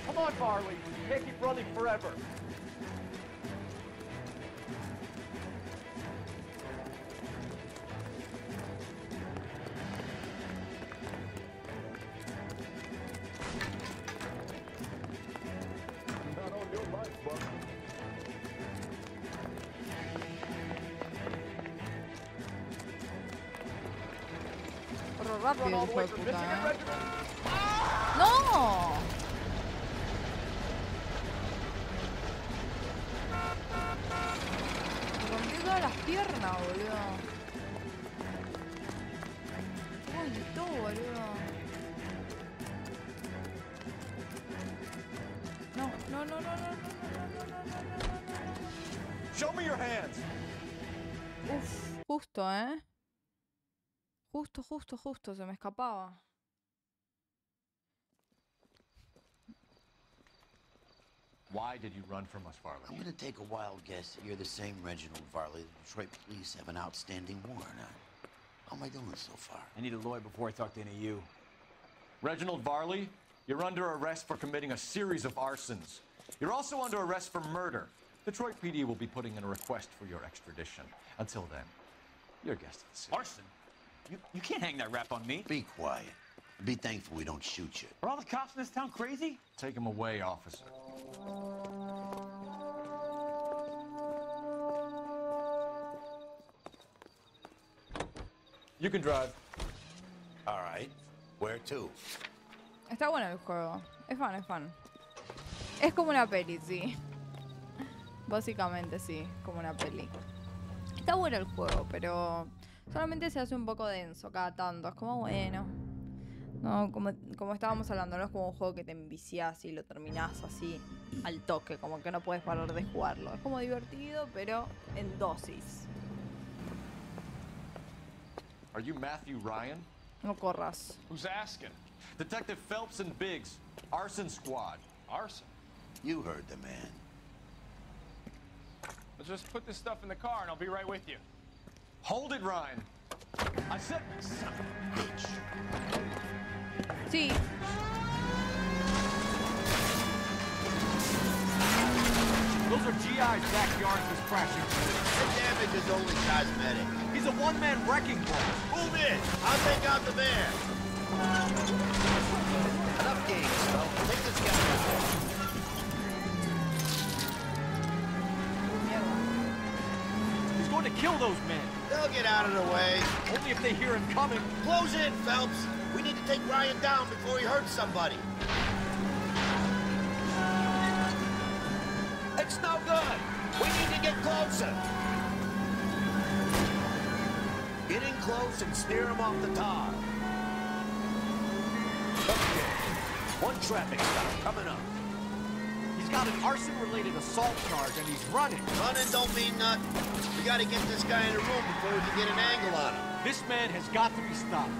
Speaker 18: Come on, Farley. You can't keep running forever. Not on your life, bud.
Speaker 1: Corro rápido, hijo de puta, ¡No! Me rompí todas las piernas, boludo. Uy, todo, boludo. No, no, no, no, no, no, no, no, no, no.
Speaker 12: Show me your hands!
Speaker 1: Uf, justo, Justo, se me escapaba.
Speaker 12: Why did you run from us, Farley?
Speaker 4: I'm gonna take a wild guess that you're the same Reginald Varley the Detroit police have an outstanding warrant on. How am I doing so far?
Speaker 6: I need a lawyer before I talk to any of you.
Speaker 12: Reginald Varley, you're under arrest for committing a series of arsons. You're also under arrest for murder. Detroit PD will be putting in a request for your extradition. Until then, you're a guest of the city.
Speaker 6: Arson? You can't hang that rap on me.
Speaker 4: Be quiet. Be thankful we don't shoot you.
Speaker 6: Are all the cops in this town crazy?
Speaker 12: Take him away, officer. You can drive.
Speaker 4: All right. Where to?
Speaker 1: Está bueno el juego. Es fan. Es como una peli, sí. Básicamente sí, como una peli. Está bueno el juego, pero Solamente se hace un poco denso cada tanto. Es como bueno. No, como estábamos hablando, no es como un juego que te enviciás y lo terminás así al toque, como que no puedes parar de jugarlo. Es como divertido, pero en dosis.
Speaker 12: Are you Matthew Ryan?
Speaker 1: No corras.
Speaker 12: Who's asking? Detective Phelps and Biggs, arson squad.
Speaker 6: Arson?
Speaker 4: You heard the man.
Speaker 6: Let's just put this stuff in the car and I'll be right with you.
Speaker 12: Hold it, Ryan. I said, son of a bitch.
Speaker 1: Sí.
Speaker 12: Those are GI's backyards was crashing through.
Speaker 24: The damage is only cosmetic.
Speaker 12: He's a one-man wrecking ball.
Speaker 24: Move in. I'll take out the van. Enough games, though. Take this guy out.
Speaker 12: He's going to kill those men.
Speaker 24: They'll get out of the way.
Speaker 12: Only if they hear him coming.
Speaker 24: Close in, Phelps. We need to take Ryan down before he hurts somebody. It's no good. We need to get closer. Get in close and steer him off the tar. Okay. One traffic stop coming up.
Speaker 12: He's got an arson-related assault charge and he's running.
Speaker 24: Running don't mean nothing. We gotta get this guy in the room before we can get an angle on him.
Speaker 12: This man has got to be stopped.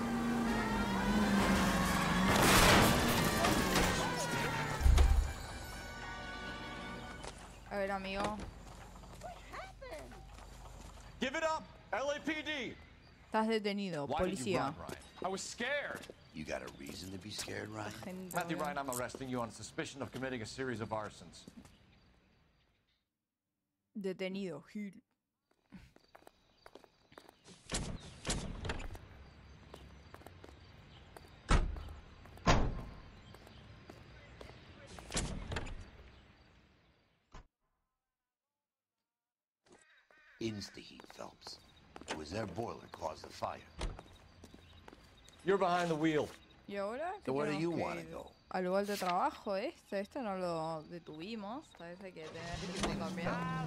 Speaker 1: A ver, amigo.
Speaker 12: Give it up, LAPD.
Speaker 1: Estás detenido,
Speaker 12: Why did you
Speaker 1: policía.
Speaker 12: run, Ryan?
Speaker 6: I was scared.
Speaker 24: You got a reason to be scared, Ryan?
Speaker 12: Matthew Ryan, I'm arresting you on suspicion of committing a series of arsons.
Speaker 1: Detenido, Gil.
Speaker 4: Insta-heat, Phelps. It was their boiler caused the fire.
Speaker 12: You're behind the wheel.
Speaker 1: ¿Y ahora?
Speaker 4: So where do
Speaker 1: tenemos
Speaker 4: you
Speaker 1: que
Speaker 4: want to
Speaker 1: ir?
Speaker 4: go?
Speaker 1: Al lugar de trabajo este no lo detuvimos. Parece que tenés que cambiar.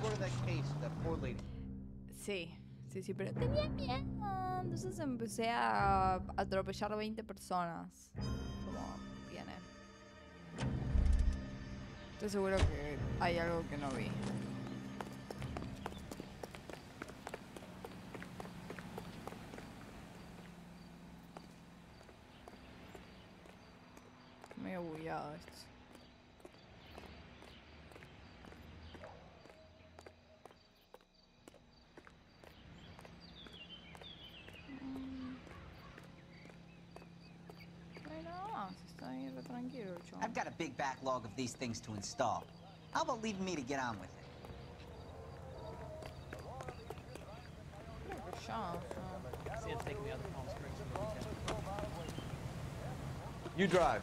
Speaker 24: Go to that case, that poor lady.
Speaker 1: Sí, pero tenía miedo. Entonces empecé a atropellar 20 personas. Como viene. Estoy seguro que hay algo que no vi. Medio bugueado esto.
Speaker 15: I've got a big backlog of these things to install. How about leaving me to get on with it?
Speaker 12: You drive.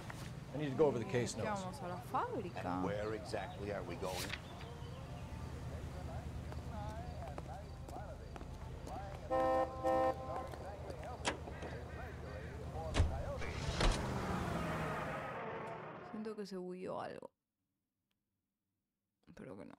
Speaker 12: I need to go over the case notes.
Speaker 1: Vamos a la fábrica.
Speaker 24: And where exactly are we going?
Speaker 1: Siento que se bugueó algo. Pero que no.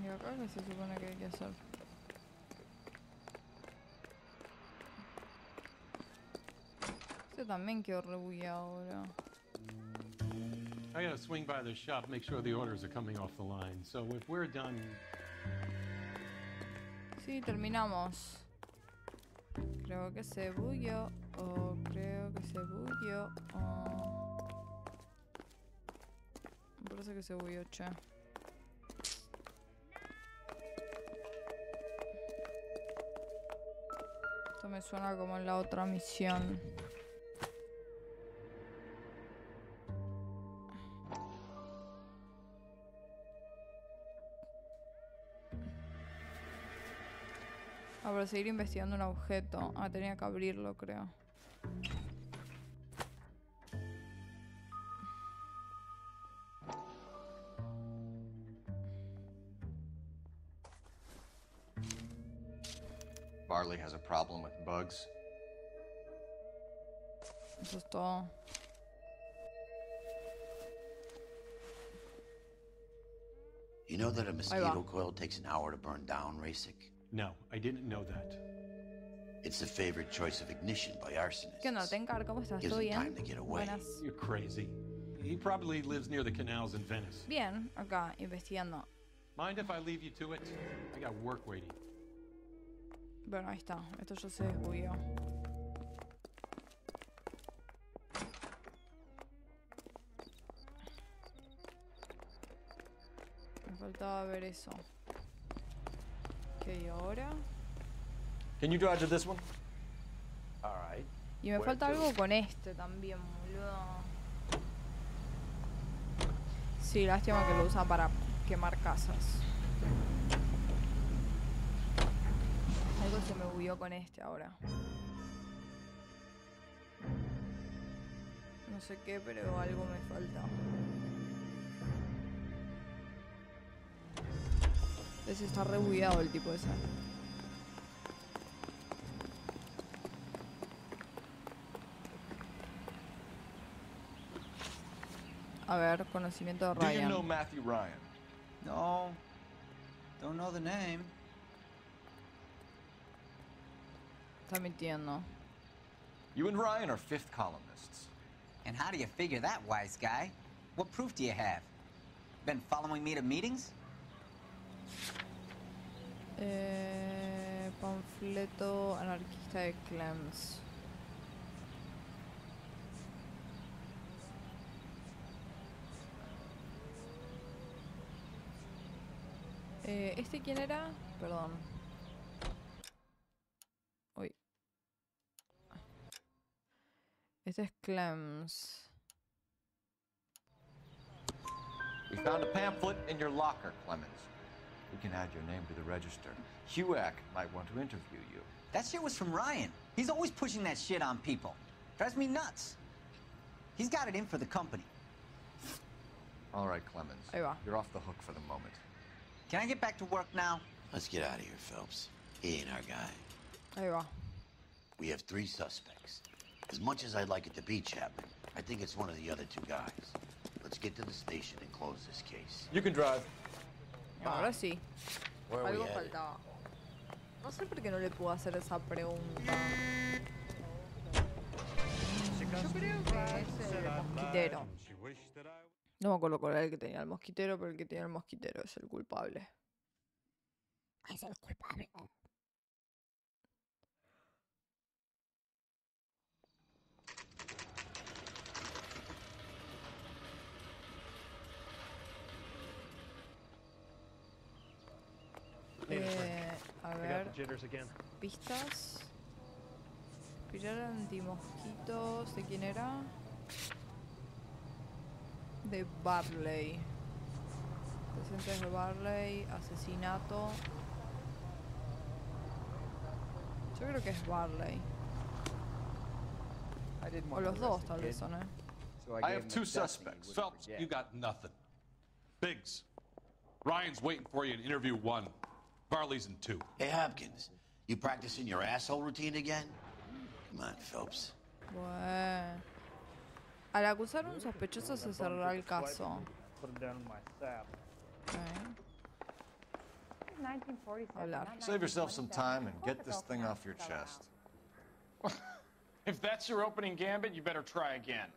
Speaker 1: ¿Y acá qué se supone que hay que hacer? Este también quedó re bugueado ahora.
Speaker 13: I gotta swing by the shop, make sure the orders are coming off the line. So if we're done...
Speaker 1: Sí, terminamos. Creo que se bugueó. Creo que se bugueó. Me parece que se bugueó, che. Esto me suena como en la otra misión. Para seguir investigando un objeto. Tenía que abrirlo, creo.
Speaker 12: Barley has a problem with bugs.
Speaker 1: Eso es todo.
Speaker 4: You know that a mosquito coil takes an hour to burn down, Rasic?
Speaker 13: No, I didn't know that.
Speaker 4: It's the favorite choice of ignition by arsonists.
Speaker 1: ¿Qué onda, Tencar? ¿Cómo estás?
Speaker 4: Gives
Speaker 1: ¿Todo
Speaker 4: them
Speaker 1: bien?
Speaker 4: time to get away.
Speaker 1: Buenas.
Speaker 13: You're crazy. He probably lives near the canals in Venice.
Speaker 1: Bien, acá, investigando.
Speaker 13: Mind if I leave you to it? I got work waiting.
Speaker 1: Bueno, ahí está. Esto ya se desbugueó. Me faltaba ver eso. Ok, ahora.
Speaker 12: Can you drive to this one?
Speaker 4: All right.
Speaker 1: Y me falta algo con este también, boludo. Sí, lástima que lo usa para quemar casas. Algo se me bugueó con este ahora. No sé qué, pero algo me falta. Ese está re bugueado el tipo ese. A ver, conocimiento de Ryan.
Speaker 12: Do you know Matthew Ryan?
Speaker 15: No. Don't know the name.
Speaker 1: Está mintiendo.
Speaker 12: You and Ryan are fifth columnists.
Speaker 15: And how do you figure that, wise guy? What proof do you have? Been following me to meetings?
Speaker 1: Panfleto anarquista de Clems. ¿Este quién era? Perdón. Uy. Este es Clems.
Speaker 12: We found a pamphlet in your locker, Clemens. We can add your name to the register. HUAC might want to interview you.
Speaker 15: That shit was from Ryan. He's always pushing that shit on people. Drives me nuts. He's got it in for the company.
Speaker 12: All right, Clemens.
Speaker 1: Ahí va.
Speaker 12: You're off the hook for the moment.
Speaker 15: Can I get back to work now?
Speaker 4: Let's get out of here, Phelps. He ain't our guy.
Speaker 1: Ahí va.
Speaker 4: We have 3 suspects. As much as I'd like it to be Chapman, I think it's one of the other 2 guys. Let's get to the station and close this case.
Speaker 12: You can drive.
Speaker 1: Ahora sí.
Speaker 4: Where are we
Speaker 1: Algo
Speaker 4: headed?
Speaker 1: faltaba. No sé por qué no le puedo hacer esa pregunta. Yo creo que es el mosquitero. No me acuerdo cuál era el que tenía el mosquitero, pero el que tenía el mosquitero es el culpable. Es el culpable. A ver. Pistas. Pirar antimosquitos. ¿De quién era? De Barley. Presentes de Barley. Asesinato. Yo creo que es Barley. O los dos tal vez son,
Speaker 12: I have 2 suspects.
Speaker 6: Phelps, you got nothing. Biggs, Ryan's waiting for you in interview 1. Barley's in 2.
Speaker 4: Hey, Hopkins, you practicing your asshole routine again? Come on, Phelps.
Speaker 1: Bueno. Al acusar a un sospechoso se cerrará el caso. Hablar.
Speaker 12: Save yourself some time and get this thing off your chest.
Speaker 6: If that's your opening gambit, you better try again.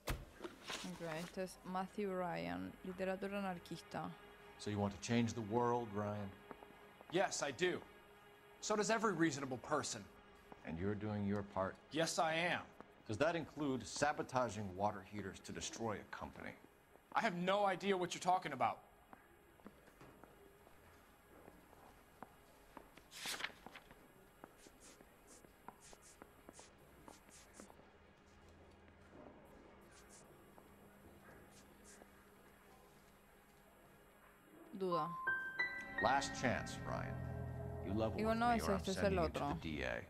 Speaker 1: Okay, este es Matthew Ryan, literatura anarquista.
Speaker 12: So you want to change the world, Ryan?
Speaker 6: Yes, I do. So does every reasonable person.
Speaker 12: And you're doing your part?
Speaker 6: Yes, I am.
Speaker 12: Does that include sabotaging water heaters to destroy a company?
Speaker 6: I have no idea what you're talking about.
Speaker 1: Duda.
Speaker 12: Last chance, Ryan. You level
Speaker 1: Digo,
Speaker 12: with
Speaker 1: no
Speaker 12: me
Speaker 1: es
Speaker 12: or I'm
Speaker 1: este, es
Speaker 12: sending
Speaker 1: el
Speaker 12: you to
Speaker 1: otro.
Speaker 12: the DA.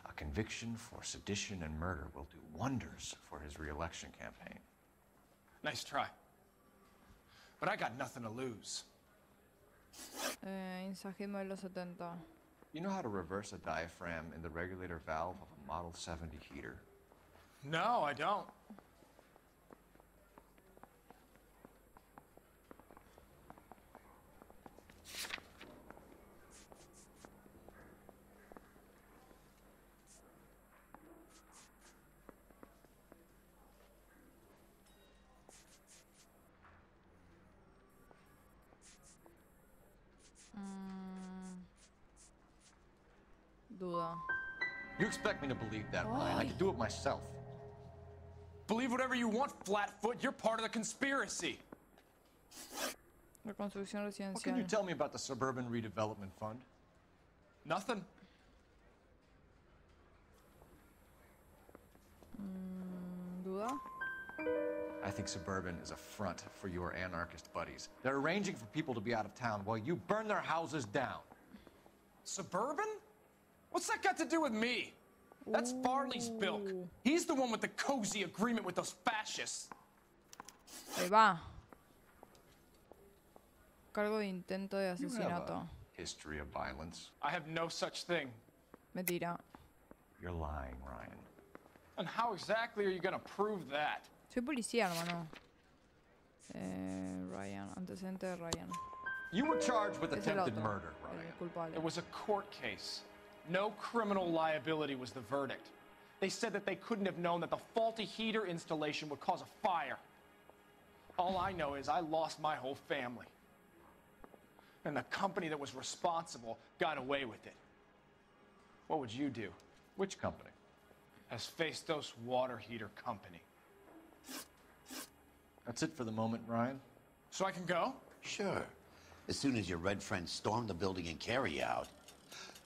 Speaker 12: A conviction for sedition and murder will do wonders for his re-election campaign.
Speaker 6: Nice try. But I got nothing to lose.
Speaker 1: Insajit modelo 70.
Speaker 12: You know how to reverse a diaphragm in the regulator valve of a Model 70 heater?
Speaker 18: No, I don't.
Speaker 1: Duda.
Speaker 12: You expect me to believe that, Ryan? I could do it myself.
Speaker 18: Believe whatever you want, Flatfoot. You're part of the conspiracy.
Speaker 1: Reconstrucción residencial.
Speaker 12: What can you tell me about the Suburban Redevelopment Fund?
Speaker 18: Nothing.
Speaker 1: Duda.
Speaker 12: I think Suburban is a front for your anarchist buddies. They're arranging for people to be out of town while you burn their houses down.
Speaker 18: Suburban? What's that got to do with me? That's Farley's bilk. He's the one with the cozy agreement with those fascists.
Speaker 1: Ahí va. Cargo de intento de asesinato.
Speaker 12: History of violence.
Speaker 18: I have no such thing.
Speaker 1: Mentira.
Speaker 12: You're lying, Ryan.
Speaker 18: And how exactly are you gonna prove that?
Speaker 1: Soy policía, hermano. Ryan, antecedente de Ryan.
Speaker 12: You were charged with attempted murder, Ryan.
Speaker 18: It was a court case. No criminal liability was the verdict. They said that they couldn't have known that the faulty heater installation would cause a fire. All I know is I lost my whole family. And the company that was responsible got away with it. What would you do?
Speaker 12: Which company?
Speaker 18: Hephaestos Water Heater Company.
Speaker 12: That's it for the moment, Ryan.
Speaker 18: So I can go?
Speaker 4: Sure. As soon as your red friends storm the building and carry you out,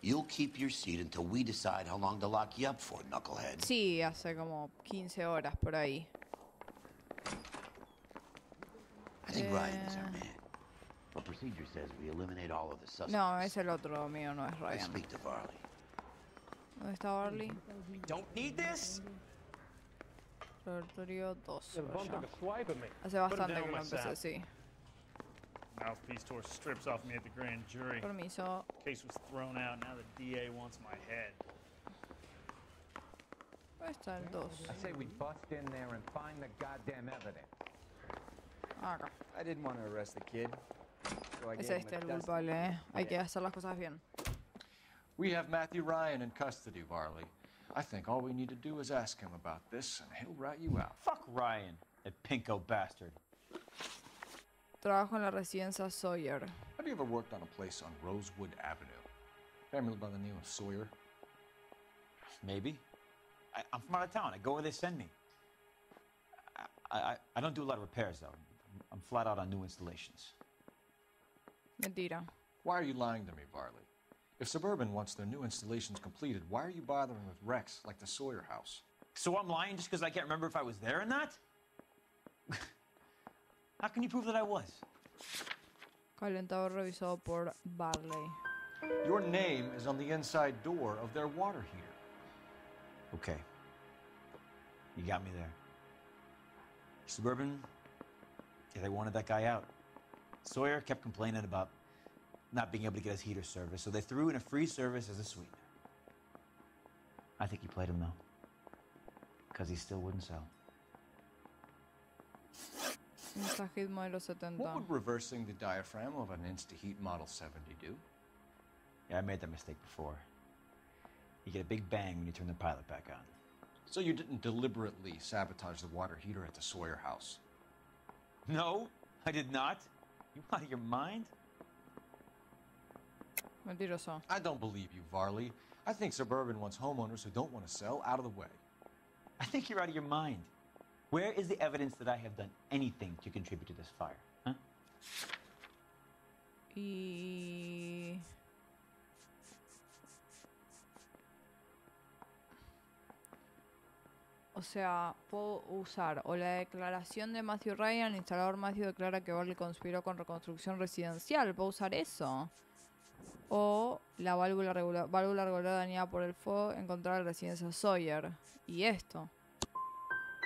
Speaker 4: you'll keep your seat until we decide how long to lock you up for, knucklehead.
Speaker 1: Sí, hace como 15 horas por ahí.
Speaker 4: I think Ryan is our man. But procedure says we eliminate all of the suspects.
Speaker 1: No, es el otro mío, no es
Speaker 4: Let's
Speaker 1: Ryan.
Speaker 4: speak to Varley.
Speaker 1: ¿Dónde está Barley?
Speaker 17: Don't need this.
Speaker 1: Laboratorio 2.
Speaker 20: Bum took a swipe at me.
Speaker 1: Hace bastante que no empecé, sí.
Speaker 20: Mouthpiece tore strips off me at the grand jury.
Speaker 1: Permiso.
Speaker 20: Case was thrown out. Now the DA wants my head.
Speaker 1: ¿Dónde está el 2?
Speaker 21: I say we bust in there and find the goddamn evidence.
Speaker 1: Acá.
Speaker 21: I didn't want to arrest the kid. So I
Speaker 1: Es
Speaker 21: gave
Speaker 1: este
Speaker 21: him
Speaker 1: el
Speaker 21: a dust.
Speaker 1: culpable, ¿eh? Hay que hacer las cosas bien.
Speaker 12: We have Matthew Ryan in custody, Varley. I think all we need to do is ask him about this, and he'll rat you out.
Speaker 22: Fuck Ryan, that pinko bastard.
Speaker 1: Trabajo en la residencia Sawyer.
Speaker 12: Have you ever worked on a place on Rosewood Avenue? Family by the name of Sawyer?
Speaker 22: Maybe. I'm from out of town. I go where they send me. I don't do a lot of repairs, though. I'm flat out on new installations.
Speaker 1: Mentira.
Speaker 12: Why are you lying to me, Varley? If Suburban wants their new installations completed, why are you bothering with wrecks like the Sawyer house?
Speaker 22: So I'm lying just because I can't remember if I was there or not? How can you prove that I was?
Speaker 1: Calentador revisado por Barley.
Speaker 12: Your name is on the inside door of their water heater.
Speaker 22: Okay. You got me there. Suburban, yeah, they wanted that guy out. Sawyer kept complaining about not being able to get his heater service, so they threw in a free service as a sweetener. I think he played him, though, because he still wouldn't sell.
Speaker 1: Insajit modelo 70.
Speaker 12: What would reversing the diaphragm of an Insta-Heat Model 70 do?
Speaker 22: Yeah, I made that mistake before. You get a big bang when you turn the pilot back on.
Speaker 12: So you didn't deliberately sabotage the water heater at the Sawyer house?
Speaker 22: No, I did not. You out of your mind?
Speaker 1: Mentiroso.
Speaker 12: I don't believe you, Varley. I think Suburban wants homeowners who don't want to sell out of the way.
Speaker 22: I think you're out of your mind. Where is the evidence that I have done anything to contribute to this fire? Huh?
Speaker 1: Y... O sea, puedo usar o la declaración de Matthew Ryan, el instalador Matthew declara que Barley conspiró con reconstrucción residencial. ¿Puedo usar eso? O la válvula regular dañada por el fuego encontrada en la residencia Sawyer. Y esto.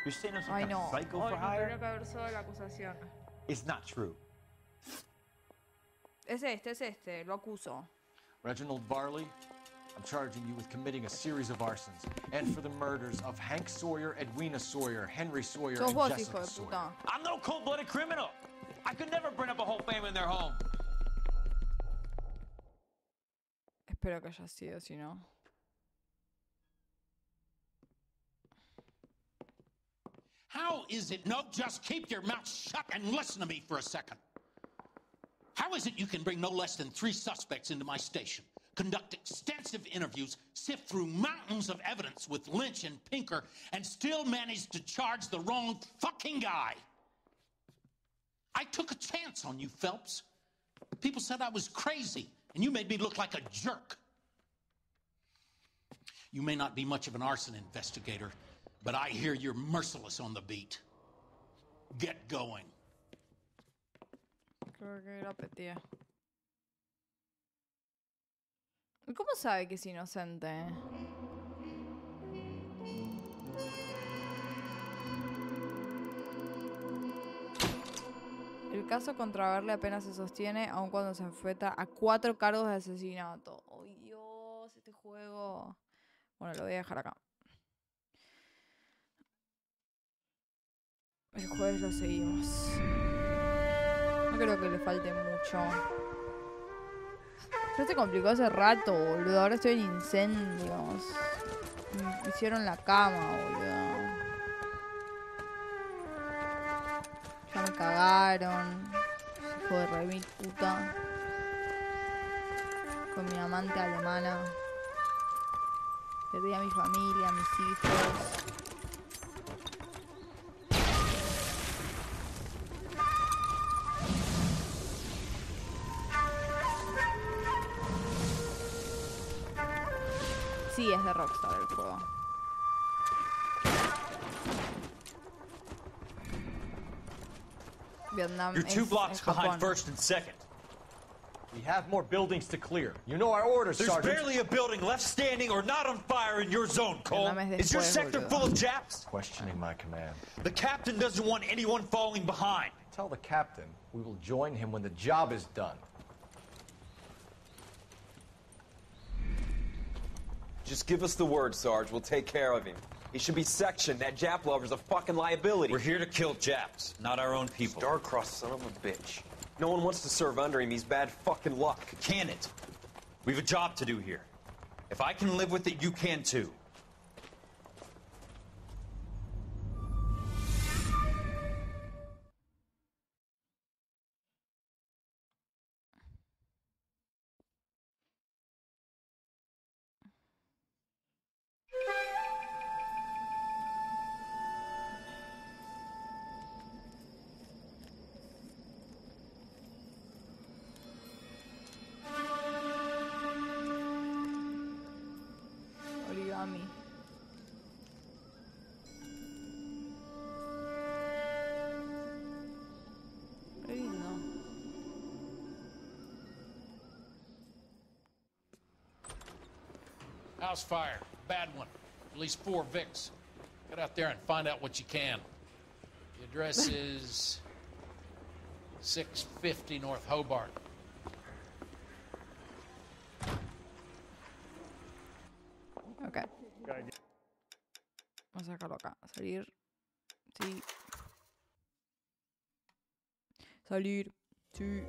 Speaker 22: You're saying I'm some
Speaker 1: Ay,
Speaker 22: kind
Speaker 1: no.
Speaker 22: of psycho
Speaker 1: Ay,
Speaker 22: for
Speaker 1: no
Speaker 22: hire?
Speaker 1: tendría que haber usado la acusación.
Speaker 22: It's not true.
Speaker 1: Es este. Lo acuso.
Speaker 12: Reginald Varley, I'm charging you with committing a series of arsons and for the murders of Hank Sawyer, Edwina Sawyer, Henry Sawyer,
Speaker 1: Sos
Speaker 12: and
Speaker 1: vos,
Speaker 12: Jessica
Speaker 1: hijo de
Speaker 12: Sawyer.
Speaker 1: puta.
Speaker 2: I'm no cold-blooded criminal. I could never burn up a whole family in their home.
Speaker 1: Espero que haya sido, si no.
Speaker 24: How is it? No, just keep your mouth shut and listen to me for a second. How is it you can bring no less than 3 suspects into my station, conduct extensive interviews, sift through mountains of evidence with Lynch and Pinker, and still manage to charge the wrong fucking guy? I took a chance on you, Phelps. People said I was crazy, and you made me look like a jerk. You may not be much of an arson investigator, but I hear you're merciless on the beat. Get going.
Speaker 1: Creo que repetía. ¿Y cómo sabe que es inocente? El caso contra Verle apenas se sostiene, aun cuando se enfrenta a 4 cargos de asesinato. ¡Ay, Dios! Este juego... Bueno, lo voy a dejar acá. El jueves lo seguimos. No creo que le falte mucho. Ya se complicó hace rato, boludo. Ahora estoy en incendios. Me hicieron la cama, boludo. Ya me cagaron. Hijo de re mil puta. Con mi amante alemana. Perdí a mi familia, a mis hijos. Sí, es de Rockstar el juego. Vietnam
Speaker 2: You're 2 blocks behind
Speaker 1: Japón.
Speaker 2: first and second.
Speaker 12: We have more buildings to clear. You know our orders,
Speaker 2: There's
Speaker 12: Sergeant.
Speaker 2: barely a building left standing or not on fire in your zone, Cole.
Speaker 1: Vietnam es
Speaker 2: Is your
Speaker 1: después,
Speaker 2: sector
Speaker 1: boludo.
Speaker 2: full of Japs?
Speaker 12: Questioning my command.
Speaker 2: The captain doesn't want anyone falling behind.
Speaker 12: Tell the captain we will join him when the job is done.
Speaker 5: Just give us the word, Sarge. We'll take care of him. He should be sectioned. That Jap lover's a fucking liability.
Speaker 2: We're here to kill Japs, not our own people.
Speaker 5: Star-crossed son of a bitch. No one wants to serve under him. He's bad fucking luck.
Speaker 2: Can it? We have a job to do here. If I can live with it, you can too.
Speaker 1: Origami. Qué lindo.
Speaker 24: House fire. Bad one. At least 4 Vicks. Get out there and find out what you can. The address is 650 North Hobart.
Speaker 1: Ok. Vamos a sacarlo acá. Salir. Sí. Salir. Sí.